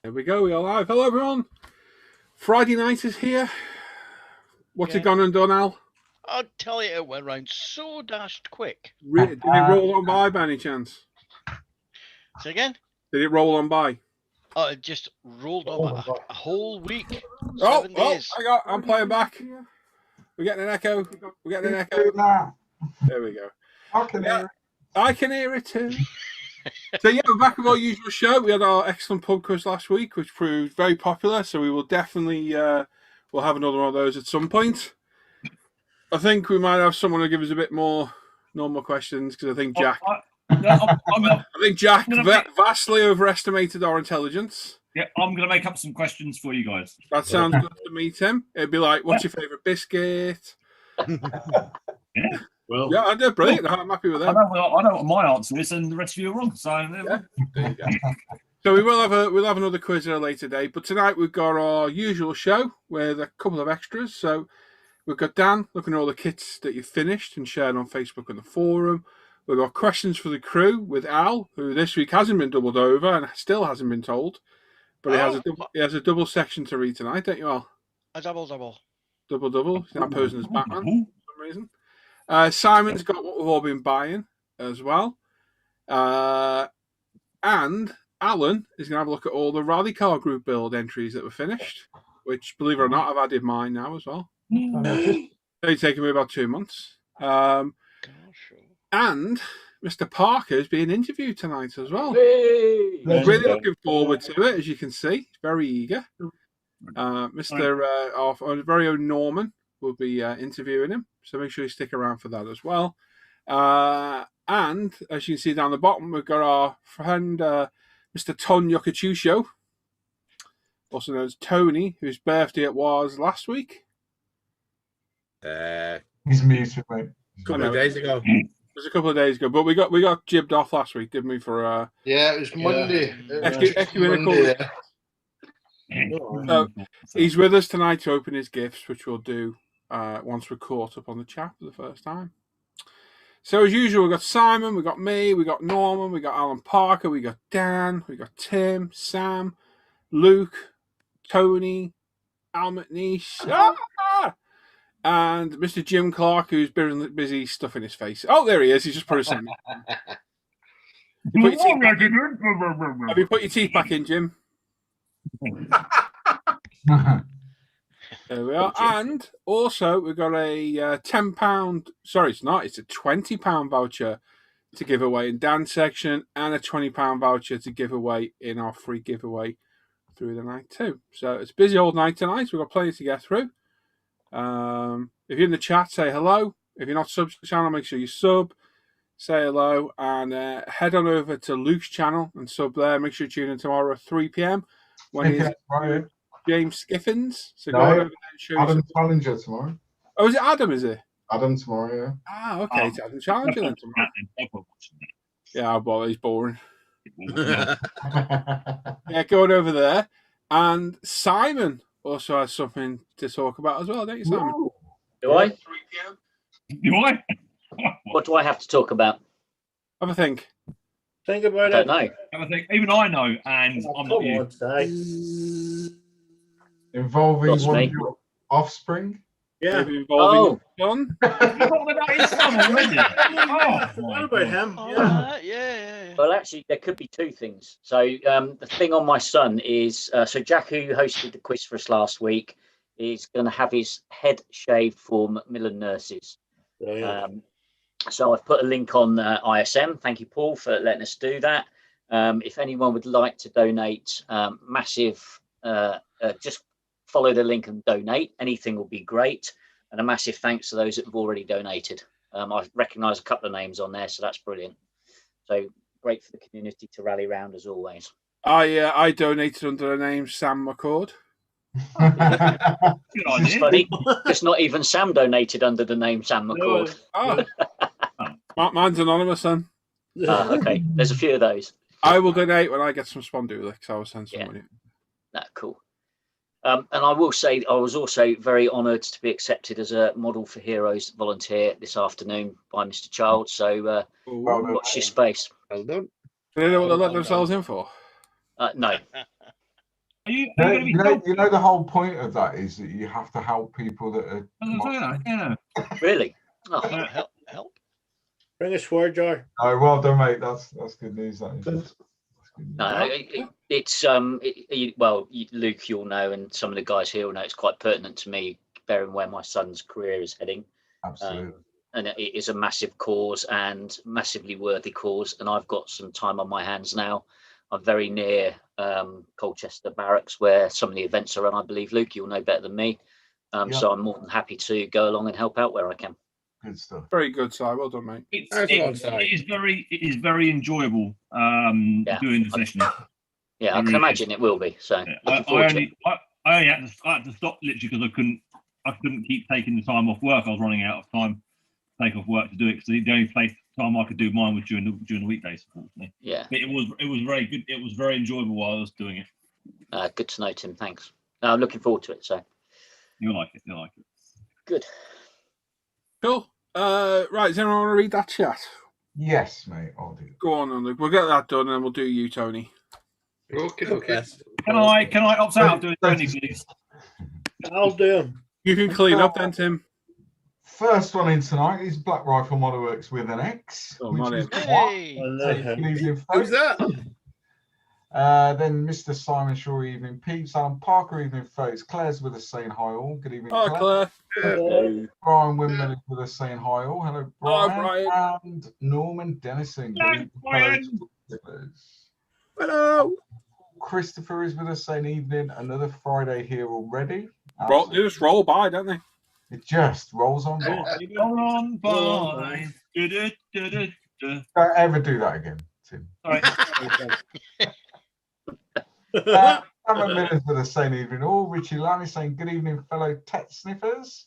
There we go. We are live. Hello, everyone. Friday night is here. What's it gone and done, Al? I'll tell you, it went round so dashed quick. Did it roll on by any chance? Say again? Did it roll on by? Oh, it just rolled on a whole week. Oh, 7 days. I'm playing back. We're getting an echo. There we go. I can hear it too. So yeah, we're back with our usual show. We had our excellent pub quiz last week, which proved very popular. So we will definitely we'll have another one of those at some point. I think we might have someone who give us a bit more normal questions because I think Jack. I think Jack vastly overestimated our intelligence. Yeah, I'm going to make up some questions for you guys. That sounds good to me, Tim. It'd be like, what's your favourite biscuit? Yeah. Well, yeah, I did brilliant. I'm happy with that. I know what my answer is, and the rest of you are wrong. So yeah, there you go. So we'll have another quiz at a later date. But tonight we've got our usual show with a couple of extras. So we've got Dan looking at all the kits that you've finished and shared on Facebook and the forum. We've got questions for the crew with Al, who this week hasn't been doubled over and still hasn't been told. But he has a double section to read tonight, don't you, Al? A double. Double. He's now posing as Batman for some reason. Simon's got what we've all been buying as well. And Alan is going to have a look at all the Rally Car Group build entries that were finished, which, believe it or not, I've added mine now as well. It's taken me about 2 months. And Mr. Parker's being interviewed tonight as well. Really looking forward to it, as you can see. Very eager. Our very own Norman will be interviewing him, so make sure you stick around for that as well. And as you can see down the bottom, we've got our friend Mr. Ton Yokochucho, also known as Tony, whose birthday it was last week. He's muted, mate. A couple of days ago. It was a couple of days ago, but we got jibbed off last week, didn't we? For it was Monday. Ecumenical. So he's with us tonight to open his gifts, which we'll do once we're caught up on the chat for the first time. So as usual, we've got Simon, we've got me, we've got Norman, we've got Alan Parker, we've got Dan, we've got Tim, Sam, Luke, Tony, Al McNeish, and Mr. Jim Clark, who's busy stuffing his face. Oh, there he is. He's just put his hand. Have you put your teeth back in, Jim? There we are. And also, we've got a £10. Sorry, it's not. It's a £20 voucher to give away in Dan's section, and a £20 voucher to give away in our free giveaway through the night too. So it's a busy old night tonight. We've got plenty to get through. If you're in the chat, say hello. If you're not subbed to the channel, make sure you sub. Say hello and head on over to Luke's channel and sub there. Make sure you tune in tomorrow at 3 p.m. when he's James Skiffins. So go over there and show Adam Challenger tomorrow. Oh, is it Adam, is it? Adam tomorrow, yeah. Ah, okay. It's Adam Challenger then tomorrow. Yeah, well, he's boring. Yeah, going over there. And Simon also has something to talk about as well, don't you, Simon? Ooh. Do I? 3 p.m. Do I? What do I have to talk about? Have a think. Think about I don't know. Have a think. Even I know, and I'm not you. Involving Lost one me. of your offspring? Yeah. Maybe involving John. Talking about his son already. What about him? Yeah. Well, actually, there could be two things. So the thing on my son is, so Jack, who hosted the quiz for us last week, is going to have his head shaved for Macmillan nurses. So I've put a link on ISM. Thank you, Paul, for letting us do that. If anyone would like to donate, just follow the link and donate. Anything will be great. And a massive thanks to those that have already donated. I recognise a couple of names on there, so that's brilliant. So great for the community to rally round as always. I donated under the name Sam McCord. It's funny. It's not even Sam donated under the name Sam McCord. Oh. Mine's anonymous then. Okay, there's a few of those. I will donate when I get some Spondulix. I will send some money. Cool. And I will say, I was also very honoured to be accepted as a Model for Heroes volunteer this afternoon by Mr. Child. So watch your space. Well done. Do they know what they let themselves in for? No. Are you No, going to be helping? you know the whole point of that is that you have to help people that are. Yeah. Really? Oh, Help. Bring a swear jar. Oh, well done, mate. That's good news. That is. That's good news. no, it's Luke, you'll know, and some of the guys here will know. It's quite pertinent to me, bearing where my son's career is heading. Absolutely. And it is a massive cause and massively worthy cause. And I've got some time on my hands now. I'm very near Colchester Barracks, where some of the events are run. I believe, Luke, you'll know better than me. So I'm more than happy to go along and help out where I can. Good stuff. Very good, Si. Well done, mate. It is very enjoyable doing the session. Yeah, I can imagine it will be. So I only had to stop literally because I couldn't keep taking the time off work. I was running out of time to take off work to do it, because the only time I could do mine was during the weekdays, unfortunately. Yeah. But it was very good. It was very enjoyable while I was doing it. Good to know, Tim. Thanks. I'm looking forward to it. So You'll like it. good. Cool. Right, does anyone want to read that chat? Yes, mate. I'll do. Go on, Luke. We'll get that done, and we'll do you, Tony. Okay. Can I opt out of doing Tony, please? I'll do them. You can clean up then, Tim. First one in tonight is Black Rifle Model Works with an X. Oh, which not is him. what? Hey. Good evening, folks. Who's that? Then Mr. Simon Shaw, evening, Pete. Alan Parker, evening, folks. Claire's with us saying hi all. Good evening, Hi, Claire. Claire. Brian Wimble is with us saying hi all. Hello, Brian. Hi, And Norman Dennison. Hello, Good Brian. evening, Hello. Christopher is with us saying evening. Another Friday here already. They just roll by, don't they? It just rolls on by. Hold on, bye. Du-du-du-du-du. Don't ever do that again, Tim. Sorry. Cameron Miller's with us saying evening all. Richie Lammy saying good evening, fellow Tet sniffers.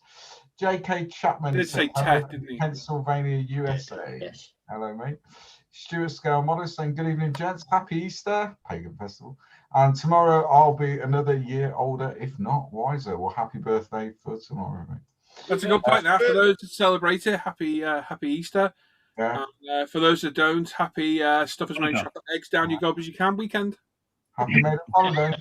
J.K. Chapman Did say saying Tet, hello, didn't he? Pennsylvania, USA. Yes. Hello, mate. Stuart Scale Model saying good evening, gents. Happy Easter, Pagan Festival. And tomorrow I'll be another year older, if not wiser. Well, happy birthday for tomorrow, mate. That's a good point. Now, for those that celebrate it, happy Easter. Yeah. And for those that don't, happy stuff as many chocolate eggs down your gob as you can weekend. Happy made up holiday.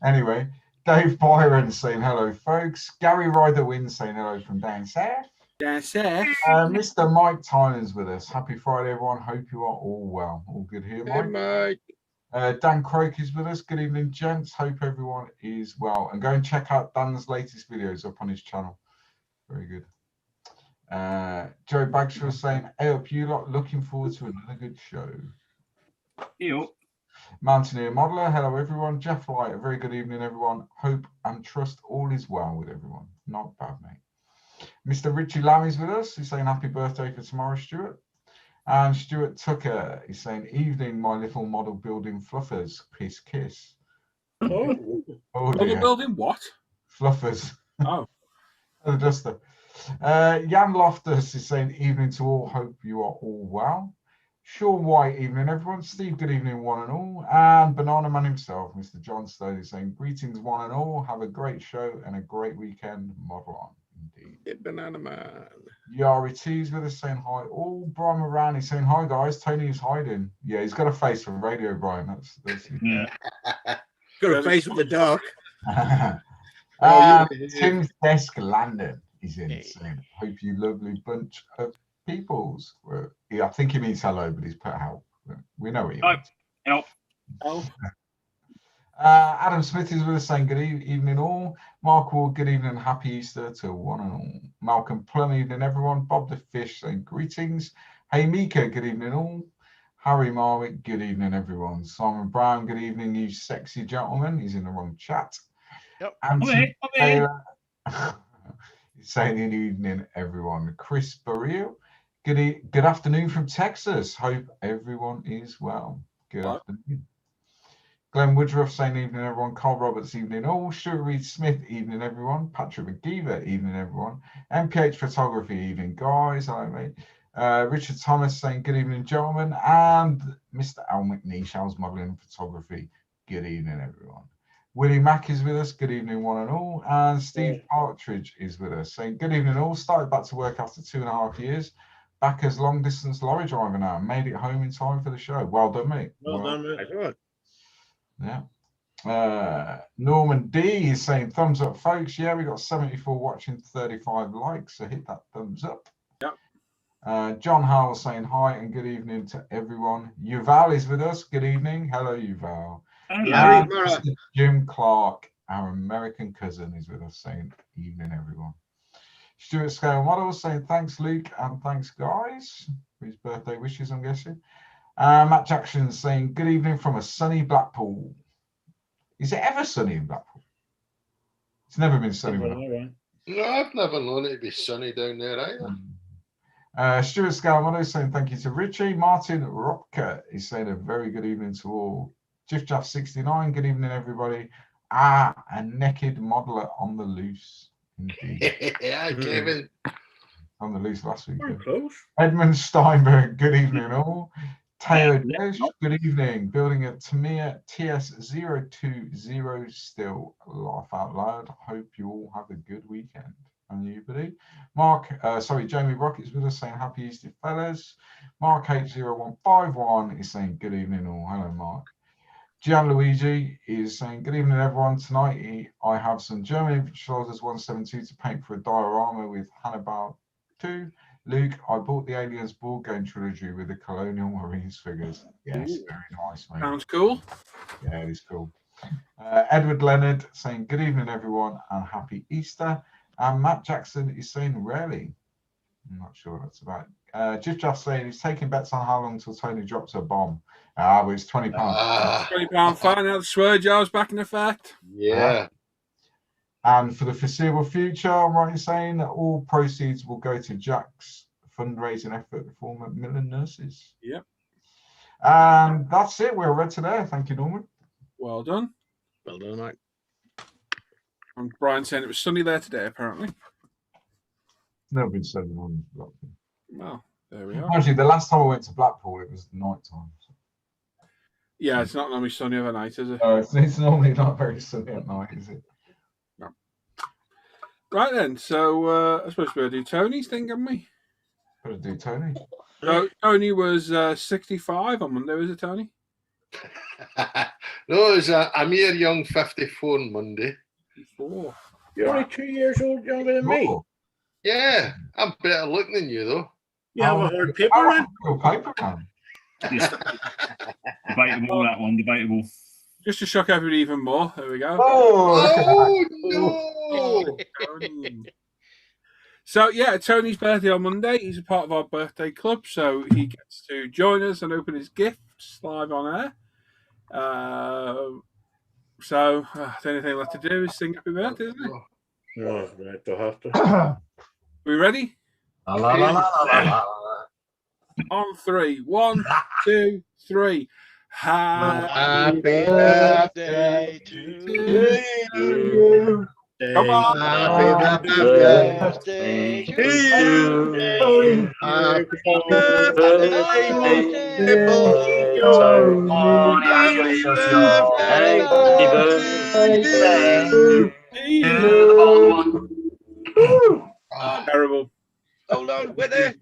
Anyway, Dave Byron saying hello, folks. Gary Ryder Wynn saying hello from down south. Yes, sir. Mr. Mike Tyler's with us. Happy Friday, everyone. Hope you are all well. All good here, Hey, Mike. Mike. Dan Croak is with us. Good evening, gents. Hope everyone is well. And go and check out Dan's latest videos up on his channel. Very good. Joe Bagshire was saying, hey up you lot, looking forward to another good show. Ew. Mountaineer Modeler, hello everyone. Jeff Light, a very good evening, everyone. Hope and trust all is well with everyone. Not bad, mate. Mr. Richie Lammy's with us. He's saying happy birthday for tomorrow, Stuart. And Stuart Tucker is saying, evening, my little model building fluffers. Kiss, kiss. Oh. Oh, Double dear. building what? Fluffers. Oh. The duster. Jan Loftus is saying evening to all. Hope you are all well. Sean White, evening everyone. Steve, good evening one and all. And Banana Man himself, Mr. John Stone, is saying greetings one and all. Have a great show and a great weekend. Model on, indeed. Get Banana Man. Yari T's with us saying hi. All Brian Moran is saying hi guys. Tony is hiding. Yeah, he's got a face for radio, Brian. That's Yeah. Got a face with the dark. Tim's Desk Landon is in saying, hope you lovely bunch of peoples. Well, yeah, I think he means hello, but he's put help. We know what he means. Help. Oh. Adam Smith is with us saying good evening all. Mark Ward, good evening and happy Easter to one and all. Malcolm Plum, evening everyone. Bob the Fish saying greetings. Hey Mika, good evening all. Harry Marwick, good evening everyone. Simon Brown, good evening you sexy gentleman. He's in the wrong chat. Yep. Anthony I'm here. Taylor, he's saying good evening everyone. Chris Barrio, good afternoon from Texas. Hope everyone is well. Good afternoon. Glenn Woodruff saying evening everyone. Carl Roberts, evening all. Stuart Reed Smith, evening everyone. Patrick McGeever, evening everyone. MPH Photography, evening guys. Hello mate. Richard Thomas saying good evening gentlemen. And Mr. Al McNeish, Al's Modelling and Photography, good evening everyone. Willie Mack is with us. Good evening, one and all. And Steve Partridge is with us, saying good evening all. Started back to work after 2.5 years. Back as long distance lorry driver now. Made it home in time for the show. Well done, mate. Well done, mate. Good. Yeah. Norman D is saying thumbs up, folks. Yeah, we got 74 watching, 35 likes, so hit that thumbs up. Yep. John Howell saying hi and good evening to everyone. Yuval is with us. Good evening. Hello, Yuval. Larry And Murrah. Mr. Jim Clark, our American cousin, is with us saying evening, everyone. Stuart Scale Model saying thanks, Luke, and thanks, guys, for his birthday wishes, I'm guessing. Matt Jackson saying good evening from a sunny Blackpool. Is it ever sunny in Blackpool? It's never been sunny. No, I've never known it to be sunny down there either. Stuart Scalmano saying thank you to Richie. Martin Ropka is saying a very good evening to all. Jiff 69, good evening, everybody. A naked modeler on the loose. Indeed. Yeah, Kevin. On the loose last week. Close. Edmund Steinberg, good evening, all. Taylor Desh, good evening. Building a Tamiya TS020 still. Laugh out loud. Hope you all have a good weekend. And you, buddy. Jamie Rocket is with us saying happy Easter, fellas. Mark H0151 is saying good evening, all. Hello, Mark. Gianluigi is saying good evening, everyone. Tonight I have some German infantry soldiers 172 to paint for a diorama with Hannibal 2. Luke, I bought the Aliens board game trilogy with the Colonial Marines figures. Yes, very nice, mate. Sounds cool. Yeah, it is cool. Edward Leonard saying good evening, everyone, and happy Easter. And Matt Jackson is saying rarely. I'm not sure what that's about. Just saying he's taking bets on how long till Tony drops a bomb. Well, it's £20. £20 fine. Now the swear jar's back in effect. Yeah. And for the foreseeable future, I'm right in saying that all proceeds will go to Jack's fundraising effort for Macmillan Nurses. Yep. And that's it. We're ready there. Thank you, Norman. Well done. Well done, mate. And Brian saying it was sunny there today, apparently. Never been said on Blackpool. Well, there we are. Actually, the last time I went to Blackpool, it was night time. Yeah, it's not normally sunny overnight, is it? No, it's normally not very sunny at night, is it? Right then, so I suppose we'll do Tony's thing, haven't we? Gotta do Tony. So Tony was 65 on Monday, was it, Tony? No, it was a mere young 54 on Monday. 4. You're only 2 years old younger than me. Yeah, I'm better looking than you, though. You haven't heard paper, man? Paper, man. Debatable, that one, debatable. Just to shock everybody even more. There we go. Oh, no! So, yeah, Tony's birthday on Monday. He's a part of our birthday club, so he gets to join us and open his gifts live on air. So, the only thing left to do is sing happy birthday, isn't it? No, right, they'll have to. We ready? La, la, la, la, la, la. On 3. 1, 2, 3. Happy birthday to you. Come on. Happy birthday to you. Happy birthday to Terrible. Hold on, with it.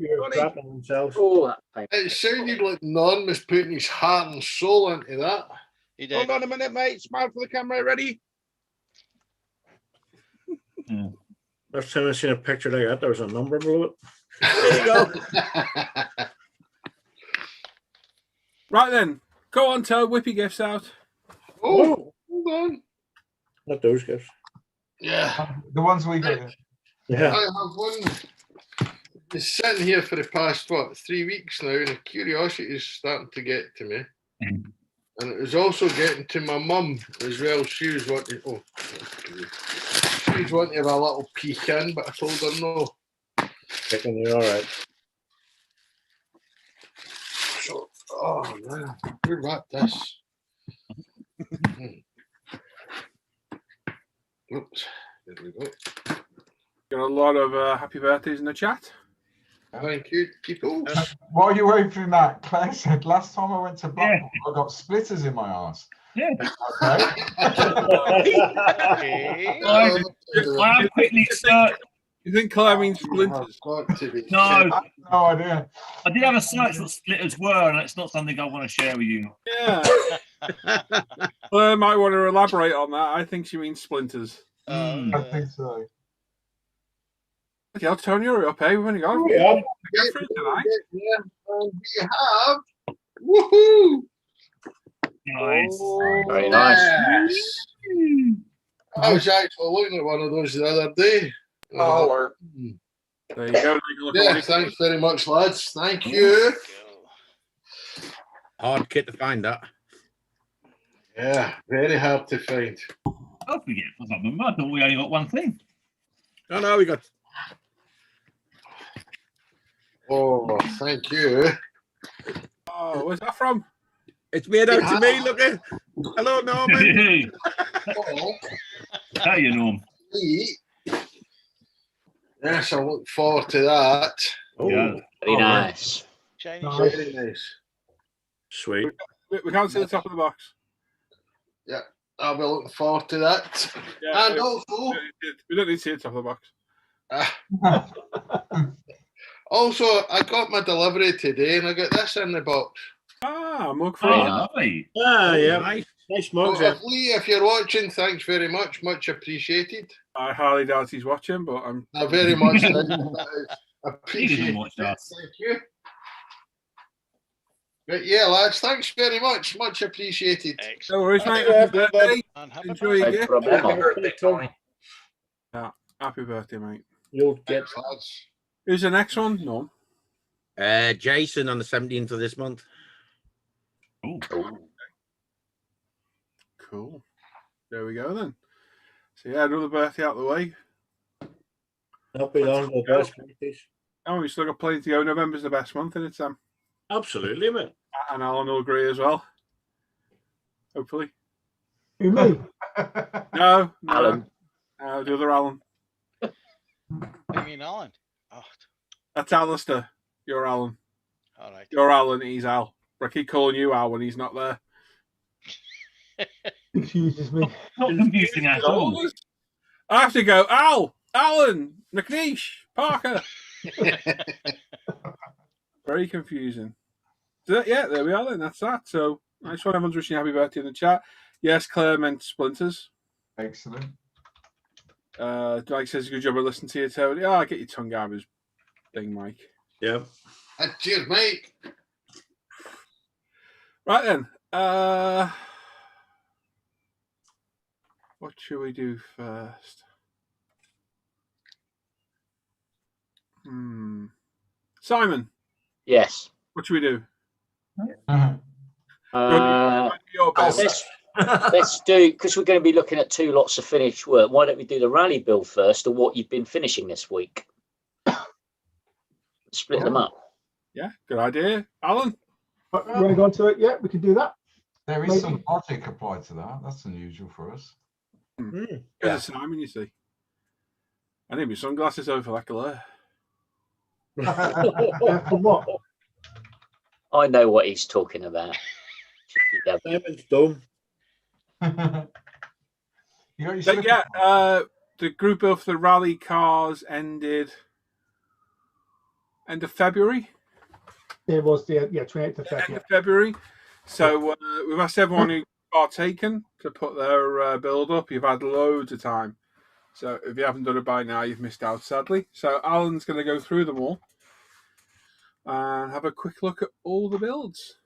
It sounded like Norm was putting his heart and soul into that. Hold on a minute, mate. Smile for the camera. Ready? Last time I seen a picture like that, there was a number below it. There you go. Right then. Go on, Toe. Whip your gifts out. Oh, hold on. Not those gifts. Yeah. The ones we got. Yeah. I have one. It's sitting here for the past, 3 weeks now, and the curiosity is starting to get to me. And it was also getting to my mum as well. She was wanting, she was wanting to have a little peek in, but I told her no. Thinking you're all right. So, oh man, who wrapped this? Oops, there we go. Got a lot of happy birthdays in the chat. Thank you, people. While you were opening that, Claire said, last time I went to Blackpool, I got splitters in my arse. Yeah. Okay. I have quickly searched. You think Claire means splinters? No, I have no idea. I did have a search what splitters were, and it's not something I want to share with you. Yeah. Claire Claire might want to elaborate on that. I think she means splinters. I think so. Okay, I'll turn you up, eh? We've only got Yeah. get through tonight. Yeah, and we have. Woohoo! Nice. Very nice. Yes. I was actually looking at one of those the other day. Oh, There you go. Look at Yeah, what you- thanks very much, lads. Thank you. hard kit to find that. Yeah, very hard to find. Don't forget, I thought we only got one thing. Oh no, we got Oh, thank you. Oh, where's that from? it's made out to me. Look at. Hello, Norman. Hey, Oh, how you know? neat. Yes, I look forward to that. Oh, Yeah. Very nice. Very nice. sweet. We can't see the top of the box. I'll be looking forward to that. Yeah, And we, also, we don't need to see the top of the box. also, I got my delivery today, and I got this in the box. Ah, mug Oh, for you. lovely. Ah, yeah. Nice. Nice So mugs. Yeah. if Lee, if you're watching, thanks very much. Much appreciated. I highly doubt he's watching, but I'm. I very much He appreciate doesn't watch it. that. Thank you. But yeah, lads, thanks very much. Much appreciated. No worries, mate. Yeah, Happy birthday. And have a Enjoy your No gift. problemo. Happy birthday, mate. You'll get. Thanks, lads. Who's the next one? No. Jason on the 17th of this month. Oh, Cool. There we go then. So yeah, another birthday out of the way. Happy on the best birthdays. Oh, we still got plenty to go. November's the best month, and it's Absolutely, man. and Alan will agree as well. Hopefully. Who, me? No, Alan. the other Alan. You mean Alan? Oh, That's Alistair. You're Alan. all right. You're Alan. He's Al. I keep calling you Al when he's not there. Excuses me. not confusing at all. I have to go. Al, Alan, McNeish, Parker. Very confusing. So, yeah, there we are then. That's that. So I just want everyone's wishing you happy birthday in the chat. Yes, Claire meant splinters. Excellent. Mike says, good job of listening to you, Tony. Oh, get your tongue out of his thing, Mike. Yeah. Cheers, mate. Right then. What should we do first? Simon, Yes. what should we do? Your best. Let's do, because we're going to be looking at two lots of finished work. Why don't we do the rally build first, or what you've been finishing this week? Split them up. Yeah, good idea. Alan? Right, you want to go on to it? Yeah, we can do that. There is Maybe. some logic applied to that. That's unusual for us. Because of Simon, you see. I need my sunglasses over for that glare. For what? I know what he's talking about. Cheeky devil. Simon's dumb. You got your But slip- yeah, the group of the rally cars ended end of February. It was the 28th of End February. of February. So we've asked everyone who's partaken to put their build up. You've had loads of time. So if you haven't done it by now, you've missed out, sadly. So Alan's going to go through them all and have a quick look at all the builds.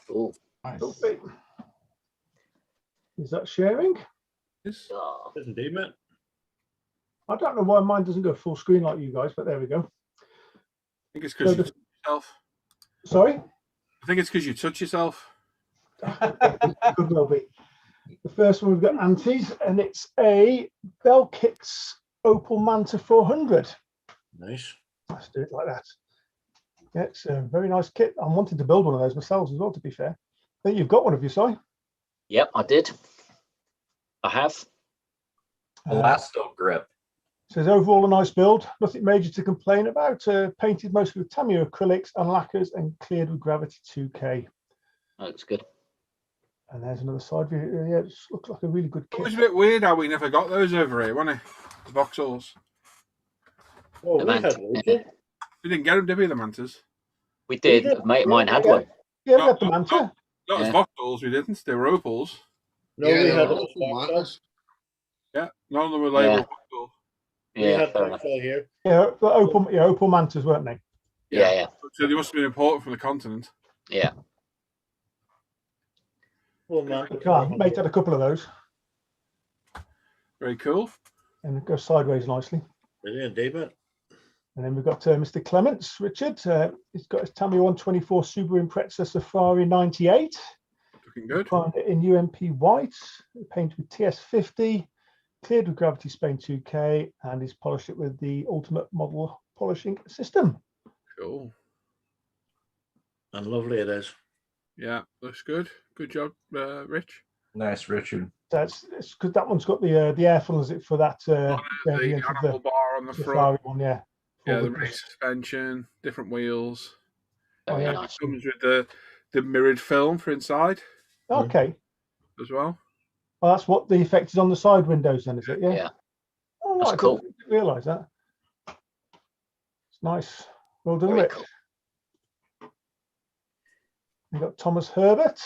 Cool. Nice. Lovely. Is that sharing? Yes. Oh, Indeed, mate. I don't know why mine doesn't go full screen like you guys, but there we go. I think it's because So you the- touch yourself. Sorry? I think it's because you touch yourself. Could well be. The first one we've got Antis, and it's a Bell Kicks Opal Manta 400. Nice. Let's do it like that. Yeah, it's a very nice kit. I wanted to build one of those myself as well, to be fair. I think you've got one of you, Si. yep, I did. I have. Elasto grip. Says overall a nice build, nothing major to complain about. Painted mostly with Tamiya acrylics and lacquers and cleared with Gravity 2K. That looks good. And there's another side view. Yeah, it looks like a really good It was kit. a bit weird how we never got those over here, wasn't it? The Vauxhalls. Oh, The we had Manta. loads, yeah. We didn't get them, did we, the Mantas? We did. Yeah, A mate of mine had yeah. one. Yeah, we had the Manta. Not as Yeah. Vauxhalls, we didn't. They were Opals. No, Yeah, we they're had awful mantas. Yeah, none of them were labeled. Cool. we Yeah, had fair enough. Blackfly here. Yeah, the Opal Mantas, weren't they? Yeah. So they must have been imported from the continent. Yeah. Well, man, The car, mate had a couple of those, Very cool. and it goes sideways nicely. brilliant, David. And then we've got Mr. Clements, Richard. He's got his Tamiya 124 Subaru Impreza Safari 98. Looking good. Primed it in UMP white, painted with TS50, cleared with Gravity Spain 2K, and he's polished it with the Ultimate Model Polishing System. Cool. And lovely it is. Yeah, looks good. Good job, Rich. Nice, Richard. That's it's because that one's got the airflow, is it, for that The variant of animal bar on the Safari front. one, yeah. Yeah, the Forward race suspension, different wheels. Very yeah. nice. Comes with the mirrored film for inside Okay. as well. Well, that's what the effect is on the side windows, then, is it? Yeah. Yeah. Oh, That's I cool. didn't realise that. It's nice. Well done, Very Rich. cool. We've got Thomas Herbert,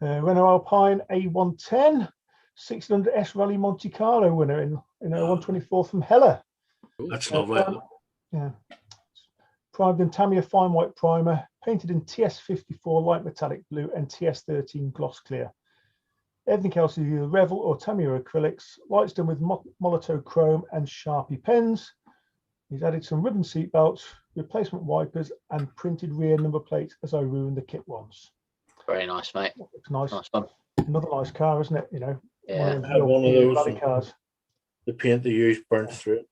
Renault Alpine A110, 1600S Rally Monte Carlo winner in a 124 from Heller. That's lovely. Yeah. Primed in Tamiya fine white primer, painted in TS54 light metallic blue and TS13 gloss clear. Everything else is either Revel or Tamiya acrylics, lights done with Molotow chrome and Sharpie pens. He's added some ribbon seat belts, replacement wipers, and printed rear number plates as I ruined the kit once. Very nice, mate. Looks nice. Nice one. Another nice car, isn't it? You know, Yeah. one I had one of those rally and- cars. The paint they used burnt through it.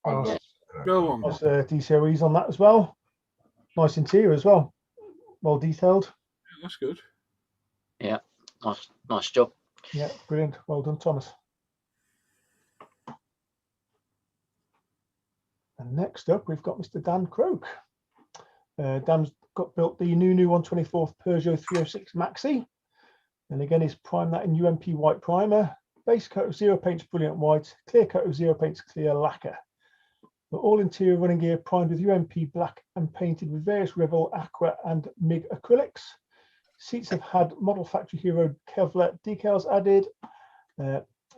I Nice. love Real one. Nice DCOEs on that as well. Nice interior as well. Well detailed. Yeah, that's good. Nice job. Yeah, brilliant. Well done, Thomas. And next up, we've got Mr. Dan Croak. Dan's built the new 124th Peugeot 306 Maxi. And again, he's primed that in UMP white primer, base coat of Zero Paints Brilliant White, clear coat of Zero Paints Clear Lacquer. The all interior running gear primed with UMP black and painted with various Revel, Aqua and MIG acrylics. Seats have had Model Factory Hero Kevlar decals added.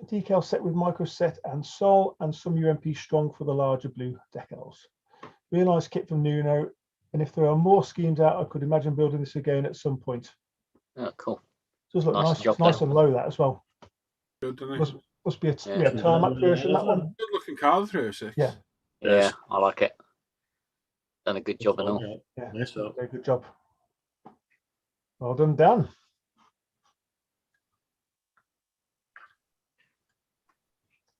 Decal set with microset and Sol, and some UMP strong for the larger blue decals. Really nice kit from Nuno, and if there are more schemes out, I could imagine building this again at some point. Oh, cool. Does look Nice nice. job It's nice there. and low that as well. Good, doesn't it? Must be a Yeah. tarmac version, that one. Good looking car, the 306. Yeah. Yeah, I like it. Done a good job and all. Yeah, Nice job. very good job. Well done, Dan.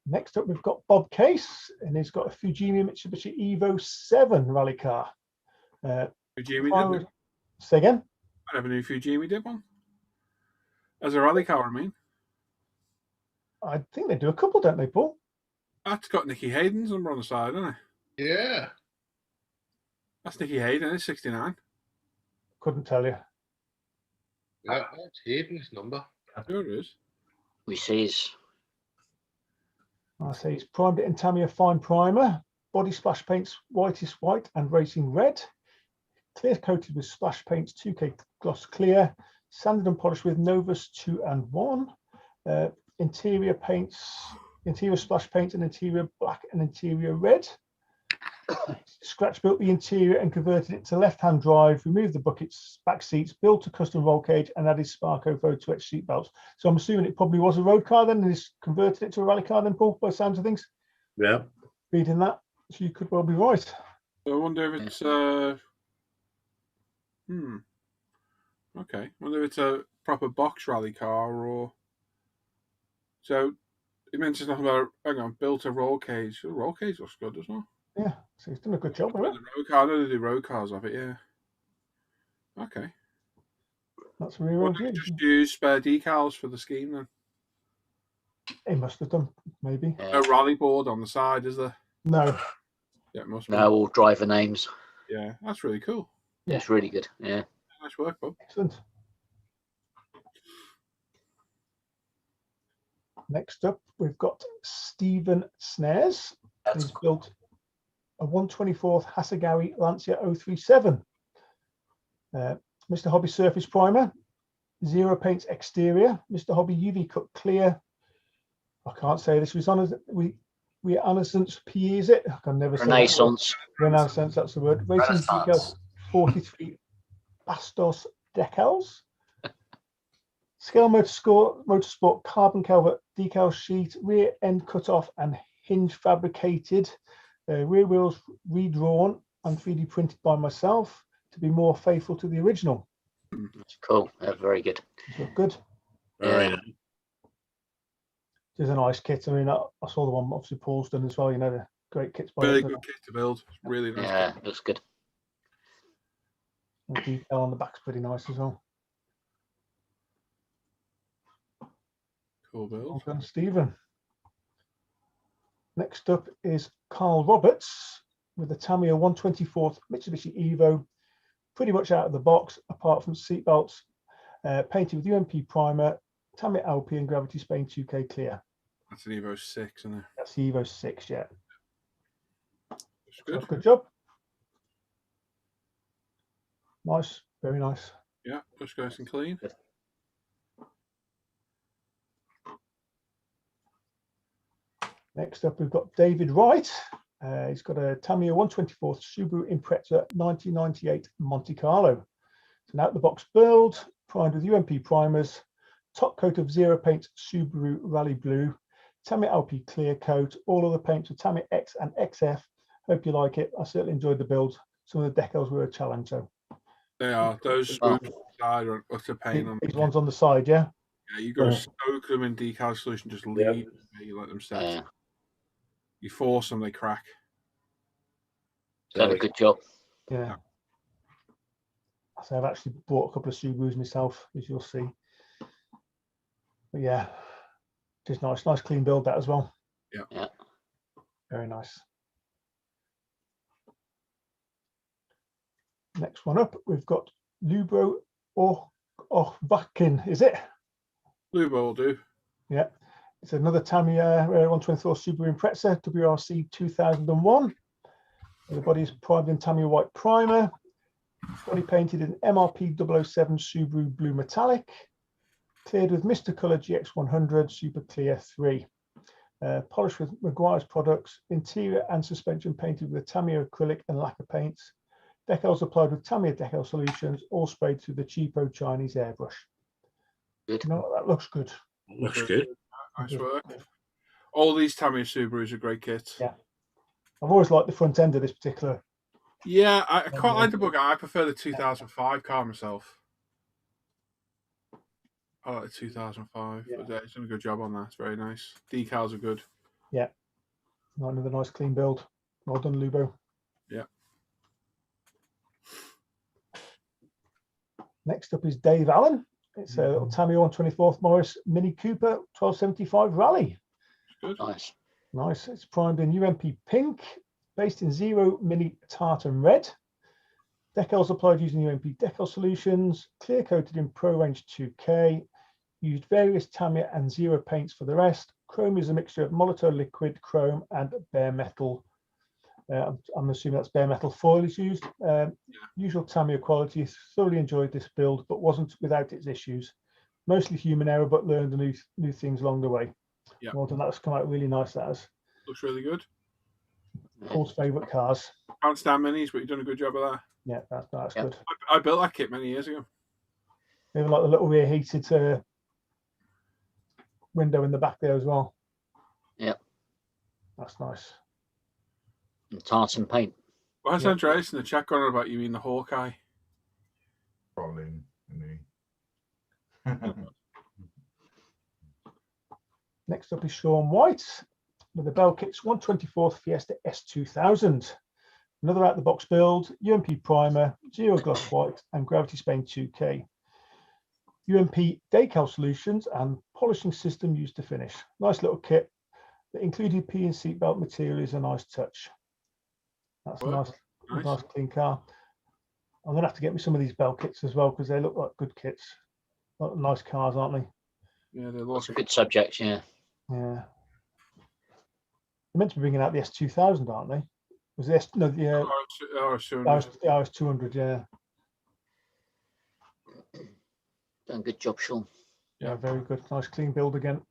Next up, we've got Bob Case, and he's got a Fujimi Mitsubishi Evo 7 rally car. Fujimi did it. Say again? I never knew Fujimi did one. As a rally car, I mean. I think they do a couple, don't they, Paul? That's got Nicky Hayden's number on the side, isn't it? Yeah. That's Nicky Hayden, it's 69. Couldn't tell you. That's Hayden's number. Sure it is. We sees. I say he's primed it in Tamiya fine primer, body splash paints whitest white and racing red, clear coated with splash paints 2K gloss clear, sanded and polished with Novus 2 and 1, interior paints, interior splash paints and interior black and interior red. Scratch built the interior and converted it to left-hand drive, removed the buckets, back seats, built a custom roll cage and added Sparco Photo Etch seat belts. So I'm assuming it probably was a road car then, and he's converted it to a rally car then, Paul, by the sounds of things. Yeah. Reading that, so you could well be right. I wonder if it's okay. I wonder if it's a proper box rally car or so it mentions nothing about built a roll cage. The roll cage looks good, doesn't it? Yeah, so he's done a good job The with it. road car, I know they do road cars of it, yeah. Okay. That's really Well, well they good. just use spare decals for the scheme then. He must have done, maybe. Yeah. No rally board on the side, is there? No. Yeah, it must be. No, all driver names. Yeah, that's really cool. Yeah, it's really good. Yeah. Nice work, Bob. Excellent. Next up, we've got Stephen Snares. He's built a 124th Hasegawa Lancia 037. Mr. Hobby Surface Primer, Zero Paints exterior, Mr. Hobby UV cut clear. I can't say this. Was on we Renaissance P, is it? I can never say that word. Renaissance. Renaissance, that's the word. Racing decals 43 Bastos decals. Scale Motorsport carbon calvert decal sheet, rear end cut off and hinge fabricated. Rear wheels redrawn and 3D printed by myself to be more faithful to the original. Cool. Very good. Look good. Very Yeah. nice. It's a nice kit. I mean, I saw the one obviously Paul's done as well. You know, the great kits. By Very it, good kit to build. Really nice. Yeah, kit. looks good. The detail on the back's pretty nice as well. Cool build. Well done, Stephen. Next up is Carl Roberts with the Tamiya 124th Mitsubishi Evo, pretty much out of the box, apart from seatbelts, painted with UMP primer, Tamiya LP and Gravity Spain 2K clear. That's an Evo 6, isn't it? That's the Evo 6, yeah. That's good. Good job. Nice, very nice. Yeah, looks nice and clean. Next up, we've got David Wright. He's got a Tamiya 124th Subaru Impreza 1998 Monte Carlo. It's an out-the-box build, primed with UMP primers, top coat of Zero Paint Subaru Rally Blue, Tamiya LP clear coat, all other paints are Tamiya X and XF. Hope you like it. I certainly enjoyed the build. Some of the decals were a challenge, though. They are. Those spooks on the side are utter pain on These them. ones on the side, yeah? Yeah, you got to Yeah. soak them in decal solution, just leave them, you let them set. Yeah. You force them, they crack. Done a good job. Yeah. So I've actually bought a couple of Subarus myself, as you'll see. But yeah, just nice clean build that as well. Yeah. Yeah. Very nice. Next one up, we've got Lubro Orvakin, is it? Blue will do. Yeah. It's another Tamiya 124 Subaru Impreza WRC 2001. The body is primed in Tamiya white primer. Body painted in MRP 007 Subaru blue metallic. Cleared with Mr. Color GX100 Super Clear 3. Polished with Maguire's products. Interior and suspension painted with Tamiya acrylic and lacquer paints. Decals applied with Tamiya decal solutions, all sprayed through the cheapo Chinese airbrush. Good. You know, that looks good. Looks good. Nice work. All these Tamiya Subarus are great kits. Yeah. I've always liked the front end of this particular. Yeah, I quite like the Bugatti. I prefer the 2005 car myself. I like the 2005. Yeah. But it's done a good job on that. It's very nice. Decals are good. Yeah. Another nice clean build. Well done, Lubo. Yeah. Next up is Dave Allen. It's a little Tamiya 124th Morris Mini Cooper 1275 Rally. Good. Nice. Nice. It's primed in UMP pink, based in Zero Mini Tartan red. Decals applied using UMP decal solutions, clear coated in Pro Range 2K. Used various Tamiya and Zero paints for the rest. Chrome is a mixture of Molotow liquid chrome and bare metal. I'm assuming that's bare metal foil is used. Usual Tamiya quality. Thoroughly enjoyed this build, but wasn't without its issues. Mostly human error, but learned new things along the way. Yeah. Well done. That's come out really nice. That has. Looks really good. Paul's favourite cars. Can't stand minis, but you've done a good job of that. Yeah, that's Yeah. good. I built that kit many years ago. They have like the little rear heated window in the back there as well. Yeah. That's nice. And tartan paint. Why's Yeah. Andreas in the chat going on about you mean the Hawkeye? Trolling, isn't he? Next up is Sean White with the Bellkits 124th Fiesta S2000. Another out-the-box build, UMP primer, Zero Gloss White and Gravity Spain 2K. UMP decal solutions and polishing system used to finish. Nice little kit that included P and seatbelt material is a nice touch. That's a Nice. nice clean car. I'm gonna have to get me some of these Bellkits as well because they look like good kits. Nice cars, aren't they? Yeah, they're Lots lots of good subjects, yeah. Yeah. They're meant to be bringing out the S2000, aren't they? Was this no the RS200. RS200? Yeah. Done a good job, Sean. Yeah, very good. Nice clean build again.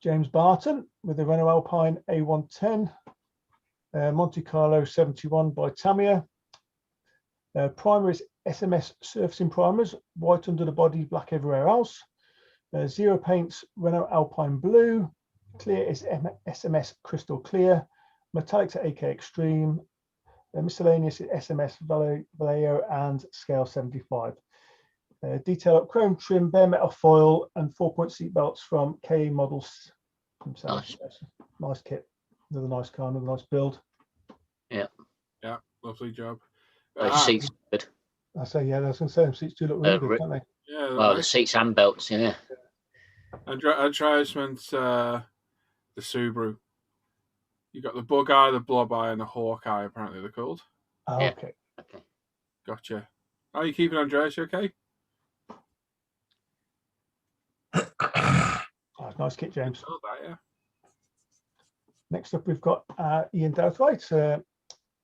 James Barton with the Renault Alpine A110. Monte Carlo 71 by Tamiya. Primer is SMS surfacing primers, white under the body, black everywhere else. Zero paints, Renault Alpine Blue. Clear is SMS Crystal Clear. Metallics are AK Extreme. Miscellaneous is SMS Vallejo and Scale 75. Detail up chrome trim, bare metal foil, and 4-point seat belts from KA Models themselves. Nice kit. Another nice car, another nice build. Yeah. Yeah, lovely job. Those seats are good. I say, yeah, I was going to say, them seats do look really good, don't they? Yeah. Well, the seats and belts, yeah. Andreas meant the Subaru. You got the Bug Eye, the Blob Eye, and the Hawk Eye, apparently they're called. Oh, Yeah. okay. Okay. Gotcha. How are you keeping, Andreas? You okay? Oh, nice kit, James. Oh, that, yeah. Next up, we've got Ian Douthwaite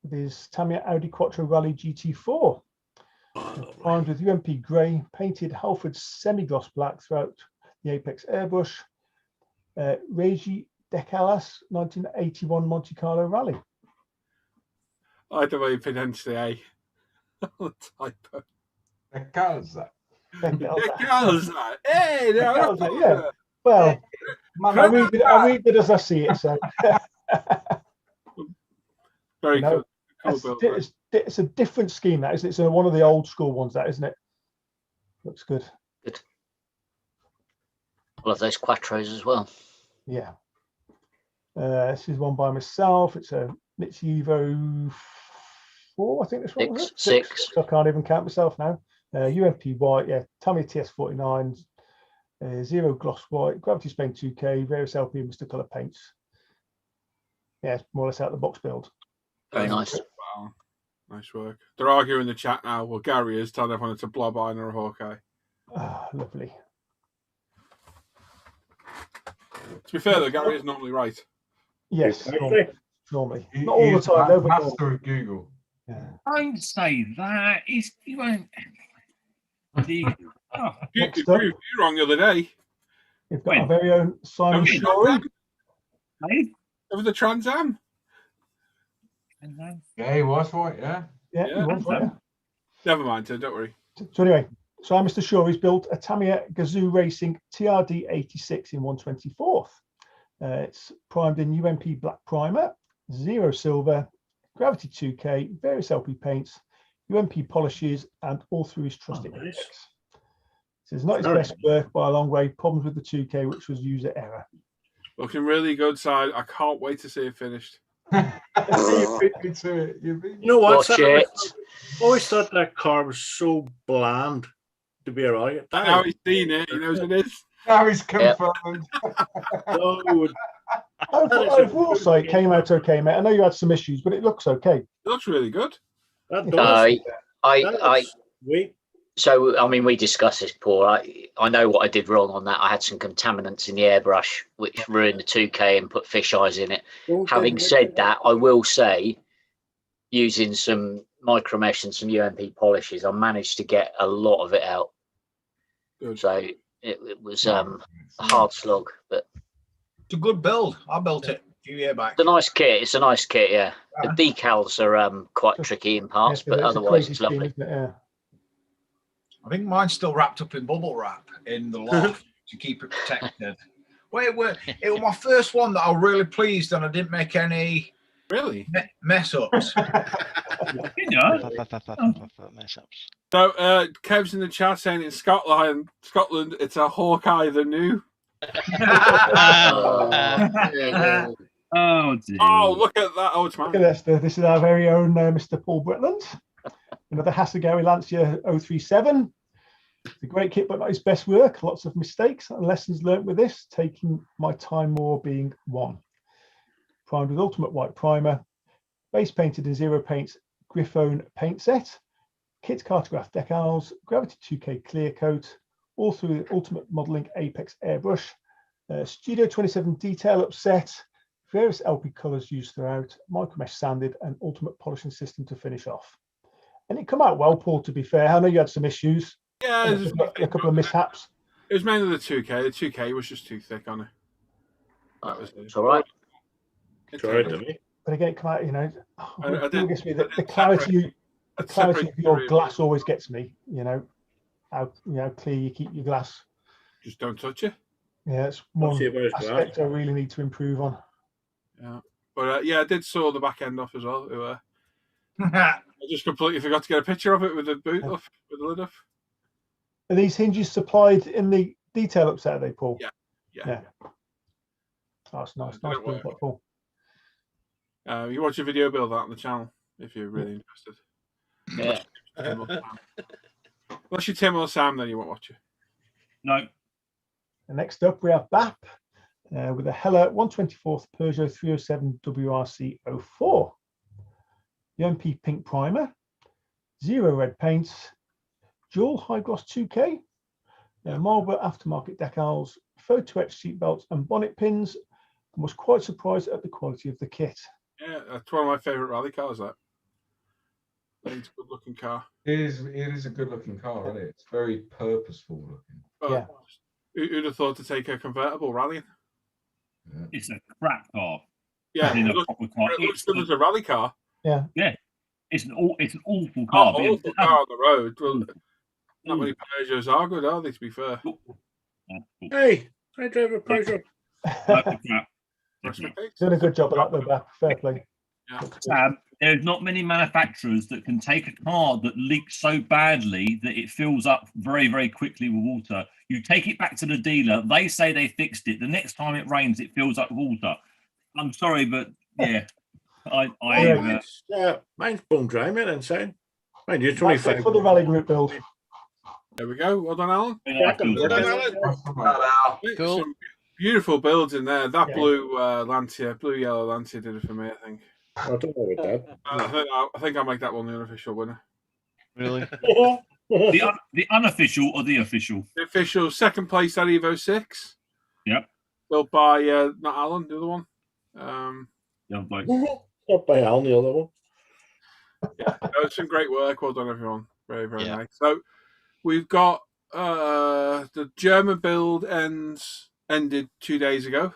with his Tamiya Audi Quattro Rally GT4. Primed with UMP grey, painted Halford semi-gloss black throughout the Apex airbrush. Regi Decalas 1981 Monte Carlo Rally. I like the way you pronounce the A. The typo. Decalza. Decalza. Hey, no, Decalza, yeah. Well, I read it as I see it. So very you know, cool build. it's a different scheme, that isn't it? It's one of the old school ones, that isn't it? Looks good. Good. I love those Quattros as well. Yeah. This is one by myself. It's a Mitsubishi Evo 4, I think this one was it? Six. I can't even count myself now. UMP white, yeah. Tamiya TS49, zero gloss white, Gravity Spain 2K, various LP and Mr. Colour paints. Yeah, it's more or less out of the box build. Very nice. Wow. Nice work. They're arguing in the chat now. Well, Gary is telling everyone it's a Blob Eye or a Hawkeye. Ah, lovely. To be fair, though, Gary is normally right. Yes, normally. He- Not all the he's time, though, but master of Google. yeah. Don't say that. You won't. You Next up, proved you wrong the other day. we've got our very own Simon Shorey. Over the Trans Am. Yeah, he was right. Yeah. Yeah, he was, yeah. Never mind, Tim, don't worry. So anyway, so Mr. Shorey's built a Tamiya Gazoo Racing TRD 86 in 1/24. It's primed in UMP black primer, zero silver, Gravity 2K, various LP paints, UMP polishes, and all through his trusted Apex. So it's not his best work by a long way. Problems with the 2K, which was user error. Looking really good side. I can't wait to see it finished. You beat me to it. You know what? Watch it. I always thought that car was so bland to be alright. Now he's seen it, he knows it is. Now he's confirmed. Overall, so it came out okay, mate. I know you had some issues, but it looks okay. It looks really good. So, I mean, we discussed this, Paul. I know what I did wrong on that. I had some contaminants in the airbrush, which ruined the 2K and put fish eyes in it. Having said that, I will say, using some micro mesh and some UMP polishes, I managed to get a lot of it out. Good. So it was a hard slog, but It's a good build. I built it a few years back. it's a nice kit. It's a nice kit, yeah. The decals are quite tricky in parts, but otherwise it's lovely. I think mine's still wrapped up in bubble wrap in the loft to keep it protected. Well, it was my first one that I was really pleased, and I didn't make any mess ups. Mess ups. So Kev's in the chat saying in Scotland, it's a Hawkeye the new. Oh, dear. Oh, look at that! Oh, it's Look at this. This is our very own Mr. Paul Britland. Another Hasegawa Lancia 037. It's a great kit, but not his best work. Lots of mistakes and lessons learnt with this. Taking my time more being one. Primed with ultimate white primer. Base painted in zero paints Griffone paint set. Kit cartograph decals. Gravity 2K clear coat. All through the ultimate modeling Apex airbrush. Studio 27 detail upset. Various LP colours used throughout. Micro mesh sanded and ultimate polishing system to finish off. And it come out well, Paul, to be fair. I know you had some issues. Yeah, And a couple of mishaps. it was mainly the 2K. The 2K was just too thick on it. That was It's all right. Sorry to me. But again, it come out, you know, I it did- gets me I the did clarity. The clarity separate of your the- glass always gets me. You know how clear you keep your glass. Just don't touch it. Yeah, it's What's one the advice for that? aspect I really need to improve on. Yeah, but yeah, I did saw the back end off as well. I just completely forgot to get a picture of it with the boot off, with the lid off. Are these hinges supplied in the detail upset, are they, Paul? Yeah. Yeah. That's nice. They Nice don't build, work. Paul. You watch a video build that on the channel if you're really interested. Yeah. Unless you're Tim or Sam, then you won't watch it. No. And next up, we have BAP with a Hella 124th Peugeot 307 WRC 04. UMP pink primer, 0 red paints, dual high gloss 2K, Marlboro aftermarket decals, photo etched seat belts and bonnet pins, and was quite surprised at the quality of the kit. Yeah, that's one of my favourite rally cars. That. I think it's a good-looking car. It is a good looking car, isn't it? It's very purposeful looking. But Yeah. Who'd have thought to take a convertible rallying? Yeah. It's a crap car. Yeah, In a it looks, proper car. it looks good as a rally car. It's an awful car. Oh, awful car on the road. Well, not many Peugeots are good, are they? To be fair, Hey, I drive a Peugeot. Doing a good job of that, though, BAP. Fair play. There's not many manufacturers that can take a car that leaks so badly that it fills up very, very quickly with water. You take it back to the dealer. They say they fixed it. The next time it rains, it fills up with water. I'm sorry, but yeah, Mine's bone dry, man, inside. Mind you, That's it 25. for the rally group build. there we go. Well done, Alan. Well done, Alan. Cool. Some beautiful builds in there. That Yeah. blue Lancia, blue yellow Lancia did it for me. I think. I don't know about that. I think I'll make that one the unofficial winner. Really? the unofficial or the official? The official second place at Evo 6. Yep. Built by not Alan, the other one. Yeah, like, Not by Alan, the other one. Yeah, that was some great work. Well done, everyone. Very, very Yeah. nice. So we've got the German build ended 2 days ago.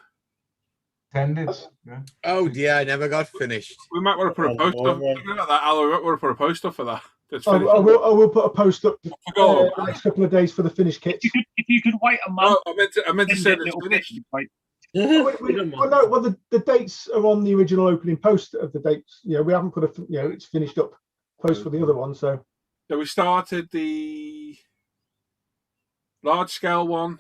Tended. Yeah. Oh dear, I never got finished. We might want to put a post up. Something like that, Alan. We might want to put a post up for that. That's I finished. will put a post up Go on. the next couple of days for the finished kits. if you could wait a month, Oh, I meant to say send that it it's little finished. bit, like, The dates are on the original opening post of the dates. Yeah, we haven't put it's finished up post for the other one. So So we started the large scale one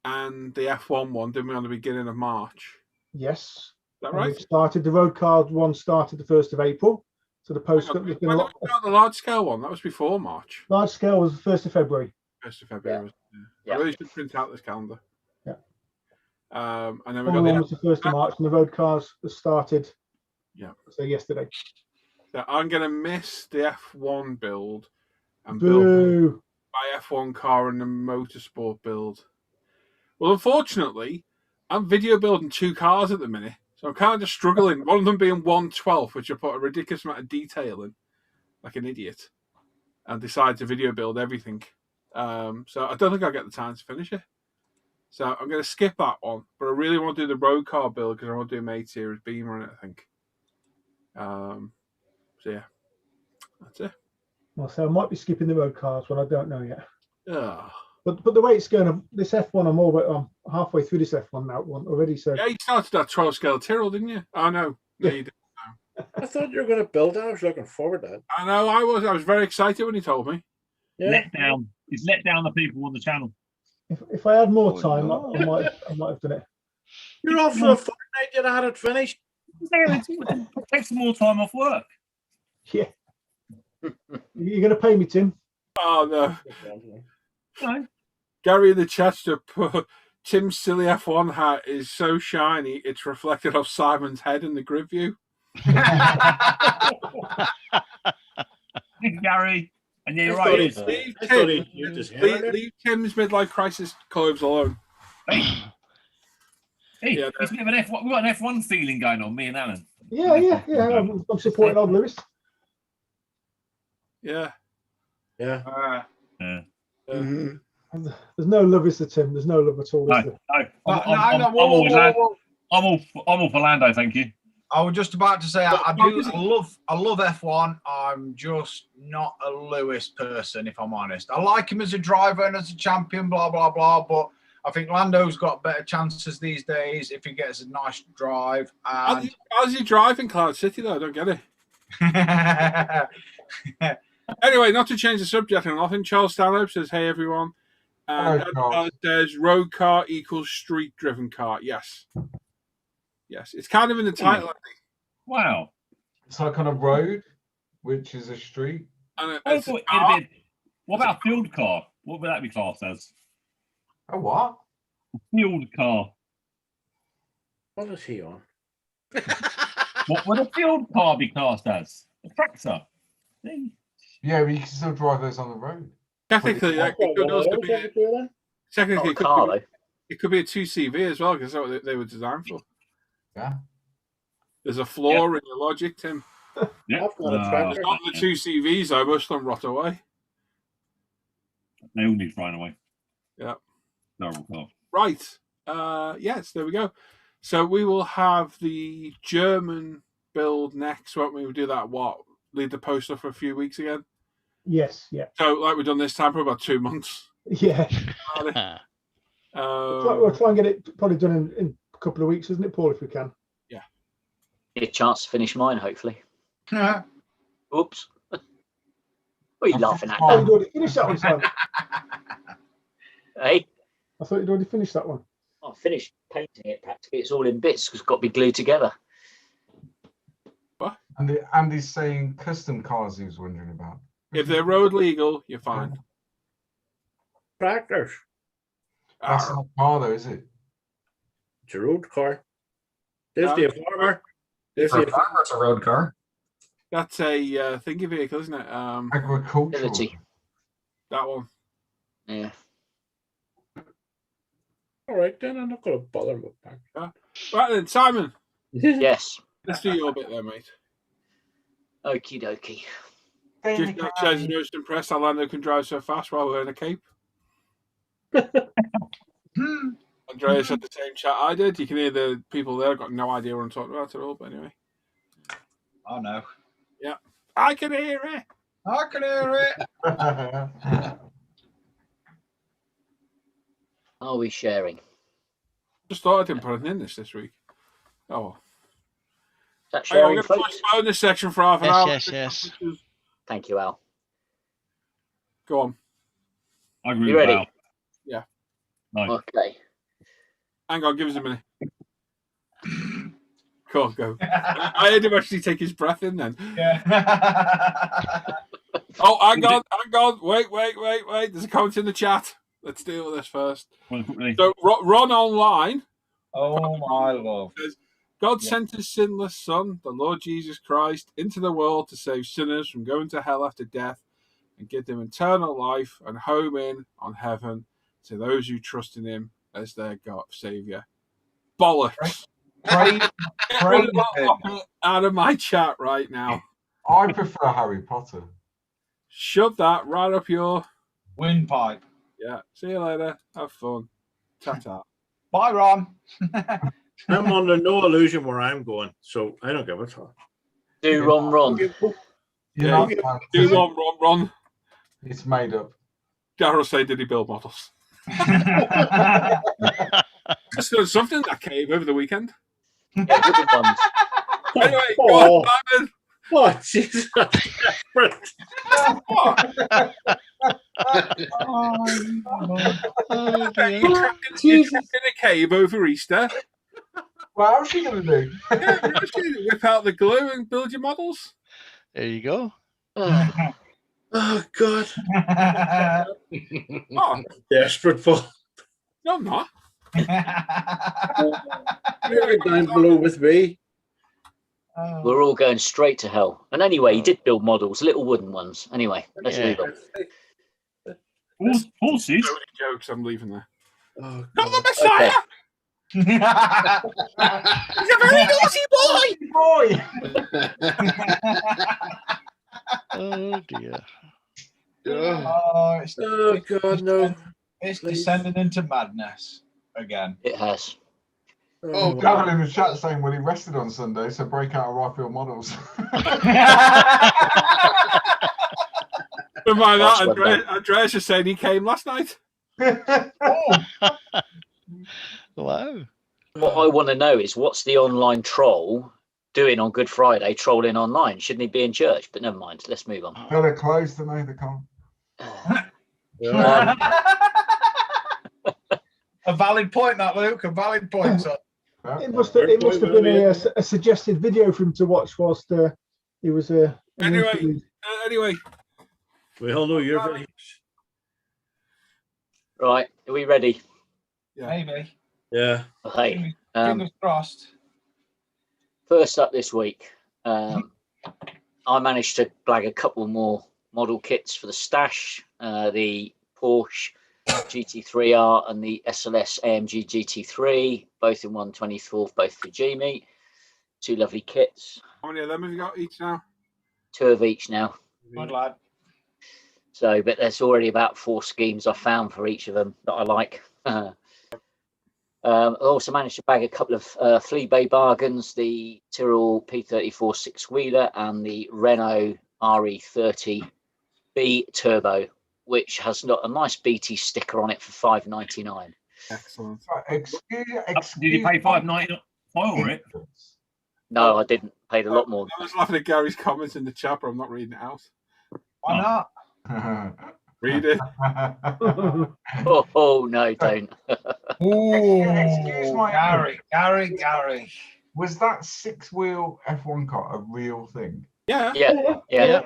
and the F1 one, didn't we, on the beginning of March? yes, Is that and right? we've started the road card one started the 1st of April. So the post Hang up on, there's been when a did lot. we start the large scale one? That was before March. Large scale was the 1st of February. 1st of February. Yeah. Was it? Yeah. I really should print out this calendar. Yeah. And then we Other got one the was the 1st of March, and the road cars started. Yeah. So yesterday. So I'm going to miss the F1 build and build Boo. my F1 car and the motorsport build. Well, unfortunately, I'm video building 2 cars at the minute, so I'm kind of just struggling. One of them being 1/12, which I put a ridiculous amount of detail in, like an idiot, and decide to video build everything. So I don't think I'll get the time to finish it. So I'm going to skip that one, but I really want to do the road car build because I want to do Made Series Beamer in it, I think. So yeah, that's it. Well, so I might be skipping the road cars one. I don't know yet. Oh. But the way it's going, this F1, I'm halfway through this F1 now one already. So Yeah, you started that 12 scale Tyrrell, didn't you? Oh no, Yeah. you didn't. I thought you were going to build that. I was looking forward to that. I know. I was very excited when he told me. Yeah. let down. It's let down the people on the channel. if I had more Oh, time, no. I might have done it. You're off for a fortnight. You'd have had it finished. Take some more time off work. Yeah. You're going to pay me, Tim? Oh no, No. Gary in the chat to put Tim's silly F1 hat is so shiny it's reflected off Simon's head in the grid view. Gary, and yeah, you're I thought right. he'd- Leave, I thought Tim, he'd used his hair there. leave Tim's midlife crisis clothes alone. Hey, Yeah, it's a bit of an F1. We've got an F1 feeling going on, me and Alan. Yeah. I'm supporting Odd Lewis. Yeah. Yeah. Yeah. Mhm. There's no love, is there, Tim? There's no love at all, is No, there? no. Hang on, whoa. I'm all for Lando, thank you. I was just about to say I love F1. I'm just not a Lewis person, if I'm honest. I like him as a driver and as a champion, blah blah blah. But I think Lando's got better chances these days if he gets a nice drive. And How's he driving Cloud City though? I don't get it. Anyway, not to change the subject or nothing, Charles Stanhope says, "Hey everyone," and Ed says, "Road car equals street driven car." Yes, yes, it's kind of in the title. I think. Wow. It's like on a road, which is a street. And what about a field car? What would that be classed as? A what? A field car. What is he on? What would a field car be classed as? A tractor. Yeah, but you can still drive those on the road. Technically, it could be a 2CV as well, because that's what they were designed for. Yeah. There's a flaw in your logic, Tim. Yeah. It's not the 2CVs, though. Most of them rot away. They all need flying away. Yeah. Terrible car. Right. Yes, there we go. So we will have the German build next, won't we? We'll do that, leave the poster for a few weeks again? Yes, yeah. So, like we've done this time for about 2 months. Yeah. We'll try and get it probably done in a couple of weeks, isn't it, Paul, if we can? Yeah. Get a chance to finish mine, hopefully. Yeah. Oops. What are you laughing at? Oh, you'd already finished that one, Simon. Hey? I thought you'd already finished that one. I finished painting it practically. It's all in bits because it's got to be glued together. What? Andy's saying custom cars he was wondering about. If they're road legal, you're fine. Tractors. That's not a car, though, is it? It's a road car. There's the farmer. There's For a the farmer, it's a road car. That's a thingy vehicle, isn't it? Agricultural. That one. Yeah. All right, then I'm not going to bother with that. Right then, Simon. Yes. Let's do your bit there, mate. Okie dokie. Just says most impressed how Lando can drive so fast while wearing a cape. Andrea said the same chat I did. You can hear the people there. Got no idea what I'm talking about at all. But anyway. Oh no. Yeah. I can hear it. I can hear it. Are we sharing? Just thought I didn't put anything in this week. Oh. Is that Hey, I'm sharing, going to folks? postpone this section for half an hour. Yes. Thank you, Al. Go on. I agree You with ready? Al. Yeah. No. Okay. Hang on, give us a minute. Go on, go. I heard him actually take his breath in then. Yeah. Oh, hang on. Wait. There's a comment in the chat. Let's deal with this first. So, Ron Online. Oh, my love. Says, God sent his sinless Son, the Lord Jesus Christ, into the world to save sinners from going to hell after death and give them eternal life and home in on heaven to those who trust in him as their God Savior. Bollocks. Get rid of that out of my chat right now. I prefer Harry Potter. Shove that right up your windpipe. Yeah. See you later. Have fun. Ta-ta. Bye, Ron. I'm under no illusion where I'm going, so I don't give a fuck. Do Ron. Yeah. Do Ron. It's made up. Daryl say, did he build models? Just doing something in that cave over the weekend. Yeah, wooden ones. Anyway, go on, Simon. What? Jesus. You're trapped in a cave over Easter. What else are you going to do? Whip out the glue and build your models. There you go. Oh, God. Oh, desperate for. No, I'm not. You're down below with me. We're all going straight to hell. And anyway, he did build models, little wooden ones. Anyway, let's move on. Horses? So many jokes, I'm leaving there. Oh, not the Messiah! He's a very naughty boy! Oh, dear. Oh, Oh, God, no. It's Please. descending into madness again. It has. Oh, Gavin in the chat saying, well, he rested on Sunday, so break out of Rifle models. Remind Nice that, one, Dan. Andreas is saying he came last night. Wow. What I want to know is what's the online troll doing on Good Friday, trolling online? Shouldn't he be in church? But never mind. Let's move on. No, they're closed, don't they? They can't. A valid point, that Luke. A valid point. Son. It must have been a suggested video for him to watch whilst he was Anyway, we all know you're very. Right, are we ready? Yeah. Maybe. Yeah. Okay. Fingers crossed. First up this week, I managed to blag a couple more model kits for the stash. The Porsche GT3R and the SLS AMG GT3, both in 1/24, both for G-Meet. Two lovely kits. How many of them have you got each now? 2 of each now. Good lad. So, but there's already about 4 schemes I found for each of them that I like. I also managed to bag a couple of Fleabay bargains, the Tyrrell P34 six-wheeler and the Renault RE30B Turbo, which has got a nice BT sticker on it for $5.99. Excellent. Did you pay $5.99 for it? No, I didn't. Paid a lot more. I was laughing at Gary's comments in the chat, but I'm not reading it out. Why not? Read it. Oh no, don't. Excuse my Gary. Was that 6-wheel F1 car a real thing? Yeah. Yeah.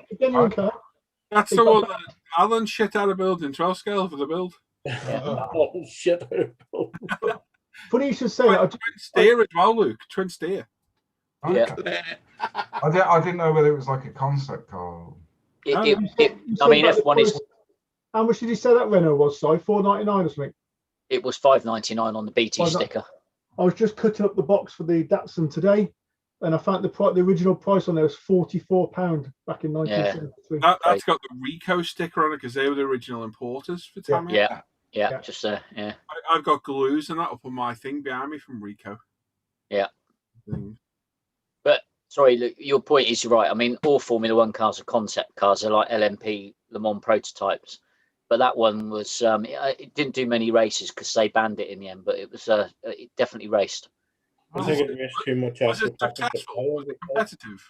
That's the one that Alan shit out of building 12 scale for the build. Oh, shit. Funny you should say that. Twin steer as well, Luke. Twin steer. Yeah. I didn't know whether it was like a concept car. I mean, F1 is. How much did you say that Renault was? Sorry, $4.99 or something. It was $5.99 on the BT sticker. I was just cutting up the box for the Datsun today, and I found the original price on there was £44 back in 1973. That's got the Rico sticker on it because they were the original importers for Tamiya. Yeah. Just yeah. I've got glues and that up on my thing behind me from Rico. Yeah. But sorry, Luke, your point is right. I mean, all Formula One cars are concept cars. They're like LMP Le Mans prototypes. But that one was it didn't do many races because they banned it in the end. But it was it definitely raced. I think it raced too much. Was it successful? Was it competitive?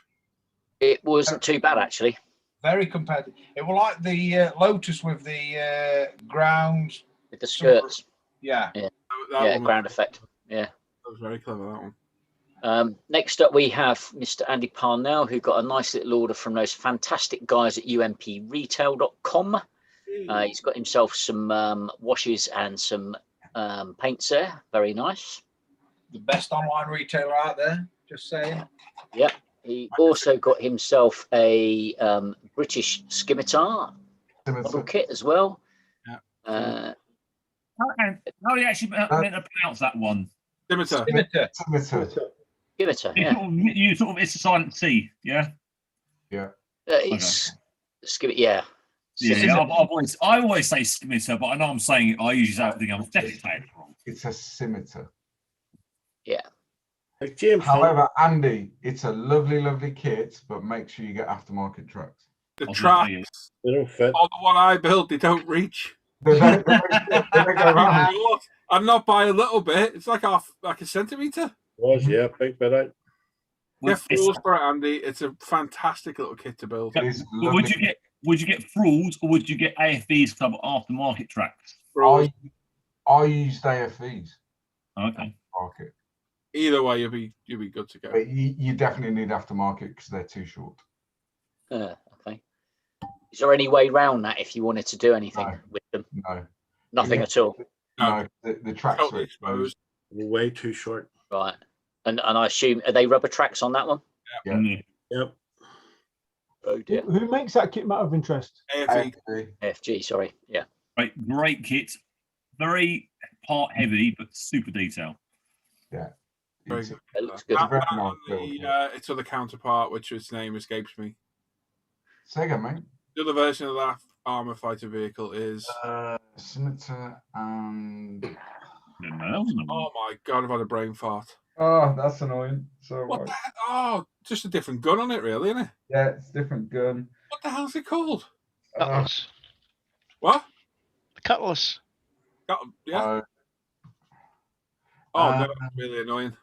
It wasn't too bad actually. Very competitive. It was like the Lotus with the ground. With the skirts. Yeah. Yeah. Ground effect. Yeah. That was very clever, that one. Next up, we have Mr. Andy Parnell, who got a nice little order from those fantastic guys at umpretail.com. He's got himself some washes and some paints there. Very nice. The best online retailer out there, just saying. Yep. He also got himself a British scimitar model kit as well. Yeah. How do you actually meant to pronounce that one? Scimitar. Scimitar, yeah. You sort of, it's a silent C, yeah? Yeah. It's yeah. Yeah, I always say scimitar, but I know I'm saying it. I usually say everything. I'm definitely saying it wrong. It's a scimitar. Yeah. However, Andy, it's a lovely, lovely kit, but make sure you get aftermarket tracks. The tracks, they don't fit. on the one I built, they don't reach. They don't go around. I'm not by a little bit. It's like a centimetre. Was, yeah, big bit out. Get fools for it, Andy. It's a fantastic little kit to build. Would you get Frools or would you get AFVs club aftermarket tracks? I used AFVs. Okay. Market. Either way, you'll be good to go. But you definitely need aftermarket because they're too short. Okay. Is there any way round that if you wanted to do anything with them? No. Nothing at all. No, the tracks are exposed. Way too short. Right. And I assume, are they rubber tracks on that one? Yeah. Yep. Oh dear. Who makes that kit out of interest? AFG, sorry. Yeah. Great kit. Very part heavy, but super detail. Yeah. Very good. It looks good. Its other counterpart, which its name escapes me. Say again, mate. The other version of that armor fighter vehicle is? Scimitar and. Oh my god, I've had a brain fart. Oh, that's annoying. So What the heck? Oh, just a different gun on it, really, isn't it? yeah, it's a different gun. What the hell's it called? Cutlass. What? Cutlass. Yeah. Oh, no, that's really annoying.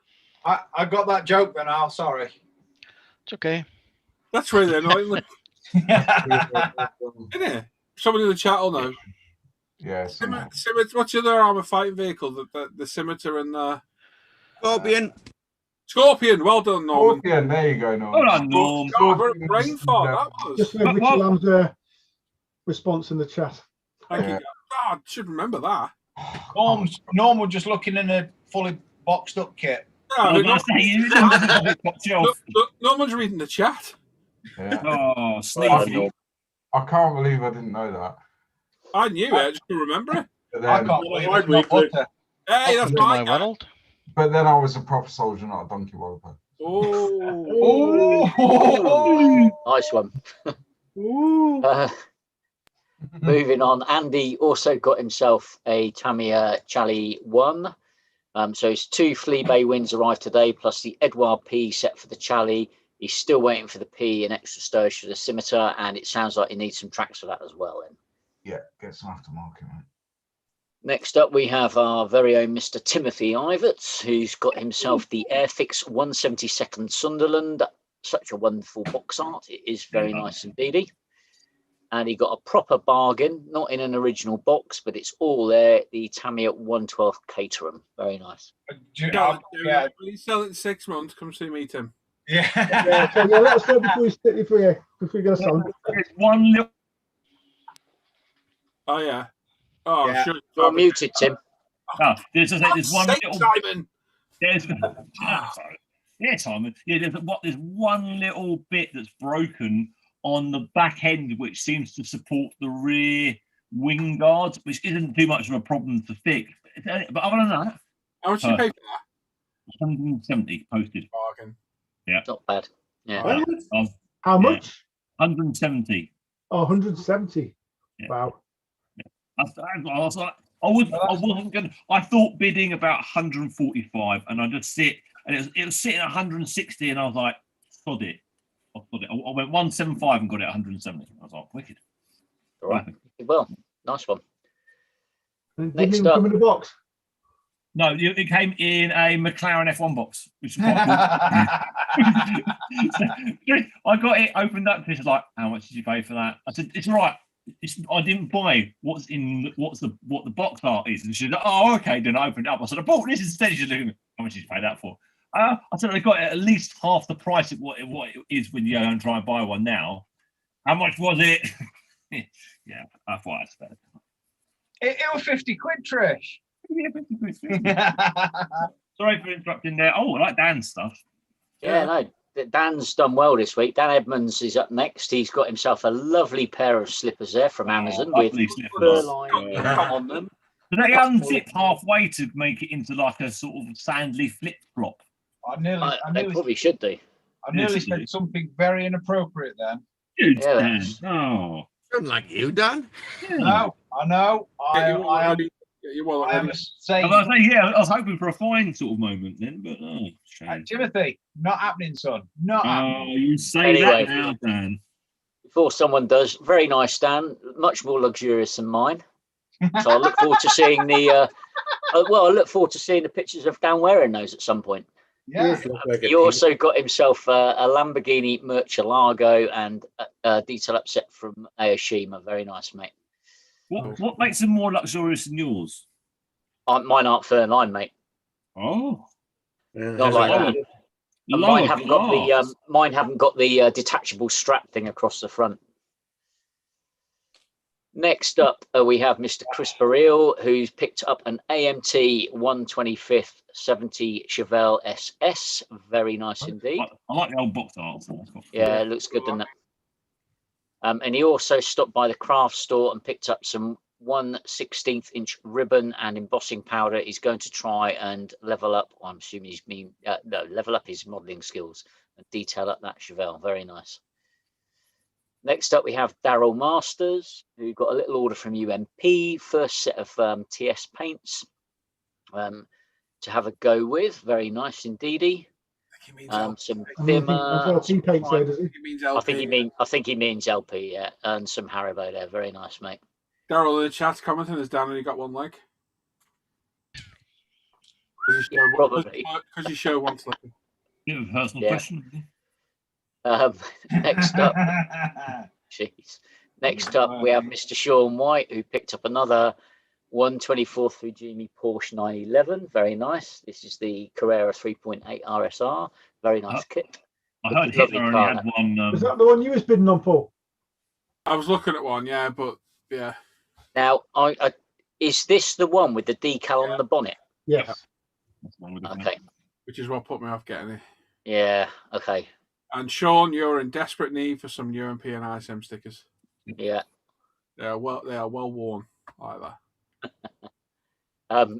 I got that joke then, Al. Sorry. It's okay. That's really annoying. Isn't it? Someone in the chat will know. Yeah. What's your other armor fighting vehicle? The Scimitar and the Scorpion. Scorpion. Well done, Norman. Scorpion. There you go, Norman. Hold on, Norm. Oh, brain fart, that was. Just read Richard Lamb's response in the chat. Thank you. Oh, I should remember that. Norm was just looking in a fully boxed up kit. Norman's reading the chat. Yeah. Oh, sneaky. I can't believe I didn't know that. I knew it, I just couldn't remember it. But I then, can't believe it's not butter. Hey, that's My right. Ronald. but then I was a proper soldier, not a donkey walloper. Oh, nice one. Moving on, Andy also got himself a Tamiya Chally 1. So his 2 Flea Bay wins arrived today, plus the Edouard P set for the Chally. He's still waiting for the P and extra sturge for the Scimitar, and it sounds like he needs some tracks for that as well. Then. Yeah, get some aftermarket, man. Next up, we have our very own Mr. Timothy Iverts, who's got himself the Airfix 172nd Sunderland. Such a wonderful box art. It is very nice indeed. And he got a proper bargain, not in an original box, but it's all there. The Tamiya 112 Caterham. Very nice. Yeah. Will you sell it in 6 months? Come see me, Tim. Yeah. So let us know before you're going to sell. There's one little. Oh, yeah. Oh, Yeah. sure. You're muted, Tim. Oh, there's one little. Simon. There's. Yeah, Simon. Yeah, there's one little bit that's broken on the back end, which seems to support the rear wing guards, which isn't too much of a problem to fix. But other than that, How much you pay for that? 170 posted. Bargain. Yeah. Not bad. Yeah. How much? 170. Oh, 170. Yeah. Wow. I was like, I wasn't going to. I thought bidding about 145, and I just sit, and it was sitting at 160, and I was like, sod it. I went 175 and got it at 170. I was like, wicked. All right. Well, nice one. Didn't Next even up. come in the box. No, it came in a McLaren F1 box, which is quite cool. I got it opened up. It's like, how much did you pay for that? I said, it's all right. I didn't buy what the box art is. And she's like, oh, okay. Then I opened it up. I said, I bought this instead. She's like, how much did you pay that for? I said, I got it at least half the price of what it is when you go and try and buy one now. How much was it? Yeah, I thought I'd spend It was 50 quid, Trish. Yeah, 50 quid. Sorry for interrupting there. Oh, I like Dan's stuff. Yeah, no. Dan's done well this week. Dan Edmonds is up next. He's got himself a lovely pair of slippers there from Amazon with fur line on them. So they unzip halfway to make it into like a sort of sandly flip flop. They probably should do. I nearly said something very inappropriate then. Dude, Yeah, Dan. Oh. Something like you, Dan. Yeah. No, I know. I am a saint. I was hoping for a fine sort of moment then, but shame. Timothy, not happening, son. Not happening. You say Anyway. that now, Dan. Before someone does, very nice, Dan. Much more luxurious than mine. So I look forward to seeing the. I look forward to seeing the pictures of Dan wearing those at some point. Yeah. He also got himself a Lamborghini Murcielago and a detail upset from Aoshima. Very nice, mate. What makes them more luxurious than yours? Mine aren't fur line, mate. Oh, Not like that. And mine haven't got the detachable strap thing across the front. Next up, we have Mr. Chris Baril, who's picked up an AMT 125th 70 Chevelle SS. Very nice indeed. I like the old box art. Yeah, it looks good, doesn't it? And he also stopped by the craft store and picked up some 1/16 inch ribbon and embossing powder. He's going to try and level up. I'm assuming level up his modelling skills and detail up that Chevelle. Very nice. Next up, we have Daryl Masters, who got a little order from UMP, first set of TS paints to have a go with. Very nice indeedy. Some Vimmer. I think he means LP, yeah, and some Haribo there. Very nice, mate. Daryl in the chat's commenting, has Dan only got one leg? Probably. Because you show one leg. Bit of a personal question. Next up, jeez. Next up, we have Mr. Sean White, who picked up another 124 through Jimmy Porsche 911. Very nice. This is the Carrera 3.8 RSR. Very nice kit. I heard Hitler only had one. Was that the one you was bidding on, Paul? I was looking at one, yeah, but yeah. Now, is this the one with the decal on the bonnet? Yes. Okay. Which is what put me off getting it. Yeah. Okay. And Sean, you're in desperate need for some UMP and ISM stickers. Yeah. They are well worn like that.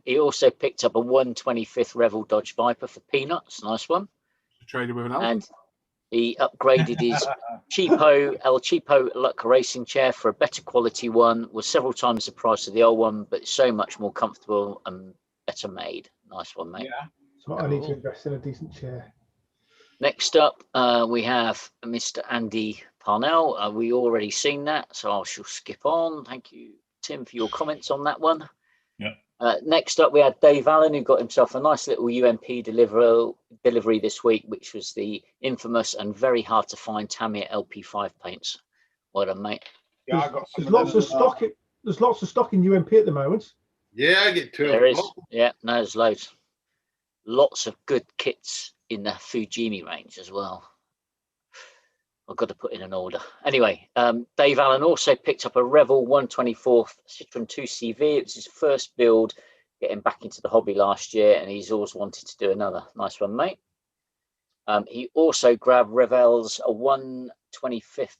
He also picked up a 125th Revel Dodge Viper for peanuts. Nice one. Traded with an L. And he upgraded his El Cheapo Luck racing chair for a better quality one. Was several times the price of the old one, but so much more comfortable and better made. Nice one, mate. Yeah. So I need to invest in a decent chair. Next up, we have Mr. Andy Parnell. We already seen that, so I shall skip on. Thank you, Tim, for your comments on that one. Yeah. Next up, we had Dave Allen, who got himself a nice little UMP delivery this week, which was the infamous and very hard to find Tamiya LP5 paints. Well done, mate. Yeah, I got there's lots of stock. There's lots of stock in UMP at the moment. Yeah, I get two. There is. Yeah, no, there's loads. Lots of good kits in the Fujimi range as well. I've got to put in an order. Anyway, Dave Allen also picked up a Revel 124th Citroen 2CV. It was his first build, getting back into the hobby last year, and he's always wanted to do another. Nice one, mate. He also grabbed Revel's a 125th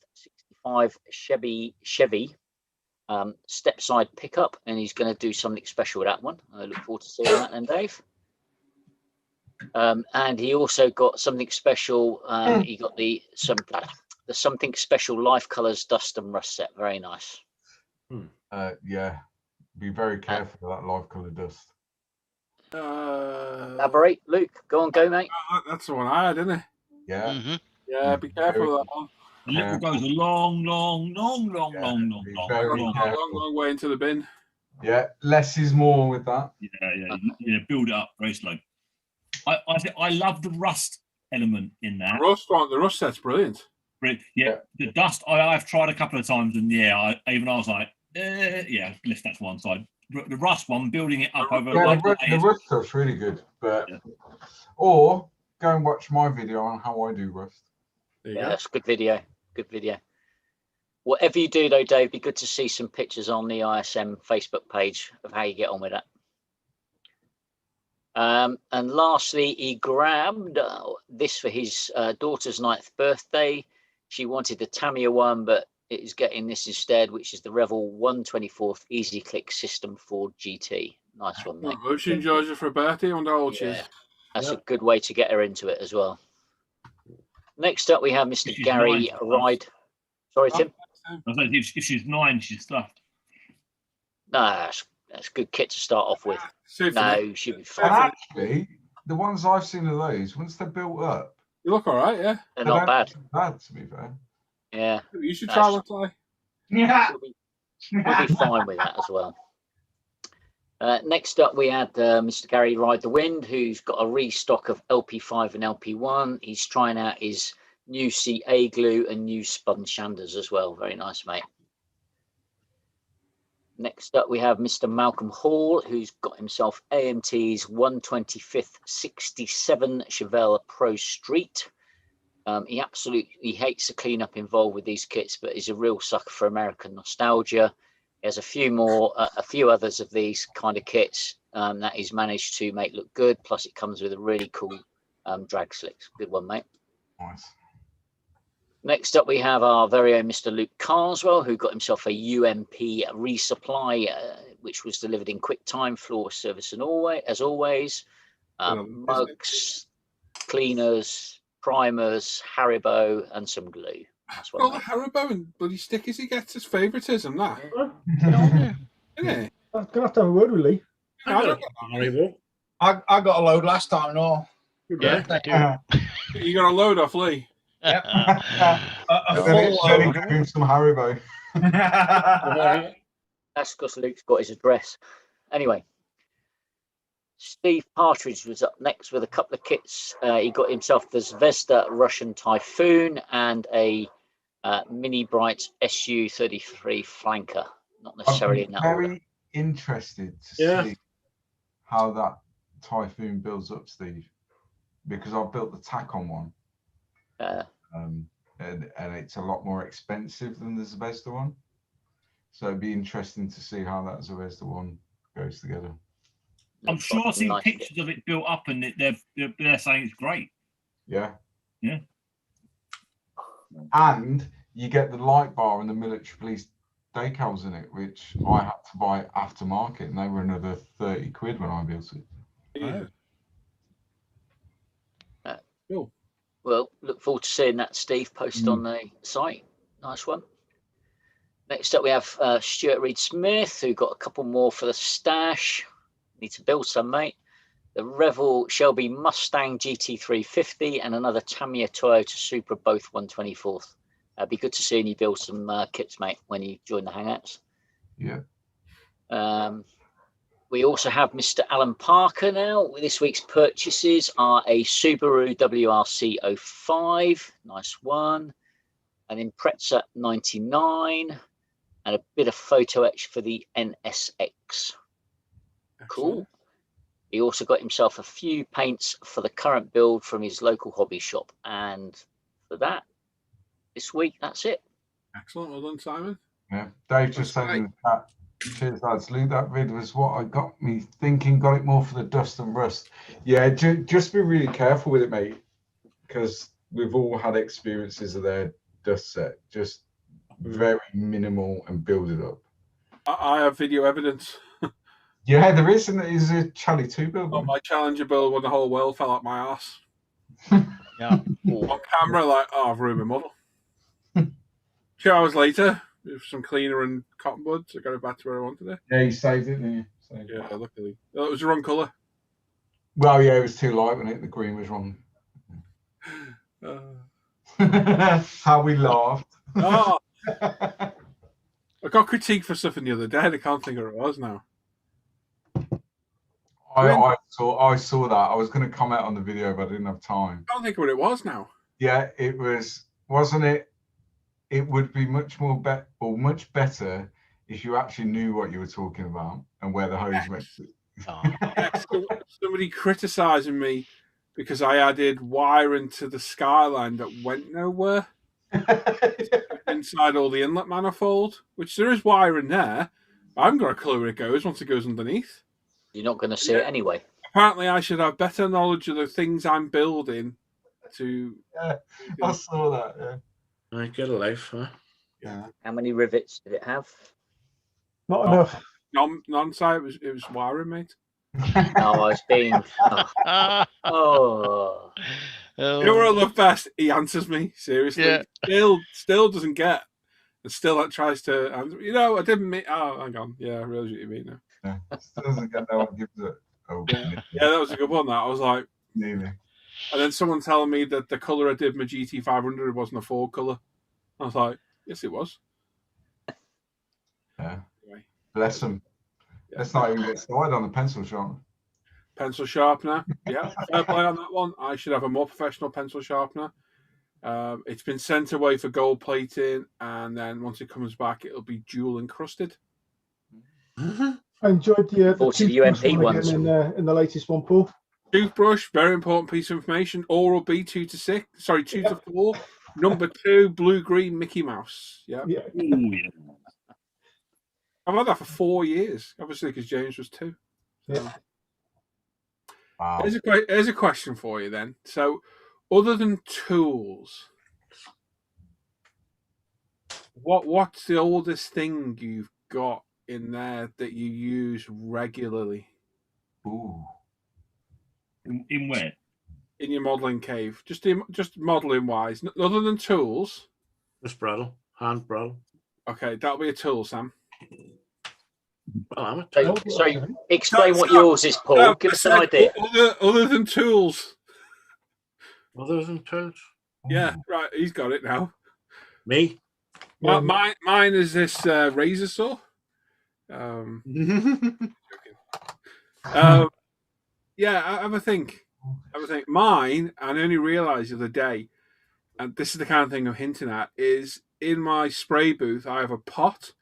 65 Chevy step-side pickup, and he's going to do something special with that one. I look forward to seeing that then, Dave. And he also got something special. He got the something special Life Colors Dust and Rust set. Very nice. Yeah, be very careful of that Life Color dust. Elaborate, Luke. Go, mate. That's the one I had, isn't it? Yeah. Mm-hmm. Yeah, be careful of that one. The liquid goes a long way into the bin. Yeah, less is more with that. Yeah. Build it up very slow. I love the rust element in that. The rust set's brilliant. Yeah, the dust I've tried a couple of times, and I was like, list that to one side. The rust one, building it up over. The rust stuff's really good, but or go and watch my video on how I do rust. Yeah, that's a good video. Good video. Whatever you do, though, Dave, be good to see some pictures on the ISM Facebook page of how you get on with that. And lastly, he grabbed this for his daughter's 9th birthday. She wanted the Tamiya one, but it is getting this instead, which is the Revel 124th Easy Click System 4 GT. Nice one, mate. Hope she enjoys it for her birthday on all cheers. That's a good way to get her into it as well. Next up, we have Mr. Gary Ride. Sorry, Tim. I was like, if she's 9, she's stuffed. No, that's a good kit to start off with. No, she'll be fine. And actually, the ones I've seen of those, once they're built up, you look all right, yeah. They're not bad. Bad, to be fair. Yeah. You should try one, Ty. Yeah. We'll be fine with that as well. Next up, we had Mr. Gary Ride the Wind, who's got a restock of LP5 and LP1. He's trying out his new CA glue and new spun shanders as well. Very nice, mate. Next up, we have Mr. Malcolm Hall, who's got himself AMT's 125th 67 Chevelle Pro Street. He absolutely hates the cleanup involved with these kits, but he's a real sucker for American nostalgia. He has a few others of these kind of kits that he's managed to make look good. Plus, it comes with a really cool drag slicks. Good one, mate. Nice. Next up, we have our very own Mr. Luke Carswell, who got himself a UMP resupply, which was delivered in quick time, floor service, and as always. Mugs, cleaners, primers, Haribo, and some glue. That's All what the Haribo and bloody stickers he gets as favouritism, that. yeah. Isn't it? I'm gonna have to have a word with Lee. No, I don't get Haribo. I got a load last time, no. Yeah, I do. You got a load off Lee. Yep. Then full he load. gave him some Haribo. That's because Luke's got his address. Anyway, Steve Partridge was up next with a couple of kits. He got himself the Zvezda Russian Typhoon and a Mini Bright SU-33 flanker. Not necessarily in that order. Very interested to see how that Typhoon builds up, Steve, because I've built the Tacon one, and it's a lot more expensive than the Zvezda one. So it'd be interesting to see how that Zvezda one goes together. I'm sure I've seen pictures of it built up, and they're saying it's great. Yeah. Yeah. And you get the light bar and the military police decals in it, which I had to buy aftermarket, and they were another 30 quid when I built it. Yeah. Cool. Well, look forward to seeing that, Steve, post on the site. Nice one. Next up, we have Stuart Reed Smith, who got a couple more for the stash. Need to build some, mate. The Revel Shelby Mustang GT350 and another Tamiya Toyota Supra, both 124th. It'd be good to see you build some kits, mate, when you join the Hangouts. Yeah. We also have Mr. Alan Parker now. This week's purchases are a Subaru WRC 05, nice one, an Impreza 99, and a bit of photo etch for the NSX. Cool. He also got himself a few paints for the current build from his local hobby shop. And for that, this week, that's it. Excellent. Well done, Simon. Yeah. Dave just saying in the chat, cheers, lads. Luke, that vid was what I got me thinking, got it more for the dust and rust. Yeah, just be really careful with it, mate, because we've all had experiences of their dust set. Just very minimal and build it up. I have video evidence. Yeah, there is a Charlie 2 build. On my Challenger build when the whole world fell out my ass. Yeah. On camera, like, I've ruined my model. 2 hours later, with some cleaner and cotton buds, I got it back to where I wanted it. Yeah, you saved it, didn't you? Yeah, luckily. It was the wrong colour. Well, yeah, it was too light when the green was wrong. How we laughed. Oh. I got critiqued for something the other day. I can't think of what it was now. I saw that. I was going to comment on the video, but I didn't have time. I can't think of what it was now. Yeah, it was, wasn't it? It would be much better if you actually knew what you were talking about and where the hose went. Somebody criticising me because I added wiring to the Skyline that went nowhere inside all the inlet manifold, which there is wiring there. I haven't got a clue where it goes once it goes underneath. You're not going to see it anyway. Apparently, I should have better knowledge of the things I'm building to... Yeah, I saw that, yeah. I get a life, huh? Yeah. How many rivets did it have? Not enough. Non-site, it was wiring, mate. No, I was being... Oh. You know what I love best? He answers me, seriously. Yeah. Still doesn't get. And still that tries to answer. You know, I didn't mean... Oh, hang on. Yeah, I realise what you mean now. Yeah, still doesn't get no one gives it. Oh, yeah, that was a good one. That I was like, nearly. And then someone telling me that the colour I did my GT500 wasn't a Ford colour. I was like, yes, it was. Yeah. Anyway. Bless them. Yeah. Let's not even get started on the pencil sharpener. Pencil sharpener. Yeah, fair play on that one. I should have a more professional pencil sharpener. It's been sent away for gold plating, and then once it comes back, it'll be jewel encrusted. I enjoyed the UMP ones in the latest one, Paul. Toothbrush, very important piece of information. Oral B 2 to 6. Sorry, 2 to 4. Number 2, blue-green Mickey Mouse. Yeah. Ooh, yeah. I've had that for 4 years, obviously, because James was 2. So. Yeah. Wow. Here's a question for you then. So, other than tools, what's the oldest thing you've got in there that you use regularly? Ooh. In where? In your modelling cave, just modelling wise, other than tools. This Brattle, hand Brattle. Okay, that'll be a tool, Sam. Well, I'm a So, tool. so explain what yours is, Paul. Give us an idea. Other than tools. Other than tools. Yeah, right. He's got it now. Me? Mine is this razor saw. Yeah, I have a think. Mine, I only realised the other day, and this is the kind of thing I'm hinting at, is in my spray booth, I have a pot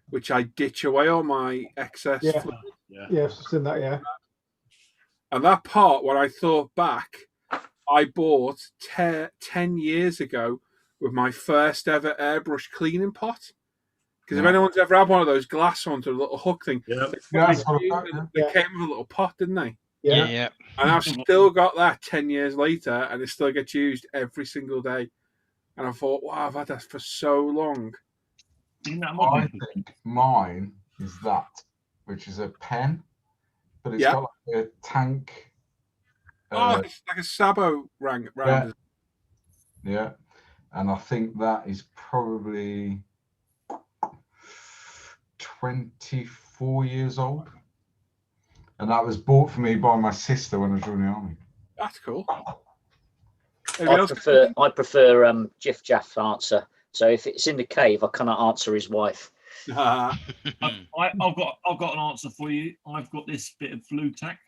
which I ditch away all my excess. Yeah, fluid. yeah, I've seen that. Yeah, And that pot, when I thought back, I bought 10 years ago with my first ever airbrush cleaning pot. Because if anyone's ever had one of those glass ones with a little hook thing, they came with a little pot, didn't they? Yeah. And I've still got that 10 years later, and it still gets used every single day. And I thought, wow, I've had that for so long. I think mine is that, which is a pen, but it's got like a tank. It's like a Sabo round. Yeah, and I think that is probably 24 years old. And that was bought for me by my sister when I was in the army. That's cool. I prefer Jiff Jaff's answer. So if it's in the cave, I cannot answer his wife. I've got an answer for you. I've got this bit of blue tack.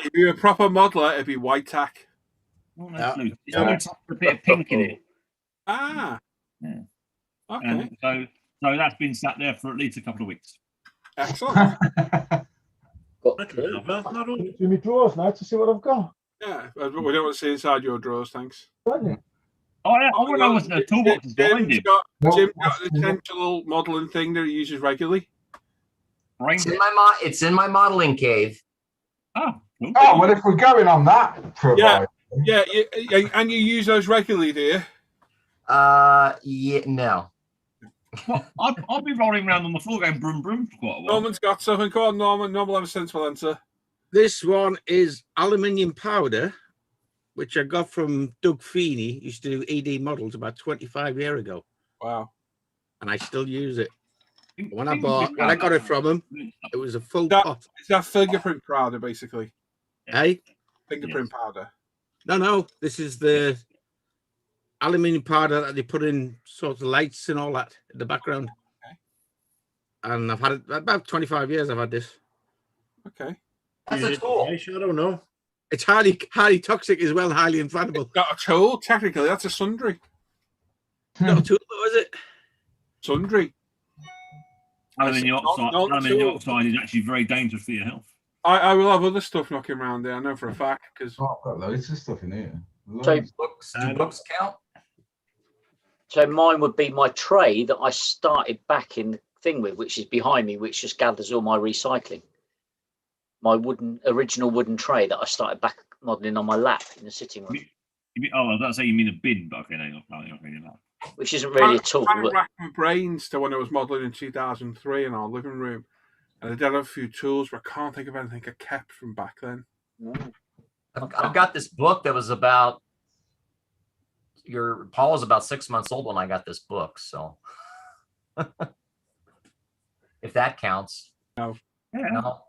If you're a proper modeler, it'd be white tack. Blue. It's blue tack with a bit of pink in it. Yeah. Okay. And so that's been sat there for at least a couple of weeks. Excellent. Do my drawers now to see what I've got. Yeah, but we don't want to see inside your drawers, thanks. Oh, yeah. I want to know what's in the toolbox is behind him. Jim's got an essential modelling thing that he uses regularly. It's in my modeling cave. Oh, well, if we're going on that, and you use those regularly, do you? Yeah, no. Well, I'll be rolling around on the floor going broom broom for quite a while. Norman's got something. Go on, Norman. Norman will have a sensible answer. This one is aluminium powder, which I got from Doug Feeney. He used to do ED models about 25 years ago. Wow. And I still use it. When I got it from him, it was a full pot. It's that fingerprint powder, basically. Hey? Fingerprint powder. No. This is the aluminium powder that they put in sort of lights and all that in the background. Okay. And I've had it about 25 years. I've had this. Okay. That's a tool. I don't know. It's highly toxic as well, highly inflammable. It's not a tool, technically. That's a sundry. Not a tool, though, is it? Sundry. Aluminium oxide is actually very dangerous for your health. I will have other stuff knocking around there. I know for a fact because I've got loads of stuff in here. So do books count? So mine would be my tray that I started back in the thing with, which is behind me, which just gathers all my recycling. My original wooden tray that I started back modelling on my lap in the sitting room. I don't say you mean a bin, but okay, no, you're not really that. Which isn't really a tool. I'm trying to rack my brains to when I was modelling in 2003 in our living room, and I did have a few tools, but I can't think of anything I kept from back then. I've got this book that was about Paul was about 6 months old when I got this book, so if that counts. No. No.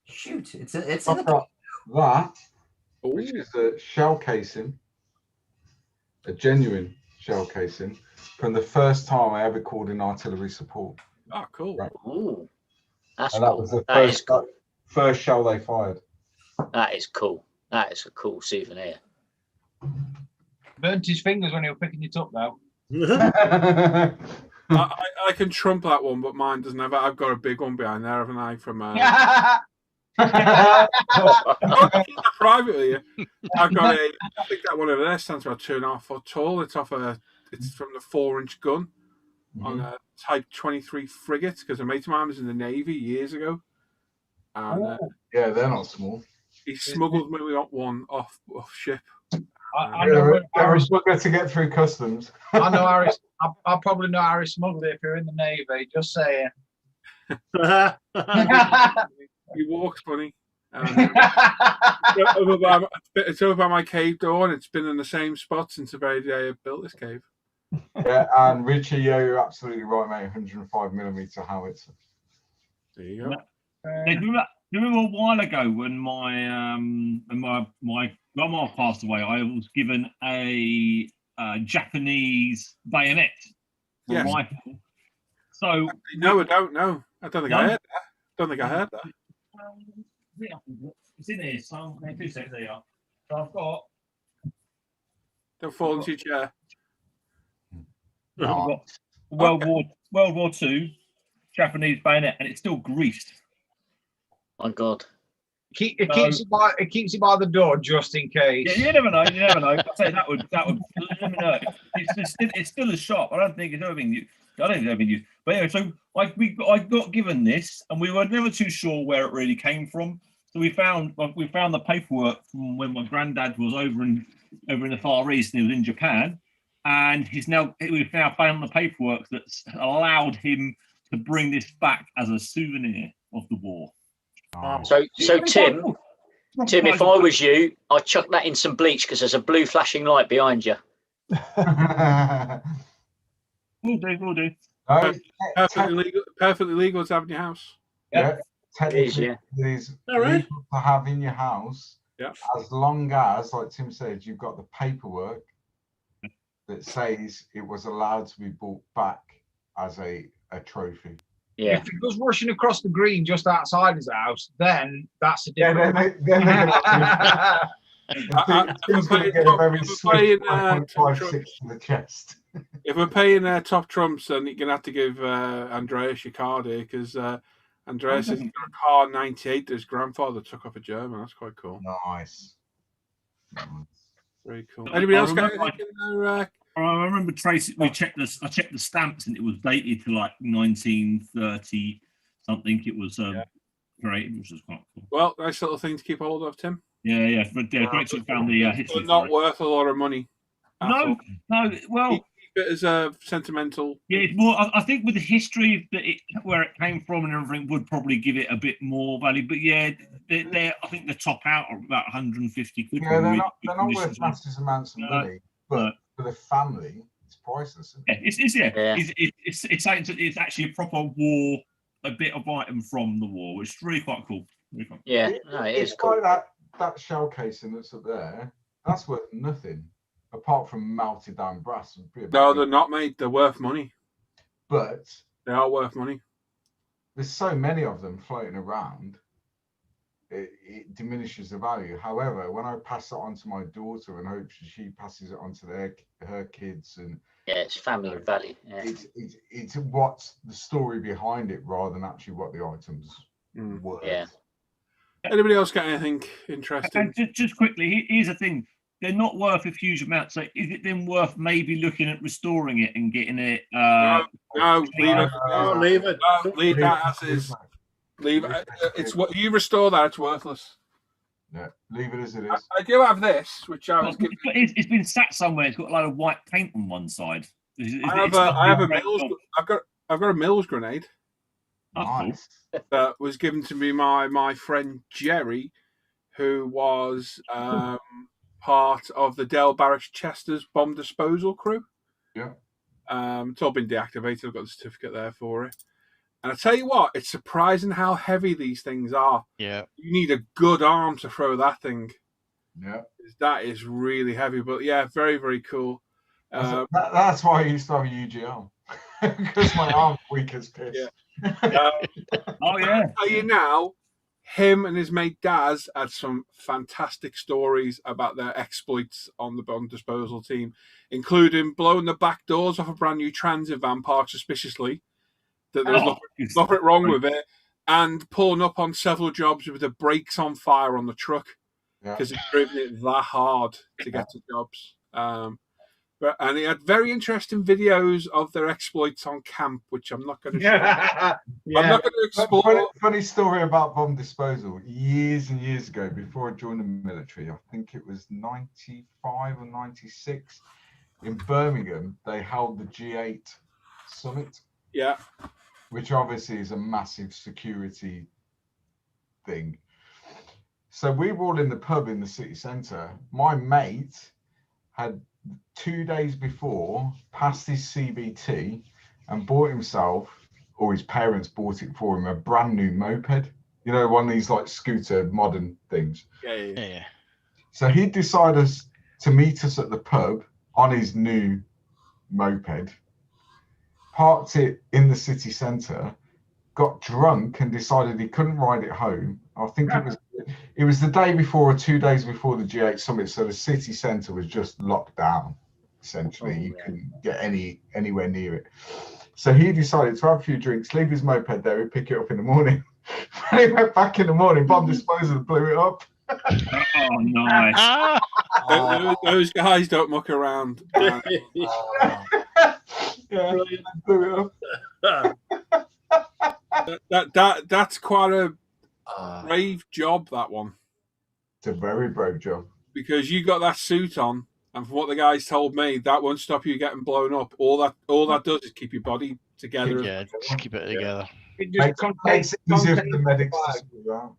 Shoot, it's in the that, which is a shell casing, a genuine shell casing from the first time I ever called in artillery support. Oh, cool. Right. Ooh, that's And cool. that was the That is cool. first shell they fired. That is cool. That is a cool souvenir. Burnt his fingers when he was picking it up, though. I can trump that one, but mine doesn't have it. I've got a big one behind there, haven't I? From privately, I've got I think that one over there stands about 2.5 foot tall. It's from the 4-inch gun on a Type 23 frigate because a mate of mine was in the Navy years ago. And, yeah, they're not small. He smuggled me one off ship. I know Harris smuggled to get through customs. I know Harris. I probably know Harris smuggled it if you're in the Navy. Just saying. He walks funny. It's over by my cave door, and it's been in the same spot since the very day I built this cave. Yeah, and Richie, yeah, you're absolutely right, mate. 105mm howitzer. There you go. Do you remember a while ago when my grandma passed away? I was given a Japanese bayonet. Yes. Rifle. So no, I don't know. I don't think I heard that. Don't think I heard that. It's in here. So 2 seconds. There you are. So I've got. Don't fall into your chair. I've got World War II Japanese bayonet, and it's still greased. My God. It keeps it by the door just in case. Yeah, you never know. You never know. I'd say that would let me know. It's still as sharp. I don't think it's ever been used. I don't think it's ever been used. But anyway, so I got given this, and we were never too sure where it really came from. So we found the paperwork from when my granddad was over in the Far East, and he was in Japan, and we've now found the paperwork that's allowed him to bring this back as a souvenir of the war. So Tim, if I was you, I'd chuck that in some bleach because there's a blue flashing light behind you. Will do. Perfectly legal to have in your house. Yeah, technically, yeah. it is legal to have in your house. Yeah. As long as, like Tim said, you've got the paperwork that says it was allowed to be brought back as a trophy. Yeah. If it goes rushing across the green just outside his house, then that's a different. Then they're going to get a very swift 5.56 to the chest. If we're paying top trumps, then you're going to have to give Andreas your card here, because Andreas has got a car 98 that his grandfather took off a German. That's quite cool. Nice. Very cool. Anybody else got anything in their... I remember Tracy. I checked the stamps, and it was dated to like 1930 something. It was great, which was quite cool. Well, nice little thing to keep hold of, Tim. Yeah. But great to have found the history. But not worth a lot of money. No. Well, keep it as a sentimental. Yeah, it's more. I think with the history where it came from and everything would probably give it a bit more value. But yeah, I think the top out are about 150 quid. Yeah, they're not worth massive amounts of money, but for the family, it's priceless. Yeah, it's actually a proper war, a bit of item from the war, which is really quite cool. Really cool. Yeah, it is cool. Like that shell casing that's up there, that's worth nothing apart from melted down brass. No, they're not, mate. They're worth money. But they are worth money. There's so many of them floating around. It diminishes the value. However, when I pass it on to my daughter and hope she passes it on to her kids, and it's family value. Yeah. It's what's the story behind it rather than actually what the items were. Yeah. Anybody else got anything interesting? And just quickly, here's the thing: they're not worth a huge amount. So, is it then worth maybe looking at restoring it and getting it? No, leave it. Leave that as is. Leave it. It's what you restore that. It's worthless. Yeah, leave it as it is. I do have this, which I was given. It's been sat somewhere. It's got a lot of white paint on one side. I have a Mills. I've got a Mills grenade. Nice. That was given to me by my friend Jerry, who was part of the Dale Barracks Chester's bomb disposal crew. Yeah. It's all been deactivated. I've got the certificate there for it. And I tell you what, it's surprising how heavy these things are. Yeah. You need a good arm to throw that thing. Yeah. That is really heavy. But yeah, very, very cool. That's why I used to have a UGL. Because my arm's weak as piss. Yeah. Oh, yeah. I'll tell you now, him and his mate Daz had some fantastic stories about their exploits on the bomb disposal team, including blowing the back doors off a brand new transit van parked suspiciously. That there was nothing wrong with it, and pulling up on several jobs with the brakes on fire on the truck because it's driven it that hard to get to jobs. And he had very interesting videos of their exploits on camp, which I'm not going to show. I'm not going to explore. Funny story about bomb disposal. Years and years ago, before I joined the military, I think it was 95 or 96, in Birmingham, they held the G8 summit. Yeah. Which obviously is a massive security thing. So we were all in the pub in the city centre. My mate had 2 days before passed his CBT and bought himself, or his parents bought it for him, a brand new moped. You know, one of these like scooter modern things. Yeah. So he decided to meet us at the pub on his new moped, parked it in the city centre, got drunk and decided he couldn't ride it home. I think it was the day before or 2 days before the G8 summit, so the city centre was just locked down. Essentially, you couldn't get anywhere near it. So he decided to have a few drinks, leave his moped there, he'd pick it up in the morning. When he went back in the morning, bomb disposal blew it up. Oh, nice. Those guys don't muck around. Yeah, blew it up. That's quite a brave job, that one. It's a very brave job. Because you got that suit on, and from what the guys told me, that won't stop you getting blown up. All that does is keep your body together. Yeah, just keep it together. It just makes it easier for the medics to sort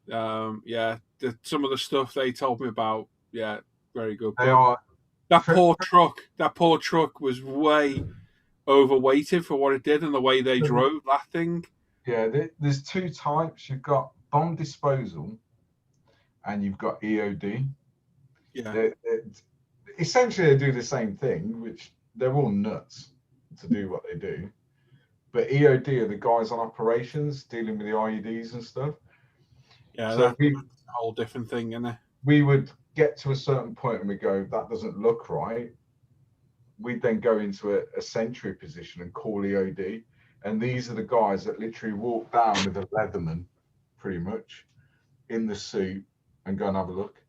out. Yeah, some of the stuff they told me about, yeah, very good. They are. That poor truck was way overweighted for what it did and the way they drove that thing. Yeah, there's two types. You've got bomb disposal and you've got EOD. Yeah. Essentially, they do the same thing, which they're all nuts to do what they do. But EOD are the guys on operations dealing with the IEDs and stuff. Yeah, so that's a whole different thing, isn't it? We would get to a certain point and we go, that doesn't look right. We'd then go into a sentry position and call EOD. And these are the guys that literally walk down with a Leatherman, pretty much, in the suit and go and have a look.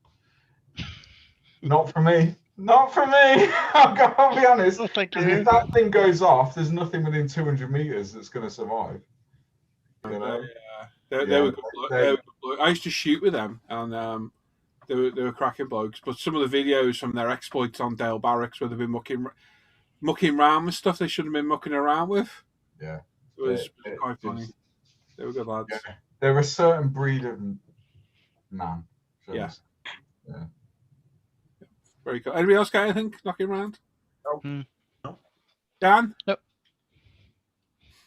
Not for me. Not for me. I'll be honest. If that thing goes off, there's nothing within 200 meters that's going to survive. You know? They were good. I used to shoot with them, and they were cracking blokes. But some of the videos from their exploits on Dale Barracks, where they've been mucking around with stuff they shouldn't have been mucking around with. Yeah, it was quite funny. They were good lads. Yeah. They're a certain breed of man. Yeah. Yeah. Very cool. Anybody else got anything knocking around? No. Dan?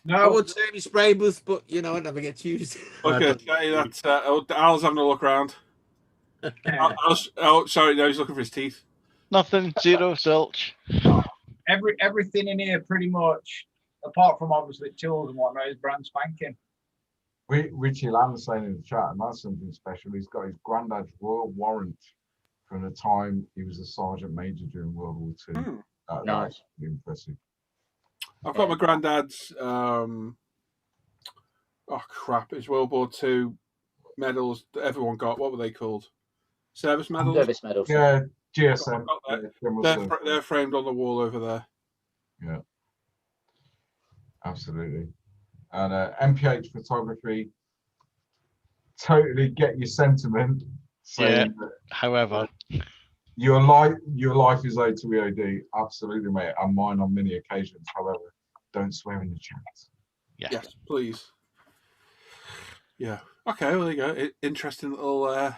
No. I would say any spray booth, but you know, it never gets used. Okay, that's Al's having a look around. Sorry, no, he's looking for his teeth. Nothing, zero, zilch. Everything in here, pretty much, apart from obviously tools and whatnot, is brand spanking. Richie Lamb saying in the chat, and that's something special. He's got his granddad's royal warrant from the time he was a sergeant major during World War II. Nice. That's impressive. I've got my granddad's. It's World War II medals that everyone got. What were they called? Service medals. Service medals. Yeah, GSM. They're framed on the wall over there. Yeah, absolutely. And MPH photography. Totally get your sentiment. Yeah. However, your life is owed to EOD. Absolutely, mate. And mine on many occasions. However, don't swear in the chat. Yeah. Yes, please. Yeah. Okay. Well, there you go. Interesting little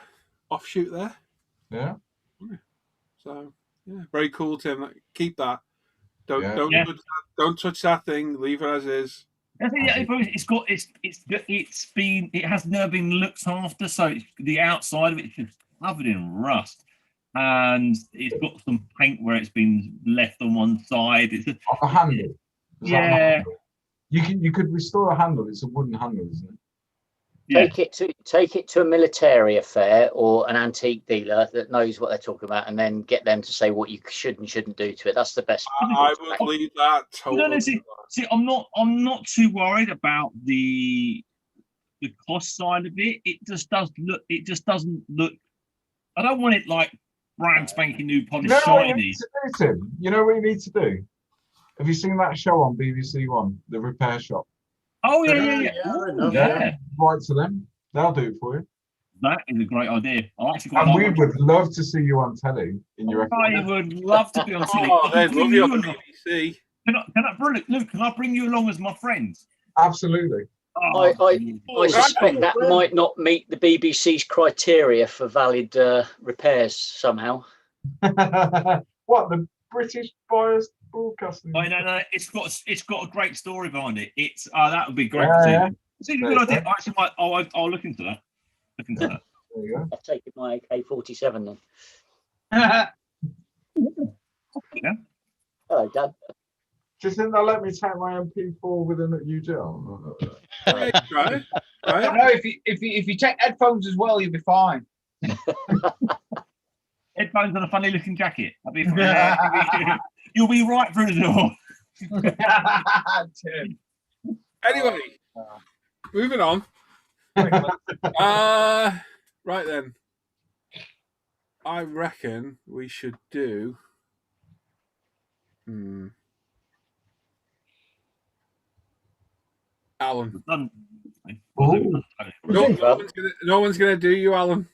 offshoot there. Yeah. So yeah, very cool, Tim. Keep that. Don't touch that thing. Leave it as is. It has never been looked after, so the outside of it's just covered in rust, and it's got some paint where it's been left on one side. It's a handle. Yeah. You could restore a handle. It's a wooden handle, isn't it? Yeah. Take it to a military affair or an antique dealer that knows what they're talking about, and then get them to say what you should and shouldn't do to it. That's the best. I would leave that totally. See, I'm not too worried about the cost side of it. It just doesn't look. I don't want it like brand spanking new polished shiny. You know what you need to do? Have you seen that show on BBC One, The Repair Shop? Oh yeah. Right to them. They'll do it for you. That is a great idea. And we would love to see you on telly in your. I would love to be on telly. Oh, they'd love you on BBC. Luke, can I bring you along as my friend? Absolutely. I suspect that might not meet the BBC's criteria for valid repairs somehow. What, the British Biased Broadcasting? Oh, no, it's got a great story behind it. It's that would be great Yeah, to see. yeah. It's a good idea. Actually, I'll look into that. There you go. I've taken my AK-47 then. Yeah. Hello, Dad. Do you think they'll let me take my MP4 with them at UGL? Right. I don't know, if you take headphones as well, you'll be fine. Headphones and a funny looking jacket. That'd be funny. You'll be right through the door. Anyway, moving on. Right then. I reckon we should do. Alan. No one's gonna do you, Alan.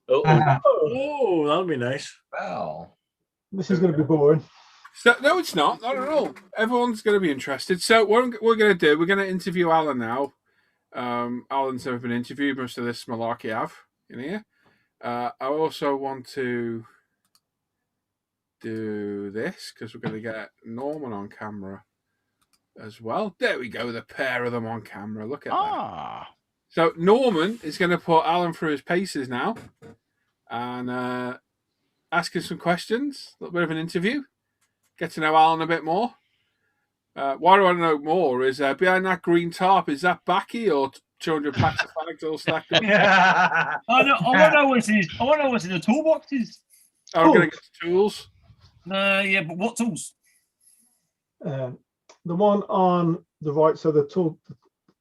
Oh, that'll be nice. Well, this is going to be boring. So, no, it's not at all. Everyone's going to be interested. So what we're going to do, we're going to interview Alan now. Alan's never been interviewed. Most of this malarkey have in here. I also want to do this because we're going to get Norman on camera as well. There we go, the pair of them on camera. Look at that. So Norman is going to put Alan through his paces now and ask him some questions. A little bit of an interview. Get to know Alan a bit more. Why do I want to know more is behind that green tarp, is that Backy or 200 packs of fags all stacked up? I want to know what's in the toolboxes. Oh, we're going to get the tools. Yeah, but what tools? The one on the right, so the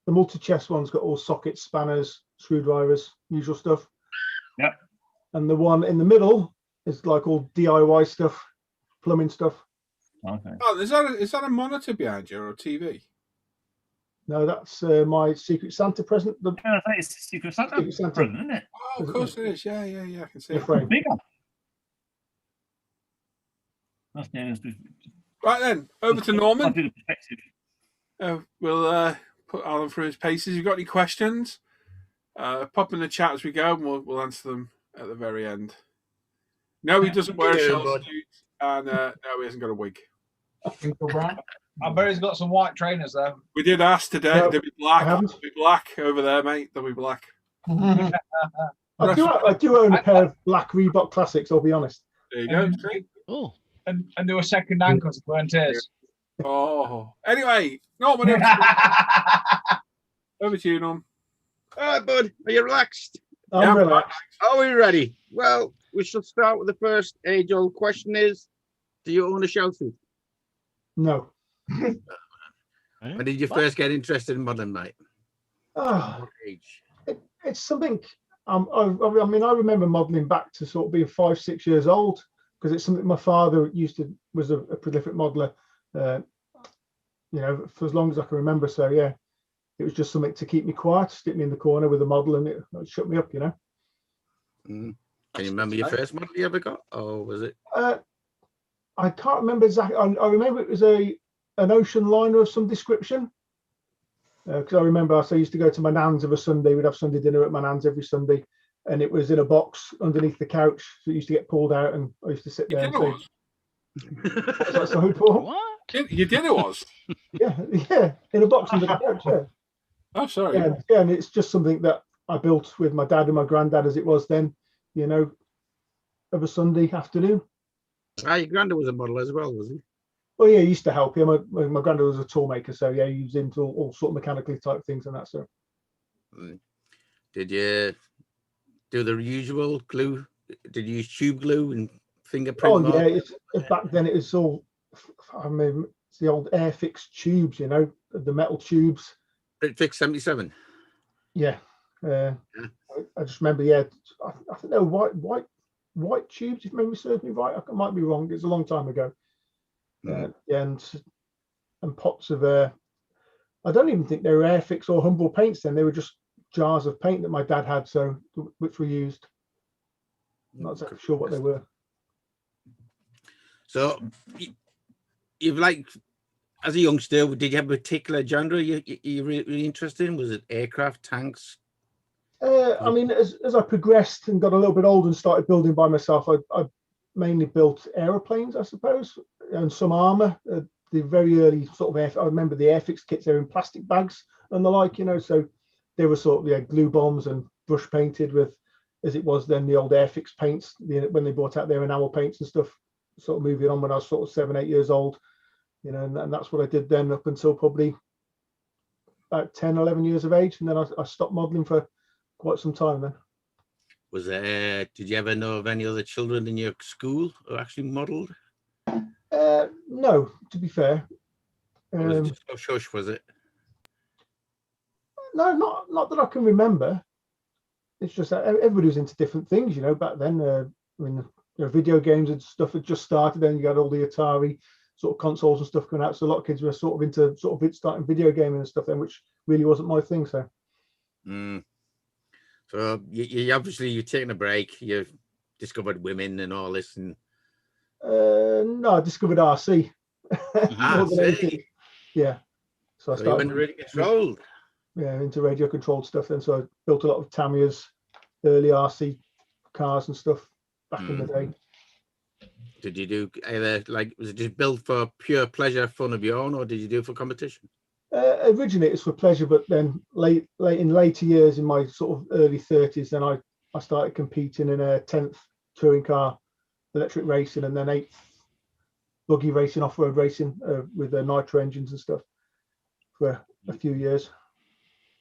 multi-chest one's got all sockets, spanners, screwdrivers, usual stuff. Yep. And the one in the middle is like all DIY stuff, plumbing stuff. Okay. Oh, is that a monitor behind you or a TV? No, that's my Secret Santa present. It's Secret Santa present, isn't it? Oh, of course it is. Yeah, I can see it. Bigger. Right then, over to Norman. I'll do the perspective. We'll put Alan through his paces. You got any questions? Pop in the chat as we go, and we'll answer them at the very end. No, he doesn't wear a short suit, and no, he hasn't got a wig. I bet he's got some white trainers though. We did ask today. No, They'll be black. They'll be black over there, mate. They'll be black. I do own a pair of black Reebok Classics, I'll be honest. There you go. Oh. And do a second hand because weren't his. Oh. Anyway, Norman. Over to you, Norm. All right, bud. Are you relaxed? I'm relaxed. Are we ready? Well, we should start with the first age-old question is, do you own a shell suit? No. When did you first get interested in modelling, mate? Oh, it's something. I mean, I remember modelling back to sort of being 5-6 years old because it's something my father was a prolific modeler. For as long as I can remember. So yeah, it was just something to keep me quiet, stick me in the corner with a model, and it shut me up. Can you remember your first model you ever got, or was it? I can't remember exactly. I remember it was an ocean liner of some description. Because I remember I used to go to my nan's of a Sunday. We'd have Sunday dinner at my nan's every Sunday, and it was in a box underneath the couch. So it used to get pulled out, and I used to sit there and say, "What's that sorry for?" What? Your dinner was? Yeah, in a box under the couch. Yeah. Oh, sorry. Yeah, and it's just something that I built with my dad and my granddad as it was then. Of a Sunday afternoon. Your granddad was a model as well, was he? Well, yeah, he used to help. Yeah, my granddad was a tool maker, so yeah, he was into all sort of mechanically type things and that. So, did you do the usual glue? Did you use tube glue and fingerprint? Oh yeah, back then it was all. I mean, it's the old Airfix tubes, the metal tubes. Airfix 77. Yeah, I just remember. Yeah, I think they were white tubes. If memory serves me right, I might be wrong. It's a long time ago. And pots of I don't even think they were Airfix or Humble paints then. They were just jars of paint that my dad had, which we used. Not exactly sure what they were. So you've as a youngster, did you have a particular genre you really interested in? Was it aircraft, tanks? I mean, as I progressed and got a little bit older and started building by myself, I mainly built aeroplanes, I suppose, and some armor. The very early sort of I remember the Airfix kits, they were in plastic bags and the like, you know, so they were sort of glue bombs and brush painted with, as it was then, the old Airfix paints, when they brought out their enamel paints and stuff, sort of moving on when I was sort of 7, 8 years old, you know, and that's what I did then up until probably about 10, 11 years of age. And then I stopped modeling for quite some time then. Was there, did you ever know of any other children in your school who actually modeled? No, to be fair. Or was it just so shush, was it? No, not that I can remember. It's just that everybody was into different things, you know, back then. I mean, you know, video games and stuff had just started, then you had all the Atari sort of consoles and stuff coming out. So a lot of kids were sort of into starting video gaming and stuff then, which really wasn't my thing. So. So you obviously, you're taking a break, you've discovered women and all this, and no, I discovered RC. RC. Yeah. So I started. You went radio controlled. Yeah, into radio controlled stuff then. So I built a lot of Tamiya's early RC cars and stuff back in the day. Did you do either, like, was it just built for pure pleasure, fun of your own, or did you do it for competition? Originally it's for pleasure, but then in later years, in my sort of early 30s, then I started competing in a 10th touring car electric racing, and then 8th buggy racing, off-road racing with nitro engines and stuff for a few years.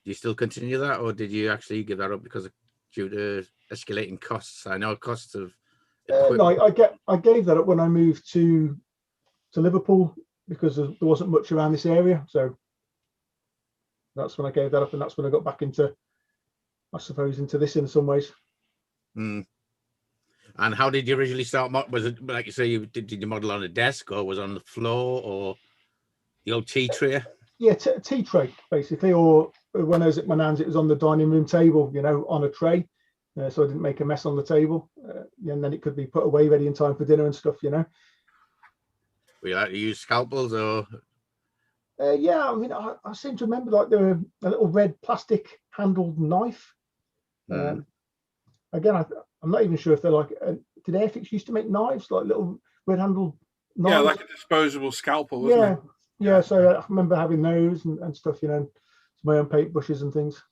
Do you still continue that, or did you actually give that up due to escalating costs? I know costs of no, I gave that up when I moved to Liverpool, because there wasn't much around this area. So that's when I gave that up, and that's when I got back into, I suppose, into this in some ways. And how did you originally start? Was it, like you say, did you model on a desk, or was it on the floor, or the old tea tray? Yeah, tea tray basically, or when I was at my nan's, it was on the dining room table, you know, on a tray, so I didn't make a mess on the table, and then it could be put away ready in time for dinner and stuff, you know. Were you like to use scalpels, or? Yeah, I mean, I seem to remember like there were a little red plastic handled knife. Again, I'm not even sure if they're like, did Airfix used to make knives, like little red handled knives? Yeah, like a disposable scalpel, wasn't it? Yeah, so I remember having those and stuff, you know, my own paint brushes and things.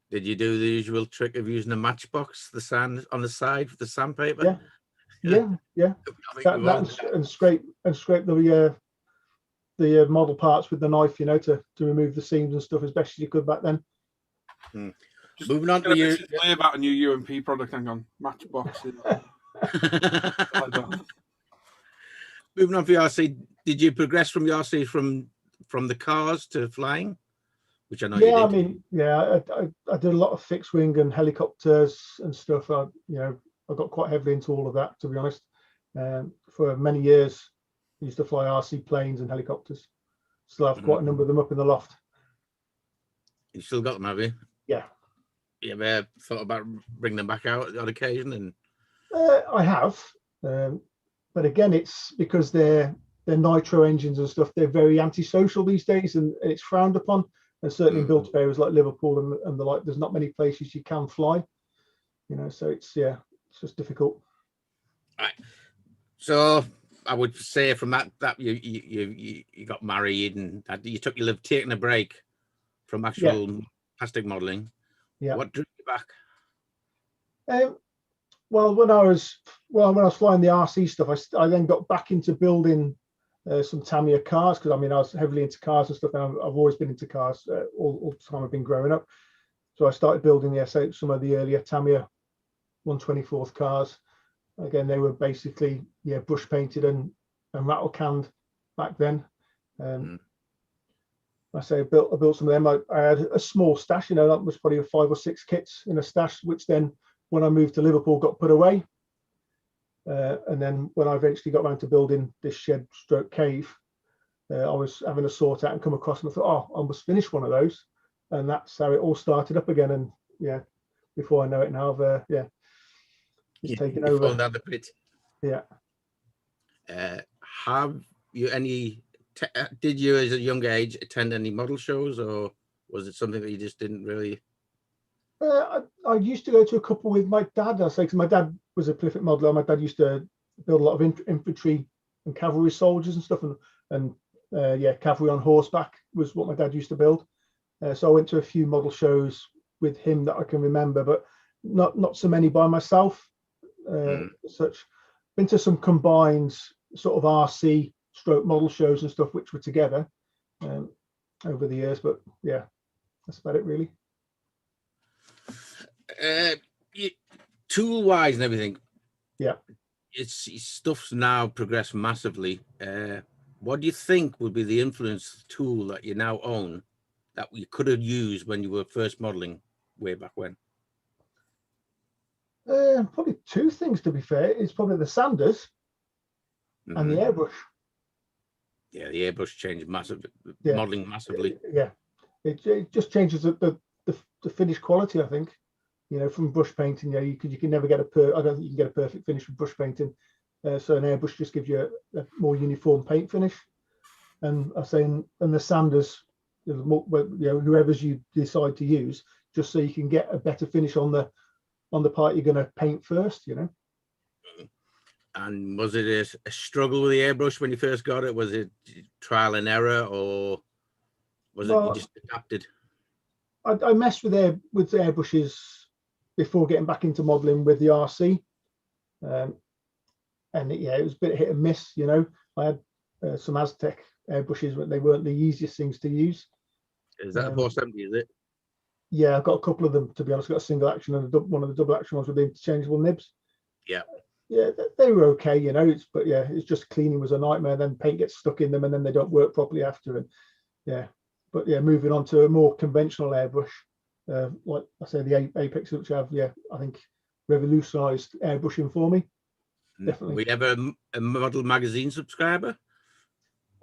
Did you do the usual trick of using a matchbox, the sand on the side for the sandpaper? Yeah. And scrape the model parts with the knife, you know, to remove the seams and stuff as best as you could back then. Moving on to you. About a new UMP product. Hang on, matchboxes. Moving on for your RC, did you progress from your RC from the cars to flying? Which I know you did. I mean, I did a lot of fixed wing and helicopters and stuff. I got quite heavily into all of that, to be honest. For many years, I used to fly RC planes and helicopters. Still have quite a number of them up in the loft. You still got them, have you? Yeah. You ever thought about bringing them back out on occasion? And I have, but again, it's because they're nitro engines and stuff. They're very antisocial these days, and it's frowned upon. And certainly in built areas like Liverpool and the like, there's not many places you can fly. You know, so it's just difficult. Right. So I would say from that you got married and you took taking a break from actual plastic modeling. Yeah. What drew you back? Well, when I was flying the RC stuff, I then got back into building some Tamiya cars, because I mean I was heavily into cars and stuff, and I've always been into cars all the time I've been growing up. So I started building some of the earlier Tamiya 1/24 cars. Again, they were basically brush painted and rattle canned back then. I say I built some of them. I had a small stash, you know, that was probably 5 or 6 kits in a stash, which then when I moved to Liverpool got put away. And then when I eventually got around to building this shed stroke cave, I was having a sort out and come across, and I thought, I must finish one of those. And that's how it all started up again. And before I know it now, it's taken over. Down the pit. Yeah. Have you any did you, as a younger age, attend any model shows, or was it something that you just didn't really? I used to go to a couple with my dad. I say, because my dad was a prolific modeler. My dad used to build a lot of infantry and cavalry soldiers and stuff, and yeah, cavalry on horseback was what my dad used to build. So I went to a few model shows with him that I can remember, but not so many by myself. Such been to some combined sort of RC stroke model shows and stuff which were together over the years, but yeah, that's about it really. Tool wise and everything, yeah, it's stuff's now progressed massively. What do you think would be the influence tool that you now own that you could have used when you were first modeling way back when? Probably two things, to be fair. It's probably the sanders and the airbrush. Yeah, the airbrush changed massively, modeling massively. Yeah, it just changes the finish quality, I think. You know, from brush painting, yeah, you can never get I don't think you can get a perfect finish with brush painting. So an airbrush just gives you a more uniform paint finish. And I say, and the sanders, whoever's you decide to use, just so you can get a better finish on the part you're going to paint first, you know. And was it a struggle with the airbrush when you first got it? Was it trial and error, or was it you just adapted? I messed with airbrushes before getting back into modeling with the RC, and it was a bit hit and miss. You know, I had some Aztec airbrushes, but they weren't the easiest things to use. Is that a 470? Is it? Yeah, I've got a couple of them, to be honest. I've got a single action and one of the double action ones with the interchangeable nibs. Yeah. Yeah, they were okay, you know. But yeah, it's just cleaning was a nightmare. Then paint gets stuck in them, and then they don't work properly after. And yeah, but yeah, moving on to a more conventional airbrush, like I say, the Apex, which I think revolutionised airbrushing for me. Definitely. Were you ever a Model Magazine subscriber?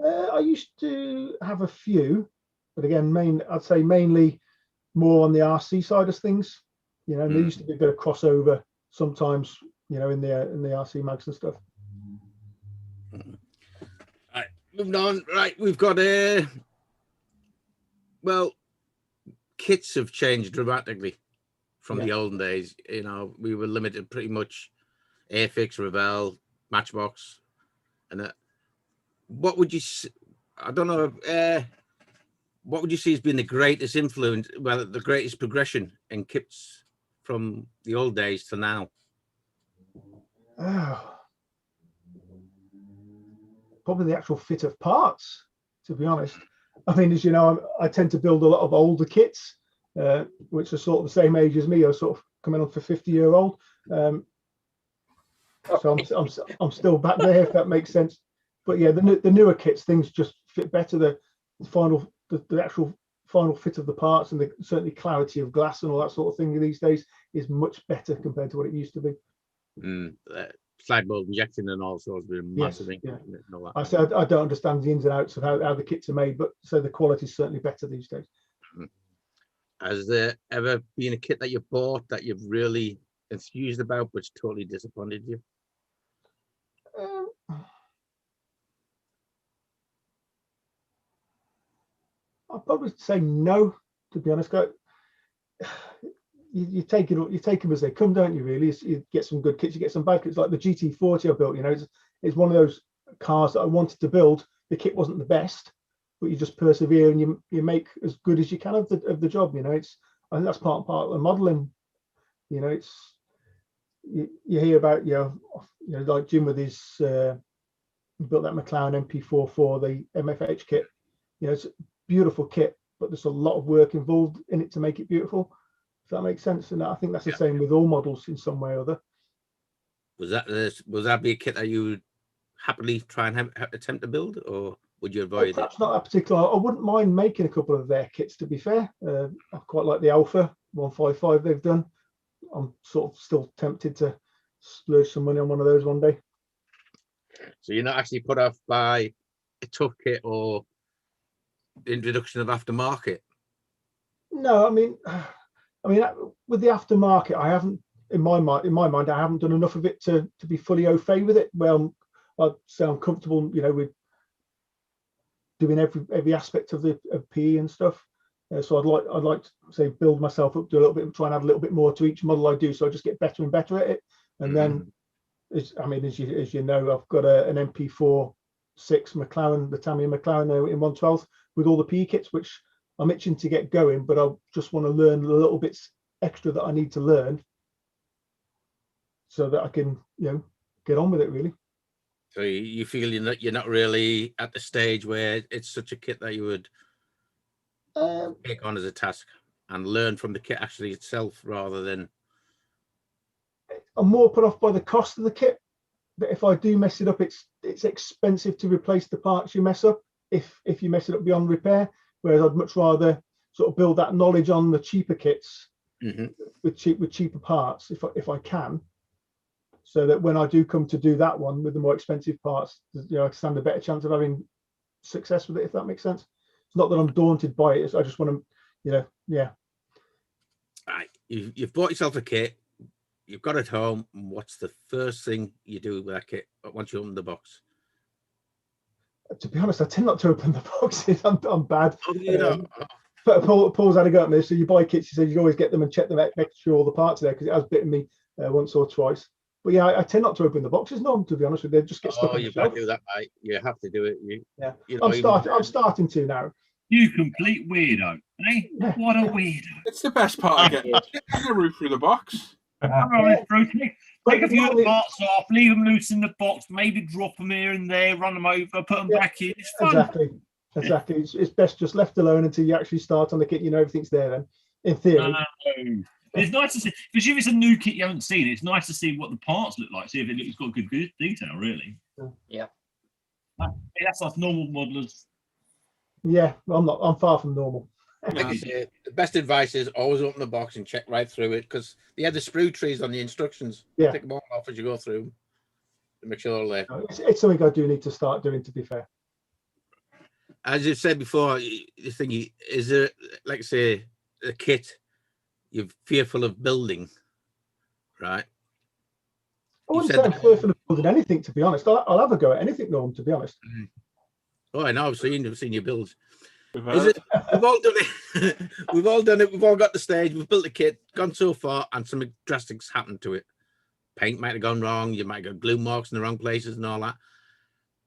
I used to have a few, but again, I'd say mainly more on the RC side of things. You know, there used to be a bit of crossover sometimes, you know, in the RC mags and stuff. Right, moving on. Right, we've got well, kits have changed dramatically from the olden days. You know, we were limited pretty much Airfix, Revell, Matchbox, and what would you? I don't know. What would you see as being the greatest influence? Well, the greatest progression in kits from the old days to now? Probably the actual fit of parts, to be honest. I mean, as you know, I tend to build a lot of older kits, which are sort of the same age as me. I'm sort of coming on for 50-year-old. So I'm still back there, if that makes sense. But yeah, the newer kits, things just fit better. The actual final fit of the parts and certainly clarity of glass and all that sort of thing these days is much better compared to what it used to be. Slide mold injection and all sorts of massive. Yes, yeah. I said I don't understand the ins and outs of how the kits are made, but so the quality is certainly better these days. Has there ever been a kit that you bought that you've really enthused about, which totally disappointed you? I'll probably say no, to be honest. You take them as they come, don't you? Really, you get some good kits, you get some bad kits. Like the GT40 I built, you know, it's one of those cars that I wanted to build. The kit wasn't the best, but you just persevere and you make as good as you can of the job. You know, I think that's part of the modeling. You know, you hear about you know like Jim with his built that McLaren MP44, the MFH kit. You know, it's a beautiful kit, but there's a lot of work involved in it to make it beautiful. If that makes sense, and I think that's the same with all models in some way or other. Was that be a kit that you would happily try and attempt to build, or would you avoid perhaps it? Not that particular. I wouldn't mind making a couple of their kits, to be fair. I quite like the Alpha 155 they've done. I'm sort of still tempted to splurge some money on one of those one day. So you're not actually put off by a tough kit or the introduction of aftermarket? No, I mean, with the aftermarket, I haven't, in my mind, I haven't done enough of it to be fully au fait with it. Well, I'd say I'm comfortable, you know, with doing every aspect of PE and stuff. So I'd like to say build myself up, do a little bit, try and add a little bit more to each model I do, so I just get better and better at it. And then, as you know, I've got an MP4 6 McLaren, the Tamiya McLaren there in 1/12 with all the PE kits, which I'm itching to get going, but I just want to learn the little bits extra that I need to learn so that I can, get on with it really. So you feel you're not really at the stage where it's such a kit that you would take on as a task and learn from the kit actually itself, rather than. I'm more put off by the cost of the kit. That if I do mess it up, it's expensive to replace the parts you mess up. If you mess it up beyond repair, whereas I'd much rather sort of build that knowledge on the cheaper kits with cheaper parts if I can, so that when I do come to do that one with the more expensive parts, I stand a better chance of having success with it, if that makes sense. It's not that I'm daunted by it. I just want to, yeah. Right. You've bought yourself a kit. You've got it home. What's the first thing you do with that kit once you open the box? To be honest, I tend not to open the boxes. I'm bad. Oh, you know. But Paul's had a go at me. So you buy kits, he says you always get them and check them, make sure all the parts are there, because it has bitten me once or twice. But yeah, I tend not to open the boxes, no, to be honest with you. They just get stuck on the you've shelf. got to do that, mate. You have to do it. I'm starting to now. You complete weirdo, eh? What a weirdo. It's the best part of getting a roof through the box. Take a few of the parts off, leave them loose in the box, maybe drop them here and there, run them over, put them back in. It's fun. Exactly. It's best just left alone until you actually start on the kit. Everything's there then, in theory. It's nice to see, because if it's a new kit you haven't seen, it's nice to see what the parts look like, see if it's got good detail, really. Yeah. That's us normal modelers. Yeah, I'm far from normal. Like you say, the best advice is always open the box and check right through it, because they have the sprue trees on the instructions. Yeah. Take them all off as you go through to make sure they're there. It's something I do need to start doing, to be fair. As you've said before, the thing is there, like I say, a kit you're fearful of building, right? I wouldn't say I'm fearful of building anything, to be honest. I'll have a go at anything, Norm, to be honest. Oh, I know. I've seen your builds. We've all done it. We've all done it. We've all got the stage. We've built the kit, gone so far, and some drastics happened to it. Paint might have gone wrong. You might have got glue marks in the wrong places and all that.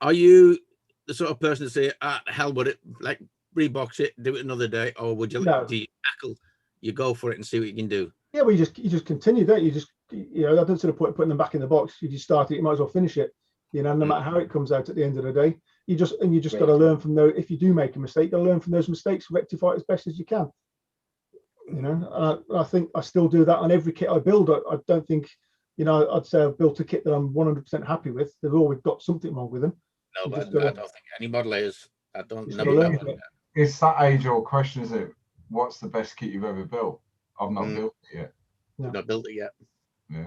Are you the sort of person to say, hell with it, like rebox it, do it another day, or would you do you tackle? You go for it and see what you can do. Yeah, well, you just continue, don't you? I don't sort of putting them back in the box. If you start it, you might as well finish it. No matter how it comes out at the end of the day. You just got to learn from those. If you do make a mistake, you got to learn from those mistakes, rectify it as best as you can. I think I still do that on every kit I build. I don't think, I'd say I've built a kit that I'm 100% happy with. They've always got something wrong with them. No, but I don't think any modeler is. I don't know. It's that age-old question, is it? What's the best kit you've ever built? I've not built it yet. No. Not built it yet. Yeah.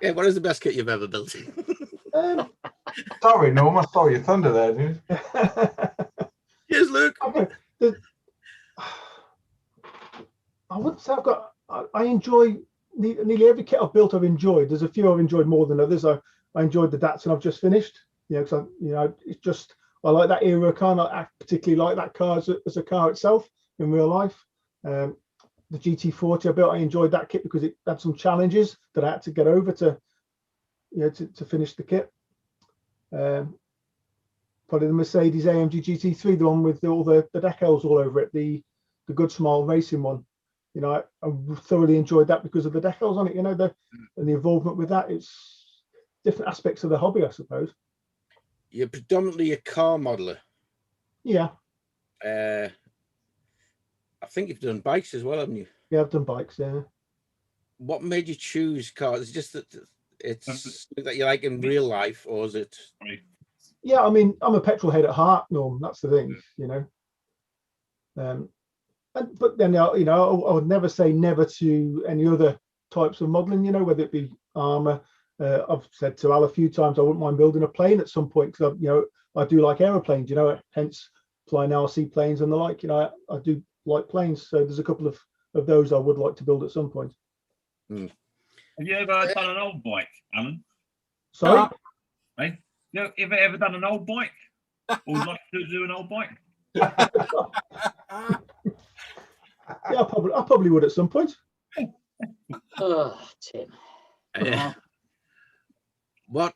Yeah. What is the best kit you've ever built? Sorry, Norm, I stole your thunder there, dude. Yes, Luke. I wouldn't say I've got. I enjoy nearly every kit I've built. I've enjoyed. There's a few I've enjoyed more than others. I enjoyed the Datsun I've just finished. Because it's just I like that era car. I particularly like that car as a car itself in real life. The GT40 I built, I enjoyed that kit because it had some challenges that I had to get over to finish the kit. Probably the Mercedes AMG GT3, the one with all the decals all over it, the Good Smile racing one. I thoroughly enjoyed that because of the decals on it. And the involvement with that. It's different aspects of the hobby, I suppose. You're predominantly a car modeler. Yeah. I think you've done bikes as well, haven't you? Yeah, I've done bikes. Yeah. What made you choose cars? Is it just that it's that you like in real life, or is it? Yeah, I mean, I'm a petrol head at heart, Norm. That's the thing, But then, I would never say never to any other types of modelling. Whether it be armour. I've said to Al a few times I wouldn't mind building a plane at some point because I do like aeroplanes. Hence flying RC planes and the like. I do like planes, so there's a couple of those I would like to build at some point. Have you ever done an old bike, Alan? Sorry? Hey, you ever done an old bike? Or would like to do an old bike? Yeah, I probably would at some point. Oh, Tim. What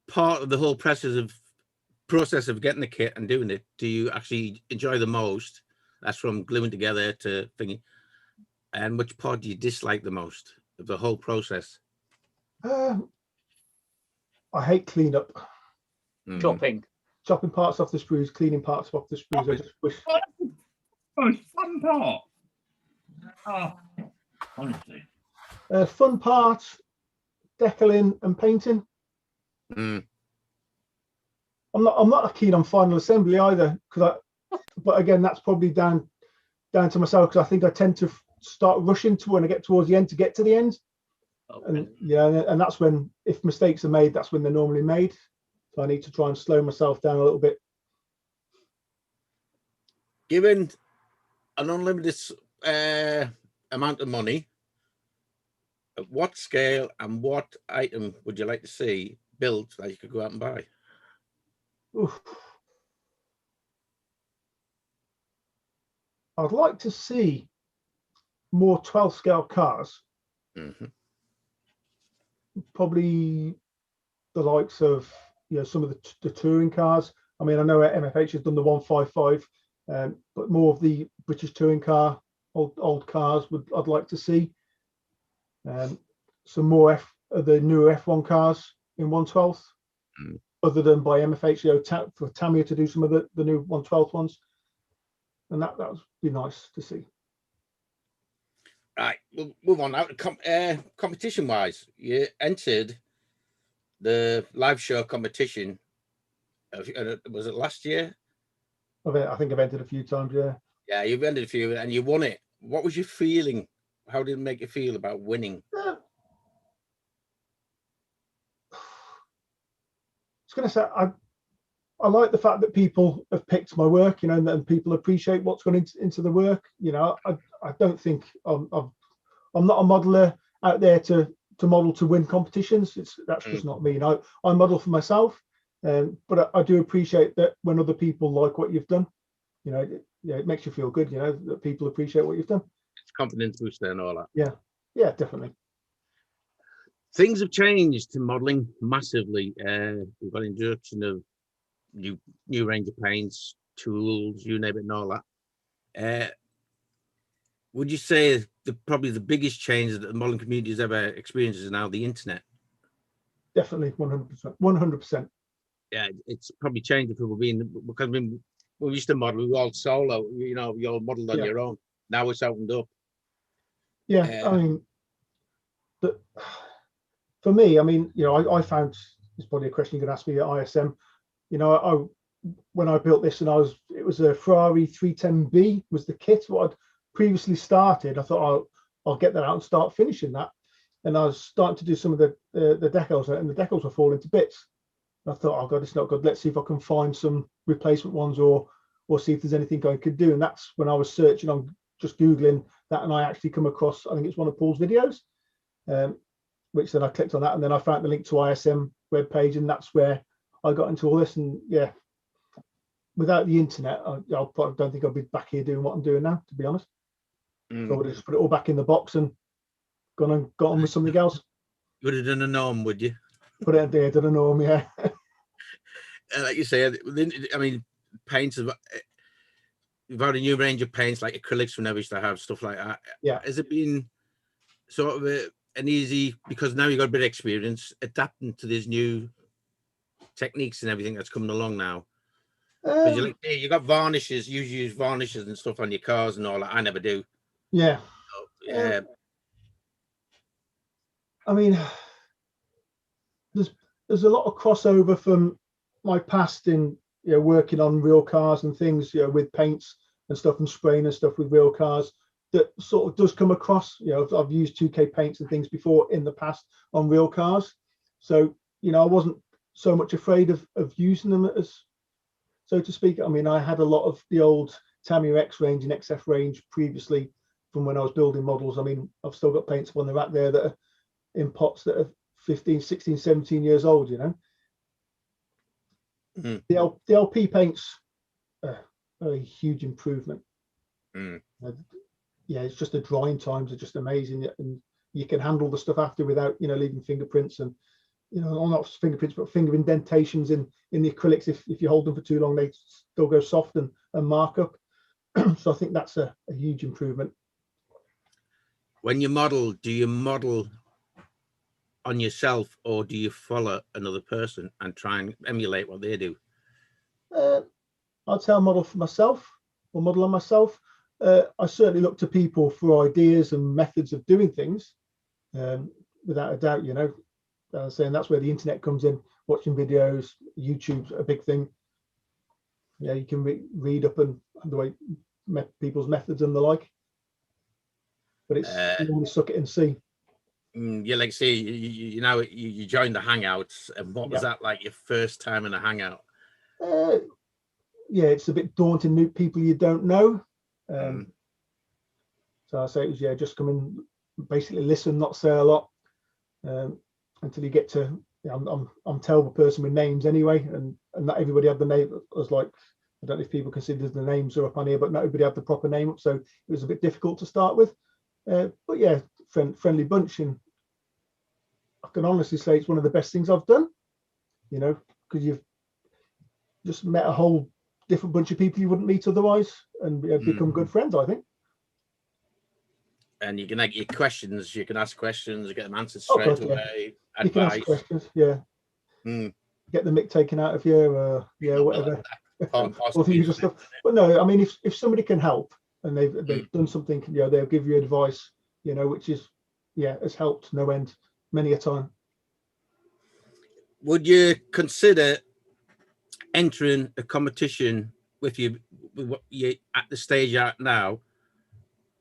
part of the whole process of getting the kit and doing it do you actually enjoy the most? That's from gluing together to thingy. And which part do you dislike the most of the whole process? I hate cleanup. Chopping parts off the sprues, cleaning parts off the sprues. I just wish. Most fun part. Oh, honestly. Fun parts, decaling and painting. Mm. I'm not keen on final assembly either, but again, that's probably down to myself, because I think I tend to start rushing to when I get towards the end to get to the end. And yeah, and that's when, if mistakes are made, that's when they're normally made. So I need to try and slow myself down a little bit. Given an unlimited amount of money, at what scale and what item would you like to see built that you could go out and buy? Oof. I'd like to see more 12 scale cars. Mm-hmm. Probably the likes of, you know, some of the touring cars. I mean, I know MFH has done the 155, but more of the British touring car, old cars I'd like to see. Some more of the newer F1 cars in 112th, other than by MFH, you know, for Tamiya to do some of the new 112th ones. And that would be nice to see. Right, we'll move on now. Competition-wise, you entered the live show competition. Was it last year? I think I've entered a few times, yeah. Yeah, you've entered a few and you won it. What was your feeling? How did it make you feel about winning? I was going to say, I like the fact that people have picked my work, you know, and people appreciate what's gone into the work. You know, I don't think I'm not a modeler out there to model to win competitions. That's just not me. You know, I model for myself, but I do appreciate that when other people like what you've done. You know, it makes you feel good. You know, that people appreciate what you've done. It's confidence booster and all that. Yeah, definitely. Things have changed in modeling massively. We've got introduction of new range of paints, tools, you name it, and all that. Would you say probably the biggest change that the modeling community has ever experienced is now the internet? Definitely, 100%. 100%. Yeah, it's probably changed people because when we used to model, we were all solo. You know, you all modeled on your own. Now it's opened up. Yeah, I mean, for me, I mean, you know, I found, it's probably a question you could ask me at ISM. You know, when I built this, and it was a Ferrari 310B was the kit what I'd previously started. I thought I'll get that out and start finishing that, and I was starting to do some of the decals, and the decals were falling to bits. And I thought, oh god, it's not good. Let's see if I can find some replacement ones or see if there's anything I could do. And that's when I was searching on just Googling that, and I actually come across, I think it's one of Paul's videos, which then I clicked on that, and then I found the link to ISM webpage, and that's where I got into all this. And yeah, without the internet, I don't think I'd be back here doing what I'm doing now, to be honest. So I would have just put it all back in the box and got on with something else. You would have done a norm, would you? Put it there, done a norm, yeah. Like you say, I mean, paints, we've had a new range of paints like acrylics we never used to have, stuff like that. Yeah. Has it been sort of an easy, because now you've got a bit of experience adapting to these new techniques and everything that's coming along now? You got varnishes, you use varnishes and stuff on your cars and all that. I never do. Yeah. So, yeah. I mean, there's a lot of crossover from my past in, you know, working on real cars and things, you know, with paints and stuff and spraying and stuff with real cars, that sort of does come across. You know, I've used 2K paints and things before in the past on real cars, so you know, I wasn't so much afraid of using them as, so to speak. I mean, I had a lot of the old Tamiya X range and XF range previously from when I was building models. I mean, I've still got paints on the rack there that are in pots that are 15, 16, 17 years old, you know. The LP paints are a huge improvement. Yeah, it's just the drying times are just amazing, and you can handle the stuff after without leaving fingerprints and not fingerprints but finger indentations in the acrylics. If you hold them for too long, they still go soft and mark up. So I think that's a huge improvement. When you model, do you model on yourself or do you follow another person and try and emulate what they do? I'd say I model for myself or model on myself. I certainly look to people for ideas and methods of doing things, without a doubt. Saying that's where the internet comes in. Watching videos, YouTube's a big thing. Yeah, you can read up and the way people's methods and the like. But it's you want to suck it and see. Yeah, like say you joined the Hangouts, and what was that like your first time in a Hangout? Yeah, it's a bit daunting, new people you don't know. So I say it was just come in, basically listen, not say a lot, until you get to. I'm terrible person with names anyway, and not everybody had the name. I was like, I don't know if people consider the names are up on here, but not everybody had the proper name up, so it was a bit difficult to start with. But yeah, friendly bunch, and I can honestly say it's one of the best things I've done. Because you've just met a whole different bunch of people you wouldn't meet otherwise, and become good friends, I think. And you can get your questions, you can ask questions, you get them answered straight away. You can ask questions, Get the mick taken out of you, whatever. All the usual stuff. But no, I mean, if somebody can help and they've done something, they'll give you advice, which is, has helped no end many a time. Would you consider entering a competition with you at the stage you're at now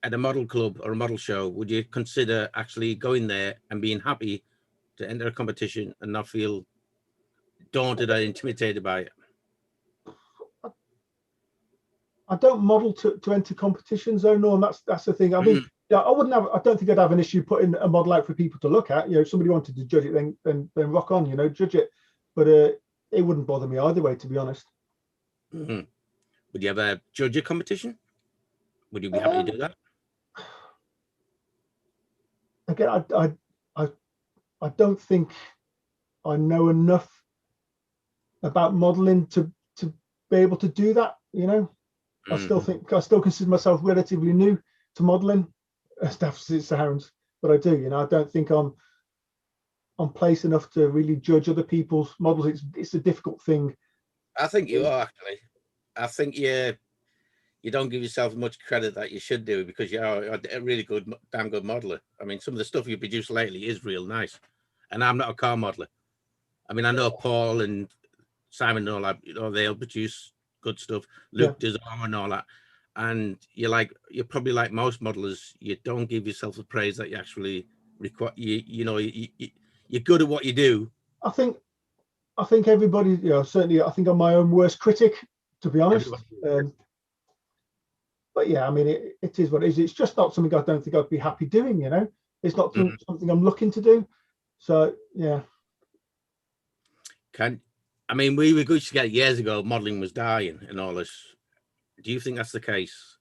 at a model club or a model show? Would you consider actually going there and being happy to enter a competition and not feel daunted or intimidated by it? I don't model to enter competitions, though, Norm. That's the thing. I mean, I don't think I'd have an issue putting a model out for people to look at. If somebody wanted to judge it, then rock on, judge it. But it wouldn't bother me either way, to be honest. Would you ever judge a competition? Would you be happy to do that? Again, I don't think I know enough about modeling to be able to do that. I still consider myself relatively new to modeling, as daft as it sounds, but I do. I don't think I'm placed enough to really judge other people's models. It's a difficult thing. I think you are, actually. I think you don't give yourself much credit that you should do, because you are a really damn good modeler. I mean, some of the stuff you produced lately is real nice, and I'm not a car modeler. I mean, I know Paul and Simon and all that, they'll produce good stuff. Luke does armor and all that, and you're probably like most modelers. You don't give yourself the praise that you actually require. You're good at what you do. I think everybody, certainly I think I'm my own worst critic, to be honest. But yeah, I mean, it is what it is. It's just not something I don't think I'd be happy doing. It's not something I'm looking to do. So yeah. We were good to get years ago. Modeling was dying and all this. Do you think that's the case?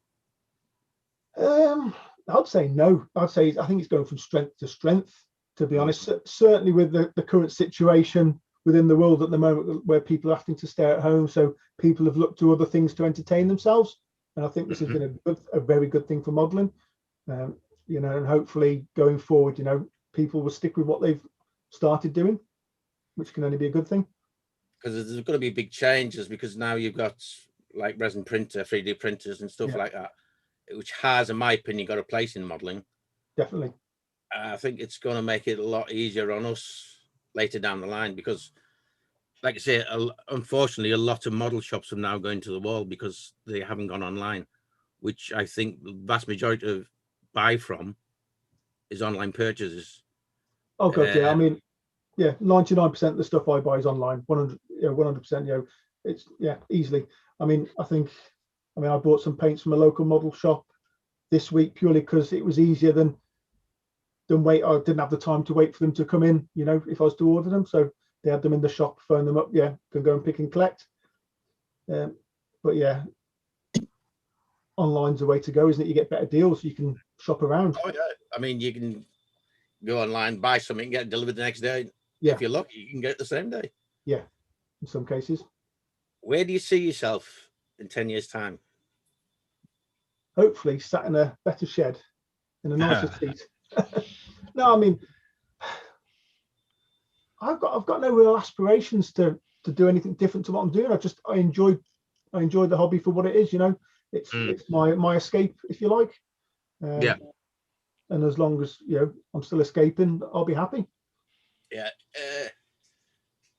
I'd say no. I think it's going from strength to strength, to be honest. Certainly with the current situation within the world at the moment, where people are having to stay at home, so people have looked to other things to entertain themselves. And I think this has been a very good thing for modeling. And hopefully going forward, people will stick with what they've started doing, which can only be a good thing. Because there's going to be big changes, because now you've got like resin printer, 3D printers and stuff like that, which has, in my opinion, got a place in modeling. Definitely. I think it's going to make it a lot easier on us later down the line, because like I say, unfortunately, a lot of model shops are now going to the wall because they haven't gone online, which I think the vast majority of buy from is online purchases. Oh God, I mean, 99% of the stuff I buy is online. 100%. It's easily. I mean, I bought some paints from a local model shop this week purely because it was easier than wait. I didn't have the time to wait for them to come in. If I was to order them, so they had them in the shop, phone them up, yeah, can go and pick and collect. But yeah, online's the way to go, isn't it? You get better deals, you can shop around. Oh yeah, I mean, you can go online, buy something, get it delivered the next day. Yeah. If you're lucky, you can get it the same day. Yeah, in some cases. Where do you see yourself in 10 years' time? Hopefully sat in a better shed in a nicer seat. No, I mean, I've got no real aspirations to do anything different to what I'm doing. I enjoy the hobby for what it is, you know. It's my escape, if you like. Yeah. And as long as, you know, I'm still escaping, I'll be happy. Yeah.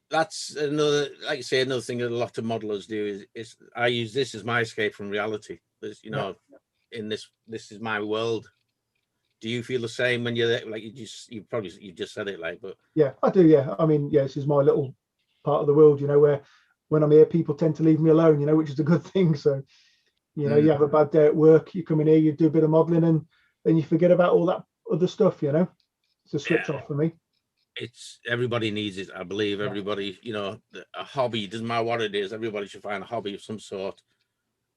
That's another, like you say, another thing that a lot of modelers do is I use this as my escape from reality. There's, you know, in this is my world. Do you feel the same when you're there? Like you just said it, like, but yeah, I do. Yeah, I mean, yeah, this is my little part of the world, you know, where when I'm here, people tend to leave me alone, you know, which is a good thing. So, you know, you have a bad day at work, you come in here, you do a bit of modeling, and then you forget about all that other stuff, you know. It's a switch off for me. it's everybody needs it. I believe everybody, you know, a hobby, doesn't matter what it is, everybody should find a hobby of some sort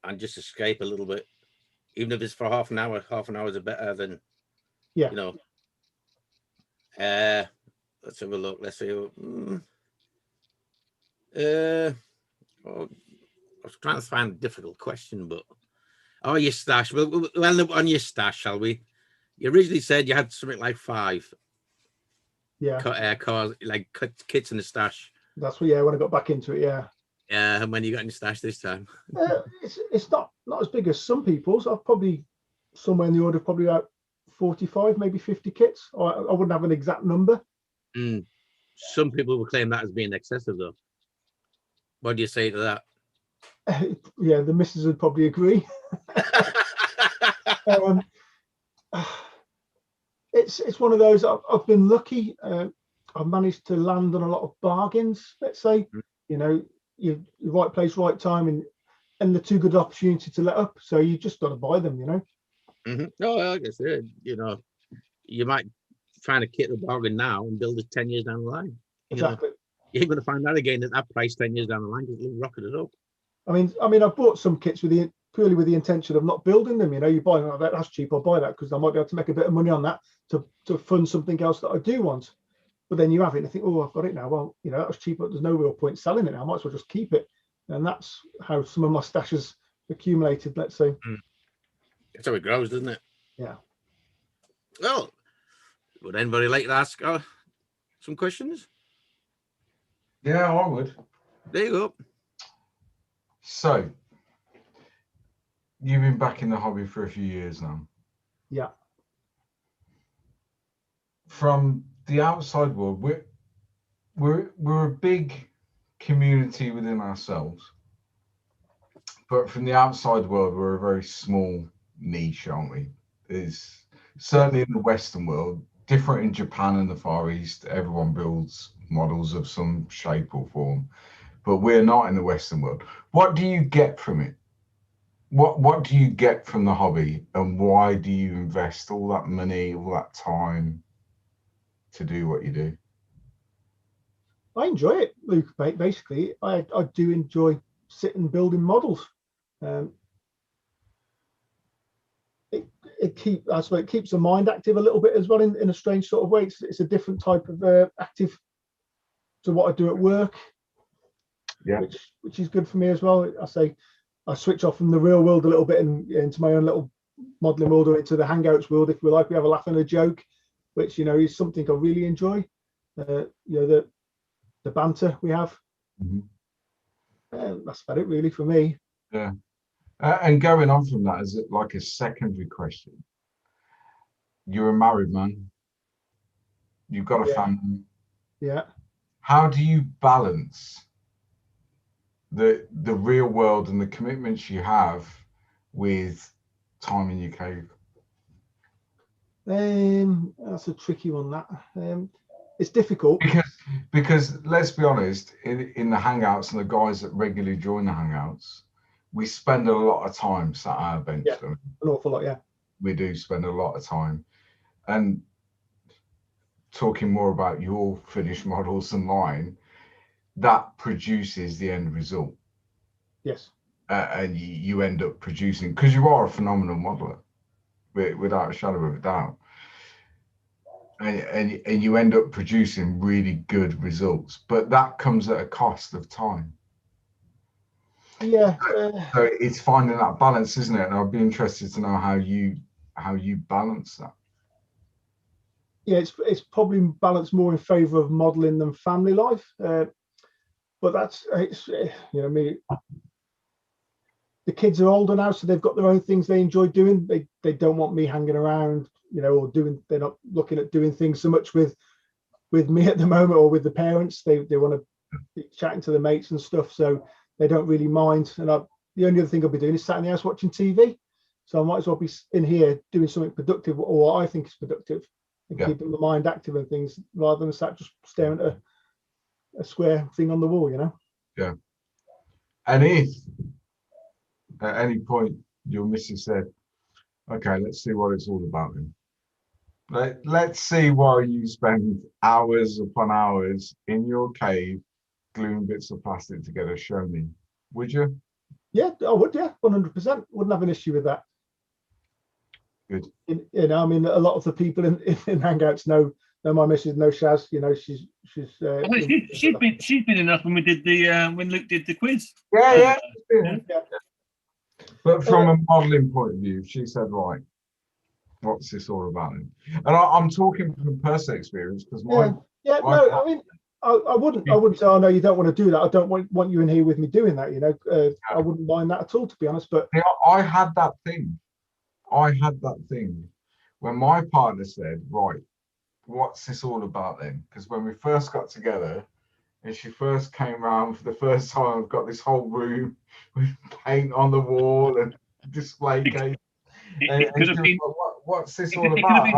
and just escape a little bit, even if it's for half an hour. Half an hour is better than, you know. Let's have a look. Let's see. I was trying to find a difficult question, but your stash. Well, on your stash, shall we? You originally said you had something like 5. Cars, like kits in the stash. That's what. Yeah, when I got back into it. Yeah. Yeah, and when you got in the stash this time? It's not as big as some people's. I've probably somewhere in the order of probably about 45, maybe 50 kits. I wouldn't have an exact number. Some people will claim that as being excessive, though. What do you say to that? Yeah, the missus would probably agree. It's one of those. I've been lucky. I've managed to land on a lot of bargains. Let's say, you know, you're right place, right time, and the too good opportunity to let up. So you just got to buy them, you know. No, like I said, you know, you might find a kit at a bargain now and build it 10 years down the line. Exactly. You ain't going to find that again at that price 10 years down the line because it'll rocket it up. I mean, I've bought some kits purely with the intention of not building them. You know, you buy them, that's cheap. I'll buy that because I might be able to make a bit of money on that to fund something else that I do want. But then you have it and think, oh, I've got it now. Well, you know, that was cheap, but there's no real point selling it now. I might as well just keep it. And that's how some of my stash has accumulated, let's say. That's how it grows, doesn't it? Yeah. Well, would anybody like to ask some questions? Yeah, I would. There you go. So, you've been back in the hobby for a few years now. Yeah. From the outside world, we're a big community within ourselves, but from the outside world, we're a very small niche, aren't we? Is certainly in the Western world, different in Japan and the Far East. Everyone builds models of some shape or form, but we're not in the Western world. What do you get from it? What do you get from the hobby, and why do you invest all that money, all that time to do what you do? I enjoy it, Luke. Basically, I do enjoy sitting building models. It keeps the mind active a little bit as well in a strange sort of way. It's a different type of active to what I do at work. Yeah, which is good for me as well. I switch off from the real world a little bit and into my own little modeling world, or into the Hangouts world, if we like. We have a laugh and a joke, which, you know, is something I really enjoy. You know, the banter we have. That's about it really for me. Yeah. And going on from that, is it like a secondary question? You're a married man. You've got a family. Yeah. How do you balance the real world and the commitments you have with time in your cave? That's a tricky one. That it's difficult because let's be honest, in the Hangouts and the guys that regularly join the Hangouts, we spend a lot of time sat at our bench. Yeah, an awful lot. Yeah, we do spend a lot of time, and talking more about your finished models than mine, that produces the end result. Yes. And you end up producing, because you are a phenomenal modeler, without a shadow of a doubt. And you end up producing really good results, but that comes at a cost of time. Yeah. So it's finding that balance, isn't it? And I'd be interested to know how you balance that. Yeah, it's probably balanced more in favour of modelling than family life, but it's I mean, the kids are older now, so they've got their own things they enjoy doing. They don't want me hanging around, or doing. They're not looking at doing things so much with me at the moment, or with the parents. They want to be chatting to the mates and stuff, so they don't really mind. And the only other thing I'll be doing is sat in the house watching TV. So I might as well be in here doing something productive, or what I think is productive, and keeping the mind active and things, rather than sat just staring at a square thing on the wall, Yeah. And if at any point your missus said, okay, let's see what it's all about then. Let's see why you spend hours upon hours in your cave gluing bits of plastic together. Show me. Would you? Yeah, I would. Yeah, 100%. Wouldn't have an issue with that. Good. I mean, a lot of the people in Hangouts know my missus, know Shaz. She's been enough when we did when Luke did the quiz. Yeah. But from a modelling point of view, she said, right, what's this all about? And I'm talking from personal experience, because I mean, I wouldn't say, oh no, you don't want to do that. I don't want you in here with me doing that. I wouldn't mind that at all, to be honest. But I had that thing when my partner said, right, what's this all about then? Because when we first got together and she first came around for the first time, I've got this whole room with paint on the wall and display case. It could have been, what's this all about? It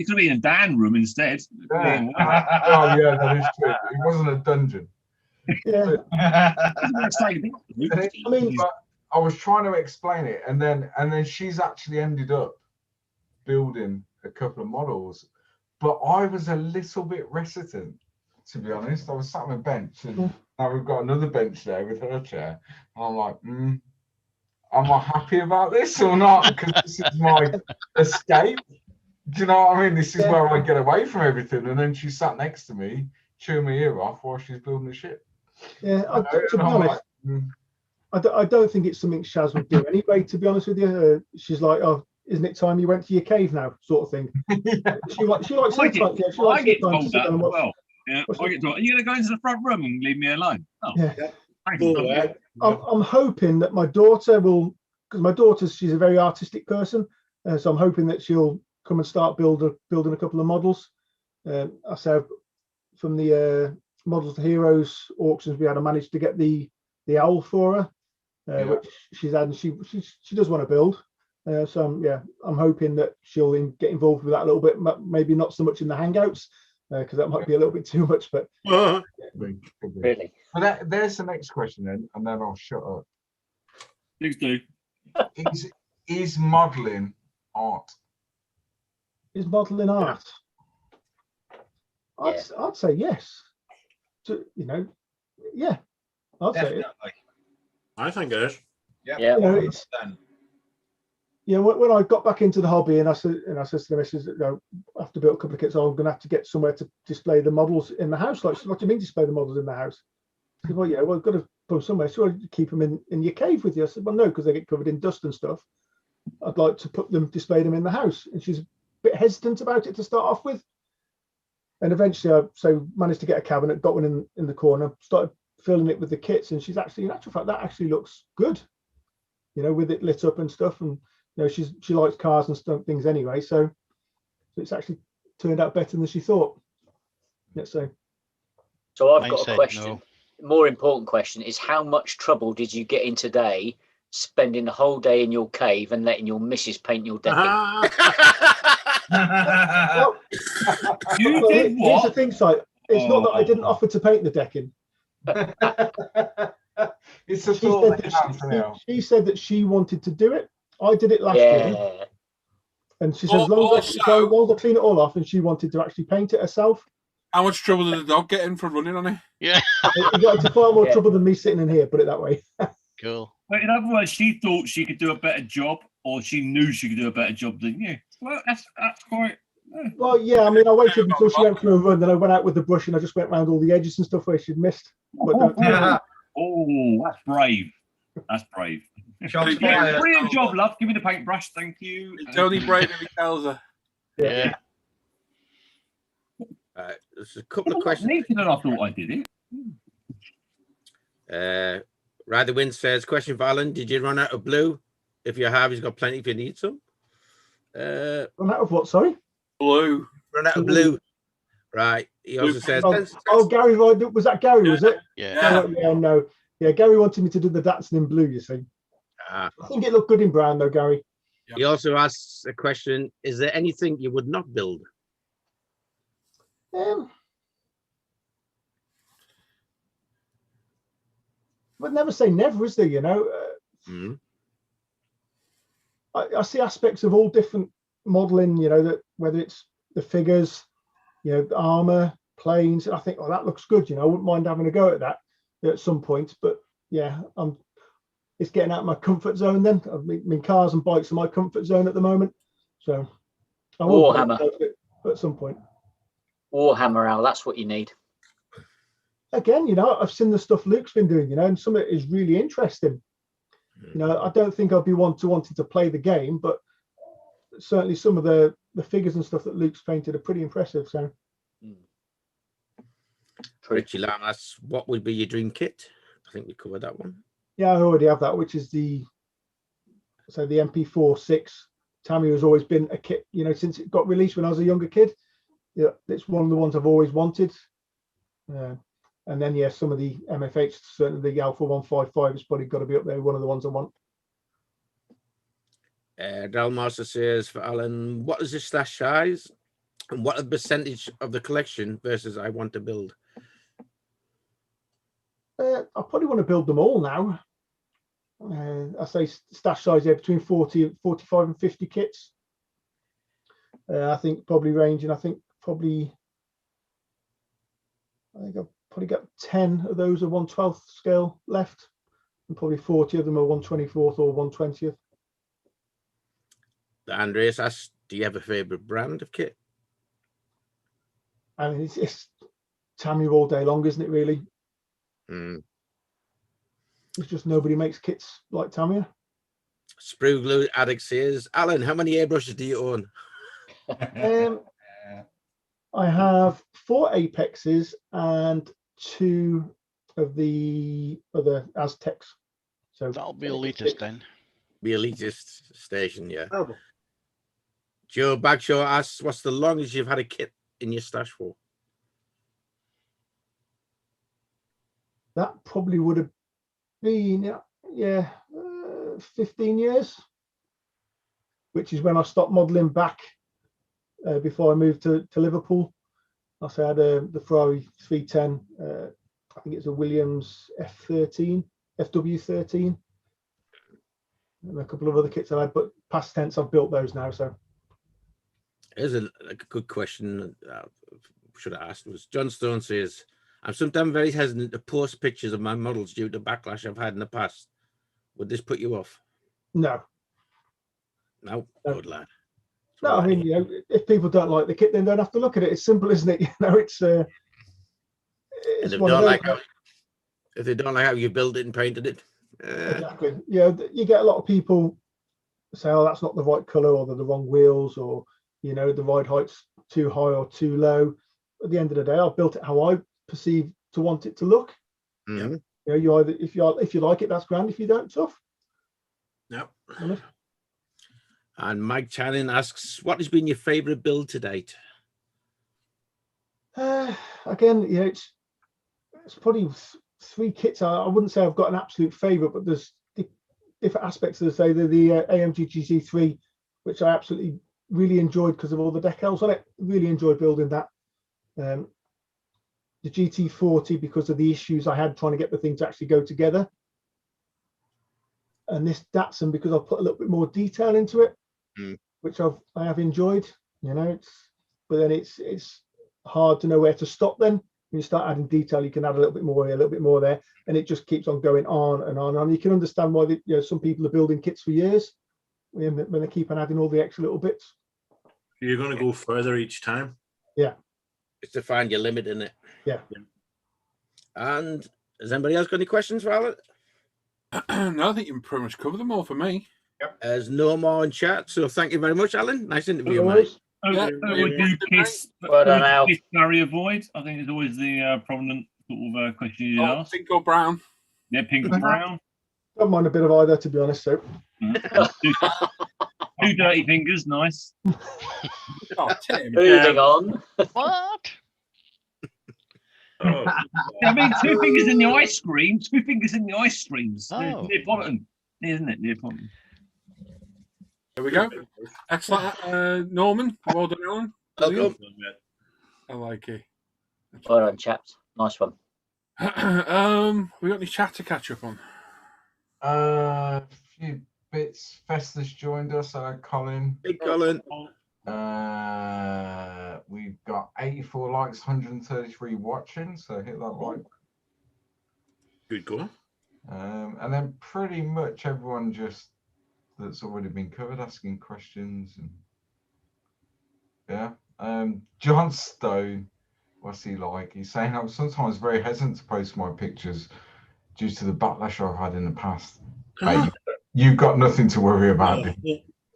could have been a Dan room instead. Yeah. Oh yeah, that is true. It wasn't a dungeon. Yeah. I mean, but I was trying to explain it, and then she's actually ended up building a couple of models, but I was a little bit reticent, to be honest. I was sat on a bench, and now we've got another bench there with her chair, and I'm like, am I happy about this or not? Because this is my escape. Do you know what I mean? This is where I get away from everything. And then she sat next to me, chewing my ear off while she's building the ship. Yeah, to be honest, I don't think it's something Shaz would do anyway, to be honest with you. She's like, oh, isn't it time you went to your cave now, sort of thing. She likes I get told that as well. Yeah, I get told, are you going to go into the front room and leave me alone? Oh, yeah. I'm hoping that my daughter will, because my daughter's, she's a very artistic person, so I'm hoping that she'll come and start building a couple of models. I said from the Models to Heroes auctions we had, I managed to get the owl for her, which she's had, and she does want to build. So I'm hoping that she'll get involved with that a little bit. Maybe not so much in the Hangouts, because that might be a little bit too much. But really, well, there's the next question then, and then I'll shut up. Please do. Is modelling art? Is modelling art? I'd say yes. Yeah, I'd say it. I think it is. Yeah. When I got back into the hobby, and I said to the missus, after built a couple of kits, I'm going to have to get somewhere to display the models in the house. Like, what do you mean display the models in the house? I said, well, I've got to put them somewhere. So I keep them in your cave with you. I said, well, no, because they get covered in dust and stuff. I'd like to display them in the house. And she's a bit hesitant about it to start off with. And eventually I managed to get a cabinet, got one in the corner, started filling it with the kits, and she's actually, in actual fact, that actually looks good, with it lit up and stuff. And she likes cars and stuff, things anyway, so it's actually turned out better than she thought. Let's say. So I've got a question. More important question is, how much trouble did you get in today spending the whole day in your cave and letting your missus paint your decking? Here's the thing, Si. It's not that I didn't offer to paint the decking. It's a thought. She said that she wanted to do it. I did it last year, and she said, as long as I clean it all off, and she wanted to actually paint it herself. How much trouble did the dog get in for running on it? Yeah. He got into far more Yeah. trouble than me sitting in here, put it that way. Cool. But in other words, she thought she could do a better job, or she knew she could do a better job than you. Well, that's quite. Well, yeah, I mean, I waited until she went for a run, then I went out with the brush and I just went around all the edges and stuff where she'd missed. But Oh, that's brave. That's brave. Shots Yeah, fired. brilliant job, love. Give me the paintbrush, thank you. It's only brave if he tells her. Yeah. There's a couple of Neater questions. than I thought I did it. Ryder Wynn says, question for Alan, did you run out of blue? If you have, he's got plenty if you need some. Run out of what, sorry? Blue. Run out of blue. Right. He also says, Oh, Gary, was that Gary, was it? Yeah. Yeah, no. Yeah, Gary wanted me to do the Datsun in blue, you see. I think it looked good in brown, though, Gary. He also asks a question, is there anything you would not build? But never say never, is there, you know? I see aspects of all different modeling, you know, that whether it's the figures, you know, the armor, planes, I think, oh, that looks good, you know, I wouldn't mind having a go at that at some point. But yeah, it's getting out of my comfort zone then. I mean, cars and bikes are my comfort zone at the moment. So I will Warhammer. at some point. Warhammer, Al, that's what you need. Again, you know, I've seen the stuff Luke's been doing, you know, and some of it is really interesting. You know, I don't think I'd be wanting to play the game, but certainly some of the figures and stuff that Luke's painted are pretty impressive. So, Richie Lamb asks, what would be your dream kit? I think we covered that one. yeah, I already have that, which is the MP4-6. Tammy has always been a kit, you know, since it got released when I was a younger kid. Yeah, it's one of the ones I've always wanted. And then, yeah, some of the MFH, certainly the Alpha 155 has probably got to be up there, one of the ones I want. Dalmaster says, for Alan, what is the stash size? And what are the percentage of the collection versus I want to build? I probably want to build them all now. I say stash size there between 45 and 50 kits. I think probably ranging, I've probably got 10 of those are 1/12 scale left, and probably 40 of them are 1/24 or 1/20. Andreas asks, do you have a favorite brand of kit? I mean, it's Tamiya all day long, isn't it, really? It's just nobody makes kits like Tamiya. Sprue Glue Addict says, Alan, how many airbrushes do you own? I have 4 Apexes and 2 of the other Aztecs. So that'll be elitist then. The elitist station, yeah. Oh. Joe Bagshaw asks, what's the longest you've had a kit in your stash for? That probably would have been 15 years, which is when I stopped modeling back before I moved to Liverpool. I had the Ferrari 310. I think it's a Williams FW13, and a couple of other kits I had, but past tense, I've built those now. So here's a good question. Should have asked was John Stone says, I'm sometimes very hesitant to post pictures of my models due to backlash I've had in the past. Would this put you off? No. No, good lad. No, I mean, you know, if people don't like the kit, then don't have to look at it. It's simple, isn't it? You know, it's and if they don't like how you built it and painted it. Exactly. Yeah, you get a lot of people say, "Oh, that's not the right color, or they're the wrong wheels, or you know, the ride height's too high or too low." At the end of the day, I've built it how I perceive to want it to look. Mm-hmm. You know, you either if you like it, that's grand. If you don't, tough. Yep. And Mike Channing asks, what has been your favorite build to date? Again, yeah, it's probably 3 kits. I wouldn't say I've got an absolute favorite, but there's different aspects of the AMG GT3, which I absolutely really enjoyed because of all the decals on it. Really enjoyed building that. The GT40 because of the issues I had trying to get the thing to actually go together. And this Datsun because I put a little bit more detail into it, which I have enjoyed. You know, but then it's hard to know where to stop then. When you start adding detail, you can add a little bit more here, a little bit more there, and it just keeps on going on and on. And you can understand why some people are building kits for years when they keep on adding all the extra little bits. You're going to go further each time. Yeah. It's to find your limit in it. Yeah. And has anybody else got any questions for Alan? No, I think you pretty much covered them all for me. Yep. There's no more in chat, so thank you very much, Alan. Nice interview, No mate. worries. Would you kiss Well done, Al. Barry avoid? I think it's always the prominent sort of question you Oh, ask. pink or brown? Yeah, pink or brown. Don't mind a bit of either, to be honest. So Two dirty fingers, nice. Oh, Tim. Moving on. What? Oh, I mean, two fingers in the ice cream. Two fingers in the ice creams. Oh. Neapolitan, isn't it? Neapolitan. There we go. Excellent. Norman, well done, Alan. Welcome. I like it. Well done, chaps. Nice one. We got any chat to catch up on? A few bits. Festus joined us. Colin. Hey, Colin. We've got 84 likes, 133 watching. So hit that like. good go. And then pretty much everyone that's already been covered asking questions and yeah. John Stone, what's he like? He's saying I'm sometimes very hesitant to post my pictures due to the backlash I've had in the past. Hey, you've got nothing to worry about.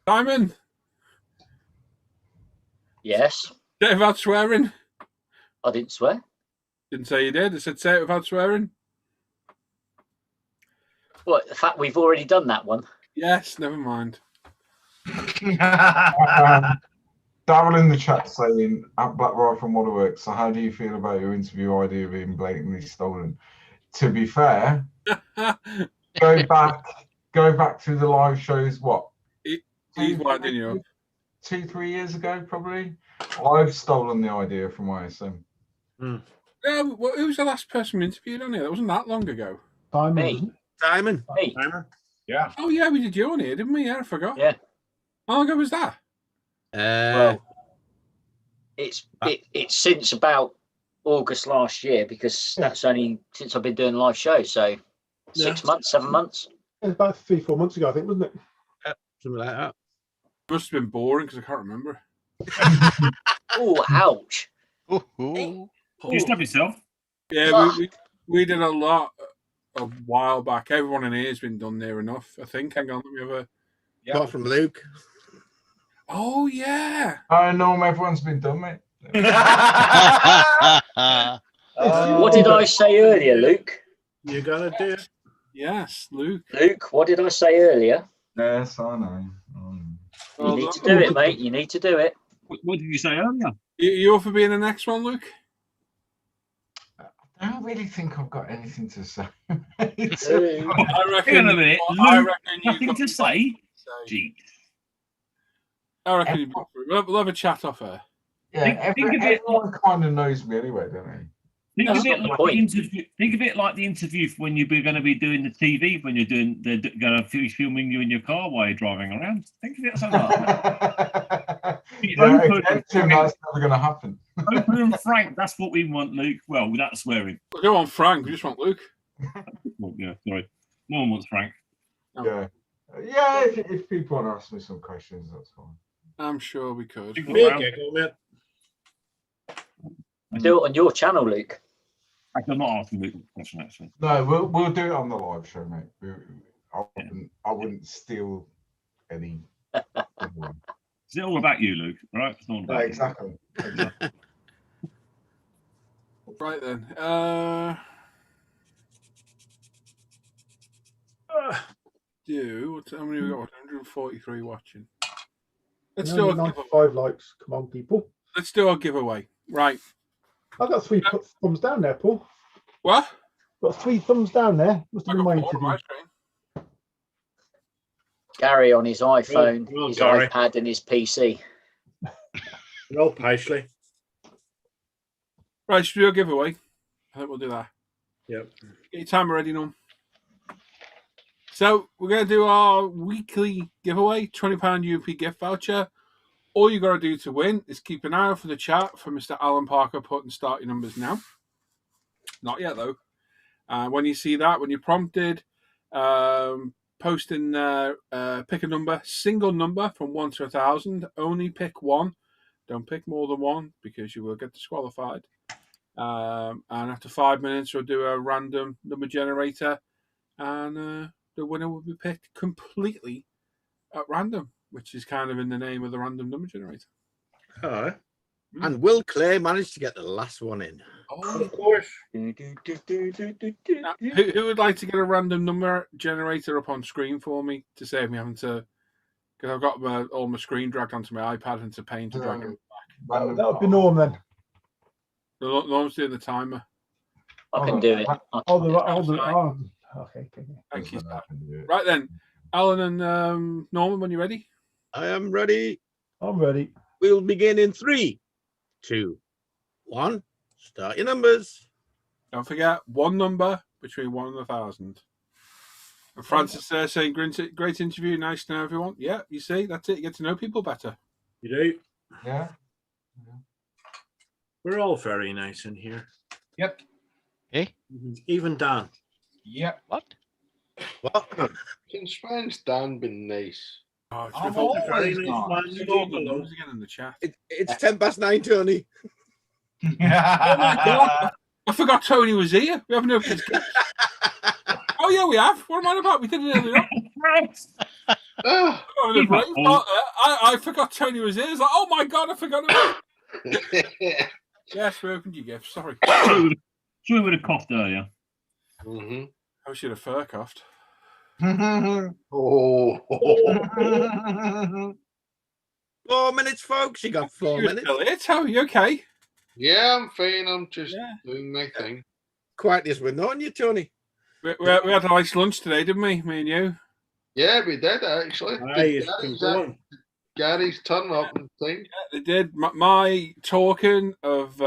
Simon, Yes. say it without swearing. I didn't swear. Didn't say you did. I said say it without swearing. What, the fact we've already done that one? Yes, never mind. Darryl in the chat saying at Black Rifle Model Works, so how do you feel about your interview idea being blatantly stolen? To be fair, go back to the live shows, what? He's winding you up. 2-3 years ago, probably. I've stolen the idea from ISM. Yeah, well, who was the last person we interviewed on here? That wasn't that long ago. Simon, Me. wasn't it? Simon. Me. Yeah. Oh, yeah, we did you on here, didn't we? Yeah, I forgot. Yeah. How long ago was that? Well, it's since about August last year, because that's only since I've been doing live shows. So 6 months, 7 months. It was about 3-4 months ago, I think, wasn't it? Something like that. Must have been boring because I can't remember. Oh, ouch. Ooh. You stop yourself. Yeah, we did a lot a while back. Everyone in here has been done near enough, I think. Hang on, let me have a... Apart from Luke. Oh, yeah. Oh, no, everyone's been done, mate. What did I say earlier, Luke? You gotta do it. Yes, Luke. Luke, what did I say earlier? Yes, I know. You need to do it, mate. You need to do it. What did you say earlier? You up for being the next one, Luke? I don't really think I've got anything to say. I Hang reckon. on a minute. I Luke, reckon you've nothing got to say. Gee. I reckon you've got... We'll have a chat off her. Yeah, Think of it- everyone kind of knows me anyway, don't they? Think That's of it not the like point. the interview. Think of it like the interview when you're going to be doing the TV when you're doing they're going to be filming you in your car while you're driving around. Think of it something like that. Again, Tim, that's never going to happen. Open and frank. That's what we want, Luke. Well, without swearing. We don't want Frank, we just want Luke. Well, yeah, sorry. No one wants Frank. Yeah, if people want to ask me some questions, that's fine. I'm sure we could. Do it on your channel, Luke. Actually, I'm not asking Luke a question, actually. No, we'll do it on the live show, mate. I wouldn't steal any. It's all about you, Luke. All right? It's all about you. Exactly. Right then. How many we got? 143 watching. Let's do a 95 likes. Come on, people. Let's do our giveaway. Right. I got 3 thumbs down there, Paul. What? Got 3 thumbs down there. Must have been my interview. Gary on his iPhone, Well, his Gary. iPad, and his PC. No, Paisley. Right, should we do a giveaway? I think we'll do that. Yep. Get your timer ready, Norm. So we're going to do our weekly giveaway, £20 UP gift voucher. All you got to do to win is keep an eye out for the chat for Mr. Alan Parker putting start your numbers now. Not yet, though. When you see that, when you're prompted, post in pick a number, single number from 1 to 1,000. Only pick one. Don't pick more than one because you will get disqualified. And after 5 minutes, we'll do a random number generator, and the winner will be picked completely at random, which is kind of in the name of the random number generator. All right. And will Clay manage to get the last one in? Oh, Of course. Now, who would like to get a random number generator up on screen for me to save me having to? Because I've got all my screen dragged onto my iPad into Paint to drag it back. That would be Norm then. Norm's doing the timer. I can do it. Okay. Thank you. Right then, Alan and Norman, when you're ready. I am ready. I'm ready. We'll begin in 3, 2, 1. Start your numbers. Don't forget, one number between 1 and 1,000. And Francis there saying, great interview, nice to know everyone. Yeah, you see, that's it. You get to know people better. You do. Yeah. We're all very nice in here. Yep. Hey? Even Dan. Yep. What? What? Since when's Dan been nice? Oh, it's I'm been always very nice. nice man. You You do know the below. numbers again in the chat. It's 10 past 9, Tony. Oh my God. I forgot Tony was here. We haven't opened his gift. Oh, yeah, we have. What am I about? We did it earlier on. Ah, Oh, the brain fart there. I forgot Tony was here. It's like, oh my God, I forgot about it. Yes, we opened your gift. Sorry. Sure, would have coughed earlier. mhm. I should have fur coughed. Oh. 4 minutes, folks. You got 4 You're minutes. still here, Tony. You okay? Yeah, I'm fine. I'm just Yeah. doing my thing. Quiet as we're knowing you, Tony. We had a nice lunch today, didn't we? Me and you. Yeah, we did actually. Aye, it's been going. Gary's turn up and thing. Yeah, they did. My talking of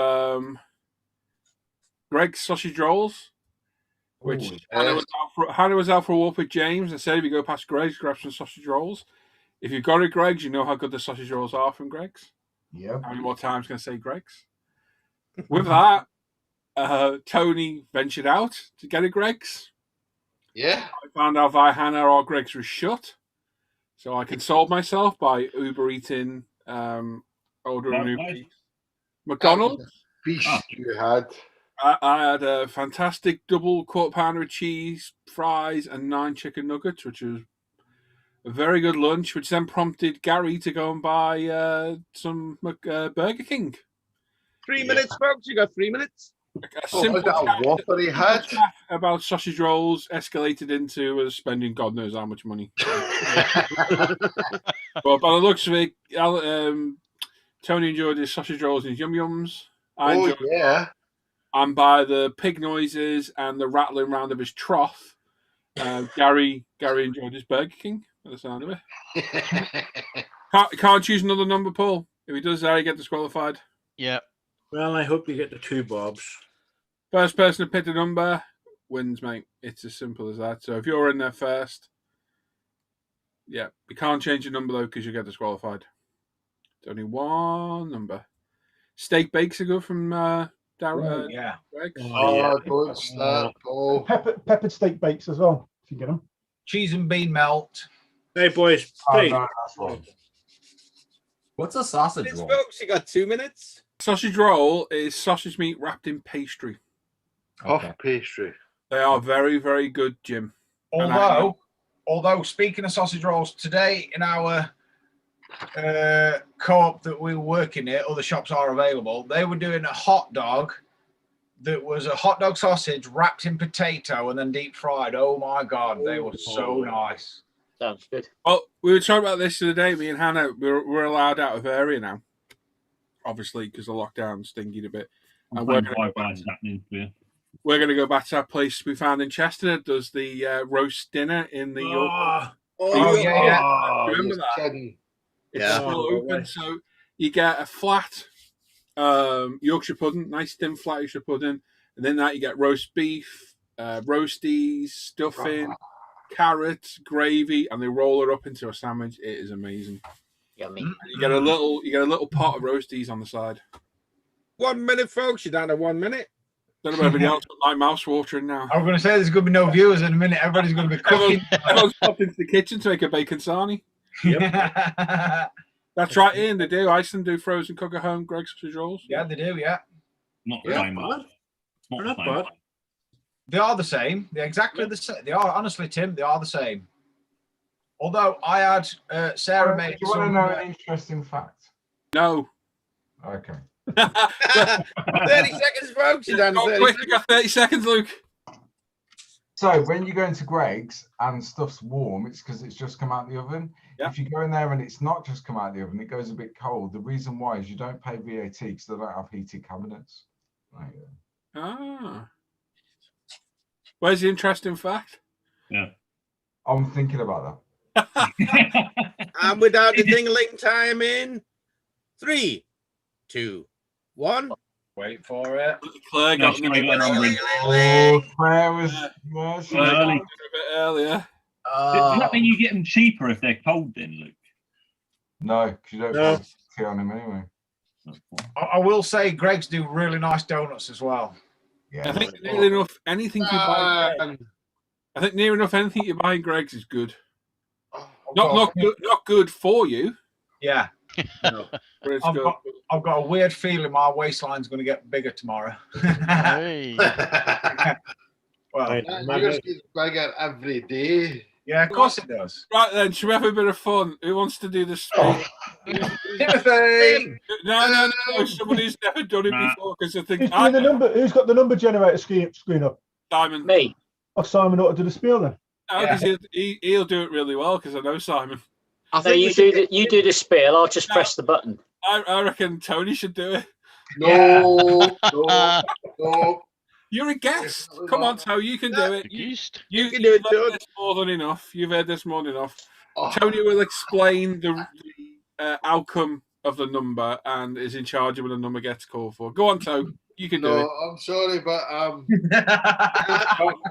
Greg's sausage rolls, which Hannah was out for a walk with James. I said if you go past Greg's, grab some sausage rolls. If you've got a Greg's, you know how good the sausage rolls are from Greg's. Yeah. How many more times can I say Greg's? With that, Tony ventured out to get a Greg's. Yeah. I found out via Hannah our Greg's was shut. So I consoled myself by Uber eating, ordering Uber Eats. McDonald's. Feast you had. I had a fantastic double quarter pounder of cheese, fries, and 9 chicken nuggets, which was a very good lunch, which then prompted Gary to go and buy some Burger King. 3 minutes, folks. You got 3 minutes. A Oh, simple was that a Whopper he had? chat about sausage rolls escalated into us spending God knows how much money. But by the looks of it, Tony enjoyed his sausage rolls and his yum yums. Oh yeah. And by the pig noises and the rattling round of his trough, Gary enjoyed his Burger King. By the sound of it, can't choose another number, Paul. If he does that, he get disqualified. Yeah. Well, I hope you get the 2 bobs. First person to pick the number wins, mate. It's as simple as that. So if you're in there first, yeah, you can't change your number though because you get disqualified. It's only one number. Steak bakes are good from Darren. Yeah. Greg's. Don't start. Oh. Peppered steak bakes as well, if you get them. Cheese and bean melt. Hey, boys. Stay. What's a sausage Minutes, roll? folks. You got 2 minutes. Sausage roll is sausage meat wrapped in pastry. Puff pastry. They are very, very good, Jim. Although speaking of sausage rolls, today in our co-op that we were working at, other shops are available. They were doing a hot dog that was a hot dog sausage wrapped in potato and then deep fried. Oh my God, they were so nice. Sounds good. Well, we were talking about this the other day. Me and Hannah, we're allowed out of area now, obviously because the lockdown's stinking a bit. And we're going to go back to that place we found in Chester that does the roast dinner in the York. Remember that? It's still open, so you get a flat Yorkshire pudding, nice thin flat Yorkshire pudding, and then that you get roast beef, roasties, stuffing, carrots, gravy, and they roll it up into a sandwich. It is amazing. Yummy. And you get a little pot of roasties on the side. 1 minute, folks. You're down to 1 minute. Don't know about everybody else, but my mouth's watering now. I'm going to say there's going to be no viewers in a minute. Everybody's going to be cooking. Everyone's popped into the kitchen to make a bacon sarnie. That's right, Ian. They do. Iceland do frozen cook at home. Greg's sausage rolls. Yeah, they do. Yeah, Not the Yeah, same. bad. Not Not the same. bad. they are the same. They're exactly the same. They are, honestly, Tim. They are the same. Although I had Sarah Do make you want to some. know an interesting fact? No. Okay. 30 seconds, folks. You're down to Go 30 quick, seconds. you got 30 seconds, Luke. So when you go into Greg's and stuff's warm, it's because it's just come out the oven. Yeah. If you go in there and it's not just come out the oven, it goes a bit cold. The reason why is you don't pay VAT because they don't have heated cabinets. Right. Ah. Where's the interesting fact? Yeah. I'm thinking about And without the ding-a-ling time in 3, 2, 1. Wait for it. Claire got No, me sorry, a Oh, Claire was bit Early. earlier. Does that mean you get them cheaper if they're cold then, Luke? No, because you don't No. put tea on them anyway. I will say, Greg's do really nice donuts as well. Yeah. I think near enough anything you buy. I think near enough anything you buy in Greg's is good. Not good for you. Yeah. But it's I've good. I've got a weird feeling my waistline's going to get bigger tomorrow. Hey. Well, Right. Yours gets bigger every day. yeah, of course it does. Right then, should we have a bit of fun? Who wants to do this? Timothy! No. Somebody's never done it Nah. before because I think Who's doing the number? Who's got the number generator screen up? Simon. Me. Oh, Simon ought to do the spiel then. Because he'll do it really well because I know Simon. I No, think you do the spiel. I'll just press the button. I reckon Tony should do it. No, no. You're a guest. Come on, Tony, you can do it. You can do it, you've heard this more than enough. You've heard this more than enough. Oh, Tony will explain the outcome of the number and is in charge of when the number gets called for. Go on, Tony. You can do no, it. I'm sorry, but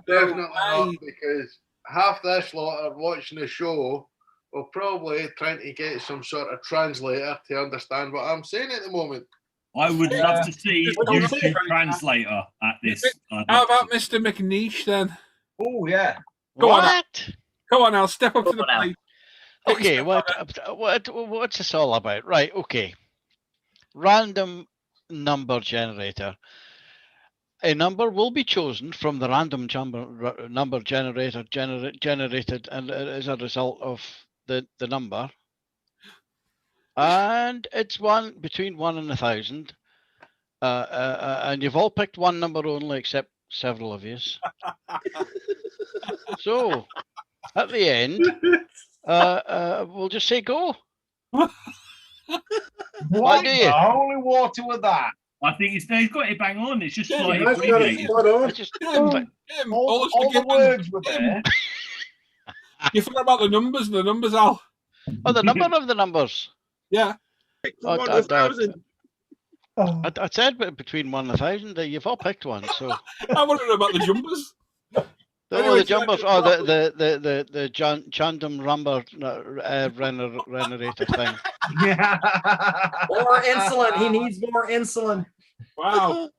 definitely not, because half this lot are watching the show. We're probably trying to get some sort of translator to understand what I'm saying at the moment. I would love to see Well, don't say YouTube it. translator at this. How about Mr. McNeish then? Oh, yeah. Go on, Al. What? Come on, Al. Step up to Come the on, Al. plate. Okay, what's this all about? Right, okay. Random number generator. A number will be chosen from the random number generator generated and as a result of the number. And it's one between 1 and 1,000. And you've all picked one number only, except several of you. So at the end, we'll just say go. What do you? the holy water with that? I think he's got it bang on. It's just Yeah, slightly That's got it abbreviated. spot on. I just Jim, All the the words were there. You forgot about the numbers. The numbers, Al. oh, the number of the numbers. Yeah. Oh, 1,000. Oh, I said between 1 and 1,000. You've all picked one. So I want to know about the jumbers. Anyway, the jumbers. Oh, the Chandam Rumber Renerator thing. More insulin. He needs more insulin. Wow.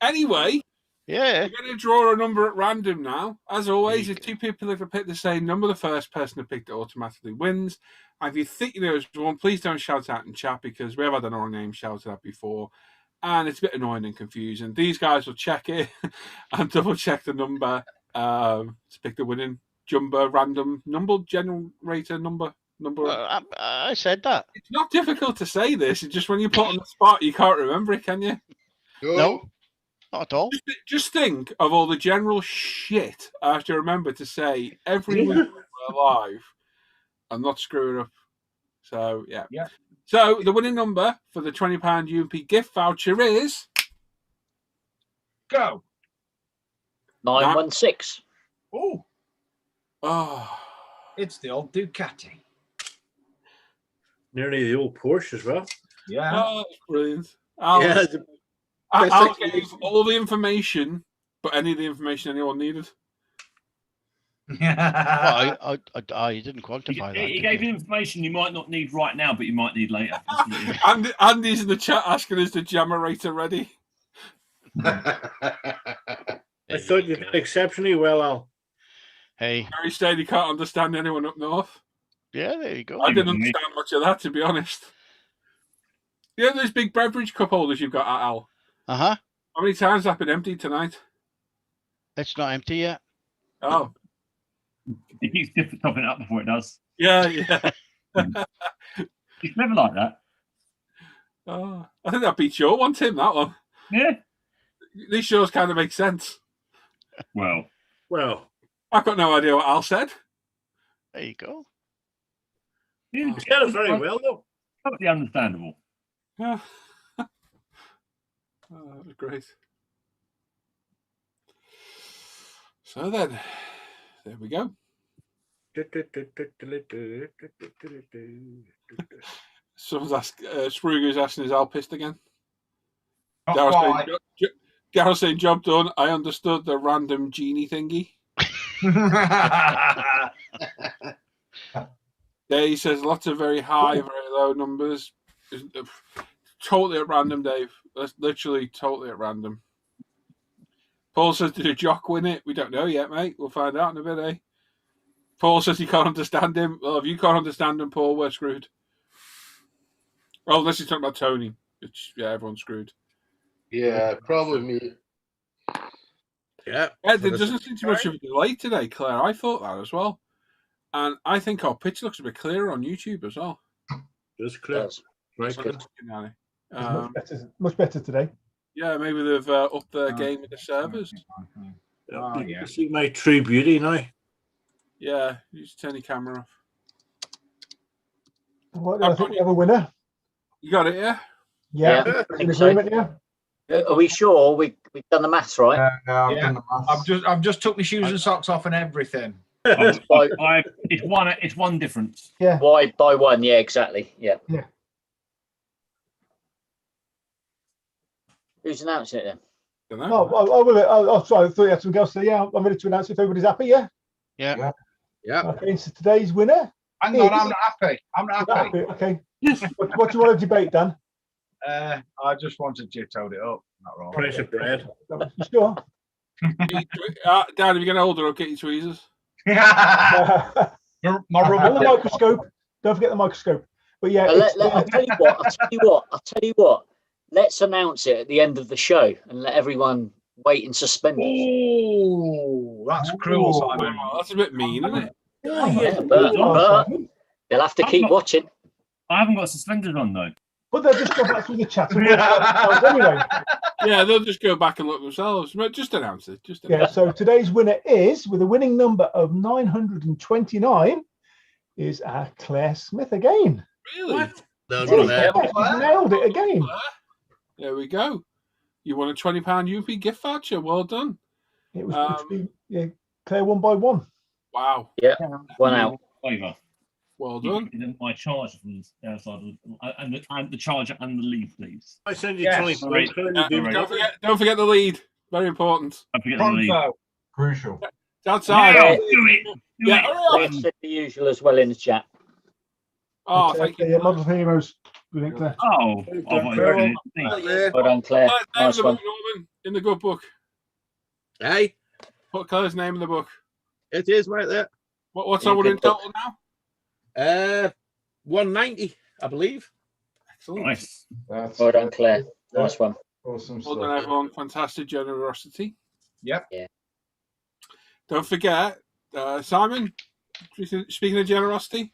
Anyway, Yeah. we're going to draw a number at random now. As always, if two people have picked the same number, the first person to pick it automatically wins. And if you think you know it's one, please don't shout out in chat because we have had our name shouted out before. And it's a bit annoying and confusing. These guys will check it and double check the number to pick the winning jumbo random number generator number. I said that. It's not difficult to say this. It's just when you put on the spot, you can't remember it, can you? No, not at all. Just think of all the general shit I have to remember to say every week we're live and not screw it up. So, yeah. Yeah. So, the winning number for the £20 UMP gift voucher is... Go. 916. Oh, Oh, it's the old Ducati. Nearly the old Porsche as well. Yeah. that's brilliant. Yeah, I'll give all the information, but any of the information anyone needed. Well, I didn't quantify that. He did gave he? you information you might not need right now, but you might need later. Andy's in the chat asking, is the Jammerator ready? I thought you did exceptionally well, Al. Hey. Gary said he can't understand anyone up north. Yeah, there you go. I didn't understand much of that, to be honest. You know those big beverage cup holders you've got at Al? Uh-huh. How many times have been emptied tonight? It's not empty yet. Oh. He keeps topping it up before it does. Yeah. He's never like that. Oh, I think that beats your one, Tim, that one. Yeah. These shows kind of make sense. Well. I've got no idea what Al said. There you go. You get it very well, though. Totally understandable. Yeah. Oh, that was great. So then, there we go. Someone's asking, Spruger's asking, is Al pissed again? Gareth saying, job done. I understood the random genie thingy. Dave says lots of very high, very low numbers. Totally at random, Dave. That's literally totally at random. Paul says, did a jock win it? We don't know yet, mate. We'll find out in a bit, eh? Paul says he can't understand him. Well, if you can't understand him, Paul, we're screwed. Well, unless he's talking about Tony. Which, yeah, everyone's screwed. Yeah, probably me. Yeah. There doesn't seem too much of a delay today, Claire. I thought that as well. And I think our pitch looks a bit clearer on YouTube as well. Just clear. Right. Much better today. Yeah, maybe they've upped their game with the servers. You can see my true beauty now. Yeah, you just turn your camera off. What, I think we have a winner. You got it, yeah? Yeah, In I think so. agreement, yeah? Are we sure we've done the maths right? I've done the maths. I've just took my shoes and socks off and everything. It's one difference. Yeah. Why by one? Yeah, exactly. Yeah. Yeah. Who's announcing it then? Sorry, I thought you had something else to say. Yeah, I'm ready to announce if everybody's happy, yeah? Yeah. Okay, so today's winner. Hang on, I'm not happy. I'm not happy. Okay. What do you want to debate, Dan? I just wanted you to toad it up. Not wrong. Price of bread. You sure? Dan, if you're going to hold it up, get your tweezers. My And rubber. the microscope. Don't forget the microscope. But yeah, I'll tell you what. Let's announce it at the end of the show and let everyone wait in suspense. Oh, that's cruel, Simon. Oh, that's a bit mean, isn't it? Yeah, but they'll have to keep watching. I haven't got suspenders on though. But they'll just go back through the chat and anyway. Yeah, they'll just go back and look themselves. But just announce it. Yeah, so today's winner is, with a winning number of 929, is Claire Smith again. Really? No, She's nailed it again. There we go. You won a £20 UP gift voucher. Well done. It was Claire won by one. Wow. Yeah, 1 out. Favour. Well done. My charger from the outside, and the charger and the lead, please. I send you Yes. 20 points. Don't forget the lead. Very important. Don't forget the lead. Pronto. Crucial. It's outside. Yeah, do it. Do it. Claire said the usual as well in the chat. Oh, thank you. Yeah, Model Heroes. Brilliant, Claire. Oh, Well done, Claire. Claire's Nice name one. Norman, in the good book. Hey, Put Claire's name in the book. it is right there. What's our winning total now? 190, I believe. Excellent. Nice. That's Well done, Claire. Nice one. awesome Well stuff. done, everyone. Fantastic generosity. Yep. Yeah. Don't forget, Simon, speaking of generosity.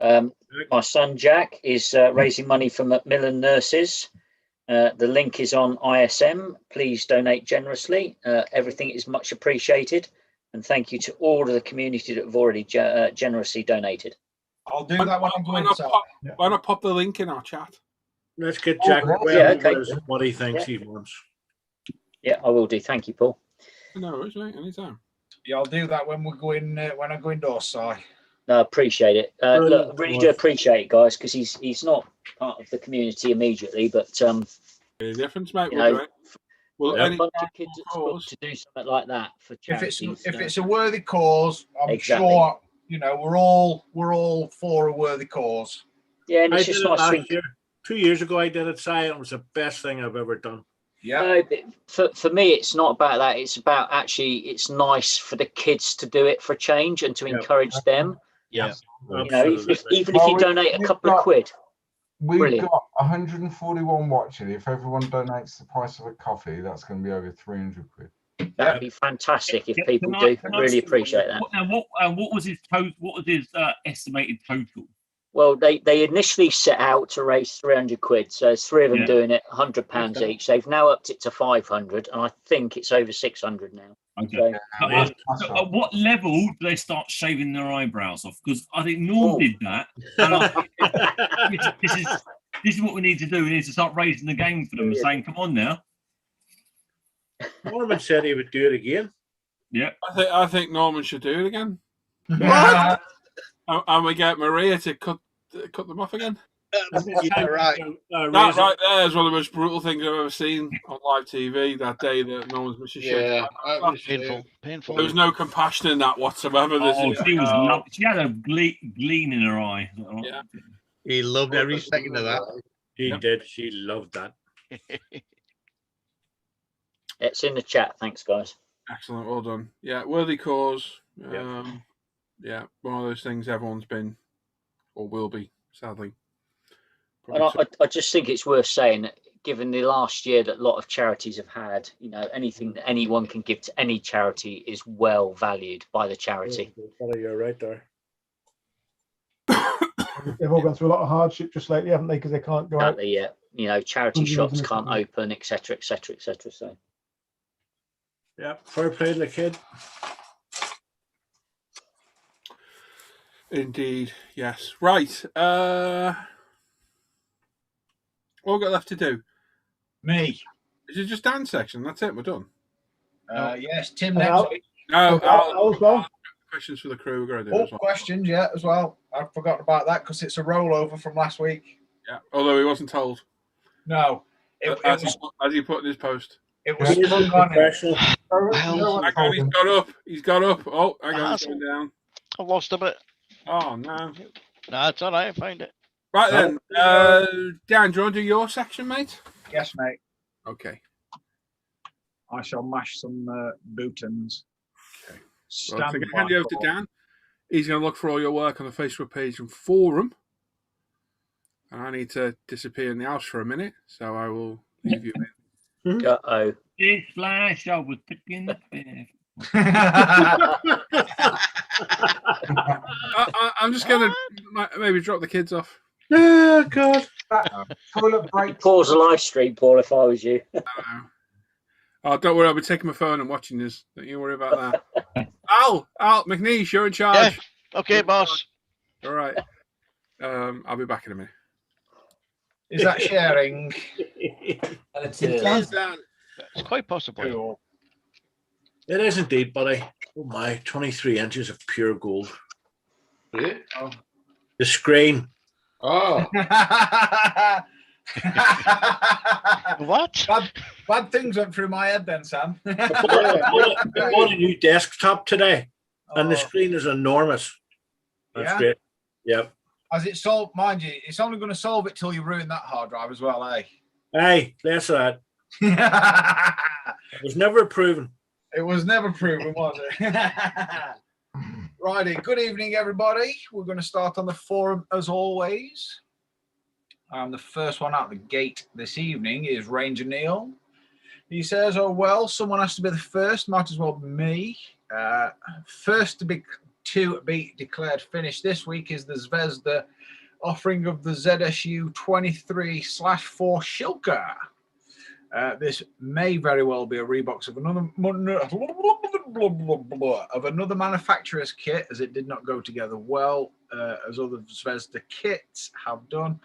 My son Jack is raising money for Macmillan Nurses. The link is on ISM. Please donate generously. Everything is much appreciated. And thank you to all of the community that have already generously donated. I'll do that when I'm going to. Why not pop the link in our chat? Let's get Jack what he thinks he wants. Yeah, I will do. Thank you, Paul. No worries, mate. Anytime. Yeah, I'll do that when we go in. When I go indoors, Si. No, appreciate it. Look, I really do appreciate it, guys, because he's not part of the community immediately, but Any difference, mate? you We'll know, do it. Well, a bunch of kids at school to do something like that for charity. If it's a worthy cause, I'm Exactly. sure we're all for a worthy cause. Yeah, and I it's did just it nice last thing. year. 2 years ago, I did it, Si. It was the best thing I've ever done. Yeah. For me, it's not about that. It's about actually, it's nice for the kids to do it for a change and to encourage them. Yeah. Even if you donate a couple of quid. We've Brilliant. got 141 watching. If everyone donates the price of a coffee, that's going to be over 300 quid. That'd be fantastic if people do. Really appreciate that. What was his total? What was his estimated total? Well, they initially set out to raise 300 quid. So there's three of them doing it, £100 each. They've now upped it to 500, and I think it's over 600 now. Okay. So at what level do they start shaving their eyebrows off? Because I think Norm did that. And I think this is what we need to do. We need to start raising the game for them and saying, "Come on now." Norman said he would do it again. Yeah. I think Norman should do it again. What? And we get Maria to cut them off again. Right. That right there is one of the most brutal things I've ever seen on live TV. That day that no one's missing shit. Yeah, that was painful. There was no compassion in that whatsoever. She had a gleam in her eye. Yeah. He loved every second of that. She did. She loved that. It's in the chat. Thanks, guys. Excellent. Well done. Yeah, worthy cause. Yeah, one of those things everyone's been or will be, sadly. And I just think it's worth saying that given the last year that a lot of charities have had, anything that anyone can give to any charity is well valued by the charity. You're right there. They've all gone through a lot of hardship just lately, haven't they? Because they can't go out. Exactly, yeah. Charity shops can't open, etc., etc., etc. So. Yeah, fair play to the kid. Indeed, yes. Right. What we got left to do? Me. Is it just Dan's section? That's it. We're done. Yes, Tim next week. No, Al as well. Questions for the crew. We're going to do as well. Questions, yeah, as well. I forgot about that because it's a rollover from last week. Yeah, although he wasn't told. No. As he put in his post. It was sprung on him. He's got up. He's got up. Oh, I got him down. I lost a bit. Oh, no. No, it's all right. I found it. Right then. Dan, do you want to do your section, mate? Yes, mate. Okay. I shall mash some Bootons. Okay. Well, I'm going to hand you over to Dan. He's going to look for all your work on the Facebook page and forum. And I need to disappear in the house for a minute, so I will leave you in. Uh-oh. Big flash, I was picking the bed. I'm just going to maybe drop the kids off. Oh, God. Toilet break. Pause the live stream, Paul, if I was you. Oh, don't worry. I'll be taking my phone and watching this. Don't you worry about that. Al, McNeish, you're in charge. Yeah. Okay, boss. All right. I'll be back in a minute. Is that sharing? It is, Dan. It's quite possibly. Cool. It is indeed, buddy. Oh my, 23 inches of pure gold. Really? Oh. The screen. Oh. What? Bad things went through my head then, Sam. I bought a new desktop today, and the screen is enormous. That's great. Yep. As it solved, mind you, it's only going to solve it till you ruin that hard drive as well, eh? Hey, less of that. It was never proven. It was never proven, was it? Righty. Good evening, everybody. We're going to start on the forum as always. The first one out the gate this evening is Ranger Neil. He says, "Oh well, someone has to be the first. Might as well be me. First to be declared finished this week is the Zvezda offering of the ZSU 23/4 Shilka. This may very well be a rebox of another manufacturer's kit, as it did not go together well as other Zvezda kits have done.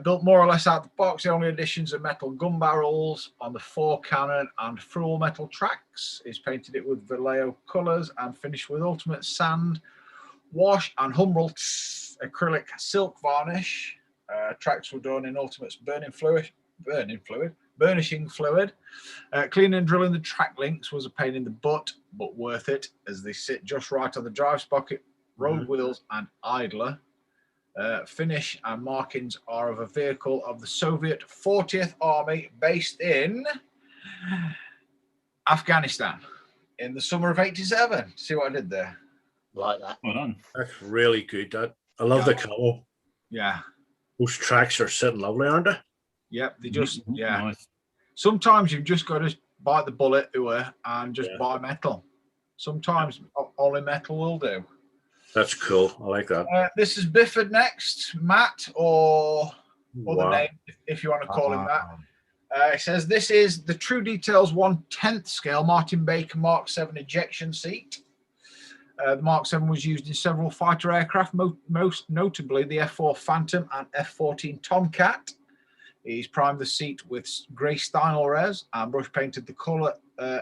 Built more or less out of the box. The only additions are metal gun barrels on the fore cannon and full metal tracks. He's painted it with Vallejo colours and finished with ultimate sand, wash and Humboldt acrylic silk varnish. Tracks were done in Ultimate's burning fluid, burnishing fluid. Cleaning and drilling the track links was a pain in the butt, but worth it as they sit just right on the drive sprocket, road wheels and idler. Finish and markings are of a vehicle of the Soviet 40th Army based in Afghanistan in the summer of '87. See what I did there? Like that. Well done. That's really good. I love the colour. Yeah. Those tracks are sitting lovely, aren't they? Yep. They just, yeah. Nice. Sometimes you've just got to bite the bullet and just buy metal. Sometimes only metal will do. That's cool. I like that. This is Bifford next, Matt, or other name, if you want to call him that. It says this is the True Details 1/10 scale Martin Baker Mark 7 ejection seat. The Mark 7 was used in several fighter aircraft, most notably the F-4 Phantom and F-14 Tomcat. He's primed the seat with grey Steinel res and brush painted the colour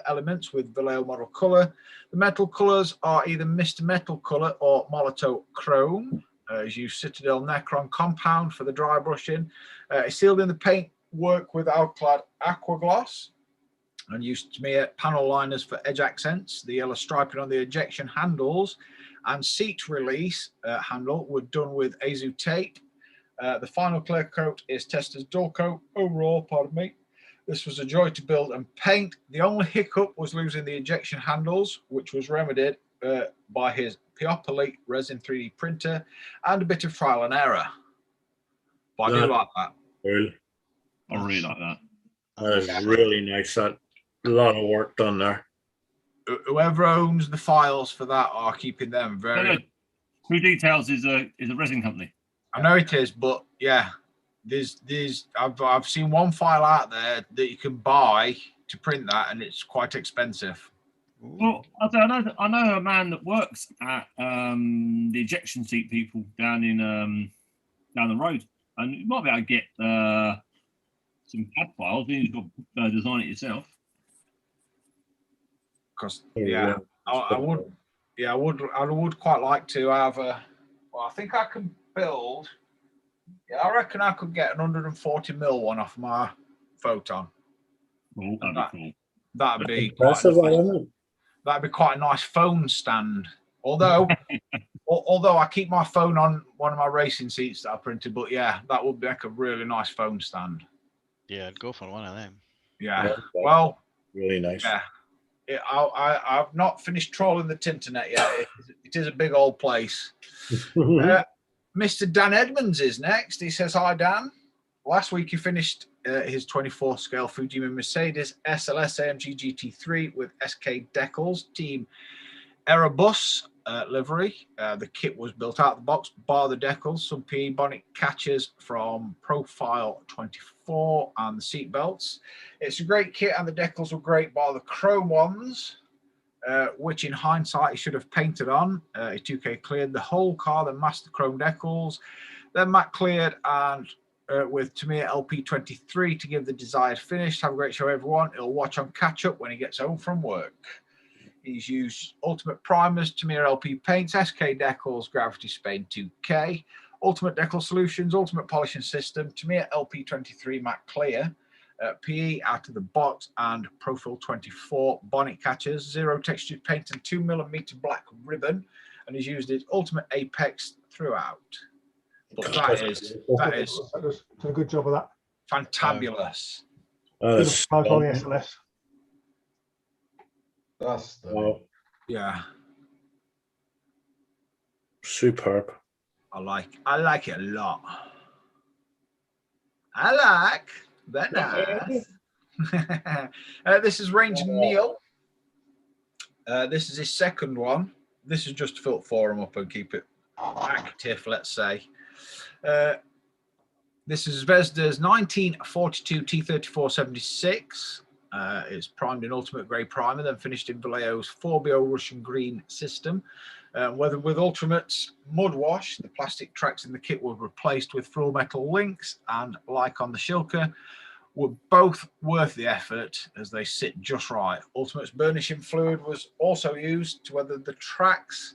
elements with Vallejo model colour. The metal colours are either Mr. Metal colour or Molotow Chrome. He's used Citadel Necron compound for the dry brushing. It's sealed in the paint work with Alclad Aqua Gloss and used Tamiya panel liners for edge accents. The yellow striping on the ejection handles and seat release handle were done with Azu tape. The final clear coat is Tester's dual coat overall, pardon me. This was a joy to build and paint. The only hiccup was losing the ejection handles, which was remedied by his Piopoly resin 3D printer and a bit of trial and error. But I do like that. Really? I really like that. That is really nice. That a lot of work done there. Whoever owns the files for that are keeping them very. No. True Details is a resin company. I know it is, but yeah, there's I've seen one file out there that you can buy to print that, and it's quite expensive. Well, I know a man that works at the ejection seat people down the road, and you might be able to get some CAD files. Then you've got to design it yourself. Because I would quite like to have a. Well, I think I can build. Yeah, I reckon I could get an 140mm one off my Photon. Oh, that'd be cool. That'd be quite a nice phone stand. Although I keep my phone on one of my racing seats that I printed, but yeah, that would be like a really nice phone stand. Yeah, I'd go for one of them. Yeah. Well, really nice. Yeah. I've not finished trawling the Tinternet yet. It is a big old place. Mr. Dan Edmonds is next. He says, "Hi, Dan. Last week he finished his 24 scale Fujima Mercedes SLS AMG GT3 with SK decals, Team Erebus livery. The kit was built out of the box, bar the decals, some PE bonnet catches from Profile 24 and the seat belts. It's a great kit and the decals were great, bar the chrome ones, which in hindsight he should have painted on. He 2K cleared the whole car, then master chrome decals, then matte cleared and with Tamiya LP23 to give the desired finish. Have a great show, everyone. He'll watch on catch up when he gets home from work. He's used Ultimate Primers, Tamiya LP paints, SK decals, Gravity Spain 2K, Ultimate Decal Solutions, Ultimate Polishing System, Tamiya LP23 matte clear, PE out of the box, and Profil 24 bonnet catchers, zero textured paint and 2mm black ribbon, and he's used his Ultimate Apex throughout. But that is Done a good job of that. fantabulous. Good price on the SLS. That's Yeah, superb. I like it a lot. I like that nice. This is Ranger Neil. This is his second one. This is just to fill forum up and keep it active, let's say. This is Zvezda's 1942 T3476. It's primed in Ultimate Grey Primer, then finished in Vallejo's 4BO Russian Green system. Whether with Ultimate's mud wash, the plastic tracks in the kit were replaced with full metal links, and like on the Shilka, were both worth the effort as they sit just right. Ultimate's burnishing fluid was also used to weather the tracks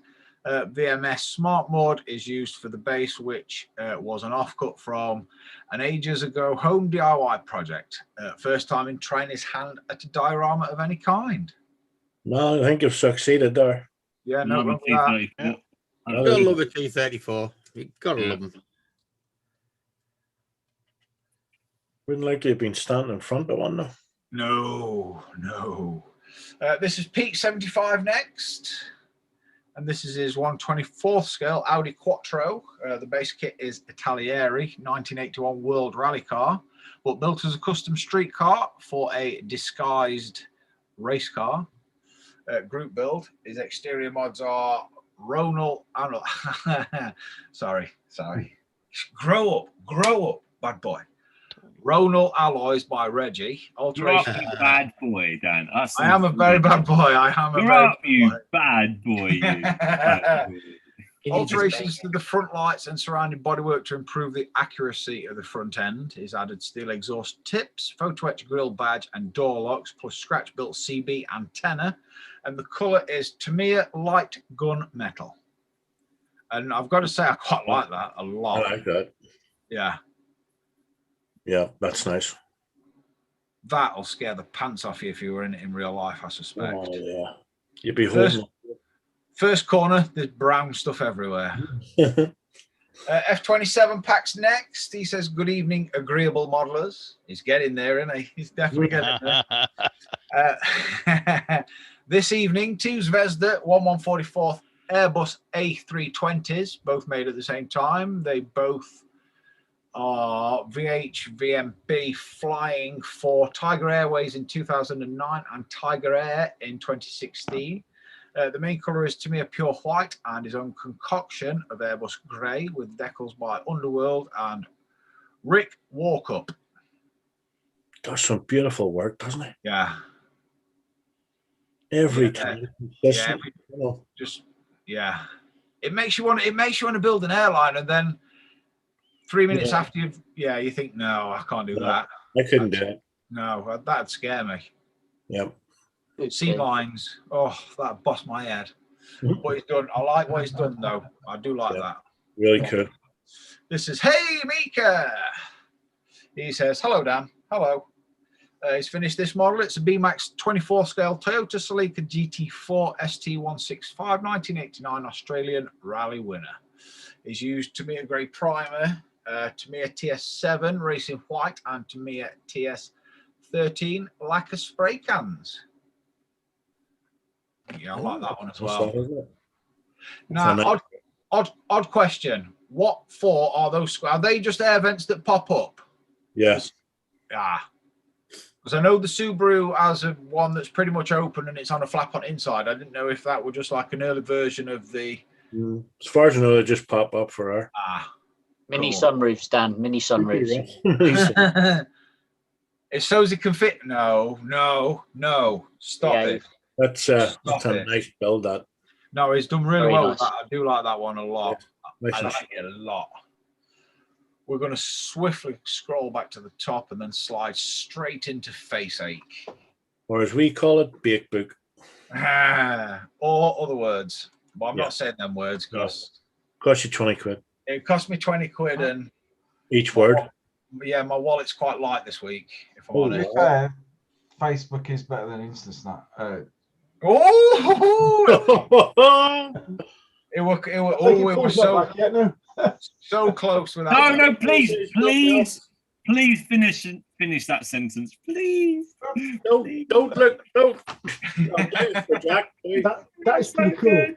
VMS Smart Mod is used for the base, which was an offcut from an ages ago home DIY project. First time in trainer's hand at a diorama of any kind. No, I think you've succeeded there. Yeah, no, wrong with that. Yeah. You gotta love a T34. You gotta love them. Wouldn't like you've been standing in front of one though. No. This is Pete 75 next. And this is his 1/24th scale Audi Quattro. The base kit is Italieri 1981 World Rally car, but built as a custom street car for a disguised race car. Group build. His exterior mods are Ronald. Sorry. Grow up, bad boy. Ronald alloys by Reggie. Alteration. You're a bad boy, Dan. I am a very bad boy. Bad boy. Alterations to the front lights and surrounding bodywork to improve the accuracy of the front end is added steel exhaust tips, photo etch grill badge and door locks, plus scratch built CB antenna. And the colour is Tamiya light gun metal. And I've got to say, I quite like that a lot. I like that. Yeah. Yeah, that's nice. That'll scare the pants off you if you were in it in real life, I suspect. Oh, yeah. You'd be holding. First corner, there's brown stuff everywhere. F27 Pax next. He says, good evening, agreeable modelers. He's getting there, isn't he? He's definitely getting there. This evening, two Zvezda 1144th Airbus A320s, both made at the same time. They both are VHVMB flying for Tiger Airways in 2009 and Tiger Air in 2016. The main colour is Tamiya Pure White and his own concoction of Airbus Grey with decals by Underworld and Rick Walkup. Does some beautiful work, doesn't it? Yeah. Every time. Yeah. It makes you want to build an airline, and then 3 minutes after you think, no, I can't do that. I couldn't do it. No, that'd scare me. Yep. Sea lines, that bust my head. What he's done, I like what he's done though. I do like that. Really cool. This is Hey Mika. He says, hello Dan. Hello. He's finished this model. It's a BMAX 24 scale Toyota Celica GT4 ST165 1989 Australian rally winner. He's used Tamiya Grey primer, Tamiya TS7 Racing White, and Tamiya TS13 lacquer spray cans. Yeah, I like that one as well. Now, odd question. What for are those? Are they just air vents that pop up? Yes. Because I know the Subaru has one that's pretty much open and it's on a flap on inside. I didn't know if that were just like an early version of the. As far as I know, they just pop up for her. Mini sunroofs, Dan. Mini sunroofs. It's so as it can fit. No. Stop it. That's a nice build. That. No, he's done really Very well nice. with that. I do like that one a lot. Yeah, I like it a lot. We're going to swiftly scroll back to the top and then slide straight into Face Ache. Or as we call it, Bake Book. Or other words. But I'm not saying them words because cost you 20 quid. It cost me 20 quid and each word. Yeah, my wallet's quite light this week, if I'm To honest. be fair, Facebook is better than InstaSnap. It was so close without. No, please finish that sentence, please. Don't look. That is pretty cool.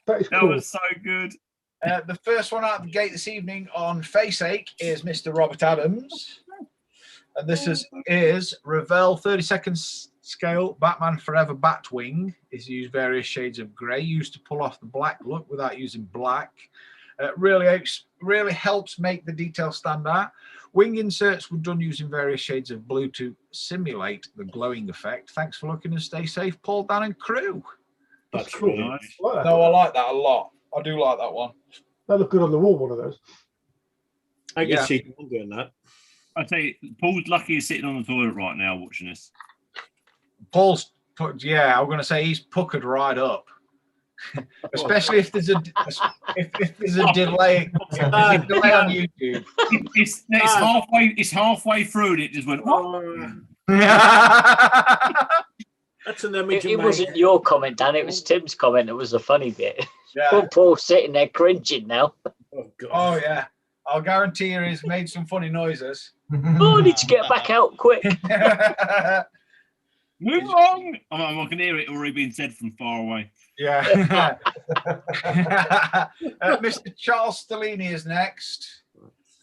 That is cool. That was so good. The first one out the gate this evening on Face Ache is Mr. Robert Adams. And this is Revell 32nd scale Batman Forever Batwing. Is used various shades of grey, used to pull off the black look without using black. Really helps make the detail stand out. Wing inserts were done using various shades of blue to simulate the glowing effect. Thanks for looking and stay safe, Paul, Dan and crew. That's cool. Really nice. I like that a lot. I do like that one. That look good on the wall, one of those. I can see Paul doing that. I tell you, Paul's lucky he's sitting on the toilet right now watching this. I'm going to say he's puckered right up especially if there's a if there's a delay. If there's a delay on YouTube. It's halfway through, and it just went. That's an image. It wasn't your comment, Dan. It was Tim's comment. It was the funny bit. Yeah. Poor Paul sitting there cringing now. Oh yeah, I'll guarantee you he's made some funny noises. Oh, I need to get back out quick. Move along. I can hear it already being said from far away. Yeah. Mr. Charles Stellini is next.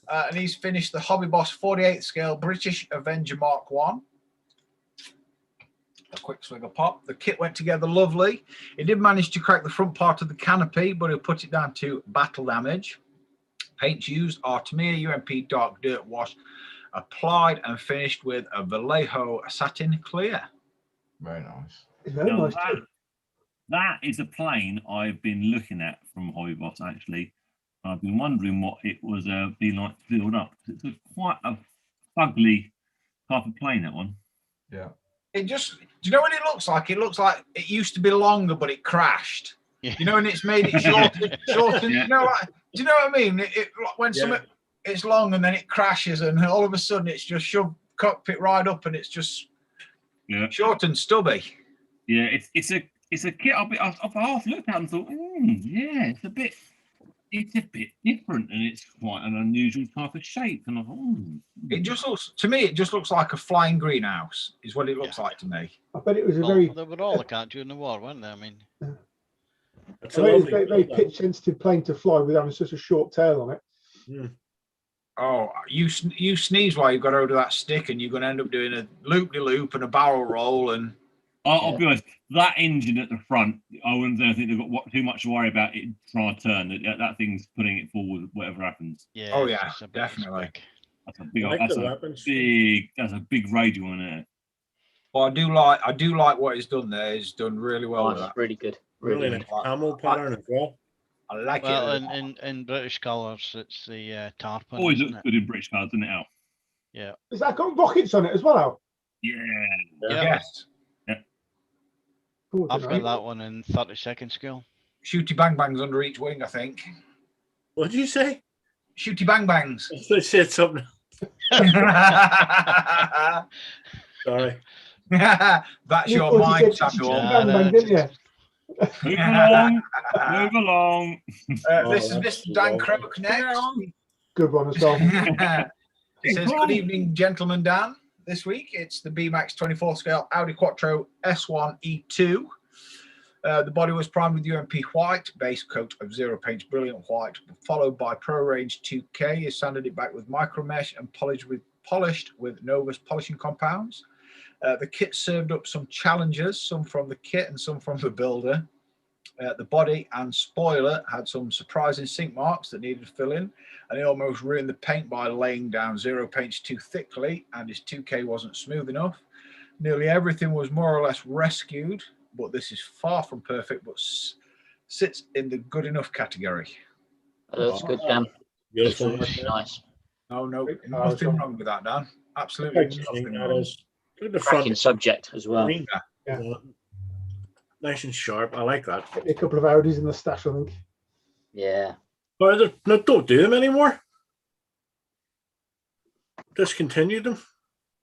And he's finished the Hobby Boss 48th scale British Avenger Mark 1. A quick swig of pop. The kit went together lovely. He did manage to crack the front part of the canopy, but he'll put it down to battle damage. Paints used are Tamiya UMP Dark Dirt Wash, applied and finished with a Vallejo Satin Clear. Very nice. Very nice too. That is a plane I've been looking at from Hobby Boss, actually. I've been wondering what it was being like to build up. It's quite a fugly type of plane, that one. Yeah. It just, do you know what it looks like? It looks like it used to be longer, but it crashed. Yeah. You know, and it's made it shorter. Yeah. You know, like, do you know what I mean? When something it's long and then it crashes, and all of a sudden it's just shoved cockpit right up, and it's just short and stubby. Yeah, it's a kit I've half looked at and thought, yeah, it's a bit different, and it's quite an unusual type of shape. And I thought, it just looks, to me, it just looks like a flying greenhouse, is what it looks like to me. I bet it was a Well, very, they were all like that during the war, weren't they? I mean, it's a very, very pitch sensitive plane to fly with having such a short tail on it. Yeah. Oh, you sneeze while you've got hold of that stick, and you're going to end up doing a loop-de-loop and a barrel roll. And I'll be honest, that engine at the front, I wouldn't think they've got too much to worry about it trying to turn. That thing's putting it forward, whatever happens. yeah. oh yeah, it's a bit definitely. That's a big, I like that's the a weapons. big radio on it. Well, I do like what he's done there. He's done really well with Nice, that. really good. Really Really nice good. camel pattern as well. I like Well, it. in British colours, it's the tarpon. Always isn't looks it? good in British cars, doesn't it, Al? Yeah. Has that got rockets on it as well, Al? Yeah. Yeah. Yes. Oh, I I've don't got know. that one in 32nd scale. Shooty bang bangs under each wing, I think. What did you say? Shooty bang bangs. I said something. Sorry. That's You your thought you mind, said Samuel. bang bang, didn't you? Move along. Move along. This is that's Mr. Dan long. Croak next. Good one as well. It says, good evening, gentlemen, Dan. This week, it's the BMAX 24 scale Audi Quattro S1 E2. The body was primed with UMP white, base coat of zero paint, brilliant white, followed by Pro Range 2K. He sanded it back with micro mesh and polished with Novus polishing compounds. The kit served up some challenges, some from the kit and some from the builder. The body and spoiler had some surprising sink marks that needed filling, and he almost ruined the paint by laying down zero paints too thickly, and his 2K wasn't smooth enough. Nearly everything was more or less rescued, but this is far from perfect, but sits in the good enough category. That's good, Dan. Beautiful. Nice. No, nothing wrong with that, Dan. Absolutely nothing That wrong. is. Look at the Cracking front. subject as well. Yeah. Nice and sharp. I like that. A couple of Audis in the stash, I think. Yeah. But no, don't do them anymore. Discontinued them.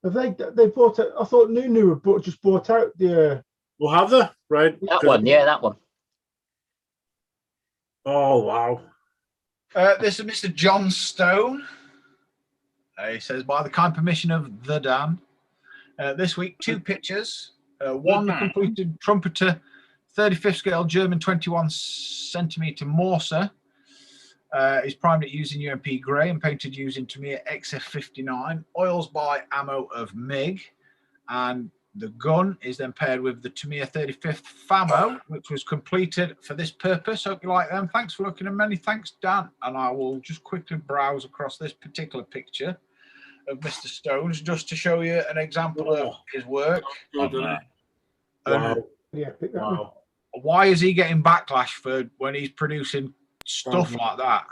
Have they bought it? I thought Nunu had just bought out the. We'll have the right. That one, yeah, that one. Oh wow. This is Mr. John Stone. He says, by the kind permission of the Dan, this week, 2 pictures. One, the completed Trumpeter 35th scale German 21 centimeter Morser. Is primed at using UMP grey and painted using Tamiya XF59. Oils by Ammo of MiG. And the gun is then paired with the Tamiya 35th FAMO, which was completed for this purpose. Hope you like them. Thanks for looking, and many thanks, Dan. And I will just quickly browse across this particular picture of Mr. Stones just to show you an example of his work. Wow. Yeah, pick that one. Wow. Why is he getting backlash for when he's producing stuff like that?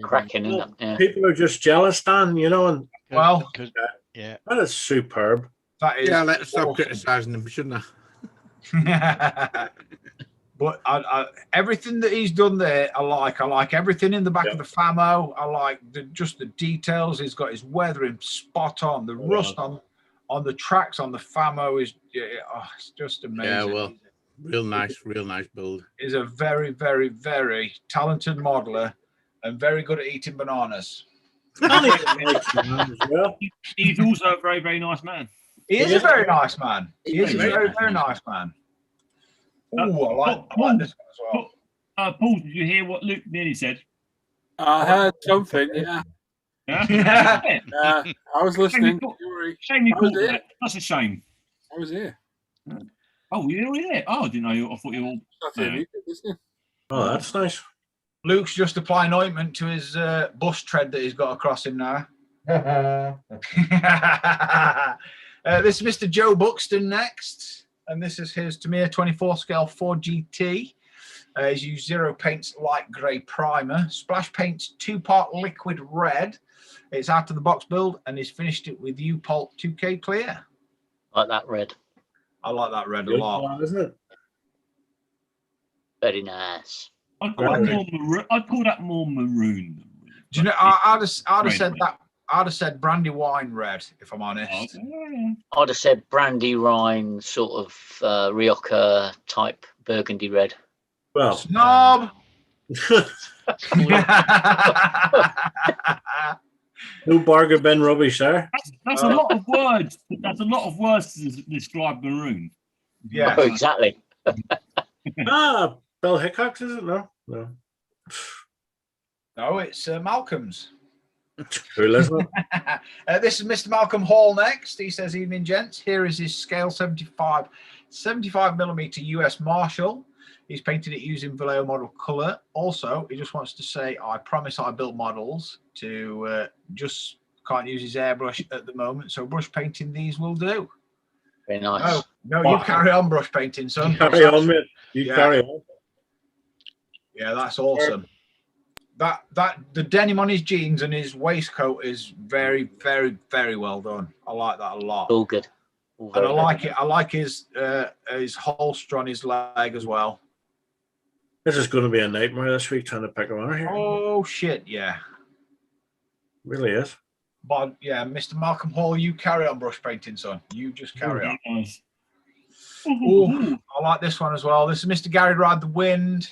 Cracking, isn't it? Yeah. People are just jealous, Dan, you know, and Well, yeah, that is superb. that is Yeah, let's stop awesome. criticising them, shouldn't I? But everything that he's done there, I like. I like everything in the back of the Famo. I like just the details. He's got his weathering spot on. The rust on the tracks on the Famo is it's just amazing. Yeah, well, real nice build. He's a very, very, very talented modeler and very good at eating bananas. He's also a very, very nice man. He is a very nice man. He is a very, very nice man. Oh, I like this one as well. Paul, did you hear what Luke nearly said? I heard something, yeah. I was listening. Shame you caught that. That's a shame. I was here. Oh, you were here? Oh, I didn't know you. I thought you were all. Oh, that's nice. Luke's just applying ointment to his bus tread that he's got across him now. This is Mr. Joe Buxton next. And this is his Tamiya 24 scale 4GT. He's used Zero Paint's light grey primer. Splash Paint's 2-part liquid red. It's out of the box build, and he's finished it with U-Pulp 2K clear. Like that red. I like that red a lot. Isn't it? Very nice. I'd call that more maroon. Do you know? I'd have said that. I'd have said Brandywine red, if I'm honest. I'd have said Brandywine, sort of Rioja type burgundy red. Well, snob. No bargain bin rubbish there. That's a lot of words. That's a lot of words to describe maroon. Yeah, oh, exactly. Bill Hickox, is it? No. No, it's Malcolm's. Cool, isn't it? This is Mr. Malcolm Hall next. He says, evening, gents. Here is his scale 75 millimeter US Marshall. He's painted it using Vallejo model color. Also, he just wants to say, I promise I build models to just can't use his airbrush at the moment. So brush painting these will do. Very nice. No, you carry on brush painting, son. Carry on, mate. Carry on. Yeah, that's awesome. That the denim on his jeans and his waistcoat is very, very, very well done. I like that a lot. All good. And I like it. I like his holster on his leg as well. This is going to be a nightmare this week trying to pick them out here. Oh shit! Yeah, really is. But yeah, Mr. Malcolm Hall, you carry on brush painting, son. You just carry on. Nice. Oh, I like this one as well. This is Mr. Gary Ride the Wind.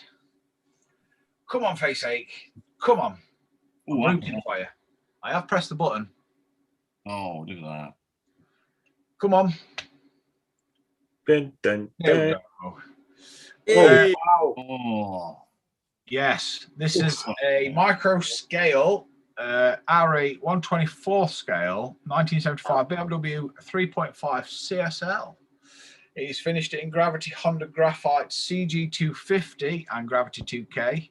Come on, face ache. Come on. I'm rooting for you. I have pressed the button. Oh, look at that. Come on. Dun, dun, There we dun. go. Hey. Oh. Yes, this is a micro scale, RE 124 scale, 1975 BMW 3.5 CSL. He's finished it in Gravity Honda Graphite CG250 and Gravity 2K.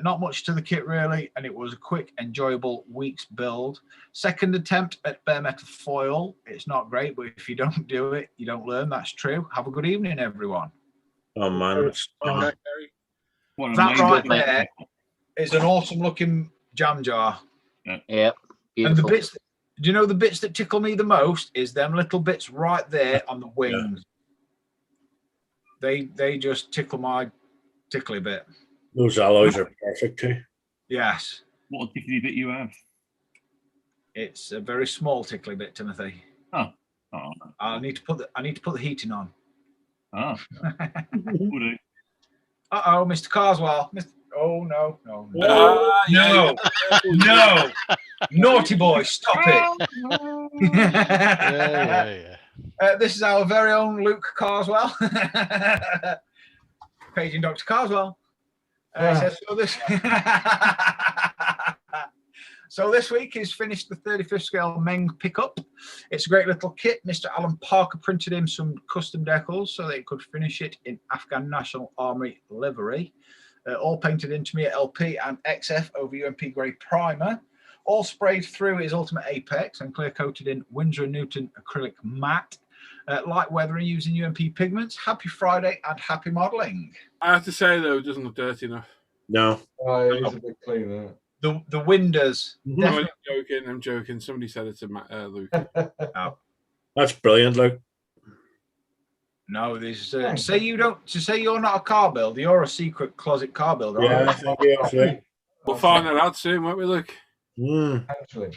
Not much to the kit really, and it was a quick, enjoyable week's build. Second attempt at bare metal foil. It's not great, but if you don't do it, you don't learn. That's true. Have a good evening, everyone. Oh man, That right there is an awesome looking jam jar. Yeah, beautiful. And the bits, do you know the bits that tickle me the most is them little bits right there on the wings. They just tickle my tickly bit. those alloys are perfect too. Yes. What a tickly bit you have. It's a very small tickly bit, Timothy. Oh. I need to put the heating on. Oh. Uh-oh, Mr. Carswell. Oh no. Yeah. No. Naughty boy, stop it. Yeah. This is our very own Luke Carswell. Paging Dr. Carswell. Says, so this week he's finished the 35th scale Meng pickup. It's a great little kit. Mr. Alan Parker printed him some custom decals so they could finish it in Afghan National Army livery. All painted in Tamiya LP and XF over UMP grey primer. All sprayed through his Ultimate Apex and clear coated in Winsor & Newton acrylic matte. Light weathering using UMP pigments. Happy Friday and happy modelling. I have to say though, it doesn't look dirty enough. No. Oh, it is a bit cleaner. The windows. I'm joking. Somebody said it to Luke. Oh. That's brilliant, Luke. No, there's say you're not a car builder, you're a secret closet car builder. Yeah, I aren't think you have to. We'll find that out soon, won't we, Luke? Actually,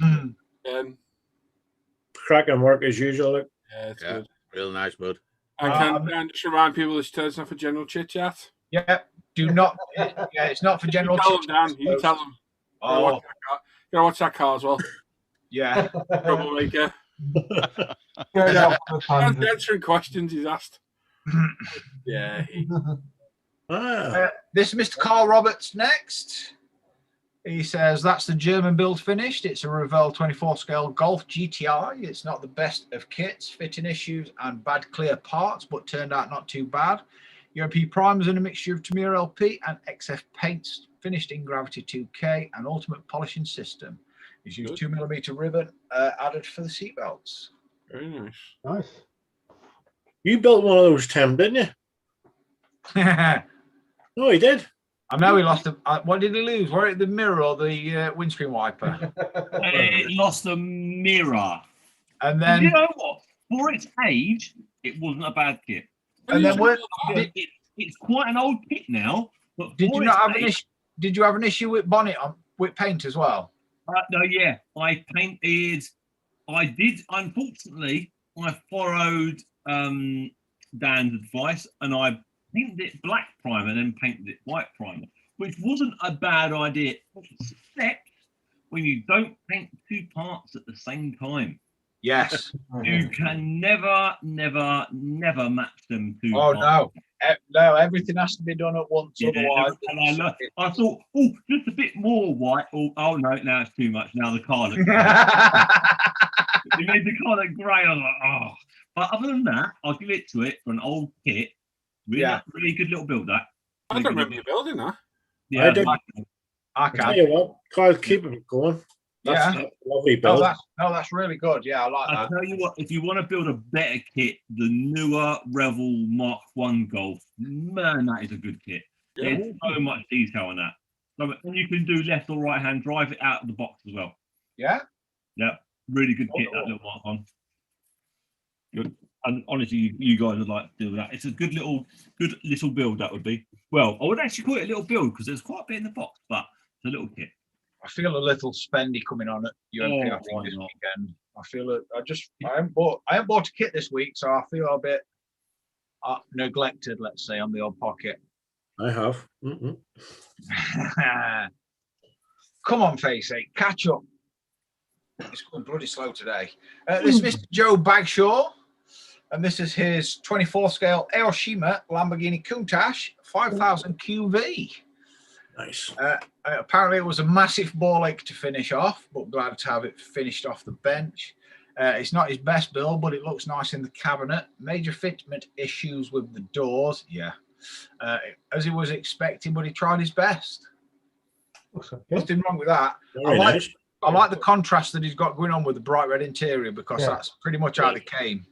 Cracking work as usual. Luke. Yeah, it's Yeah, good. real nice, bud. And can just remind people it's Thursday for general chit chat. Yeah, do not. Yeah, it's not for general. You tell them, Dan. You tell them. Oh, Gotta watch that car as well. yeah. Troublemaker. Go down for the Dan's tangent. answering questions he's asked. Yeah. This is Mr. Carl Roberts next. He says that's the German build finished. It's a Revell 24 scale Golf GTI. It's not the best of kits, fitting issues and bad clear parts, but turned out not too bad. UMP primers and a mixture of Tamiya LP and XF paints, finished in Gravity 2K and ultimate polishing system. He's used 2mm ribbon added for the seatbelts. Very nice. Nice. You built one of those, Tim, didn't you? No, he did. I know he lost. What did he lose? Were it the mirror or the windscreen wiper? It lost the mirror. And then you know what? For its age, it wasn't a bad kit. And then it's quite an old kit now. But did you not have an issue? Did you have an issue with bonnet with paint as well? No, yeah. I painted. I did. Unfortunately, I followed Dan's advice and I painted it black primer and then painted it white primer, which wasn't a bad idea, except when you don't paint two parts at the same time. Yes. You can never match them two parts. No. No, everything has to be done at once. Yeah, Otherwise, and I thought, just a bit more white. Oh no, now it's too much. Now the car looks it made the car look grey. I was like, oh. But other than that, I'll give it to it for an old kit. Really good little build that. I don't remember you building that. Yeah, I did. I can. Tell you what, Kyle, keep it going. That's a lovely build. That's really good. Yeah, I like that. I'll tell you what, if you want to build a better kit, the newer Revel Mark 1 Golf, man, that is a good kit. Yeah. There's so much detail on that. And you can do left or right hand drive it out of the box as well. Yeah? Yeah, really good kit, that little Mark 1. Good. And honestly, you guys would like to do that. It's a good little build, that would be. Well, I would actually call it a little build because there's quite a bit in the box, but it's a little kit. I feel a little spendy coming on at UMP. I think this weekend. I feel it. I haven't bought a kit this week, so I feel a bit neglected. Let's say on the old pocket. I have. Come on, Face 8, catch up. It's going bloody slow today. This is Mr. Joe Bagshaw, and this is his 24 scale Aoshima Lamborghini Countach 5000 QV. Nice. Apparently, it was a massive ball ache to finish off, but glad to have it finished off the bench. It's not his best build, but it looks nice in the cabinet. Major fitment issues with the doors, as he was expecting, but he tried his best. Nothing wrong with that. I like the contrast that he's got going on with the bright red interior because that's pretty much how they came.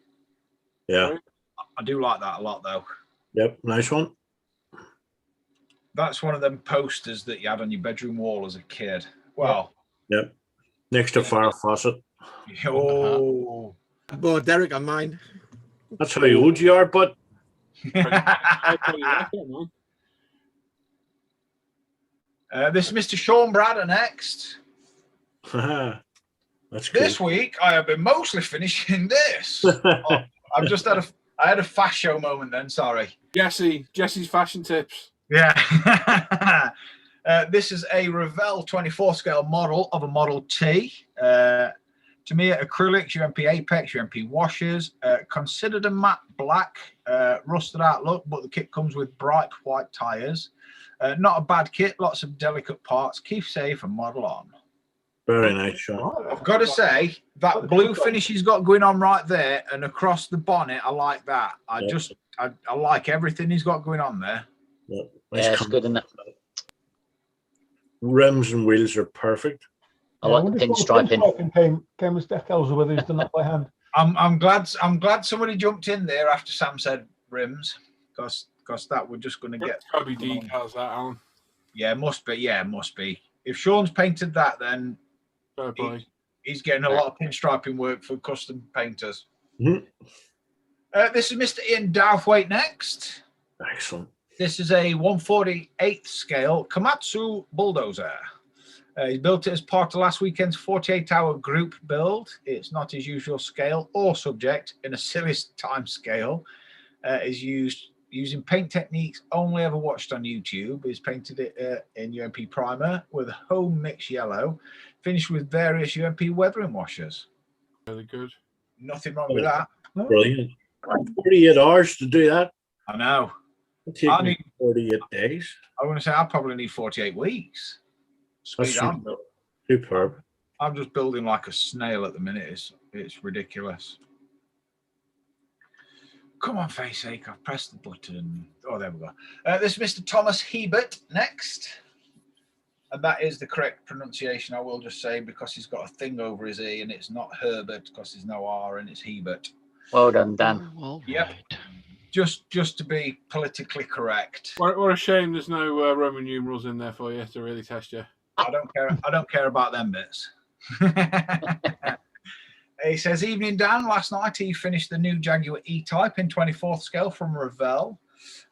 Yeah. I do like that a lot, though. Yep, nice one. That's one of them posters that you had on your bedroom wall as a kid. Well. Yep. Next to Farrah Fawcett. Oh. I bought Derek on mine. That's how old you are, but. This is Mr. Sean Bradder next. That's cool. This week I have been mostly finishing this. I've just had I had a fast show moment then, sorry. Jesse's fashion tips. Yeah. This is a Revell 24 scale model of a Model T. Tamiya acrylics, UMP Apex, UMP washers. Considered a matte black, rusted out look, but the kit comes with bright white tyres. Not a bad kit, lots of delicate parts. Keep safe and model on. Very nice shot. I've got to say, that blue finish he's got going on right there and across the bonnet, I like that. I like everything he's got going on there. Yep. Yeah, it's good, isn't it? Rims and wheels are perfect. I like the pinstriping. Came with decals or whether he's done that by hand. I'm glad somebody jumped in there after Sam said rims, because that we're just going to get. Probably decals that, Alan. Yeah, must be. Yeah, must be. If Sean's painted that, then he's getting a lot of pinstriping work for custom painters. Mm-hmm. This is Mr. Ian Douthwaite next. Excellent. This is a 1/48 scale Komatsu bulldozer. He built it as part of last weekend's 48-hour group build. It's not his usual scale or subject in a silly time scale. Is using paint techniques only ever watched on YouTube. He's painted it in UMP primer with home mix yellow, finished with various UMP weathering washers. Really good. Nothing wrong with that. Brilliant. 48 hours to do that. I know. It'll take I me need 48 days. I want to say I probably need 48 weeks. Speed on. Superb. I'm just building like a snail at the minute. It's ridiculous. Come on, face sake. I've pressed the button. Oh, there we go. This is Mr. Thomas Hebert next. And that is the correct pronunciation, I will just say, because he's got a thing over his E and it's not Herbert because there's no R and it's Hebert. Well done, Dan. Yep. Just to be politically correct. What a shame there's no Roman numerals in there for you to really test you. I don't care about them bits. He says, evening, Dan. Last night he finished the new Jaguar E-Type in 24th scale from Revell.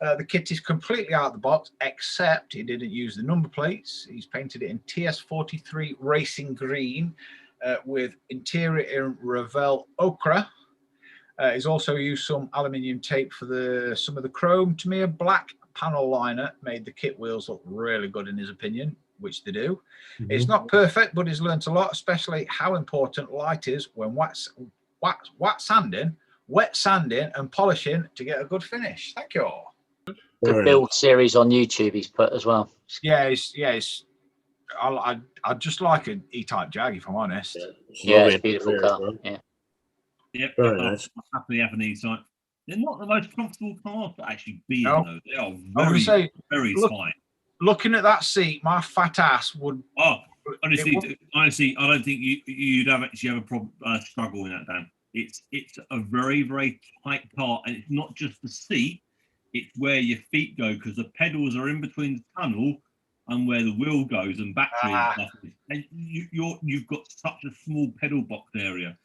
The kit is completely out of the box, except he didn't use the number plates. He's painted it in TS43 Racing Green with interior in Revell Ochre. He's also used some aluminium tape for some of the chrome. Tamiya black panel liner made the kit wheels look really good in his opinion, which they do. It's not perfect, but he's learnt a lot, especially how important light is when wet sanding and polishing to get a good finish. Thank you all. Good build series on YouTube he's put as well. Yeah, I just like an E-Type Jag, if I'm honest. Yeah, it's a beautiful car. Yeah. Yep. Very nice. I'm happily having these type. They're not the most comfortable cars to actually be No. in, though. They are I very, would say, very look- tight. Looking at that seat, my fat ass would. Oh, honestly, It I don't think you'd have a problem struggle in that, Dan. It's a very, very tight car, and it's not just the seat; it's where your feet go because the pedals are in between the tunnel and where the wheel goes and battery and stuff. And you've got such a small pedal box area.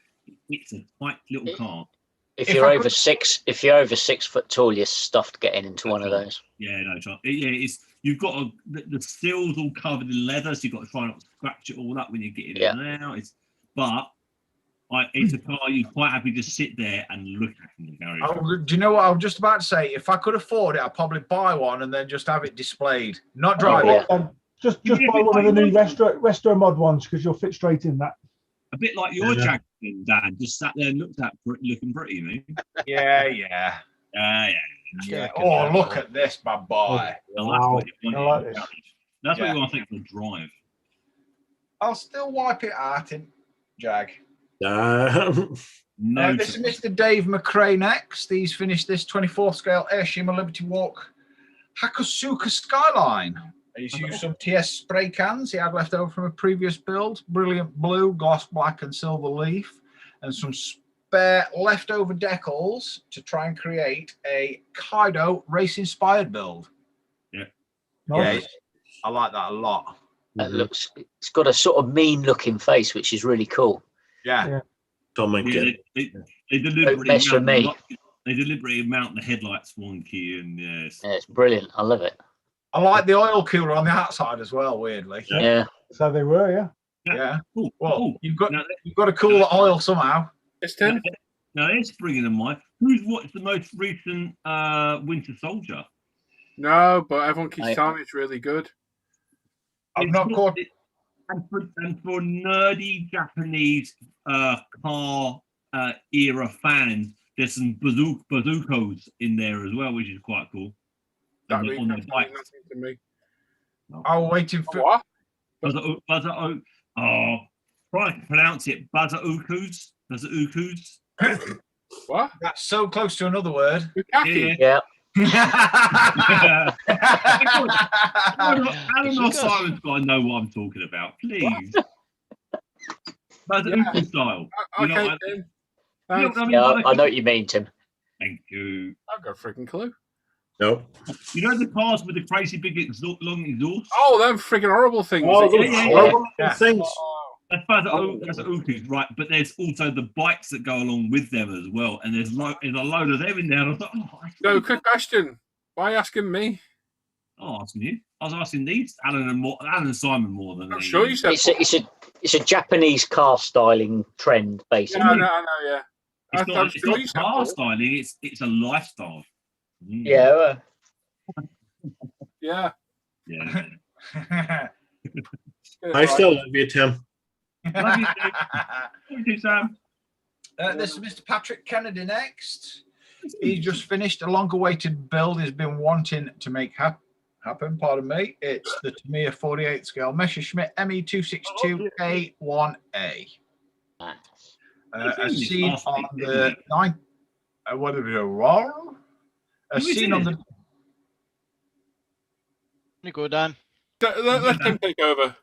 It's a tight little car. If you're over 6 foot tall, you're stuffed getting into one of those. Yeah, no, it's you've got the seals all covered in leather, so you've got to try not to scratch it all up when you get in and out. It's a car you're quite happy to sit there and look at in the garage. Do you know what I was just about to say? If I could afford it, I'd probably buy one and then just have it displayed, not drive it. Just buy one of the new Resto Mod ones because you'll fit straight in that. A bit like your Jaguar, Dan, just sat there and looked at looking pretty, mate. Yeah. Oh, look at this, my boy. Well, Wow. That's what you want to think for drive. I'll still wipe it out in Jag. No. This is Mr. Dave McRae next. He's finished this 24th scale Airshima Liberty Walk Hakusuka Skyline. He's used some TS spray cans he had left over from a previous build, brilliant blue, gloss black and silver leaf, and some spare leftover decals to try and create a Kaido race-inspired build. Yeah. Yeah, I like that a lot. It's got a sort of mean-looking face, which is really cool. Yeah. They deliberately mount the headlights wonky and yeah, it's brilliant. I love it. I like the oil cooler on the outside as well, weirdly. Yeah. So they were, Yeah. Well, you've got to cool the oil somehow. It's 10. Now, let's bring in mind. Who's watched the most recent Winter Soldier? No, but everyone keeps telling me it's really good. I'm not caught. And for nerdy Japanese car era fans, there's some bazookas in there as well, which is quite cool. That on means the nothing bike. to me. I'm waiting for what? Try to pronounce it. Bazookas. What? That's so close to another word. Yeah. Alan or Simon's got to know what I'm talking about, please. Bazooka style. Okay, I know what you mean, Tim. Thank you. I've got a freaking clue. No. You know the cars with the crazy big long exhaust? Oh, them freaking horrible things. Oh, those horrible things. That's Utu's, right? But there's also the bikes that go along with them as well, and there's a load of them in there. And I was like, So, quick question: why are you asking me? I'm asking you. I was asking these Alan and Simon more than. I'm sure you said it's a Japanese car styling trend, basically. Yeah, I know, yeah. It's not car styling. It's a lifestyle. Yeah. Yeah. Yeah. I still love you, Tim. Love you, Sam. This is Mr. Patrick Kennedy next. He's just finished a long-awaited build he's been wanting to make happen. Pardon me. It's the Tamiya 48 scale Messerschmitt ME262A1A. As seen on the 9. What did we do wrong? As seen on the. You go, Dan. Let him take over.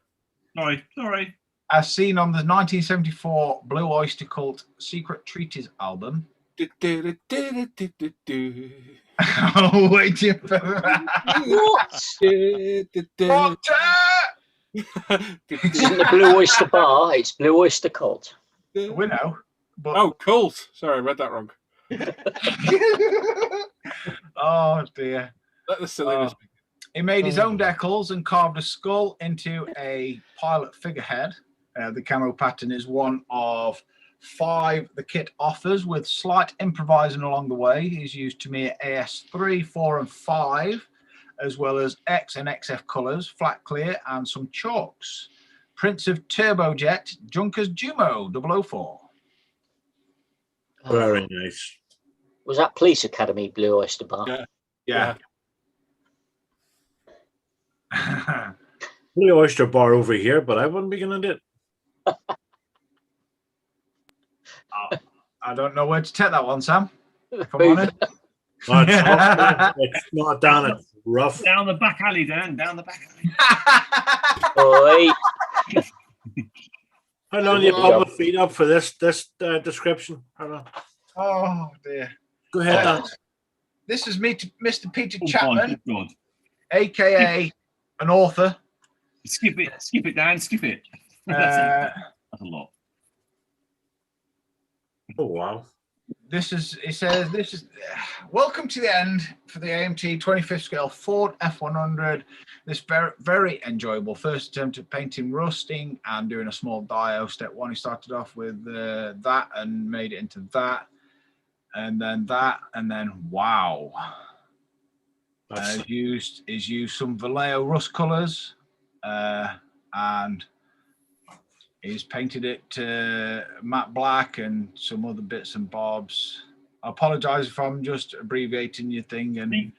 Sorry. As seen on the 1974 Blue Oyster Cult Secret Treaties album. Oh, waiting for that. What? It's in the Blue Oyster Bar. It's Blue Oyster Cult. We know. But... Oh, cult. Sorry, I read that wrong. Oh, dear. Let the silliness begin. He made his own decals and carved a skull into a pilot figurehead. The camo pattern is one of 5 the kit offers, with slight improvising along the way. He's used Tamiya AS3, 4 and 5, as well as X and XF colours, flat clear, and some chalks. Prints of Turbojet, Junkers Jumo 004. Very nice. Was that Police Academy Blue Oyster Bar? Yeah. Blue Oyster Bar over here, but I wouldn't be going to do it. I don't know where to take that one, Sam. If I'm honest. It's not down. It's rough. Down the back alley, Dan. Down the back alley. How long do you put my feet up for this description? Oh dear. Go ahead, Dan. This is Mr. Peter Oh, Chapman, God. aka an author. Skip it, Dan. Skip it. That's a lot. Oh wow. It says this is welcome to the end for the AMT 25th scale Ford F100. This very enjoyable first attempt at painting, rusting, and doing a small dio. Step 1, he started off with that and made it into that, and then that, and then wow. He's used some Vallejo rust colors, and he's painted it matte black and some other bits and bobs. I apologize if I'm just abbreviating your thing. And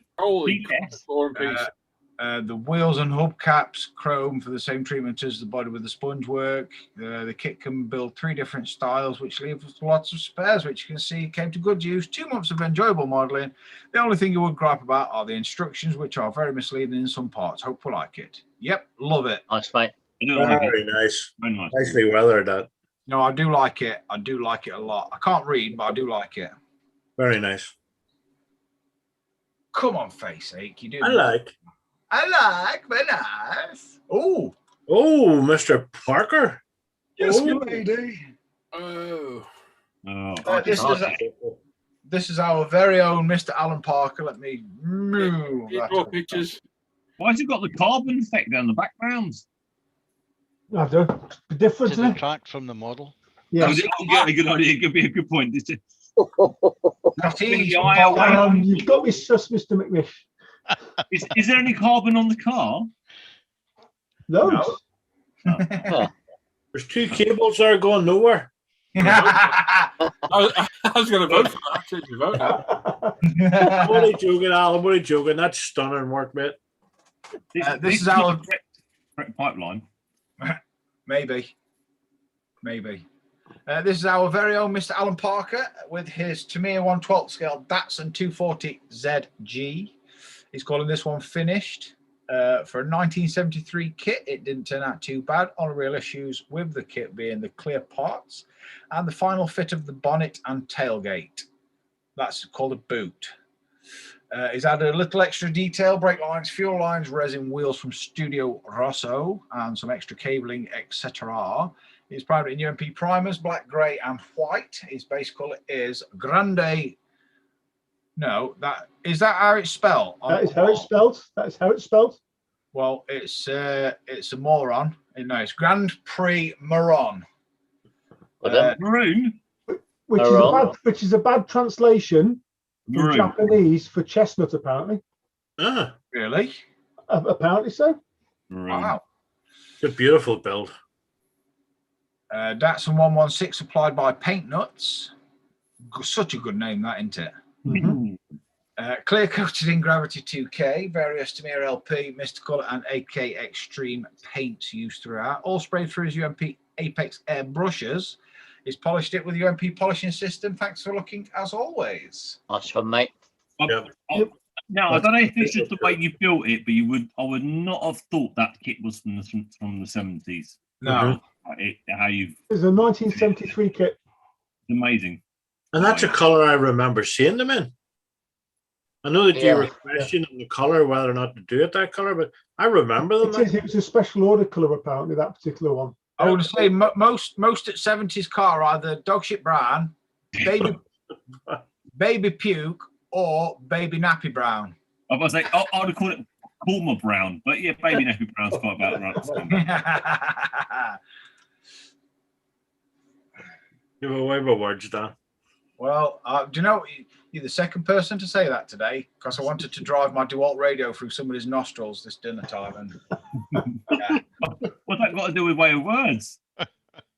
the wheels and hubcaps chrome for the same treatment as the body with the sponge work. The kit can build 3 different styles, which leaves lots of spares, which you can see came to good use. 2 months of enjoyable modeling. The only thing you would gripe about are the instructions, which are very misleading in some parts. Hope you like it. Yep, love it. Nice, mate. Very nice. Nicely weathered, that. No, I do like it. I do like it a lot. I can't read, but I do like it. Very nice. Come on, face ache. You do. I like. Very nice. Oh, Mr. Parker. Yes, lady. This is our very own Mr. Alan Parker. Let me move. More pictures. Why has it got the carbon effect down the background? I don't know. Different, to detract from the model. Yes. Yeah, good idea. It could be a good point. You've got me sus, Mr. McNish. Is there any carbon on the car? No. There's 2 cables there going nowhere. I was going to vote for that. Change your vote now. What are you joking, Alan? What are you joking? That's stunning work, mate. This is our pipeline. Maybe. This is our very own Mr. Alan Parker with his Tamiya 1/12 scale Datsun 240 ZG. He's calling this one finished. For a 1973 kit, it didn't turn out too bad. Only real issues with the kit being the clear parts and the final fit of the bonnet and tailgate. That's called a boot. He's added a little extra detail, brake lines, fuel lines, resin wheels from Studio Rosso, and some extra cabling, etc. It's primed in UMP primers, black, grey, and white. Its base colour is Grande. No, that how it's spelled? That is how it's spelled. That is how it's spelled. Well, it's a moron. No, it's Grand Prix Marron. Maroon? Which is a bad translation from Maroon. Japanese for chestnut, apparently. Ah, really? Apparently so. Maroon. Wow. It's a beautiful build. Datsun 116 supplied by Paint Nuts. Such a good name, that, isn't it? Mhm. Clear coated in Gravity 2K, various Tamiya LP, Mystical, and AK Extreme paints used throughout. All sprayed through his UMP Apex Air brushes. He's polished it with UMP polishing system. Thanks for looking, as always. Nice one, mate. Now, I don't know if it's just the way you built it, but I would not have thought that kit was from the 70s. No. How you've It's a 1973 kit. amazing. And that's a color I remember seeing them in. I know that you were questioning the color, whether or not to do it that color, but I remember them. It was a special order colour, apparently, that particular one. I would say most at 70s car are either dog shit brown, baby puke, or baby nappy brown. I was like, I would have called it Palmer Brown, but yeah, baby nappy brown's quite about right. Give away my words, Dan. Well, do you know, you're the second person to say that today, because I wanted to drive my DeWalt radio through somebody's nostrils this dinner time. And yeah. What's that got to do with way of words?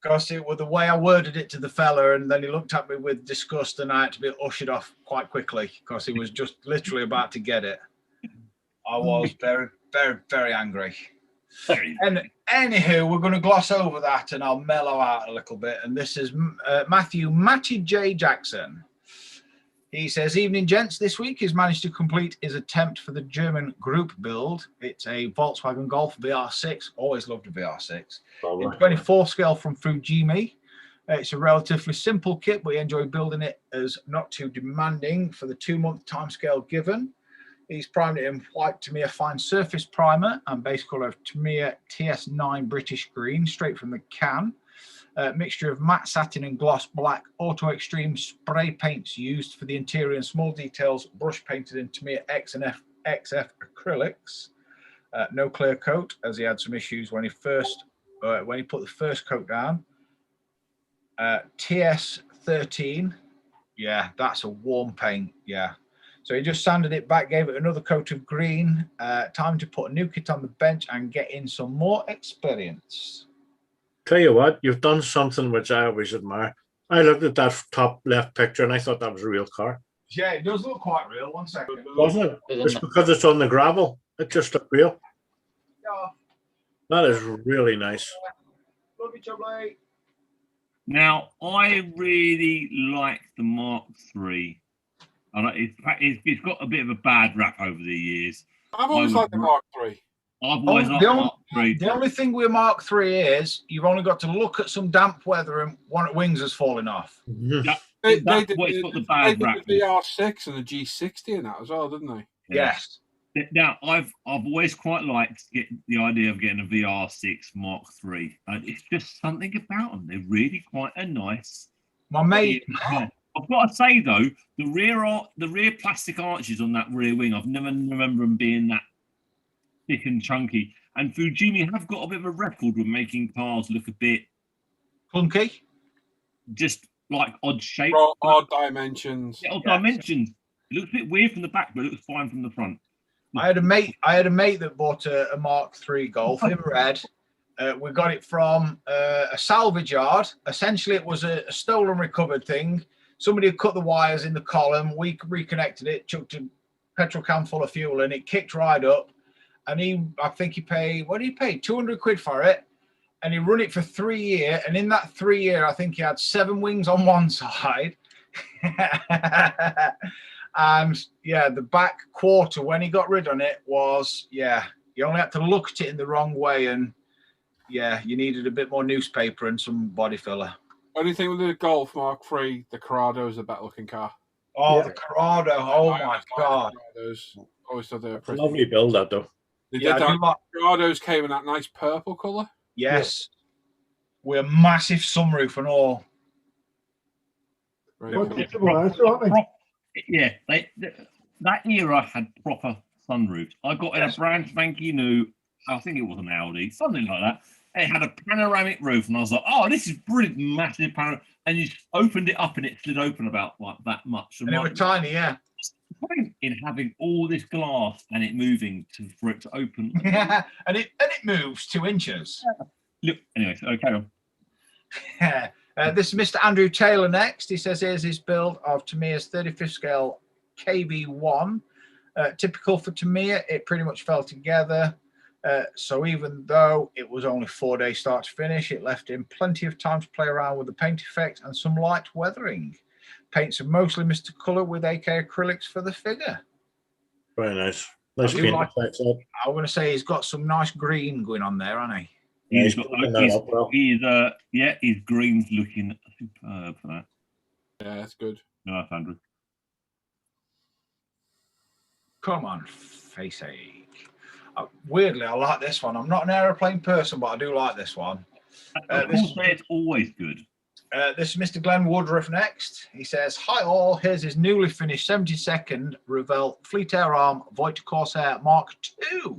Because it was the way I worded it to the fella, and then he looked at me with disgust, and I had to be ushered off quite quickly because he was just literally about to get it. I was very, very, very angry. And anywho, we're going to gloss over that, and I'll mellow out a little bit. And this is Matty J. Jackson. He says, "Evening, gents. This week he's managed to complete his attempt for the German group build. It's a Volkswagen Golf VR6. Always loved a VR6. In 24 scale from Fujimi. It's a relatively simple kit, but he enjoyed building it as not too demanding for the 2-month timescale given. He's primed it in white Tamiya Fine Surface Primer and base colour of Tamiya TS9 British Green, straight from the can. Mixture of matte satin and gloss black Auto Extreme spray paints used for the interior and small details, brush painted in Tamiya X and XF acrylics. No clear coat, as he had some issues when he put the first coat down. TS13, yeah, that's a warm paint, yeah. So he just sanded it back, gave it another coat of green. Time to put a new kit on the bench and get in some more experience. Tell you what, you've done something which I always admire. I looked at that top left picture and I thought that was a real car. Yeah, it does look quite real. 1 second. Doesn't it? It's because it's on the gravel. It just looked real. Yeah. That is really nice. Love you, Chubbly. Now, I really like the Mark III. It's got a bit of a bad rap over the years. I've always liked the Mark III. I've always liked the Mark III. The only thing with Mark III is you've only got to look at some damp weather and one of the wings has fallen off. They did the VR6 and the G60 and that as well, didn't they? Yes. Now, I've always quite liked the idea of getting a VR6 Mark III. And it's just something about them. They're really quite a nice. My mate. I've got to say though, the rear plastic arches on that rear wing, I've never remember them being that thick and chunky. And Fujimi have got a bit of a record with making cars look a bit clunky, just like odd shape, odd dimensions. Yeah, odd dimensions. It looks a bit weird from the back, but it looks fine from the front. I had a mate that bought a Mark III Golf in red. We got it from a salvage yard. Essentially, it was a stolen, recovered thing. Somebody had cut the wires in the column. We reconnected it, chucked a petrol can full of fuel, and it kicked right up. And I think he paid, what did he pay? 200 quid for it. And he run it for 3 years. And in that 3 year, I think he had 7 wings on one side. And yeah, the back quarter, when he got rid of it, was, yeah, you only had to look at it in the wrong way. And yeah, you needed a bit more newspaper and some body filler. Only thing with the Golf Mark III, the Corrado is a better looking car. Oh, yeah. The Corrado. Oh my God. Always thought they were pretty. Lovely build that though. They did that. Corrados came in that nice purple colour. Yes. with a massive sunroof and all. Yeah, that era had proper sunroofs. I got in a brand spanky new, I think it was an Audi, something like that. It had a panoramic roof, and I was like, "Oh, this is brilliant, massive panoramic." And you opened it up, and it slid open about like that much. And it was tiny, yeah. Point in having all this glass and it moving for it to open. Yeah, and it moves 2 inches. Look, anyway, so carry on. This is Mr. Andrew Taylor next. He says, here's his build of Tamiya's 35th scale KB1. Typical for Tamiya, it pretty much fell together. So even though it was only 4 days start to finish, it left him plenty of time to play around with the paint effect and some light weathering. Paints have mostly missed the colour with AK acrylics for the figure. Very nice. Nice I paint like, effects. I'm going to say he's got some nice green going on there, hasn't he? Yeah, his green's looking superb for that. Yeah, that's good. Nice, Andrew. Come on, face ache. Weirdly, I like this one. I'm not an aeroplane person, but I do like this one. It's always good. This is Mr. Glenn Woodruff next. He says, "Hi all, here's his newly finished 72nd Revell Fleet Air Arm Voigt Corsair Mark II.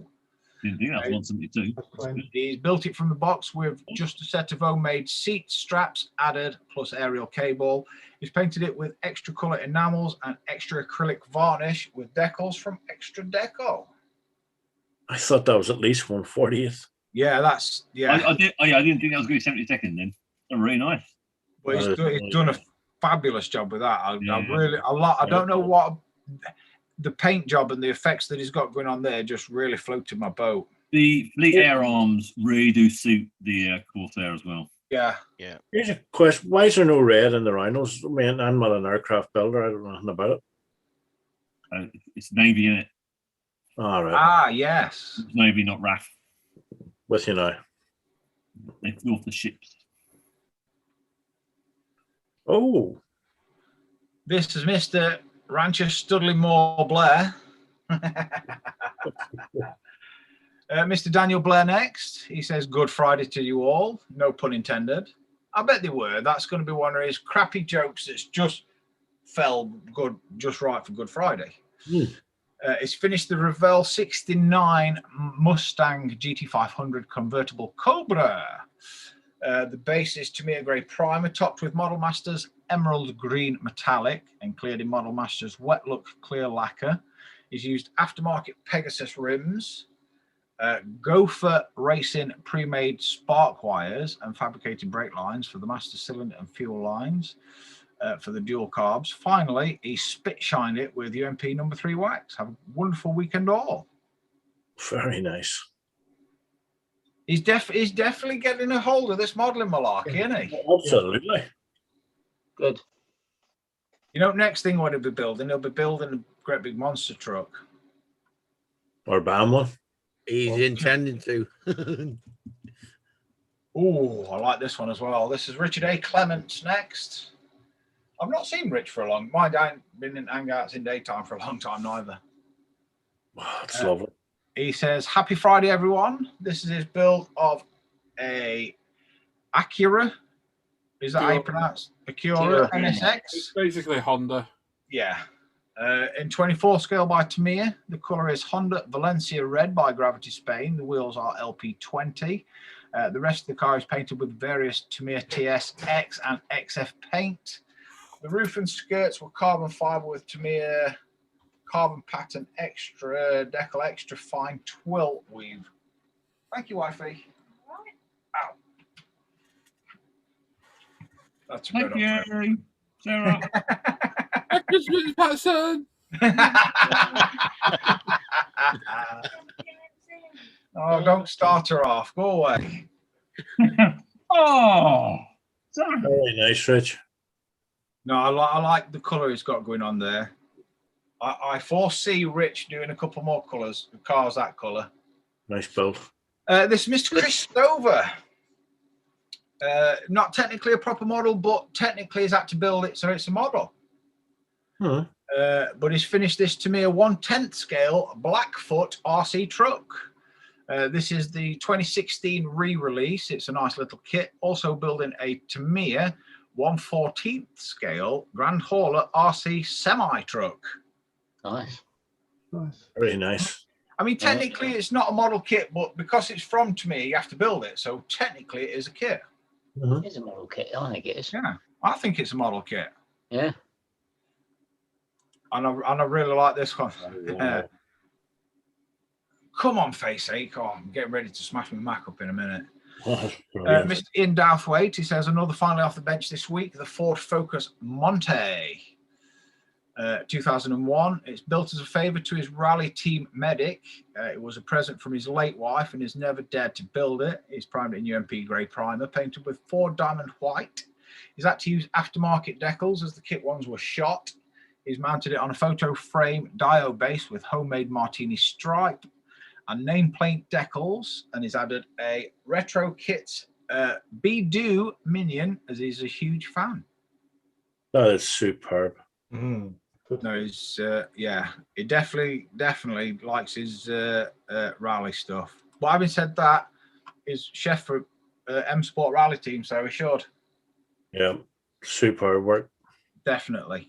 Didn't think that was 172. He's built it from the box with just a set of homemade seat straps added, plus aerial cable. He's painted it with extra colour enamels and extra acrylic varnish with decals from Extra Deco." I thought that was at least 140th. Yeah, that's I didn't think that was going to be 72nd then. They're really nice. But he's done a fabulous job with that. I don't know what the paint job and the effects that he's got going on there just really floated my boat. The Fleet Air Arms really do suit the Corsair as well. Yeah. Here's a question: why is there no red in the Rhinos? I mean, I'm not an aircraft builder. I don't know nothing about it. It's Navy in it. All right. Ah, yes. It's Navy, not RAF. With you now. They flew off the ships. Oh. This is Mr. Rancher Studley Moore Blair. Mr. Daniel Blair next. He says, "Good Friday to you all." No pun intended. I bet they were. That's going to be one of his crappy jokes that's just fell good, just right for Good Friday. He's finished the Revell 69 Mustang GT500 convertible Cobra. The base is Tamiya Grey Primer, topped with Model Masters Emerald Green Metallic and cleared in Model Masters Wet Look Clear Lacquer. He's used aftermarket Pegasus rims, Gopher Racing pre-made spark wires and fabricated brake lines for the master cylinder and fuel lines for the dual carbs. Finally, he spit shined it with UMP number 3 wax. Have a wonderful weekend all. Very nice. He's definitely getting a hold of this modelling malarkey, isn't he? Absolutely. Good. You know, next thing what he'll be building a great big monster truck. Or ban one. He's intending to. Oh, I like this one as well. This is Richard A. Clements next. I've not seen Rich for a long. Mind, I ain't been in hangouts in daytime for a long time neither. Wow, that's lovely. He says, "Happy Friday, everyone." This is his build of a Acura. Is that how you pronounce Acura NSX? It's basically Honda. Yeah. In 24 scale by Tamiya. The colour is Honda Valencia Red by Gravity Spain. The wheels are LP20. The rest of the car is painted with various Tamiya TS X and XF paint. The roof and skirts were carbon fibre with Tamiya carbon pattern extra decal extra fine twill weave. Thank you, wifey. Ow. That's a Thank good you, Sarah. Christmas person. Oh, don't start her off. Go away. Oh, very nice, Rich. No, I like the colour he's got going on there. I foresee Rich doing a couple more colours, cars that colour. Nice build. This is Mr. Chris Stover. Not technically a proper model, but technically he's had to build it, so it's a model. But he's finished this to me a 1/10 scale Blackfoot RC truck. This is the 2016 re-release. It's a nice little kit. Also building a Tamiya 1/14th scale Grand Hauler RC semi-truck. Nice. Nice. Very nice. I mean, technically, it's not a model kit, but because it's from Tamiya, you have to build it. So technically, it is a kit. It is a model kit. I think it is. Yeah, I think it's a model kit. Yeah. And I really like this one. Come on, face ache. Oh, I'm getting ready to smash my Mac up in a minute. Mr. Ian Douthwaite, he says, another finally off the bench this week, the Ford Focus Monte. 2001. It's built as a favor to his rally team medic. It was a present from his late wife and has never dared to build it. He's primed it in UMP grey primer, painted with Ford Diamond White. He's had to use aftermarket decals as the kit ones were shot. He's mounted it on a photo frame dio base with homemade martini stripe and nameplate decals, and he's added a retro kit Be-Do minion as he's a huge fan. That is superb. No, he's yeah, he definitely likes his rally stuff. But having said that, he's chef for M Sport Rally Team, so he should. Yeah, superb work. Definitely.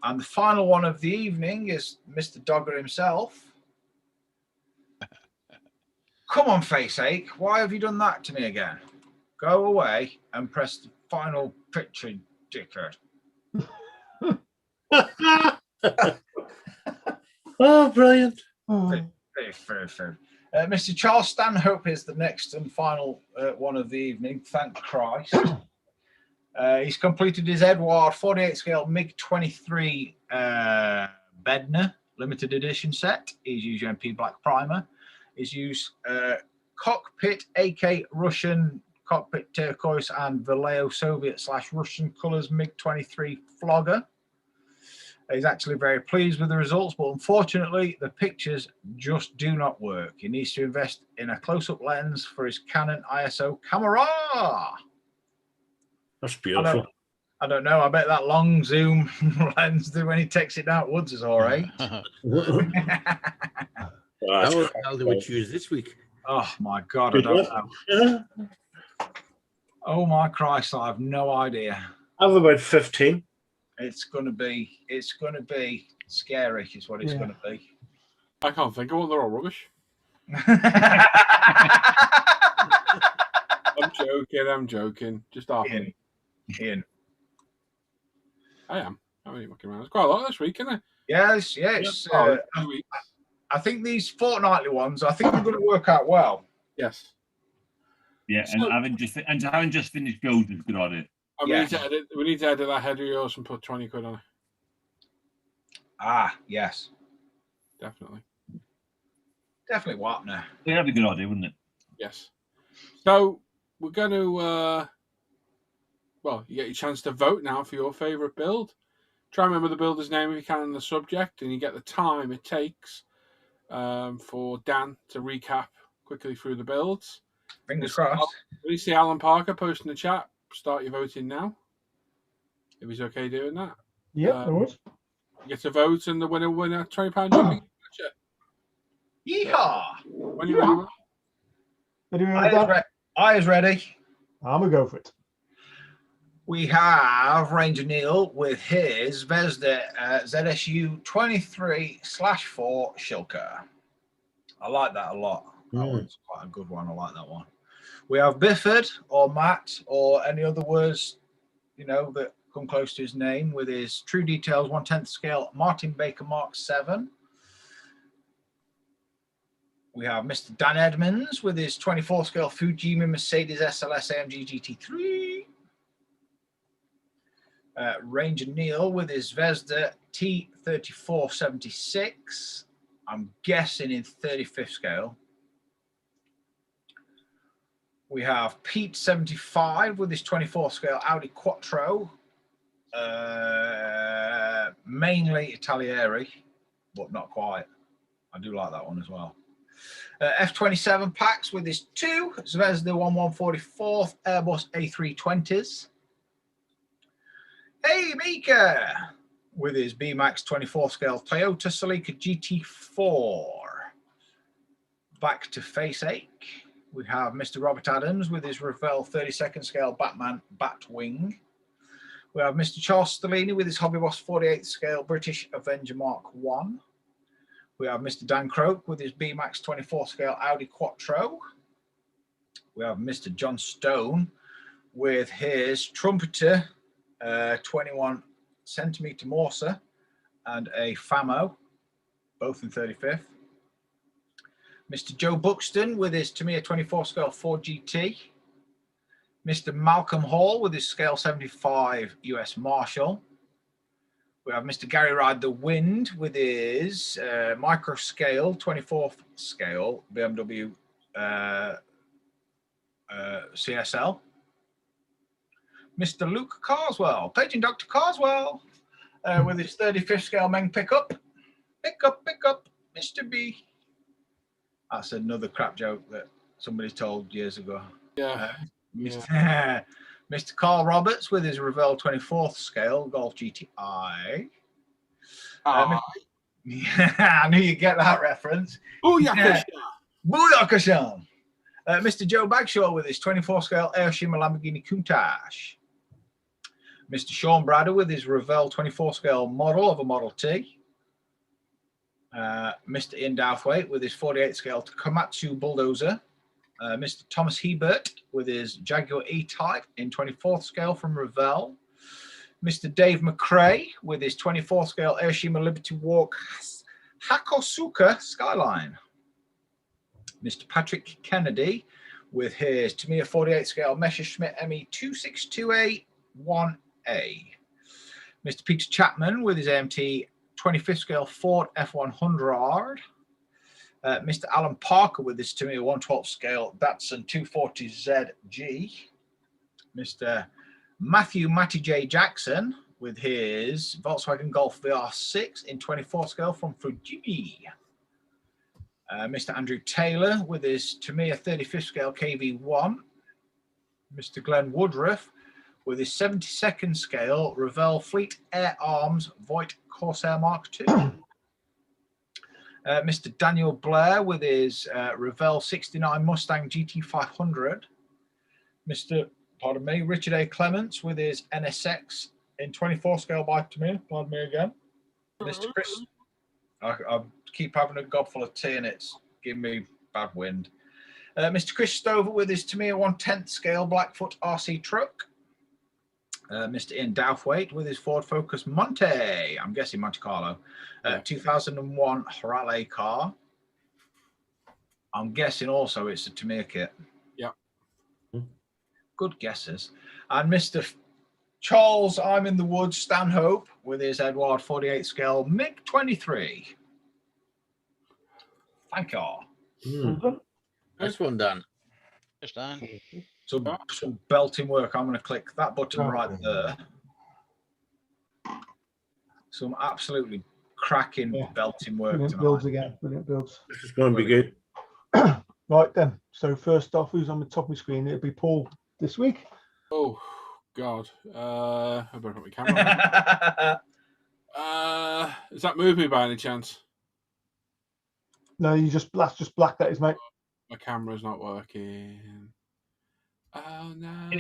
And the final one of the evening is Mr. Dogger himself. Come on, face ache. Why have you done that to me again? Go away and press the final picture, dickhead. Oh, brilliant. Fair. Mr. Charles Stanhope is the next and final one of the evening. Thank Christ. He's completed his Edward 48 scale MiG-23 Bednar limited edition set. He's used UMP black primer. He's used cockpit AK Russian cockpit turquoise and Vallejo Soviet / Russian colors MiG-23 flogger. He's actually very pleased with the results, but unfortunately, the pictures just do not work. He needs to invest in a close-up lens for his Canon ISO camera. That's beautiful. I don't know. I bet that long zoom lens, when he takes it outwards, is all right. How the hell do we choose this week? Oh my God, I don't know. Oh my Christ, I have no idea. I have about 15. It's gonna be scary, is what it's gonna be. I can't think of one. They're all rubbish. I'm joking. Just half. Ian. I am. I'm only mucking around. It's quite a lot this week, isn't it? Yes. I think these fortnightly ones, I think they're going to work out well. Yes. Yeah, and having just finished build is a good idea. We need to edit that header of yours and put 20 quid on it. Ah, yes. Definitely. Definitely Wapner. Yeah, that'd be a good idea, wouldn't it? Yes. So we're going to, you get your chance to vote now for your favourite build. Try and remember the builder's name if you can on the subject, and you get the time it takes for Dan to recap quickly through the builds. Fingers crossed. We see Alan Parker post in the chat. Start your voting now. If he's okay doing that. Yeah, there was. You get to vote, and the winner will win a £20 jumping voucher. Yeehaw! When you're ready. I is ready. I'm going to go for it. We have Ranger Neil with his Vesda ZSU 23/4 Shilker. I like that a lot. That one's quite a good one. I like that one. We have Bifford or Matt or any other words, that come close to his name with his True Details 1/10 scale Martin Baker Mark 7. We have Mr. Dan Edmonds with his 24 scale Fujimi Mercedes SLS AMG GT3. Ranger Neil with his Vesda T3476. I'm guessing in 35th scale. We have Pete 75 with his 24 scale Audi Quattro. Mainly Italieri, but not quite. I do like that one as well. F27 Pax with his two Zvezda 1144th Airbus A320s. Hey, Mika with his B-Max 24 scale Toyota Celica GT4. back to face ache. We have Mr. Robert Adams with his Revell 32nd scale Batman Batwing. We have Mr. Charles Stellini with his Hobby Boss 48th scale British Avenger Mark 1. We have Mr. Dan Croak with his B-Max 24th scale Audi Quattro. We have Mr. John Stone with his Trumpeter 21 centimeter Morsa and a Famo, both in 35th. Mr. Joe Buxton with his Tamiya 24 scale Ford GT. Mr. Malcolm Hall with his scale 75 US Marshall. We have Mr. Gary Ride the Wind with his micro scale 24th scale BMW CSL. Mr. Luke Carswell, paging Dr. Carswell with his 35th scale Meng pickup. Pick up, Mr. B. That's another crap joke that somebody told years ago. Yeah. Mr. Carl Roberts with his Revell 24th scale Golf GTI. I knew you'd get that reference. Booyakasha! Booyakasha! Mr. Joe Bagshaw with his 24 scale Aoshima Lamborghini Countach. Mr. Sean Bradder with his Revell 24 scale model of a Model T. Mr. Ian Douthwaite with his 48 scale Komatsu Bulldozer. Mr. Thomas Hebert with his Jaguar E-Type in 24th scale from Revell. Mr. Dave McRae with his 24th scale Aoshima Liberty Walk Hakosuka Skyline. Mr. Patrick Kennedy with his Tamiya 48 scale Messerschmitt ME 262A1A. Mr. Peter Chapman with his AMT 25th scale Ford F100. Mr. Alan Parker with his Tamiya 112th scale Datsun 240ZG. Mr. Matthew Matty J. Jackson with his Volkswagen Golf VR6 in 24th scale from Fujimi. Mr. Andrew Taylor with his Tamiya 35th scale KV1. Mr. Glenn Woodruff with his 72nd scale Revell Fleet Air Arms Voigt Corsair Mark II. Mr. Daniel Blair with his Revell 69 Mustang GT500. Mr. Richard A. Clements with his NSX in 24 scale by Tamiya. Pardon me again. Mr. Chris. I keep having a gobful of tea and it's giving me bad wind. Mr. Chris Stover with his Tamiya 1/10th scale Blackfoot RC truck. Mr. Ian Douthwaite with his Ford Focus Monte, I'm guessing Monte Carlo, 2001 Raleigh car. I'm guessing also it's a Tamiya kit. Yeah. Good guesses. And Mr. Charles, I'm in the Woods Stanhope with his Edward 48 scale MiG-23. Thank you. Nice one, Dan. Just Dan. Some belting work. I'm going to click that button right there. Some absolutely cracking belting work. Brilliant builds again. Brilliant builds. This is going to be good. Right then. So first off, who's on the top of my screen? It'll be Paul this week. Oh God. I better put my camera on. Is that moving by any chance? No, that's just black. That is, mate. My camera's not working. Oh no.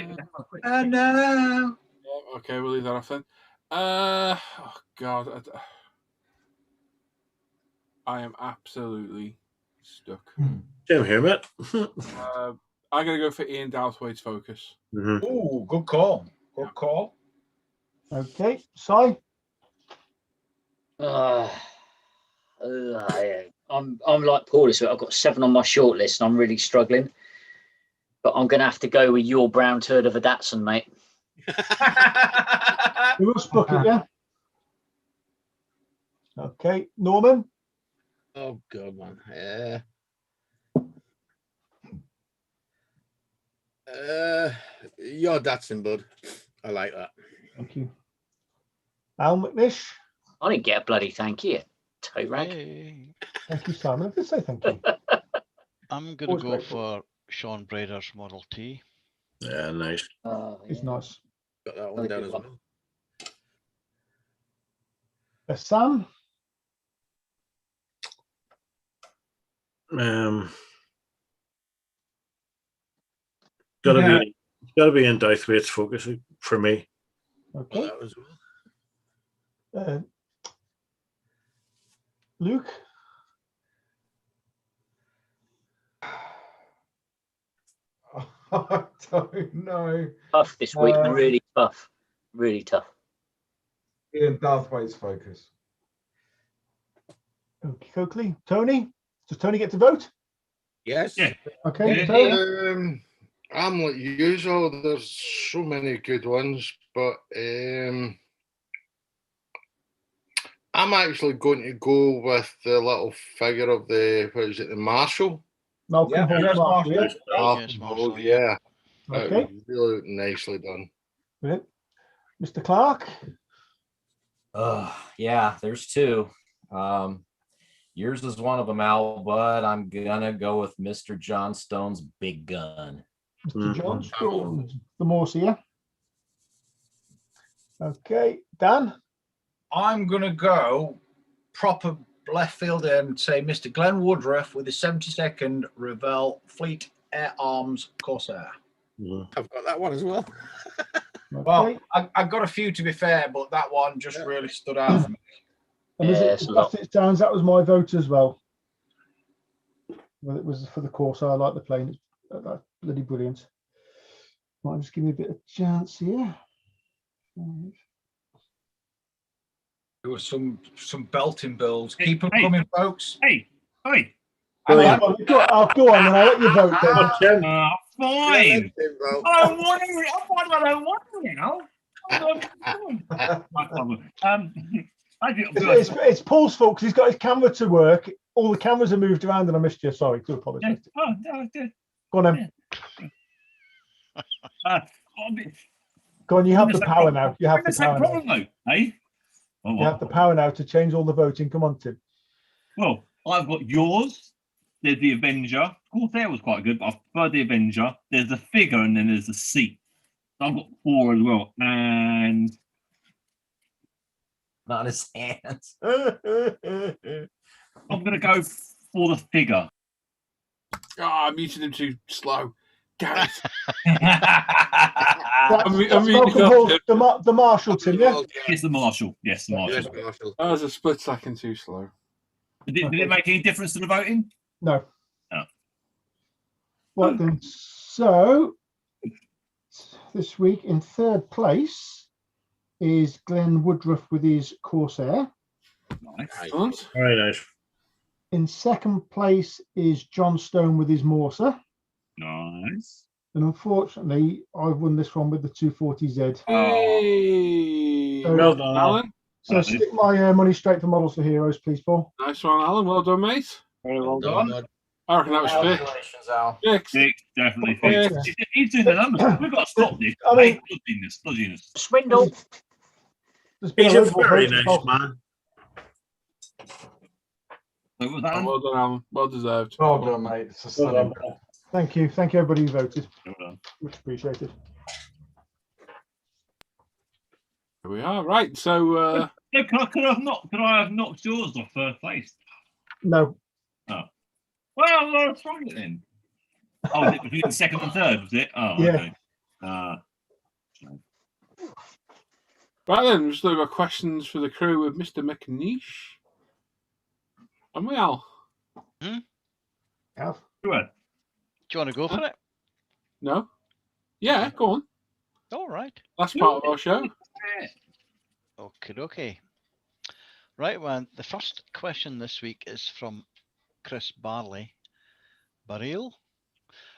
Oh no. Yeah, okay, we'll leave that off then. Oh God. I am absolutely stuck. Same here, mate. I'm gonna go for Ian Douthwaite's Focus. Oh, good call. Good call. Okay, Si. I'm like Paul this week. I've got 7 on my short list and I'm really struggling. But I'm going to have to go with your brown turd of a Datsun, mate. We will book it, yeah. Okay, Norman. Oh, God, man. Your Datsun, bud. I like that. Thank you. Al McNish. I didn't get a bloody thank you, toe rag. Hey. Thank you, Simon. I did say thank you. I'm going to Always go grateful. for Sean Brader's Model T. Yeah, nice. It's nice. Got that one down as well. Sam. It's gotta be in Dythwaite's focus for me. Okay. Luke? I don't know. Tough this week, really tough. Really tough. Ian Darthwaite's focus. Okay, Coakley. Tony? Does Tony get to vote? Yes. Yeah. Okay. Yeah. Tony? I'm like usual. There's so many good ones, but I'm actually going to go with the little figure of the Marshall. Malcolm Holt Marshall, yeah. Malcolm Holt, yeah. Okay. It was really nicely done. Brilliant. Mr. Clark? Yeah, there's two. Yours is one of them, Al, but I'm gonna go with Mr. John Stone's Big Gun. Mr. John Stone, the Morse here. Okay, Dan? I'm going to go proper left field and say Mr. Glenn Woodruff with the 72nd Revell Fleet Air Arms Corsair. I've got that one as well. Well, I got a few to be fair, but that one just really stood out for me. And it sounds that was my vote as well. Well, it was for the Corsair. I like the plane. That's bloody brilliant. Might just give me a bit of chance here. There was some belting builds. Keep them coming, folks. Hey. Go on, then I'll let you vote then. Fine. I'm wondering now. It's Paul's fault because he's got his camera to work. All the cameras are moved around and I missed you. Sorry, do apologise. Go on then. Go on, you have the power now. You have the power now. You have the power now to change all the voting. Come on, Tim. Well, I've got yours. There's the Avenger. Corsair was quite good, but I prefer the Avenger. There's the figure and then there's the seat. So I've got 4 as well. And not his hands. I'm going to go for the figure. Oh, I'm muting him too slow. Gareth. The Marshall, Tim, yeah? Yes, the Marshall. Yes, the Marshall. That was a split second too slow. Did it make any difference to the voting? No. Oh. Right then, so this week in third place is Glenn Woodruff with his Corsair. Nice. Very nice. In second place is John Stone with his Morsa. Nice. And unfortunately, I've won this one with the 240Z. Hey. So, Well done, Alan. So stick my money straight for Models for Heroes, please, Paul. Nice one, Alan. Well done, mate. Very well done. I reckon that was fair. Congratulations, Al. Six, definitely. He's doing the numbers. We've got to stop this. I mean, dodginess. Swindle. He's a very nice man. Well done, Alan. Well deserved. Well done, mate. It's a stunning. Thank you. Thank you, everybody who voted. Much appreciated. Here we are. Right. So Could I have knocked yours off first place? No. Oh. Well, what's wrong with it then? Oh, was it between second and third, was it? Oh, yeah. Okay. Right then, we've still got questions for the crew with Mr. McNeish. And we all. Yeah. Do you want to go for it? No. Yeah, go on. All right. Last part of our show. Okay. Right, well, the first question this week is from Chris Barrell,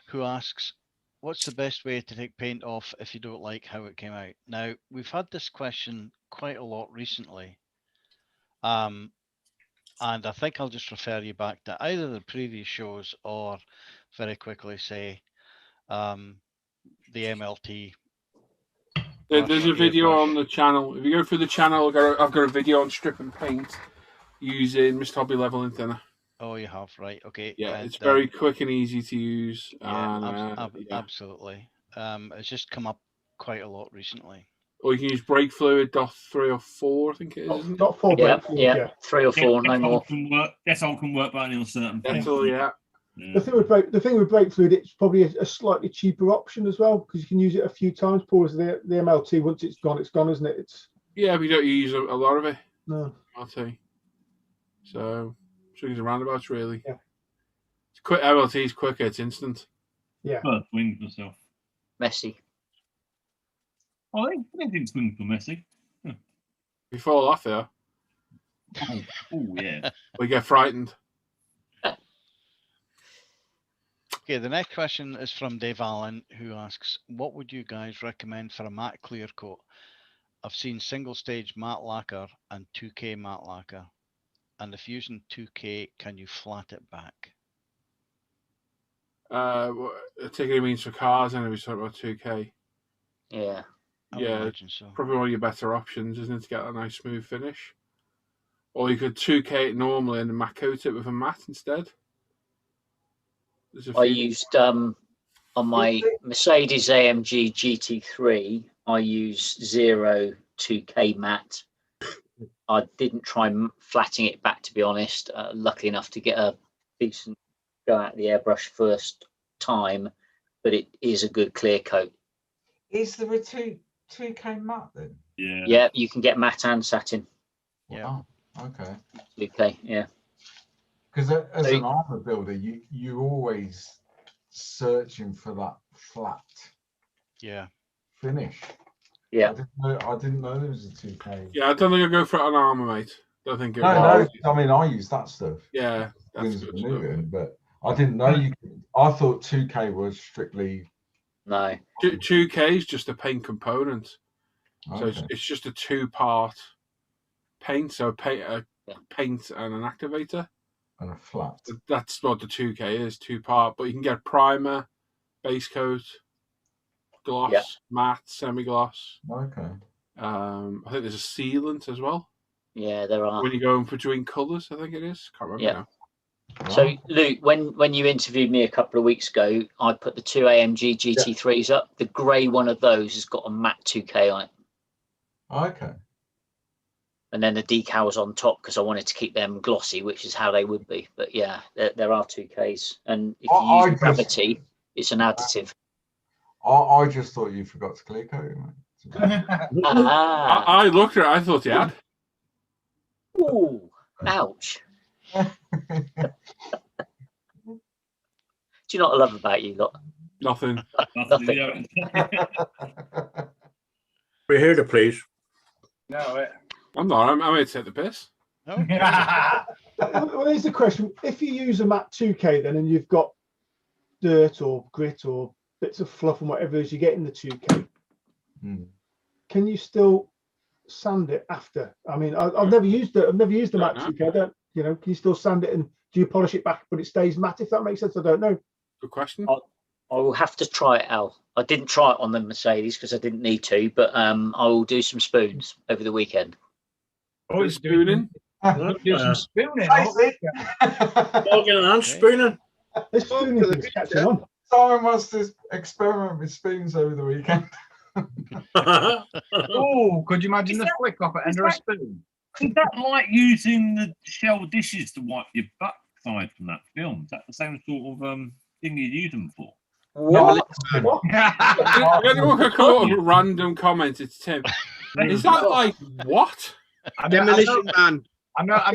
who asks, what's the best way to take paint off if you don't like how it came out? Now, we've had this question quite a lot recently. And I think I'll just refer you back to either the previous shows or very quickly say the MLT. There's a video on the channel. If you go through the channel, I've got a video on strip and paint using Mr. Hobby Level and Thinner. Oh, you have, right? Okay. Yeah, and, it's very quick and easy to use. Yeah, and, absolutely. It's just come up quite a lot recently. Or you can use brake fluid, .3 or 4, I think it is. Isn't it? .4 brake fluid, yeah. 3 or 4, no more. That's all can work, but only on certain things. That's all, yeah. The thing with brake fluid, it's probably a slightly cheaper option as well because you can use it a few times. Pause the MLT. Once it's gone, isn't it? It's we don't use a lot of it. No. MLT. So swings and roundabouts really. Yeah. It's quick. MLT is quicker. It's instant. Yeah. First wings myself. Messy. I think swing for Messi. If you fall off there, Oh yeah. we get frightened. Okay, the next question is from Dave Allen, who asks, what would you guys recommend for a matte clear coat? I've seen single stage matte lacquer and 2K matte lacquer. And if using 2K, can you flat it back? I think it means for cars, and we talk about 2K. Yeah. I would imagine so. Probably one of your better options, isn't it, to get a nice smooth finish? Or you could 2K it normally and matte coat it with a matte instead. I used on my Mercedes AMG GT3, I use 0 2K matte. I didn't try flatting it back, to be honest. Lucky enough to get a decent go at the airbrush first time, but it is a good clear coat. Is there a 2K matte then? Yeah. Yeah, you can get matte and satin. Yeah. Oh, okay. 2K, yeah. Because as an armor builder, you're always searching for that flat finish. Yeah. I didn't know there was a 2K. Yeah, I don't think I'd go for it on armor, mate. Don't think it No, was. I mean, I use that stuff. Yeah, that's Wings good of stuff. Newton, but I didn't know you could. I thought 2K was strictly. No. 2K is just a paint component. So Okay. it's just a 2-part paint. So paint and an activator. And a flat. That's what the 2K is, 2-part. But you can get primer, base coat, gloss, matte, semi-gloss. Okay. I think there's a sealant as well. Yeah, there are. When you go in between colours, I think it is. Can't remember now. So, Luke, when you interviewed me a couple of weeks ago, I put the 2 AMG GT3s up. The grey one of those has got a matte 2K on it. Okay. And then the decals on top because I wanted to keep them glossy, which is how they would be. But yeah, there are 2Ks. And if you use gravity, it's an additive. I just thought you forgot to clear coat it, mate. I looked at it, I thought you had. Ooh, ouch. Do you know what I love about you lot? Nothing. Nothing. We're here to please. No, I'm not. I'm here to take the piss. Well, here's the question. If you use a matte 2K then and you've got dirt or grit or bits of fluff and whatever it is you get in the 2K, can you still sand it after? I mean, I've never used it. I've never used the matte 2K. I don't, can you still sand it and do you polish it back but it stays matte, if that makes sense? I don't know. Good question. I will have to try it, Al. I didn't try it on the Mercedes because I didn't need to, but I will do some spoons over the weekend. Oh, it's spooning. Do some spooning. Logging and spooning. This spooning thing's catching on. Someone must just experiment with spoons over the weekend. Oh, could you imagine the flick off it under a spoon? Is that like using the shell dishes to wipe your backside from that film? Is that the same sort of thing you use them for? What? Anyone can come up with a random comment. It's Tim. Is that like what? Demolition Man. I know it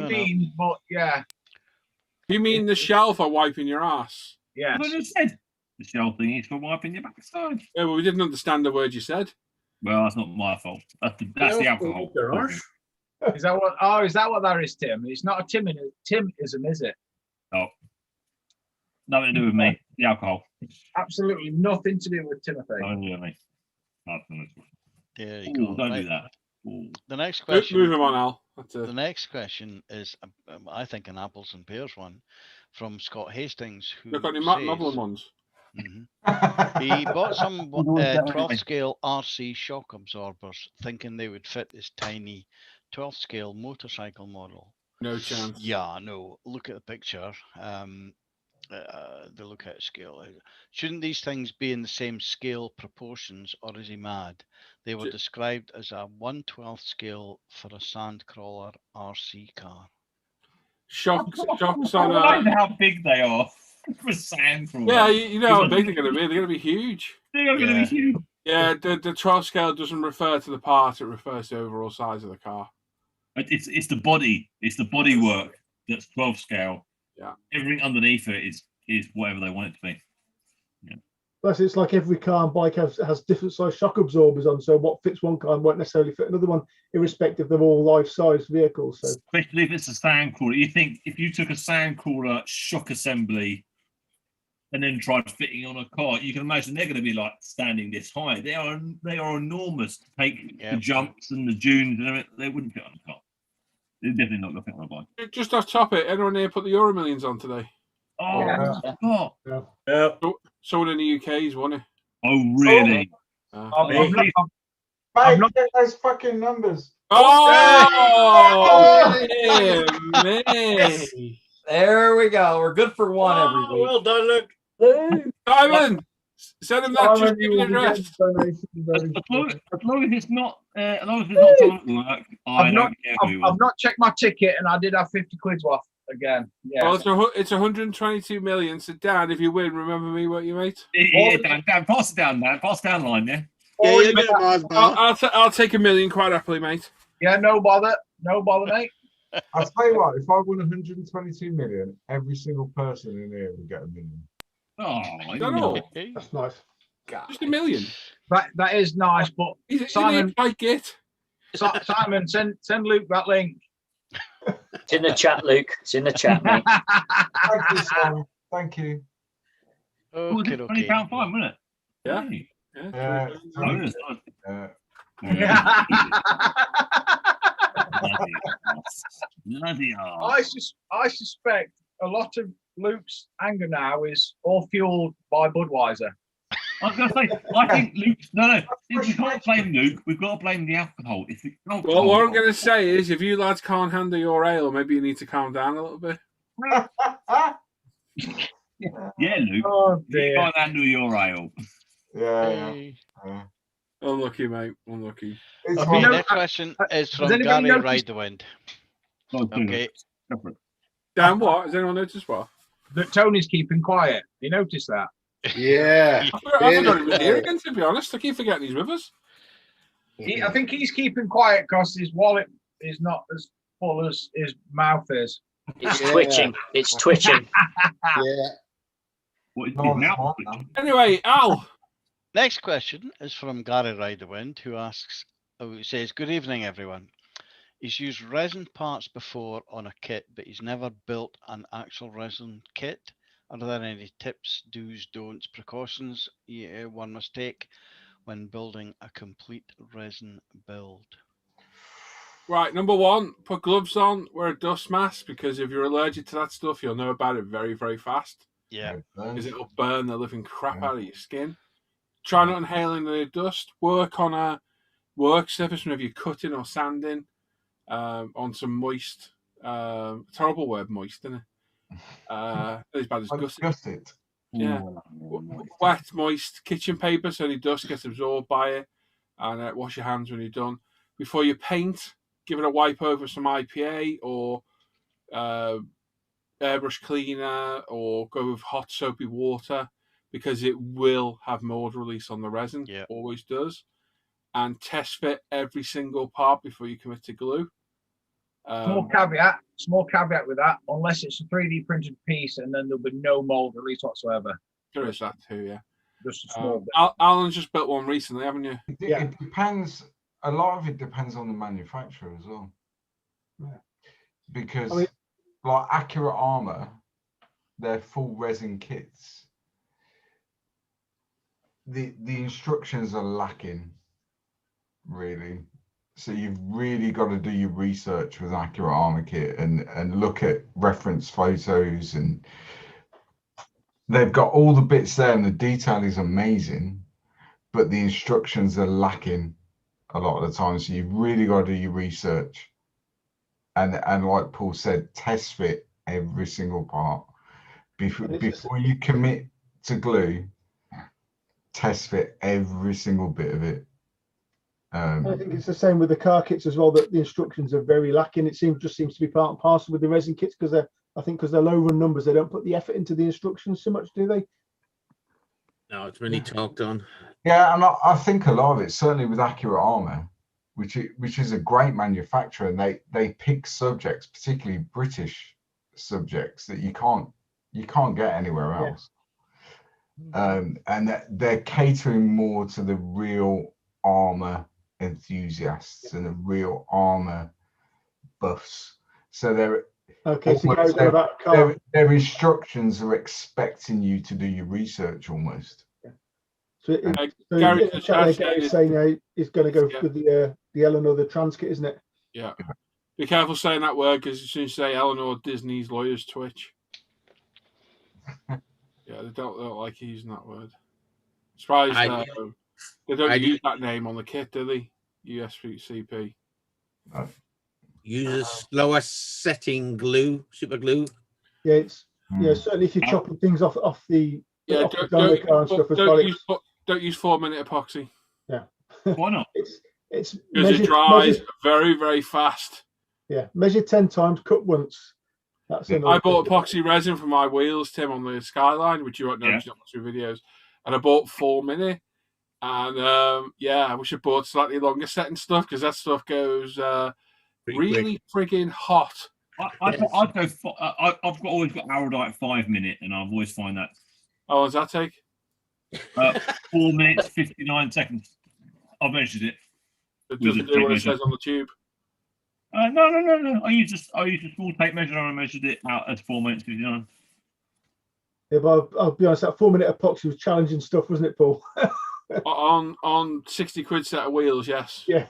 means, but yeah. You mean the shell for wiping your ass? Yeah. What I just said. The shell thing is for wiping your backside. Yeah, well, we didn't understand the word you said. Well, that's not my fault. That's the alcohol. Is that what? Oh, is that what that is, Tim? It's not a Timism, is it? Oh, nothing to do with me. The alcohol. Absolutely nothing to do with Timothy. Nothing to do with me. There you Ooh, go. don't Right. do that. Ooh. The next question. Move him on, Al. The next question is, I think, an apples and pears one from Scott Hastings. Who Look, got any says, Noblin ones? He bought some 12th scale RC shock absorbers, thinking they would fit his tiny 12th scale motorcycle model. No chance. Yeah, no. Look at the picture. The look at scale. Shouldn't these things be in the same scale proportions, or is he mad? They were described as a 1/12 scale for a Sandcrawler RC car. shocks I on don't know how big they are for sand crawler. Yeah, you know how big they're going to be. They're going to be huge. They are going to be huge. Yeah, the 12 scale doesn't refer to the part; it refers to the overall size of the car. It's the body. It's the body work that's 12 scale. Yeah. Everything underneath it is whatever they want it to be. Yeah. Plus, it's like every car and bike has different size shock absorbers on, so what fits one car won't necessarily fit another one, irrespective of all life-size vehicles. So, especially if it's a sand crawler, you think if you took a sand crawler shock assembly and then tried fitting on a car, you can imagine they're going to be like standing this high. They are enormous to take the jumps and the dunes and everything. They wouldn't fit on a car. They're definitely not going to fit on a bike. Just off topic, anyone here put the Euro Millions on today? Oh, yeah. Someone in the UK's won it. Oh, really? Mate, get those fucking numbers. Oh, me. There we go. We're good for one every week. Well done, Luke. Simon, send him that. Just give me the address. As long as it's not time at work, I don't care who I've not checked my ticket, and I did have 50 quid worth again. Yeah. Well, it's 122 million. So, Dan, if you win, remember me, won't you, mate? Yeah, Dan, pass it down, Dan. Pass down line, yeah. I'll take $1 million quite happily, mate. Yeah, no bother, mate. I'll tell you what, if I won 122 million, every single person in here would get $1 million. Oh, that's nice. God. Just $1 million. That is nice, but Simon, like it. Simon, send Luke that link. It's in the chat, Luke. It's in the chat, mate. Thank you, Simon. Thank you. Okay. £20 fine, wasn't it? Yeah. I suspect a lot of Luke's anger now is all fueled by Budweiser. I was going to say, I think Luke. No. We can't blame Luke. We've got to blame the alcohol. It's the alcohol. Well, what I'm going to say is, if you lads can't handle your ale, maybe you need to calm down a little bit. Yeah, Luke. Oh, dear. You can't handle your ale. Yeah. Unlucky, mate. Unlucky. Okay, next question is from Gary Ride the Wind. Okay. Dan, what? Has anyone noticed what? That Tony's keeping quiet. You noticed that? Yeah. I forgot he was here again, to be honest. I keep forgetting he's with us. I think he's keeping quiet because his wallet is not as full as his mouth is. It's twitching. It's twitching. Anyway, Al. Next question is from Gary Ride the Wind, who says, "Good evening, everyone. He's used resin parts before on a kit, but he's never built an actual resin kit. Are there any tips, do's, don'ts, precautions one must take when building a complete resin build?" Right, number one, put gloves on, wear a dust mask, because if you're allergic to that stuff, you'll know about it very, very fast. Yeah. Because it'll burn the living crap out of your skin. Try not inhaling the dust. Work on a work surface whenever you're cutting or sanding on some moist, terrible word, moist, isn't it? As bad as gusset. Yeah. Wet, moist kitchen paper so the dust gets absorbed by it. And wash your hands when you're done. Before you paint, give it a wipe over some IPA or airbrush cleaner, or go with hot soapy water, because it will have mold release on the resin. Yeah. Always does. And test fit every single part before you commit to glue. Small caveat with that, unless it's a 3D printed piece, and then there'll be no mold release whatsoever. There is that too, yeah. Just a small bit. Alan's just built one recently, haven't you? It depends. A lot of it depends on the manufacturer as well. Yeah. Because, like Accurate Armor, their full resin kits, the instructions are lacking, really. So you've really got to do your research with Accurate Armor kit and look at reference photos, and they've got all the bits there and the detail is amazing, but the instructions are lacking a lot of the time. So you've really got to do your research, and like Paul said, test fit every single part before you commit to glue. Test fit every single bit of it, I think it's the same with the car kits as well, that the instructions are very lacking. It just seems to be part and parcel with the resin kits, because they're low run numbers, they don't put the effort into the instructions so much, do they? No, it's really talked on. Yeah, and I think a lot of it, certainly with Accurate Armour, which is a great manufacturer, and they pick subjects, particularly British subjects, that you can't get anywhere else. And they're catering more to the real armour enthusiasts and the real armour buffs. So their instructions are expecting you to do your research almost. So Gary is saying he's going to go with the Eleanor, the trans kit, isn't it? Yeah. Be careful saying that word, because as soon as you say Eleanor, Disney's lawyers twitch. Yeah, they don't like using that word. Surprised they don't use that name on the kit, do they? USCP. Uses slower setting glue, super glue. Yeah, certainly if you're chopping things off the car and stuff as well. Don't use 4-minute epoxy. Yeah. Why not? It's because it dries very, very fast. Yeah, measure 10 times, cut once. I bought epoxy resin for my wheels, Tim, on the Skyline, which you won't know if you don't watch the videos. And I bought 4-minute. And I wish I bought slightly longer setting stuff, because that stuff goes really frigging hot. I've always got Araldite 5-minute, and I've always find that. How long does that take? 4 minutes 59 seconds. I've measured it. It doesn't do what it says on the tube. No. I used a small tape measure and I measured it out as 4 minutes 59. Yeah, but I'll be honest, that 4-minute epoxy was challenging stuff, wasn't it, Paul? on 60 quid set of wheels, yes. Yeah.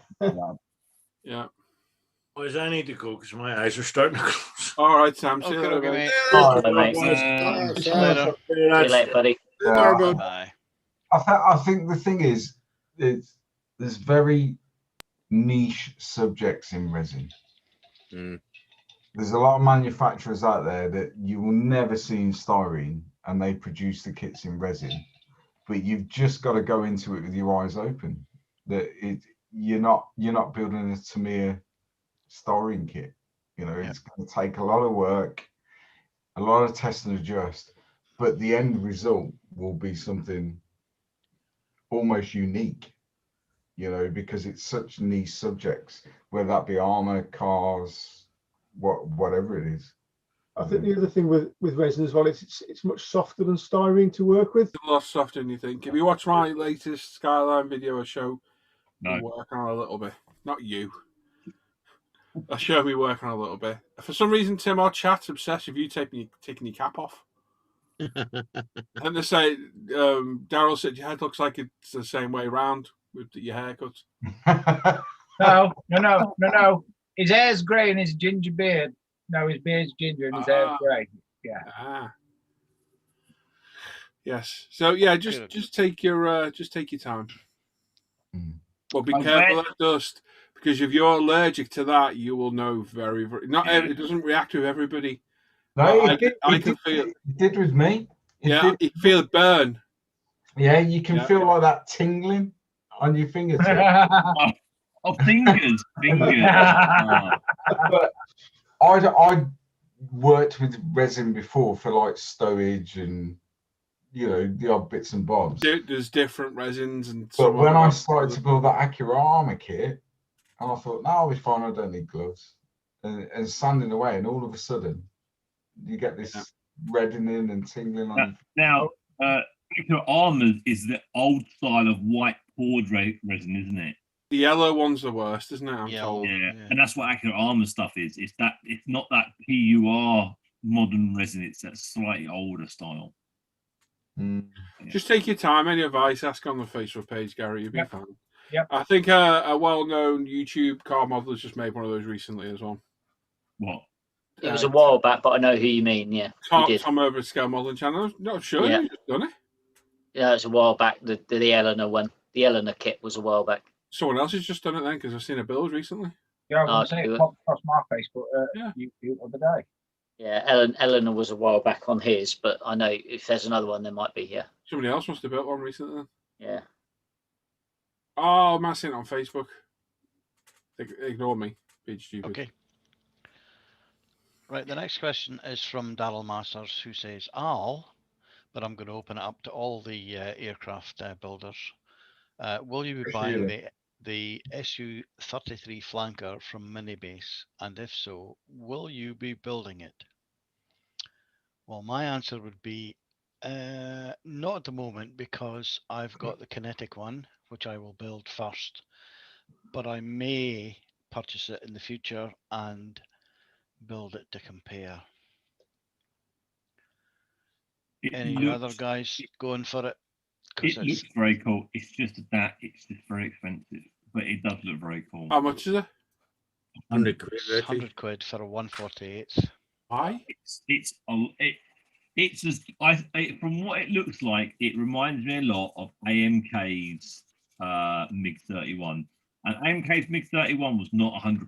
Yeah. Boys, I need to go because my eyes are starting to close. All right, Sam. See you later, mate. See you later, buddy. Bye. I think the thing is, there's very niche subjects in resin. There's a lot of manufacturers out there that you will never see in styrene, and they produce the kits in resin. But you've just got to go into it with your eyes open. You're not building a Tamiya styrene kit. It's going to take a lot of work, a lot of test and adjust, but the end result will be something almost unique, because it's such niche subjects, whether that be armor, cars, whatever it is. I think the other thing with resin as well, it's much softer than styrene to work with. It's a lot softer than you think. If you watch my latest Skyline video, I show me working on a little bit. Not you. I show me working on a little bit. For some reason, Tim, our chat's obsessed with you taking your cap off. And they say, Daryl said your head looks like it's the same way around with your haircut. No. His hair's grey and his ginger beard. No, his beard's ginger and his hair's grey. Yeah. Yes. So yeah, just take your time. But be careful of dust, because if you're allergic to that, you will know very, very. It doesn't react with everybody. No, I can feel it. It did with me. You can feel it burn. Yeah, you can feel like that tingling on your fingertips. Fingers. But I worked with resin before for like stowage and the odd bits and bobs. There's different resins but when I started to build that Accurate Armour kit, and I thought, no, I'll be fine, I don't need gloves, and sanding away, and all of a sudden you get this reddening and tingling on. Now, Accurate Armour is the old style of white poured resin, isn't it? The yellow one's the worst, isn't it? I'm told. Yeah, and that's what Accurate Armour stuff is. It's not that PUR modern resin. It's that slightly older style. Just take your time. Any advice, ask on the Facebook page, Gary. You'll be fine. Yep. I think a well-known YouTube car modeler just made one of those recently as well. What? It was a while back, but I know who you mean. Yeah, Tom over at Scale Modeling Channel. Not sure. Yeah. You've just done it. Yeah, it's a while back. The Eleanor one, the Eleanor kit was a while back. Someone else has just done it then, because I've seen a build recently. Yeah, I was going to say it popped across my Facebook YouTube the other day. Yeah, Eleanor was a while back on his, but I know if there's another one, there might be here. Somebody else must have built one recently then. Yeah. Oh, I'm asking it on Facebook. Ignore me. Being stupid. Okay. Right, the next question is from Daryl Masters, who says, Al, but I'm going to open it up to all the aircraft builders. Will you be buying the Su-33 flanker from Minibase? And if so, will you be building it? Well, my answer would be not at the moment, because I've got the kinetic one, which I will build first. But I may purchase it in the future and build it to compare. Any other guys going for it? It looks very cool. It's just it's just very expensive, but it does look very cool. How much is it? 100 quid. 100 quid for a 148. Why? It's just from what it looks like, it reminds me a lot of AMK's MiG-31, and AMK's MiG-31 was not £100.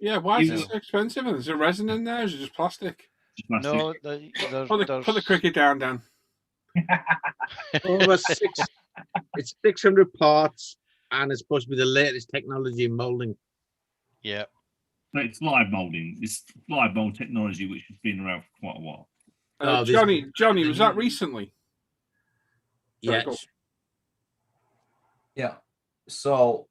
Yeah, why is it so expensive? Is there resin in there? Or is it just plastic? No, put the cricket down, Dan. It's 600 parts, and it's supposed to be the latest technology in molding. Yeah. But it's live molding. It's live mold technology, which has been around for quite a while. Johnny, was that recently? Yes. Yeah. So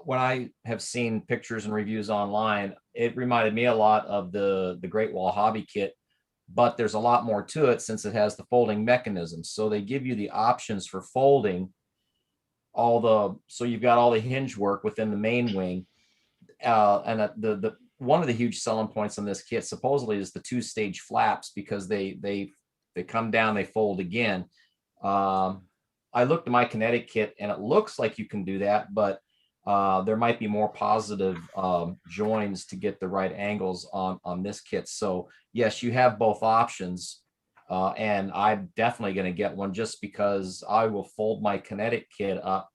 when I have seen pictures and reviews online, it reminded me a lot of the Great Wall Hobby Kit, but there's a lot more to it since it has the folding mechanism. So they give you the options for folding so you've got all the hinge work within the main wing. And the one of the huge selling points on this kit supposedly is the 2-stage flaps, because they come down, they fold again. I looked at my kinetic kit and it looks like you can do that, but there might be more positive joins to get the right angles on this kit. So yes, you have both options, and I'm definitely going to get one just because I will fold my kinetic kit up.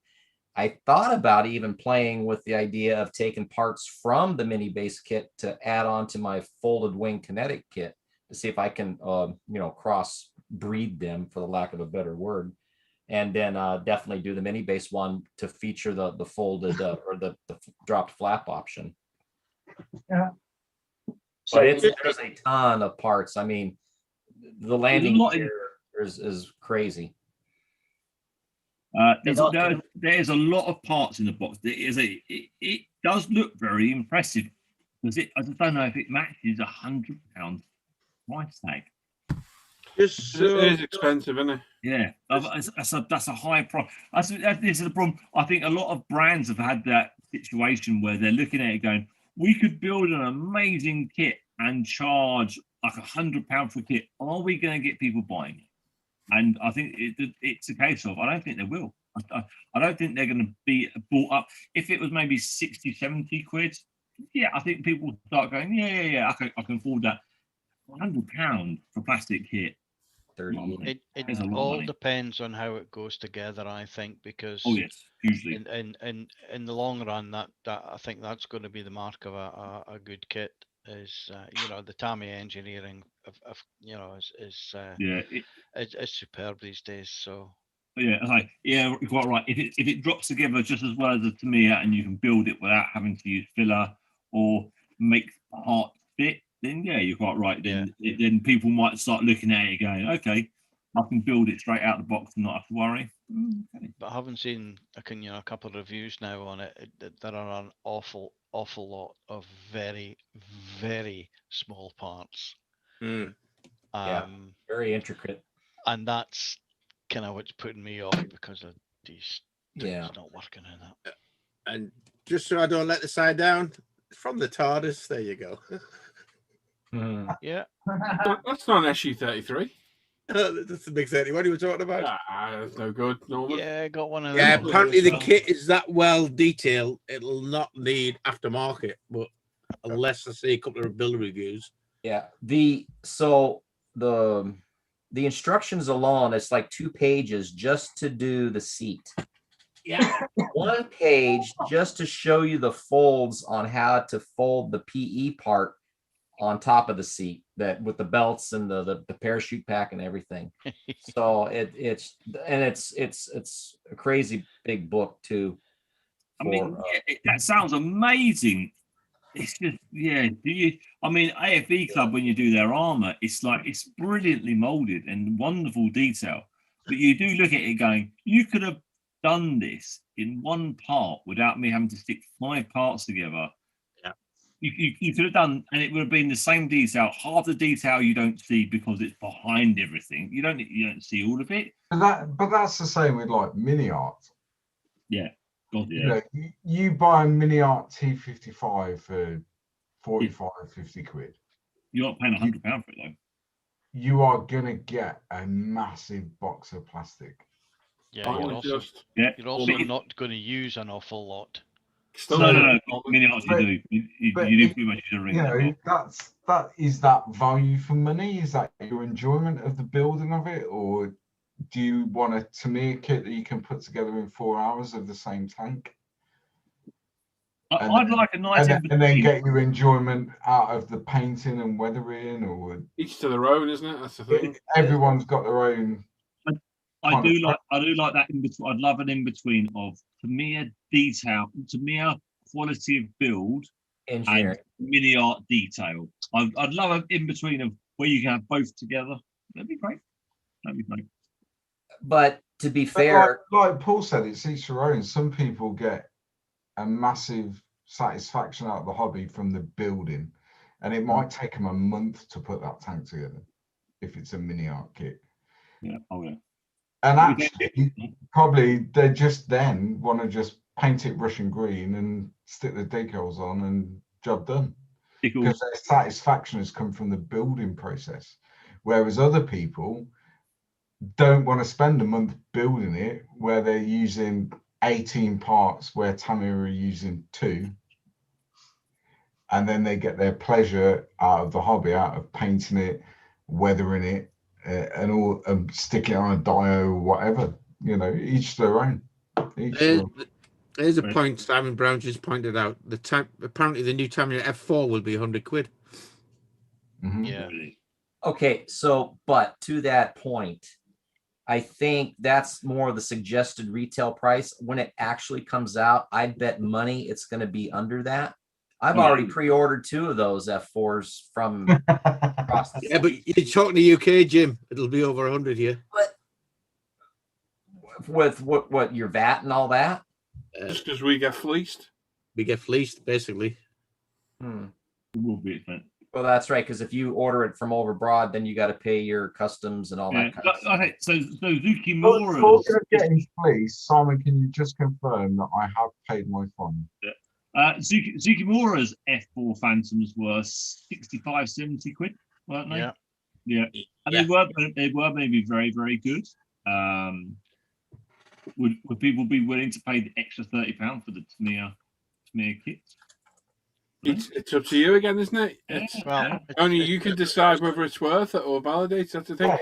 I thought about even playing with the idea of taking parts from the Minibase kit to add on to my folded wing kinetic kit to see if I can, cross breed them, for the lack of a better word. And then definitely do the Minibase one to feature the folded or the dropped flap option. Yeah. So there's a ton of parts. I mean, the landing gear is crazy. There's a lot of parts in the box. It does look very impressive. I just don't know if it matches £100 price tag. It is expensive, isn't it? Yeah, that's a high price. This is the problem. I think a lot of brands have had that situation where they're looking at it going, we could build an amazing kit and charge like £100 for a kit. Are we going to get people buying it? And I think it's a case of, I don't think they will. I don't think they're going to be bought up. If it was maybe 60, 70 quid, yeah, I think people will start going, yeah, I can afford that. £100 for plastic kit. It all depends on how it goes together, I think, because usually in the long run, that I think that's going to be the mark of a good kit. Is the Tamiya engineering is superb these days. So yeah, you're quite right. If it drops together just as well as the Tamiya, and you can build it without having to use filler or make parts fit, then yeah, you're quite right. Then people might start looking at it going, okay, I can build it straight out of the box and not have to worry. Okay. But I haven't seen a couple of reviews now on it. There are an awful lot of very, very small parts. Very intricate. And that's kind of what's putting me off, because of these things not working in that. And just so I don't let the side down, from the TARDIS, there you go. Yeah. That's not an Su-33. That's the big 30. What are you talking about? That's no good, Norman. Yeah, got one of them. Yeah, them. apparently the kit is that well detailed, it'll not need aftermarket, but unless I see a couple of build reviews. Yeah. The instructions alone, it's like 2 pages just to do the seat. Yeah. 1 page just to show you the folds on how to fold the PE part on top of the seat that with the belts and the parachute pack and everything. So it's a crazy big book too. I mean, that sounds amazing. It's just, I mean, AFE Club, when you do their armor, it's brilliantly molded and wonderful detail. But you do look at it going, you could have done this in one part without me having to stick 5 parts together. Yeah. You could have done, and it would have been the same detail. Half the detail you don't see because it's behind everything. You don't see all of it. But that's the same with like mini art. Yeah. God, yeah. You know, you buy a mini art T55 for 45, 50 quid. You're not paying £100 for it though. You are gonna get a massive box of plastic. Yeah, you're also not going to use an awful lot. No. Mini arts you do. You do pretty much use a ring. You know, that is that value for money? Is that your enjoyment of the building of it, or do you want a Tamiya kit that you can put together in 4 hours of the same tank? I'd like a nice and then get your enjoyment out of the painting and weathering, or each to their own, isn't it? That's the thing. Everyone's got their own. I do like that in between. I'd love an in between of Tamiya detail, Tamiya quality of build, and mini art detail. I'd love an in between of where you can have both together. That'd be great. But to be fair, like Paul said, it's each their own. Some people get a massive satisfaction out of the hobby from the building, and it might take them a month to put that tank together if it's a mini art kit. Yeah. Oh yeah. And actually, probably they just then want to just paint it Russian green and stick the decals on and job done. Because their satisfaction has come from the building process. Whereas other people don't want to spend a month building it, where they're using 18 parts where Tamiya are using 2. And then they get their pleasure out of the hobby, out of painting it, weathering it, and all stick it on a dio or whatever. You know, each their own. There's a point Simon Brown just pointed out. Apparently the new Tamiya F4 will be 100 quid. Mm-hmm. Yeah. Okay, so but to that point, I think that's more the suggested retail price. When it actually comes out, I'd bet money it's going to be under that. I've already pre-ordered 2 of those F4s from across the Yeah, but you're talking to UK, Jim. It'll be over 100 here. With what your VAT and all that? Just because we get fleeced. We get fleeced, basically. It will be expensive. Well, that's right, because if you order it from over abroad, then you got to pay your customs and all that kind of stuff. Okay, so Zukimura. Talking of getting fleeced, Simon, can you just confirm that I have paid my fine? Zukimura's F4 Phantoms were 65, 70 quid, weren't they? Yeah. And they were maybe very, very good. Would people be willing to pay the extra £30 for the Tamiya kit? It's up to you again, isn't it? Only you can decide whether it's worth it or validates. That's the thing. I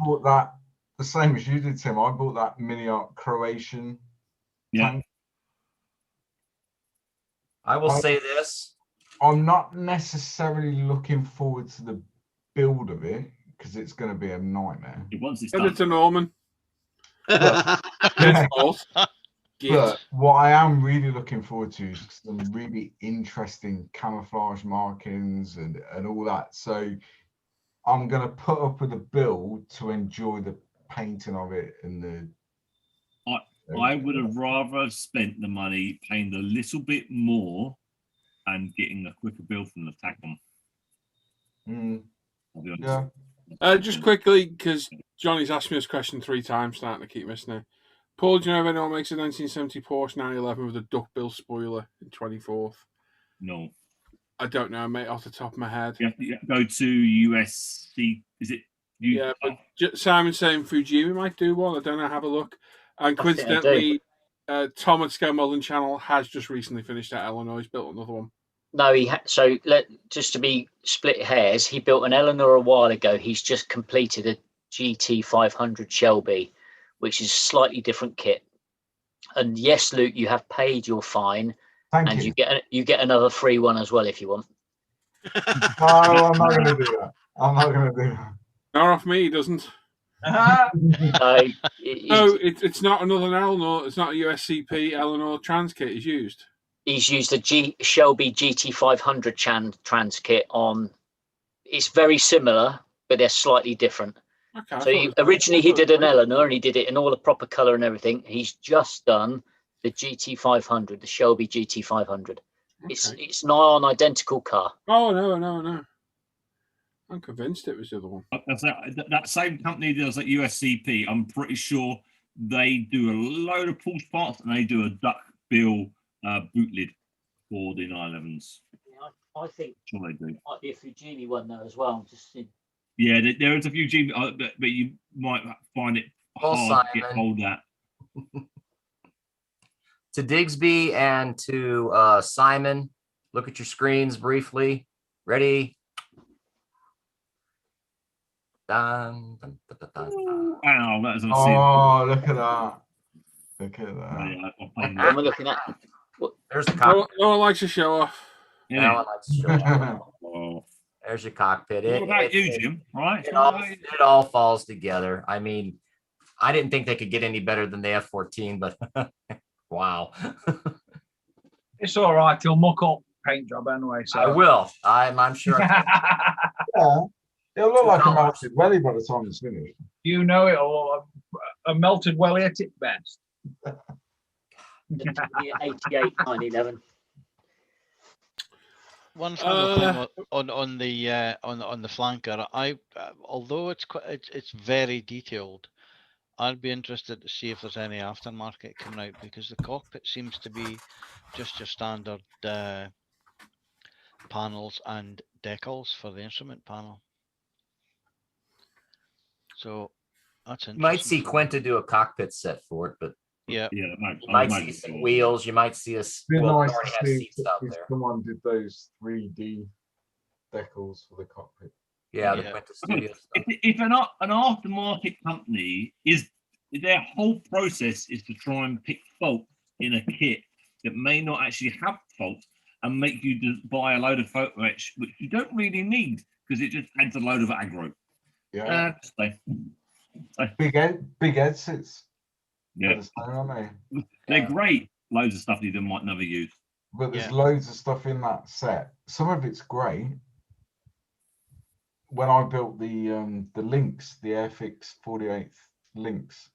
bought that the same as you did, Tim. I bought that mini art Croatian tank. I will say this. I'm not necessarily looking forward to the build of it because it's going to be a nightmare. It's a Norman. But what I am really looking forward to is some really interesting camouflage markings and all that. So I'm going to put up with a build to enjoy the painting of it and the. I would have rather spent the money paying a little bit more and getting a quicker build from the Tacom. I'll be honest. Yeah. Just quickly, because Johnny's asked me this question 3 times, starting to keep missing it. Paul, do you know if anyone makes a 1970 Porsche 911 with a duckbill spoiler in 24th? No. I don't know, mate, off the top of my head. You have to go to USC. Is it? Yeah, but Simon's saying Fujimi might do one. I don't know. Have a look. And coincidentally, Tom at Scale Modeling Channel has just recently finished at Illinois. He's built another one. No, just to be split hairs, he built an Eleanor a while ago. He's just completed a GT 500 Shelby, which is a slightly different kit. And yes, Luke, you have paid your fine, Thank you. You get another free one as well if you want. No, I'm not going to do that. I'm not going to do that. Not off me, he doesn't. No, No, it's not another Eleanor. It's not a USCP Eleanor trans kit he's used. he's used a Shelby GT500 trans kit on. It's very similar, but they're slightly different. Okay. So originally he did an Eleanor and he did it in all the proper colour and everything. He's just done the GT500, the Shelby GT500. Okay. It's not an identical car. Oh no. I'm convinced it was the other one. That same company does at USCP. I'm pretty sure they do a load of Porsche parts and they do a duck bill boot lid for the 911s. I think Sure they do. might be a Fujimi one though as well. I'm just in. Yeah, there is a few G, but you might find it Well, hard to get Simon. hold of that. To Digsby and to Simon, look at your screens briefly. Ready? Dun, dun, dun, dun, dun, dun. Wow, that is a Oh, look at that. Look at that. What am I looking at? There's the cockpit. No one likes to show off. No one likes to show off. There's your cockpit. What about you, Jim? Right? It all falls together. I mean, I didn't think they could get any better than the F-14, but wow. It's all right. He'll muck up paint job anyway. So I will. I'm sure. Yeah. It'll look like a melted welly by the time it's finished. You know it'll a melted welly at its best. 88, 911. One final thing on the flanker. Although it's very detailed, I'd be interested to see if there's any aftermarket coming out, because the cockpit seems to be just your standard panels and decals for the instrument panel. So that's interesting. Might see Quinta do a cockpit set for it, but yeah, you might see some wheels. You might see us. It'd be Well, nice already to have see seats out if there. someone did those 3D decals for the cockpit. Yeah, the Quinta Studio stuff. If an aftermarket company is, their whole process is to try and pick fault in a kit that may not actually have fault and make you buy a load of photo etch, which you don't really need because it just adds a load of aggro. Yeah. Big headsets. Yeah. They're great. Loads of stuff you might never use. But there's loads of stuff in that set. Some of it's great. When I built the Lynx, the Airfix 48th Lynx,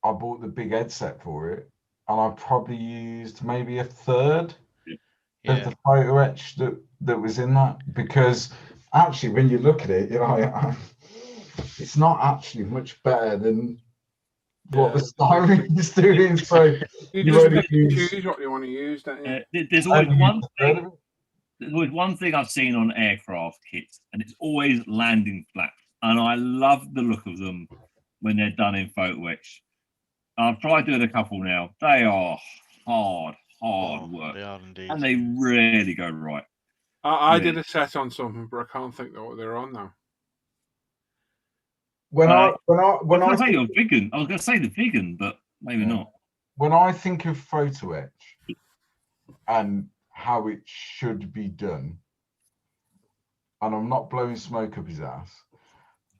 I bought the big headset for it, and I probably used maybe a third of the photo etch that was in that, because actually when you look at it, you know, it's not actually much better than what the styling is doing. So you just choose what you want to use, don't you? There's always one thing. There's always one thing I've seen on aircraft kits, and it's always landing flaps. And I love the look of them when they're done in photo etch. I've tried doing a couple now. They are hard work. They are indeed. And they really go right. I did a set on something, but I can't think of what they're on now. When I say you're vegan, I was going to say the vegan, but maybe not. When I think of photo etch and how it should be done, and I'm not blowing smoke up his ass,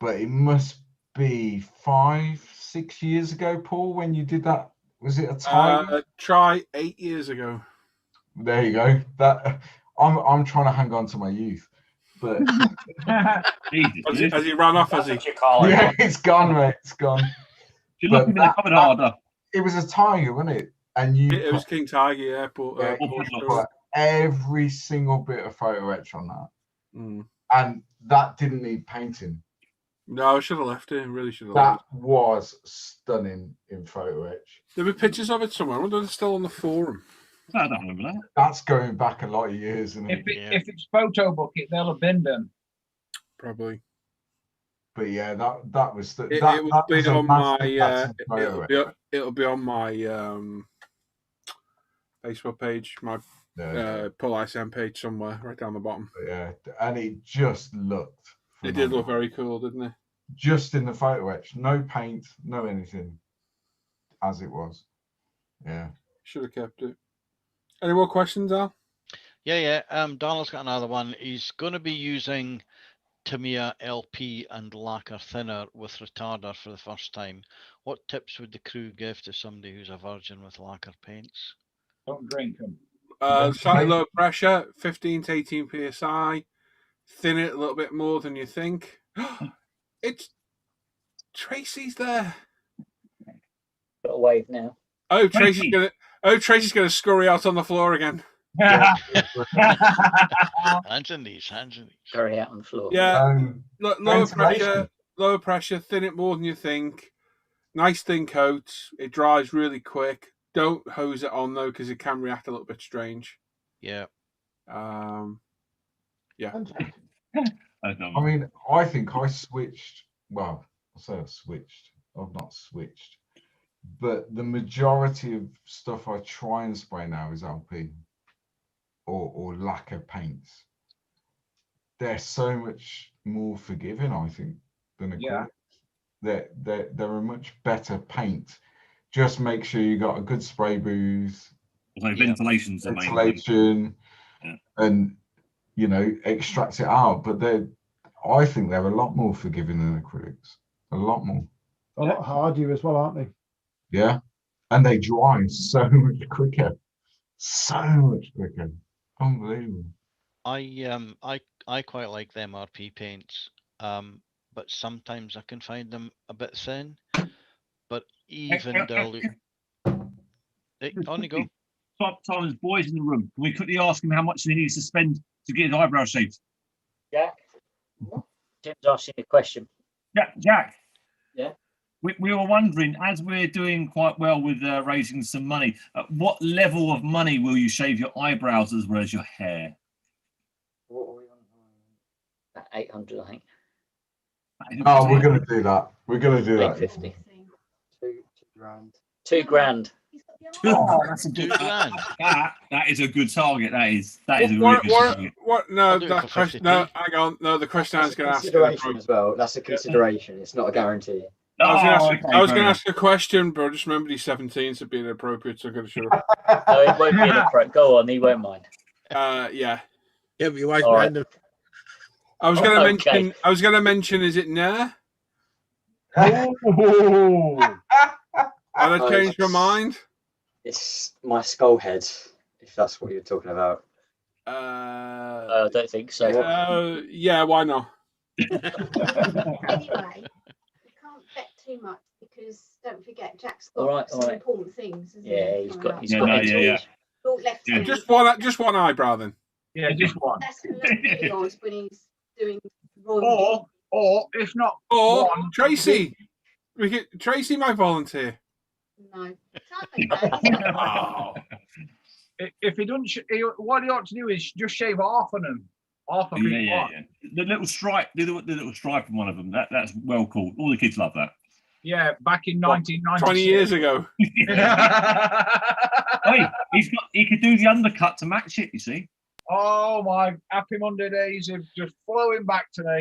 but it must be 5-6 years ago, Paul, when you did that. Was it a time? Try 8 years ago. There you go. That I'm trying to hang on to my youth, but has he run off? Has he? Yeah, it's gone, mate. It's gone. You're looking at the harder. It was a Tiger, wasn't it? And it was King Tiger Airport. Put every single bit of photo etch on that, Mm. and that didn't need painting. No, I should have left it. Really should have. That left was stunning in photo etch. There were pictures of it somewhere. I wonder if they're still on the forum. I don't remember that. That's going back a lot of years, isn't it? If it's photo bucket, they'll have been done. Probably. But yeah, that was the, It that will that be was a on my. massive photo etch. It'll be on my Facebook page, my Paul ISM page somewhere, right down the bottom. Yeah, and it just looked. It did look very cool, didn't it? Just in the photo etch, no paint, no anything, as it was. Yeah. Should have kept it. Any more questions, Al? Yeah. Donald's got another one. He's going to be using Tamiya LP and lacquer thinner with retarder for the first time. What tips would the crew give to somebody who's a virgin with lacquer paints? Don't drink them. Slightly low pressure, 15 to 18 psi. Thin it a little bit more than you think. It's Tracy's there. Got a wave now. Oh, Tracy's gonna scurry out on the floor again. Hands in these. Scurry out on the floor. Yeah, lower ventilation. pressure, thin it more than you think. Nice thin coat. It dries really quick. Don't hose it on though, because it can react a little bit strange. Yeah. Yeah. I mean, I think I switched. Well, I say I've switched. I've not switched, but the majority of stuff I try and spray now is LP or lacquer paints. They're so much more forgiving, I think, than acrylic. They're a much better paint. Just make sure you got a good spray booth. So ventilation's the main thing. Ventilation, and you know, extract it out. But I think they're a lot more forgiving than acrylics. A lot more. A lot hardier as well, aren't they? Yeah, and they dry so much quicker. So much quicker. Unbelievable. I quite like the MRP paints, but sometimes I can find them a bit thin. But even on you go. Simon's boys in the room. Can we quickly ask him how much he needs to spend to get his eyebrow shaped? Jack, Tim's asking a question. Jack. Yeah. We were wondering, as we're doing quite well with raising some money, at what level of money will you shave your eyebrows as well as your hair? What are we on? About 800, I think. Oh, we're going to do that. We're going to do that. 850. $2 grand. Oh, that's a good grand. That is a good target. That is a really good target. What? No, that question. No, hang on. No, the question I was going to ask. Consideration as well. That's a consideration. It's not a guarantee. I was going to ask a question, but I just remembered he's 17, so being inappropriate, so I'm going to show. No, it won't be inappropriate. Go on, he won't mind. Yeah. Yeah, but your wife's All right. random. I was going to mention. Is it Nair? Oh. And I changed my mind. It's my skull head, if that's what you're talking about. I don't think so. Yeah, why not? Anyway, we can't bet too much because don't forget Jack's got some important things. He's got Just one eyebrow then. Yeah, just one. That's a little noise when he's doing royal. Or if not, one, Tracy. Tracy might volunteer. No. If he doesn't, what he ought to do is just shave half of them. Half of each one. The little stripe, the little stripe from one of them. That's well cool. All the kids love that. Yeah, back in 1990. 20 years ago. Hey, he could do the undercut to match it. You see. Oh my happy Monday days are just flowing back today.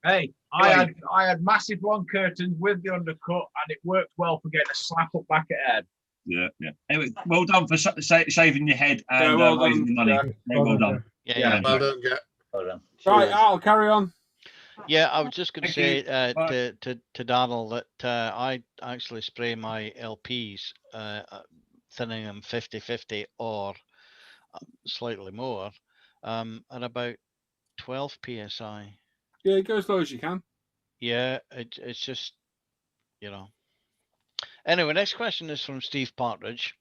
Hey, I had massive long curtains with the undercut, and it worked well for getting a slap up back at head. Yeah. Anyway, well done for shaving your head and raising the money. Yeah. Well done. Yeah. Well done, Jack. Well done. Right, I'll carry on. Yeah, I was just going to say Bye. to Donald that I actually spray my LPs, thinning them 50-50 or slightly more, at about 12 psi. Yeah, go as low as you can. Yeah, it's just, you know. Anyway, next question is from Steve Partridge,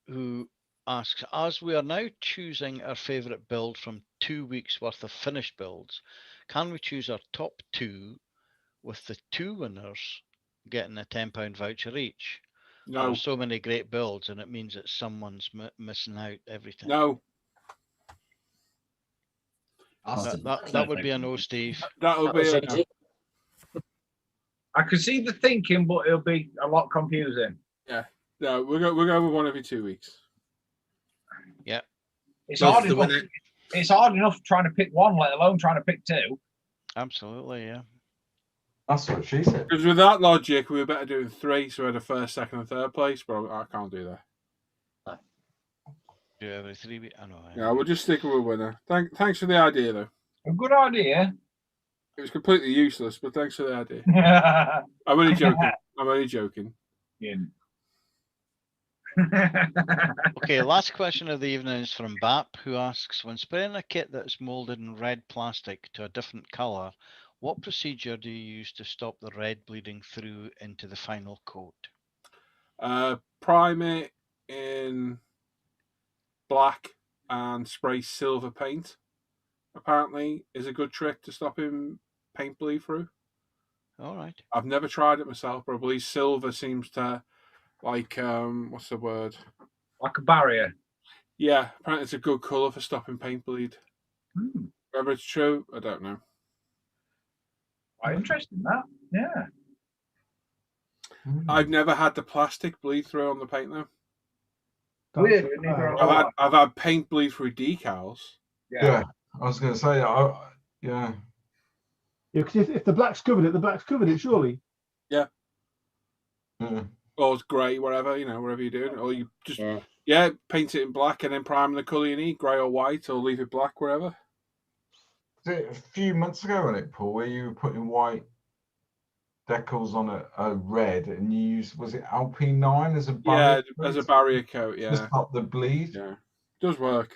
who asks, as we are now choosing our favourite build from 2 weeks worth of finished builds, can we choose our top 2 with the 2 winners getting a £10 voucher each? No. There are so many great builds, and it means that someone's missing out every time. No. That would be a no, Steve. That'll be a no. I can see the thinking, but it'll be a lot confusing. Yeah. No, we'll go with one every 2 weeks. Yeah. It's hard enough trying to pick one, let alone trying to pick 2. Absolutely, yeah. That's what she said. Because with that logic, we were better doing 3, so we had a first, second, and third place, but I can't do that. Do it every 3 weeks. I know. Yeah, we'll just stick with a winner. Thanks for the idea, though. A good idea. It was completely useless, but thanks for the idea. I'm only joking. I'm only joking. Yeah. Okay, last question of the evening is from BAP, who asks, when spraying a kit that is molded in red plastic to a different color, what procedure do you use to stop the red bleeding through into the final coat? Prime it in black and spray silver paint. Apparently, is a good trick to stopping paint bleed through. All right. I've never tried it myself, but I believe silver seems to, like, what's the word? Like a barrier. Yeah, apparently it's a good colour for stopping paint bleed. Hmm. Whether it's true, I don't know. Quite interesting, that. Yeah. I've never had the plastic bleed through on the paint though. Weird. I've had paint bleed through decals. Yeah, I was going to say, yeah. Yeah, because if the black's covered it, the black's covered it, surely. Yeah. Yeah. Or it's grey, wherever, wherever you're doing. Or you just, paint it in black and then prime the colour you need, grey or white, or leave it black, wherever. Was it a few months ago, wasn't it, Paul, where you were putting white decals on a red and you used, was it Alpine 9 as a barrier? Yeah, as a barrier coat, yeah. To stop the bleed. Yeah. It does work.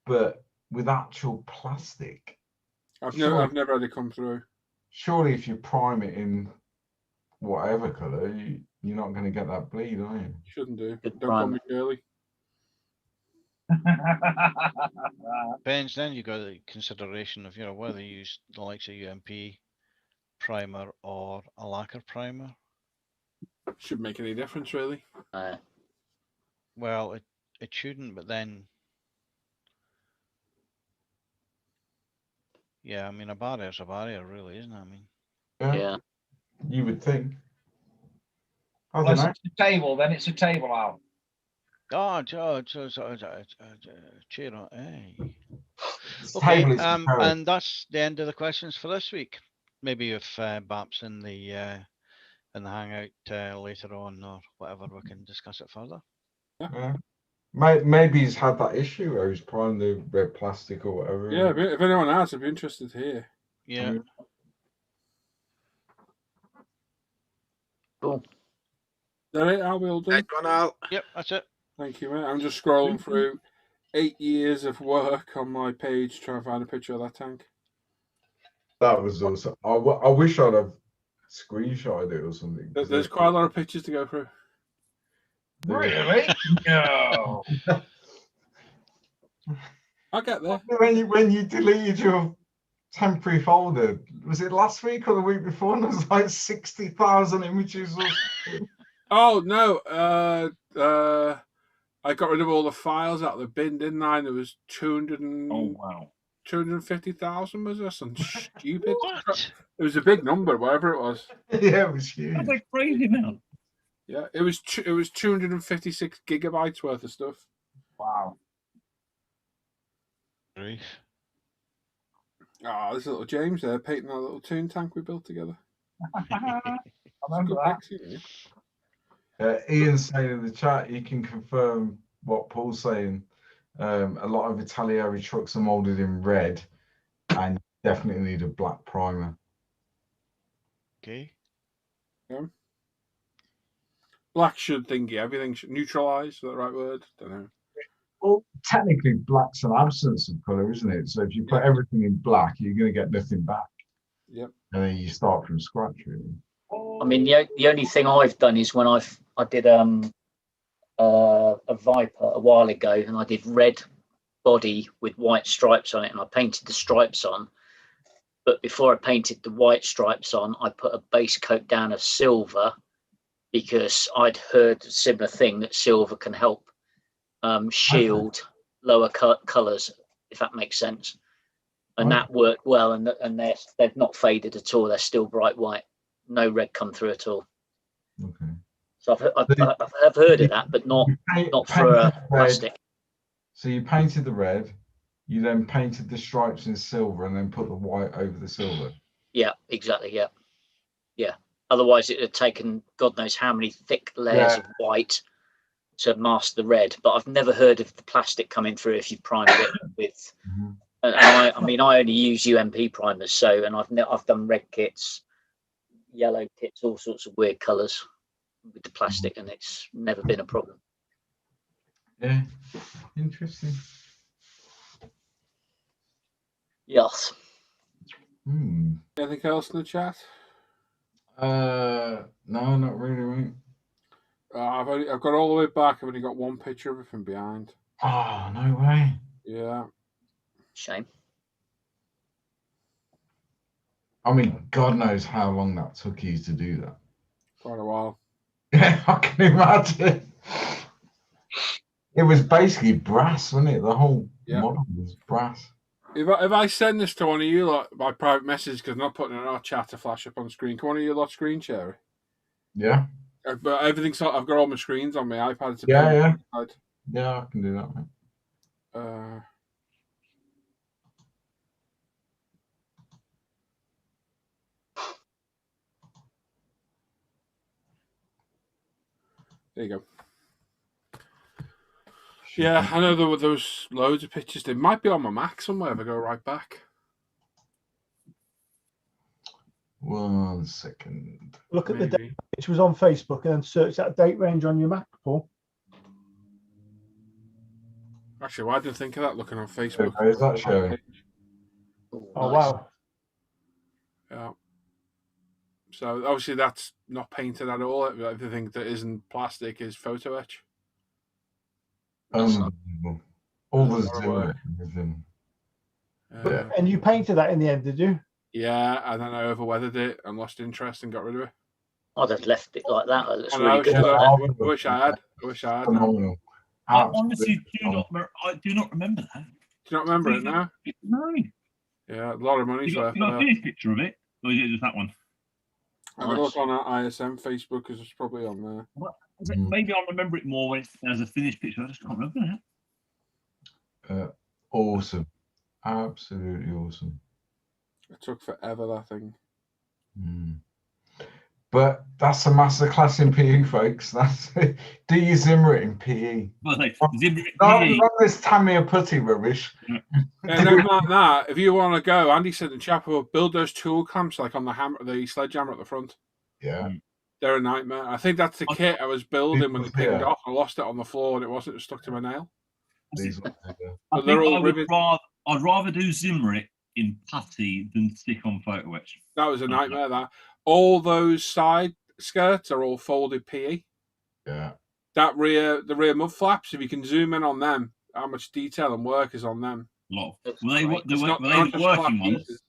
But with actual plastic. I've never had it come through. Surely if you prime it in whatever colour, you're not going to get that bleed, are you? Shouldn't do. Don't call me Shirley. Depends then, you got the consideration of, whether you use the likes of UMP primer or a lacquer primer. Shouldn't make any difference, really. Well, it shouldn't, but then, yeah, I mean, a barrier's a barrier, really, isn't it? I mean, yeah. You would think. I Unless don't know. it's a table, then it's a table out. Oh, cheer on. Hey. This Okay, table is and that's the end of the questions for this week. Maybe if Bap's in the hangout later on or whatever, we can discuss it further. Yeah. Maybe he's had that issue where he's primed the red plastic or whatever. Yeah, if anyone has, I'd be interested to hear. Yeah. Cool. Is that it? Are we all done? Yep, that's it. Thank you, mate. I'm just scrolling through 8 years of work on my page trying to find a picture of that tank. That was awesome. I wish I'd have screenshotted it or something. There's quite a lot of pictures to go through. Really? No. I'll get there. When you deleted your temporary folder, was it last week or the week before? And there was like 60,000 images. Oh no, I got rid of all the files out of the bin, didn't I? And there was 250,000 was there? Something stupid. What? It was a big number, whatever it was. Yeah, it was huge. That's like crazy amount. Yeah, it was 256 gigabytes worth of stuff. Wow. Grief. Oh, there's a little James there painting that little toon tank we built together. I remember that. Ian's saying in the chat, you can confirm what Paul's saying. A lot of Italiari trucks are molded in red and definitely need a black primer. Okay. Yeah. Black should thingy, everything should neutralize, is that the right word? Don't know. Well, technically, black's an absence of colour, isn't it? So if you put everything in black, you're going to get nothing back. Yep. And then you start from scratch, really. I mean, the only thing I've done is when I did a Viper a while ago, and I did red body with white stripes on it, and I painted the stripes on. But before I painted the white stripes on, I put a base coat down of silver because I'd heard a similar thing that silver can help shield lower colours, if that makes sense. And that worked well, and they've not faded at all. They're still bright white. No red come through at all. Okay. So I've heard of that, but not for a plastic. So you painted the red, you then painted the stripes in silver, and then put the white over the silver. Yeah, exactly. Yeah. Otherwise, it would have taken God knows how many thick layers of white to mask the red, but I've never heard of the plastic coming through if you primed it with. And I mean, I only use UMP primers, so I've done red kits, yellow kits, all sorts of weird colours with the plastic, and it's never been a problem. Yeah, interesting. Yes. Anything else in the chat? No, not really, mate. I've got all the way back. I've only got one picture of it from behind. Oh, no way. Yeah. Shame. I mean, God knows how long that took you to do that. Quite a while. Yeah, I can imagine. It was basically brass, wasn't it? The whole model was brass. If I send this to one of you lot by private message, because I'm not putting it in our chat to flash up on screen, can one of you lot screen share it? Yeah. But everything's I've got all my screens on my iPad. It's Yeah. Yeah, I can do that, mate. There you go. Yeah, I know there was loads of pictures. They might be on my Mac somewhere if I go right back. 1 second. Look at the date which was on Facebook and then search that date range on your Mac, Paul. Actually, why didn't I think of that looking on Facebook? Okay, is that showing? Oh, wow. Yeah. So obviously that's not painted at all. Everything that isn't plastic is photo etch. Unbelievable. All the zero, everything. And you painted that in the end, did you? Yeah, and then I overweathered it and lost interest and got rid of it. I'd have left it like that. That's I really good. I wish I had. Phenomenal. I honestly do not remember that. Do you not remember it now? No. Yeah, a lot of money's You worth. got a finished picture of it, or is it just that one? I'm look on our ISM Facebook because it's probably on there. Maybe I'll remember it more when it's as a finished picture. I just can't remember that. Awesome. Absolutely awesome. It took forever, that thing. But that's a masterclass in PE, folks. That's it. Do your Zimmer in PE. Not this Tamiya putty rubbish. And then like that, if you want to go, Andy said in Chapel, build those tool clamps like on the hammer, the sledgehammer at the front. Yeah. They're a nightmare. I think that's the kit I was building when it pinged off. I lost it on the floor and it wasn't stuck to my nail. I'd rather do Zimmer in putty than stick on photo etch. That was a nightmare. That all those side skirts are all folded PE. Yeah. The rear mud flaps. If you can zoom in on them, how much detail and work is on them. Were they the working ones?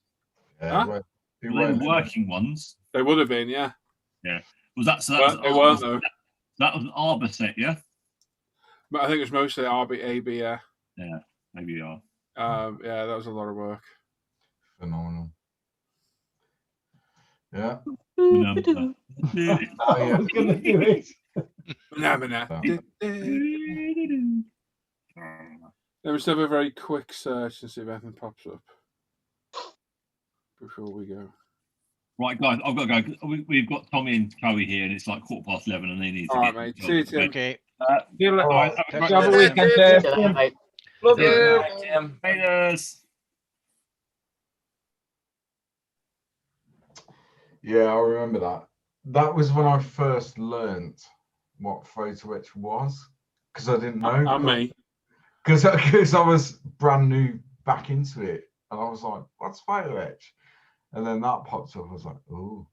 Huh? Were they the working ones? They would have been, yeah. Yeah. Was that so? They weren't though. That was an Arbor set, yeah. But I think it was mostly AB, yeah. Yeah, maybe you are. Yeah, that was a lot of work. Phenomenal. Yeah. I was going to do it. Let me just have a very quick search and see if anything pops up before we go. Right, guys, I've got to go. We've got Tommy and Chloe here, and it's like 11:15, and they need to All get. right, mate. See you, Tim. Okay. See you later. Right, Have a weekend, Tim. Love you. Haters. Yeah, I remember that. That was when I first learnt what photo etch was, because I didn't know. And me. Because I was brand new back into it, and I was like, "What's photo etch?" And then that popped up. I was like, "Oh,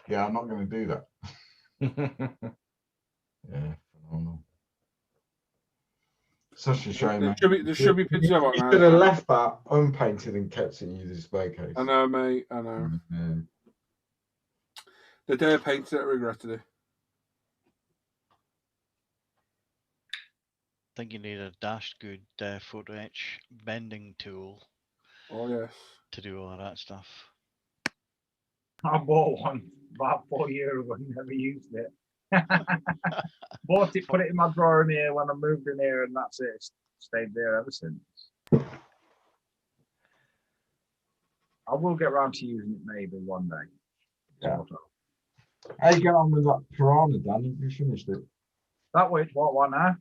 yeah, I'm not going to do that." Yeah, phenomenal. Such a shame. There should be pictures of it. You should have left that unpainted and kept it in your display case. I know, mate. I know. The day I painted it, I regretted it. I think you need a dashed good photo etch bending tool. Oh yes. To do all of that stuff. I bought one about 4 years ago and never used it. Bought it, put it in my drawer in here when I moved in here, and that's it. It's stayed there ever since. I will get around to using it maybe one day. Yeah. How you get on with that Piranha, Dan? Have you finished it? That way, what one now?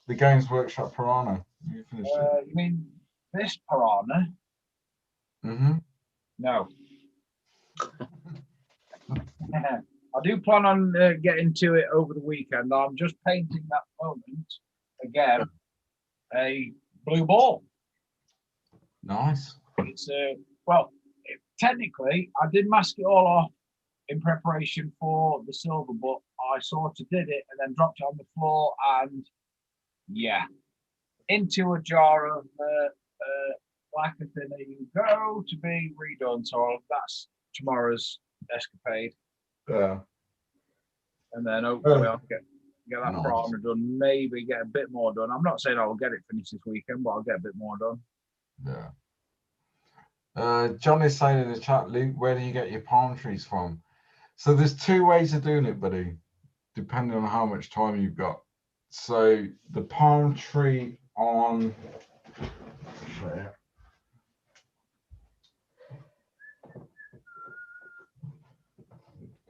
The Games Workshop Piranha. You finished it? You mean this Piranha? Mm-hmm. No. I do plan on getting to it over the weekend. I'm just painting that moment again. A blue ball. Nice. It's technically I did mask it all off in preparation for the silver, but I sort of did it and then dropped it on the floor and into a jar of lacquer thin. There you go, to be redone. So that's tomorrow's escapade. Yeah. And then hopefully I'll get that Nice. Piranha done. Maybe get a bit more done. I'm not saying I'll get it finished this weekend, but I'll get a bit more done. Yeah. John is saying in the chat, Luke, where do you get your palm trees from? So there's two ways of doing it, buddy, depending on how much time you've got. So the palm tree on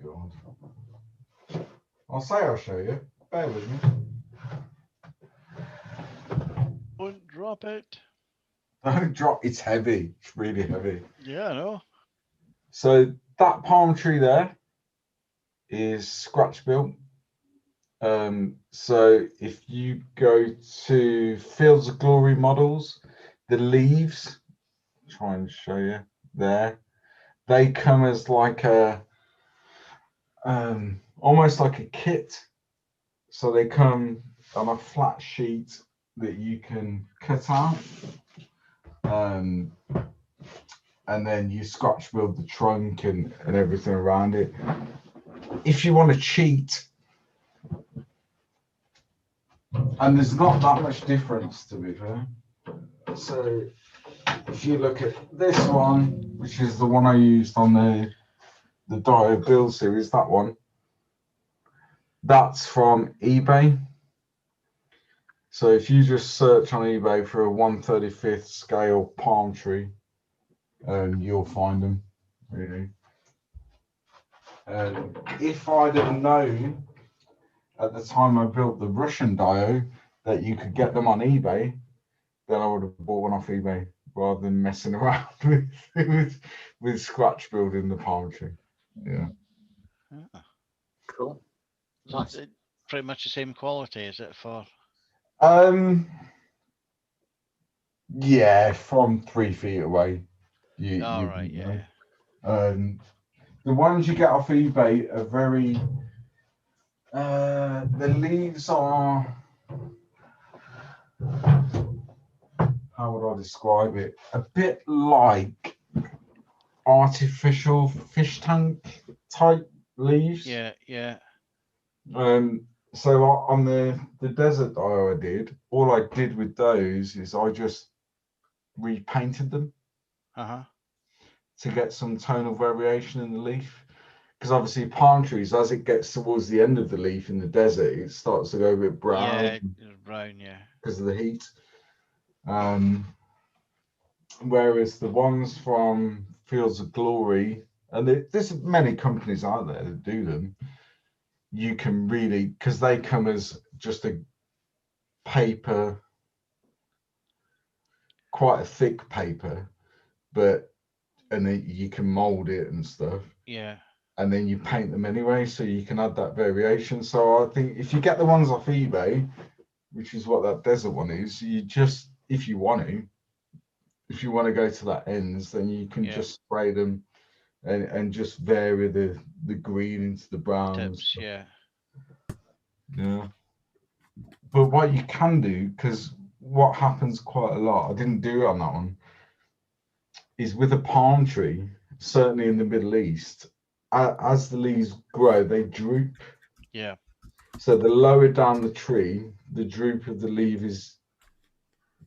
God. I'll show you. Bear with me. Don't drop it. Don't drop. It's heavy. It's really heavy. Yeah, I know. So that palm tree there is scratch built. So if you go to Fields of Glory models, the leaves, try and show you there, they come as like a almost like a kit. So they come on a flat sheet that you can cut out, and then you scratch build the trunk and everything around it. If you want to cheat, and there's not that much difference, to be fair. So if you look at this one, which is the one I used on the Dio build series, that one, that's from eBay. So if you just search on eBay for a 1/35th scale palm tree, you'll find them, really. If I'd have known at the time I built the Russian Dio that you could get them on eBay, then I would have bought one off eBay rather than messing around with scratch building the palm tree. Yeah. Cool. Nice. It pretty much the same quality, is it, for? Yeah, from 3 feet away. Right, yeah. The ones you get off eBay are very. The leaves are. How would I describe it? A bit like artificial fish tank type leaves. Yeah. So on the desert Dio I did, all I did with those is I just repainted them to get some tonal variation in the leaf. Because obviously palm trees, as it gets towards the end of the leaf in the desert, it starts to go a bit brown. Yeah, brown, yeah. Because of the heat. Whereas the ones from Fields of Glory, and there's many companies out there that do them, you can really, because they come as just a paper, quite a thick paper, and then you can mold it and stuff. Yeah. And then you paint them anyway, so you can add that variation. So I think if you get the ones off eBay, which is what that desert one is, you just, if you want to go to that ends, then you can just spray them and just vary the green into the brown. Tips, yeah. But what you can do, because what happens quite a lot, I didn't do it on that one, is with a palm tree, certainly in the Middle East, as the leaves grow, they droop. Yeah. So the lower down the tree, the droop of the leaf is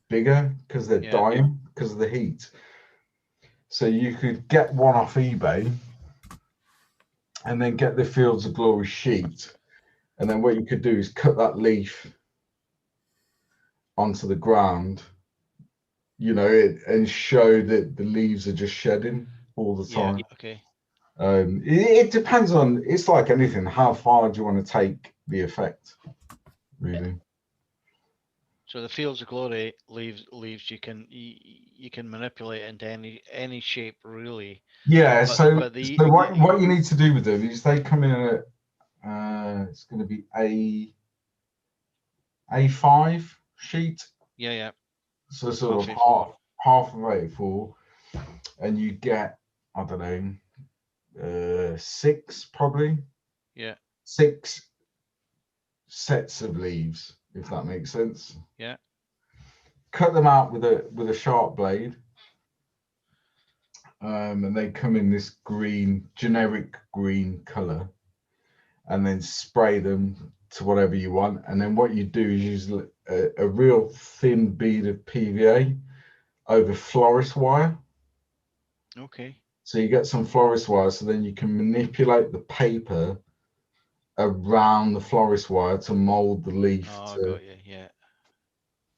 bigger because they're dying because of the heat. So you could get one off eBay and then get the Fields of Glory sheet. And then what you could do is cut that leaf onto the ground, and show that the leaves are just shedding all the time. Yeah, okay. It depends on, it's like anything, how far do you want to take the effect? really. So the Fields of Glory leaves you can manipulate into any shape really. Yeah. But, So, but so what you need to do with them is they come in at it's going to be A5 sheet. Yeah. So sort of half of A4, and you get, I don't know, 6 probably. Yeah. 6 sets of leaves, if that makes sense. Yeah. Cut them out with a sharp blade, and they come in this generic green color, and then spray them to whatever you want. And then what you do is use a real thin bead of PVA over florist wire. Okay. So you get some florist wire, so then you can manipulate the paper around the florist wire to mold the leaf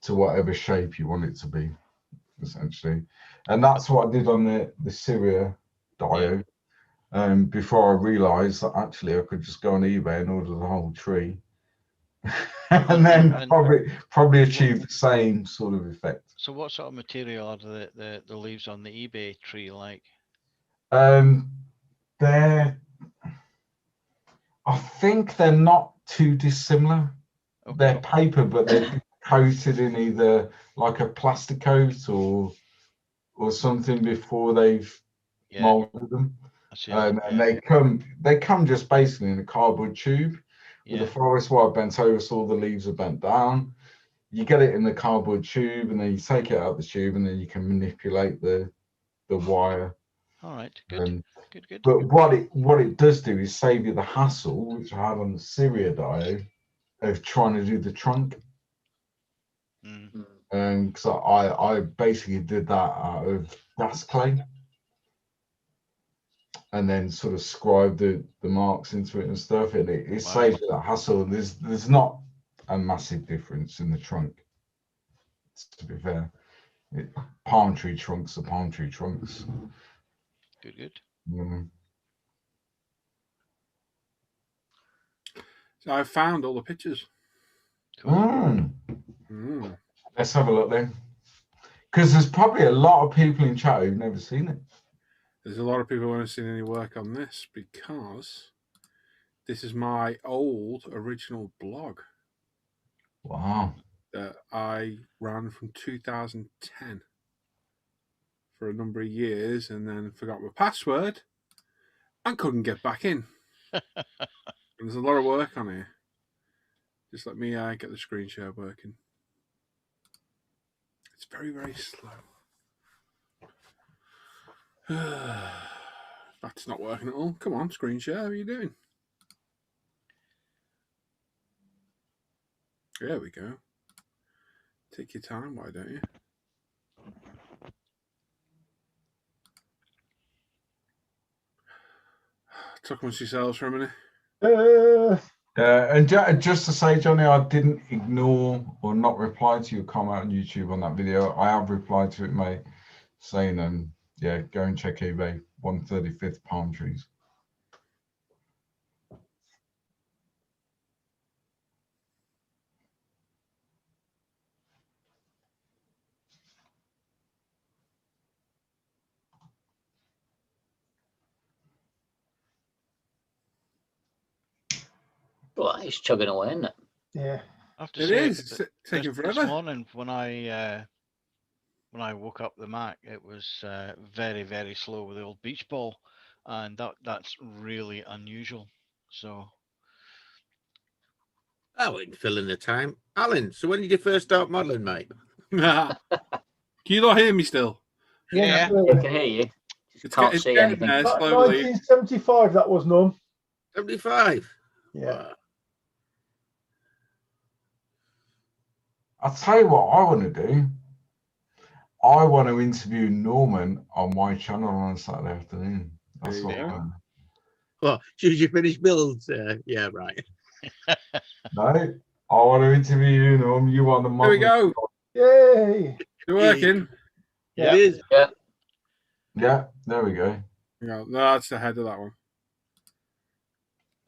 to whatever shape you want it to be, essentially. And that's what I did on the Syria diode. Before I realized that actually I could just go on eBay and order the whole tree. And then probably achieve the same sort of effect. So what sort of material are the leaves on the eBay tree like? I think they're not too dissimilar. Okay. They're paper, but they're coated in either like a plastic coat or something before they've molded them. And they come just basically in a cardboard tube with a florist wire bent over, so all the leaves are bent down. You get it in the cardboard tube, and then you take it out of the tube, and then you can manipulate the wire. All right, good. But what it does do is save you the hassle, which I had on the Syria diode, of trying to do the trunk. Because I basically did that out of gas clay, and then sort of scribed the marks into it and stuff, and it saves you that hassle. And there's not a massive difference in the trunk, to be fair. Palm tree trunks are palm tree trunks. Good. So I found all the pictures. Cool. Let's have a look then, because there's probably a lot of people in chat who've never seen it. There's a lot of people who haven't seen any work on this, because this is my old original blog. Wow. That I ran from 2010 for a number of years, and then forgot my password and couldn't get back in. And there's a lot of work on here. Just let me get the screen share working. It's very, very slow. That's not working at all. Come on, screen share. How are you doing? There we go. Take your time, why don't you? Talk amongst yourselves for a minute. And just to say, Johnny, I didn't ignore or not reply to your comment on YouTube on that video. I have replied to it, mate, saying, yeah, go and check eBay, 135th palm trees. Well, it's chugging away, isn't it? Yeah. It is. It's taking forever. This morning when I woke up the Mac, it was very, very slow with the old beach ball, and that's really unusual. So I wouldn't fill in the time. Alan, so when did you first start modelling, mate? Can you not hear me still? Yeah. I can hear you. Just can't see anything. 1975, that was none. 75? Yeah. Wow. I'll tell you what I want to do. I want to interview Norman on my channel on Saturday afternoon. That's what I want. Well, should you finish builds? Yeah, right. No, I want to interview you, Norm. You want the There we go. Yay! You're working. Yeah. It is. Yeah. Yeah, there we go. No, that's the head of that one.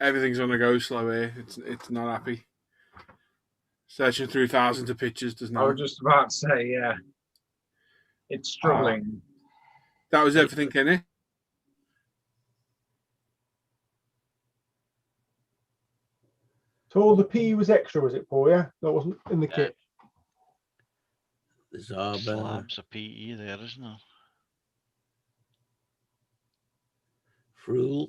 Everything's on the go slow here. It's not happy. Searching through thousands of pictures does I was not. just about to say, yeah. It's struggling. That was everything, Kenny. So all the PE was extra, was it, for you? That wasn't in the kit. There's our Slabs of PE there, isn't there? Frule.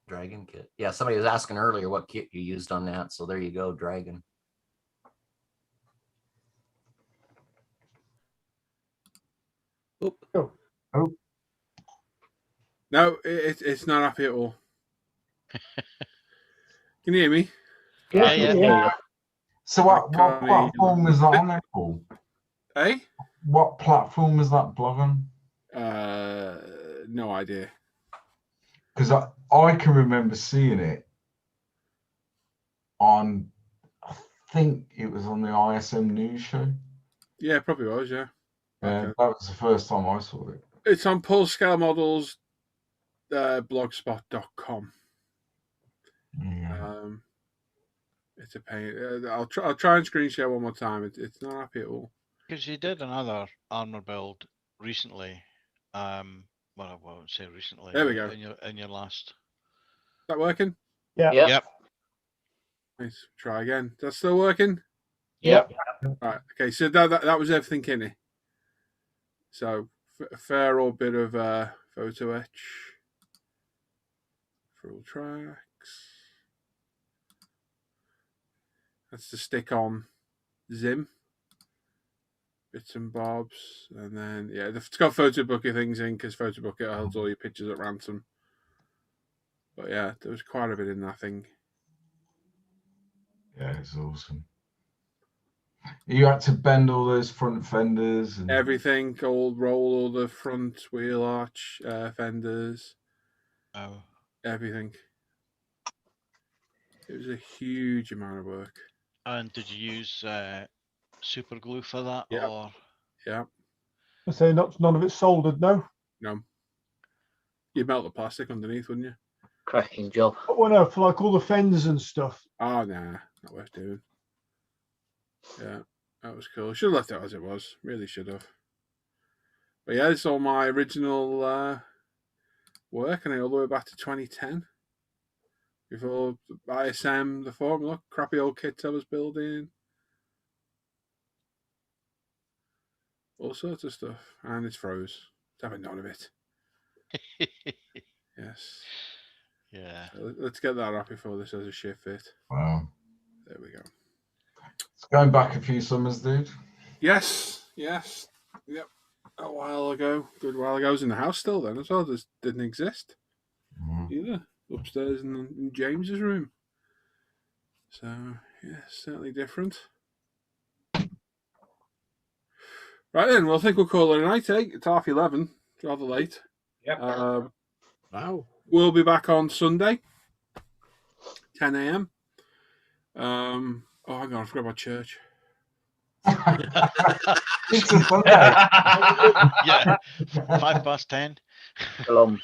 Dragon kit. Yeah, somebody was asking earlier what kit you used on that. So there you go, Dragon. Oh. No, it's not happy at all. Can you hear me? Yeah. So what platform was that on there, Paul? Eh? What platform was that blog on? No idea. Because I can remember seeing it on, I think it was on the ISM news show. Yeah, it probably was, yeah. That was the first time I saw it. It's on Paul Scale Models blogspot.com. Yeah. It's a pain. I'll try and screen share one more time. It's not happy at all. Because you did another armor build recently. Well, I won't say recently. There we go. In your last. Is that working? Yeah. Yep. Nice. Try again. Is that still working? Yep. Right. Okay. So that was everything in it. So a fair old bit of photo etch. Full tracks. That's to stick on Zim. Bits and bobs. And then, yeah, it's got photo bucket things in because photo bucket holds all your pictures at ransom. But yeah, there was quite a bit in that thing. Yeah, it's awesome. You had to bend all those front fenders and Everything, roll all the front wheel arch fenders. Oh. Everything. It was a huge amount of work. And did you use super glue for that? Yeah. Or Yeah. I say none of it's soldered, no. No. You'd melt the plastic underneath, wouldn't you? Cracking job. Well, no, for like all the fenders and stuff. Oh, nah. Not worth doing. Yeah. That was cool. Should have left it as it was. Really should have. But yeah, it's all my original work, and all the way back to 2010. Before ISM, the forum, look, crappy old kits I was building. All sorts of stuff. And it's froze. It's having none of it. Yes. Yeah. So let's get that up before this has a shift fit. wow. There we go. It's going back a few summers, dude. Yes. Yep. A while ago. Good while ago. I was in the house still then as well. This didn't exist either. Upstairs in James's room. So, yeah, certainly different. Right then, well, I think we'll call it a night, eh? It's 11:30. It's rather late. Yep. Wow. We'll be back on Sunday, 10 a.m. Oh, hang on, I forgot about church. It's a Sunday. Yeah. 10:05.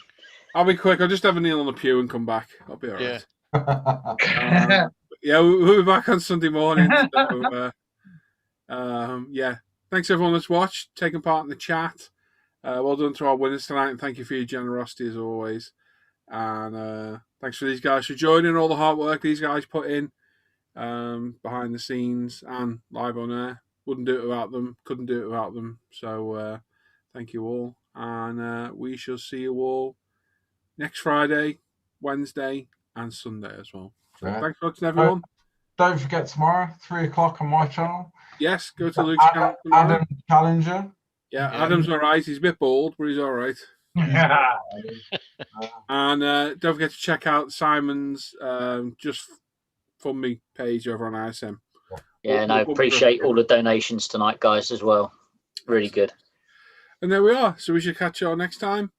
I'll be quick. I'll just have a kneel on the pew and come back. I'll be all right. Yeah. Yeah, we'll be back on Sunday morning. So, yeah. Thanks everyone that's watched, taking part in the chat. Well done to our winners tonight, and thank you for your generosity as always. And thanks for these guys for joining, all the hard work these guys put in behind the scenes and live on air. Wouldn't do it without them. Couldn't do it without them. So thank you all, and we shall see you all next Friday, Wednesday, and Sunday as well. So thanks for watching, everyone. Don't forget tomorrow, 3:00 on my channel. Yes, go to Luke's channel. Adam Challenger. Yeah, Adam's all right. He's a bit bald, but he's all right. And don't forget to check out Simon's Just Fund Me page over on ISM. Yeah, and I appreciate all the donations tonight, guys, as well. Really good. And there we are. So we should catch you all next time.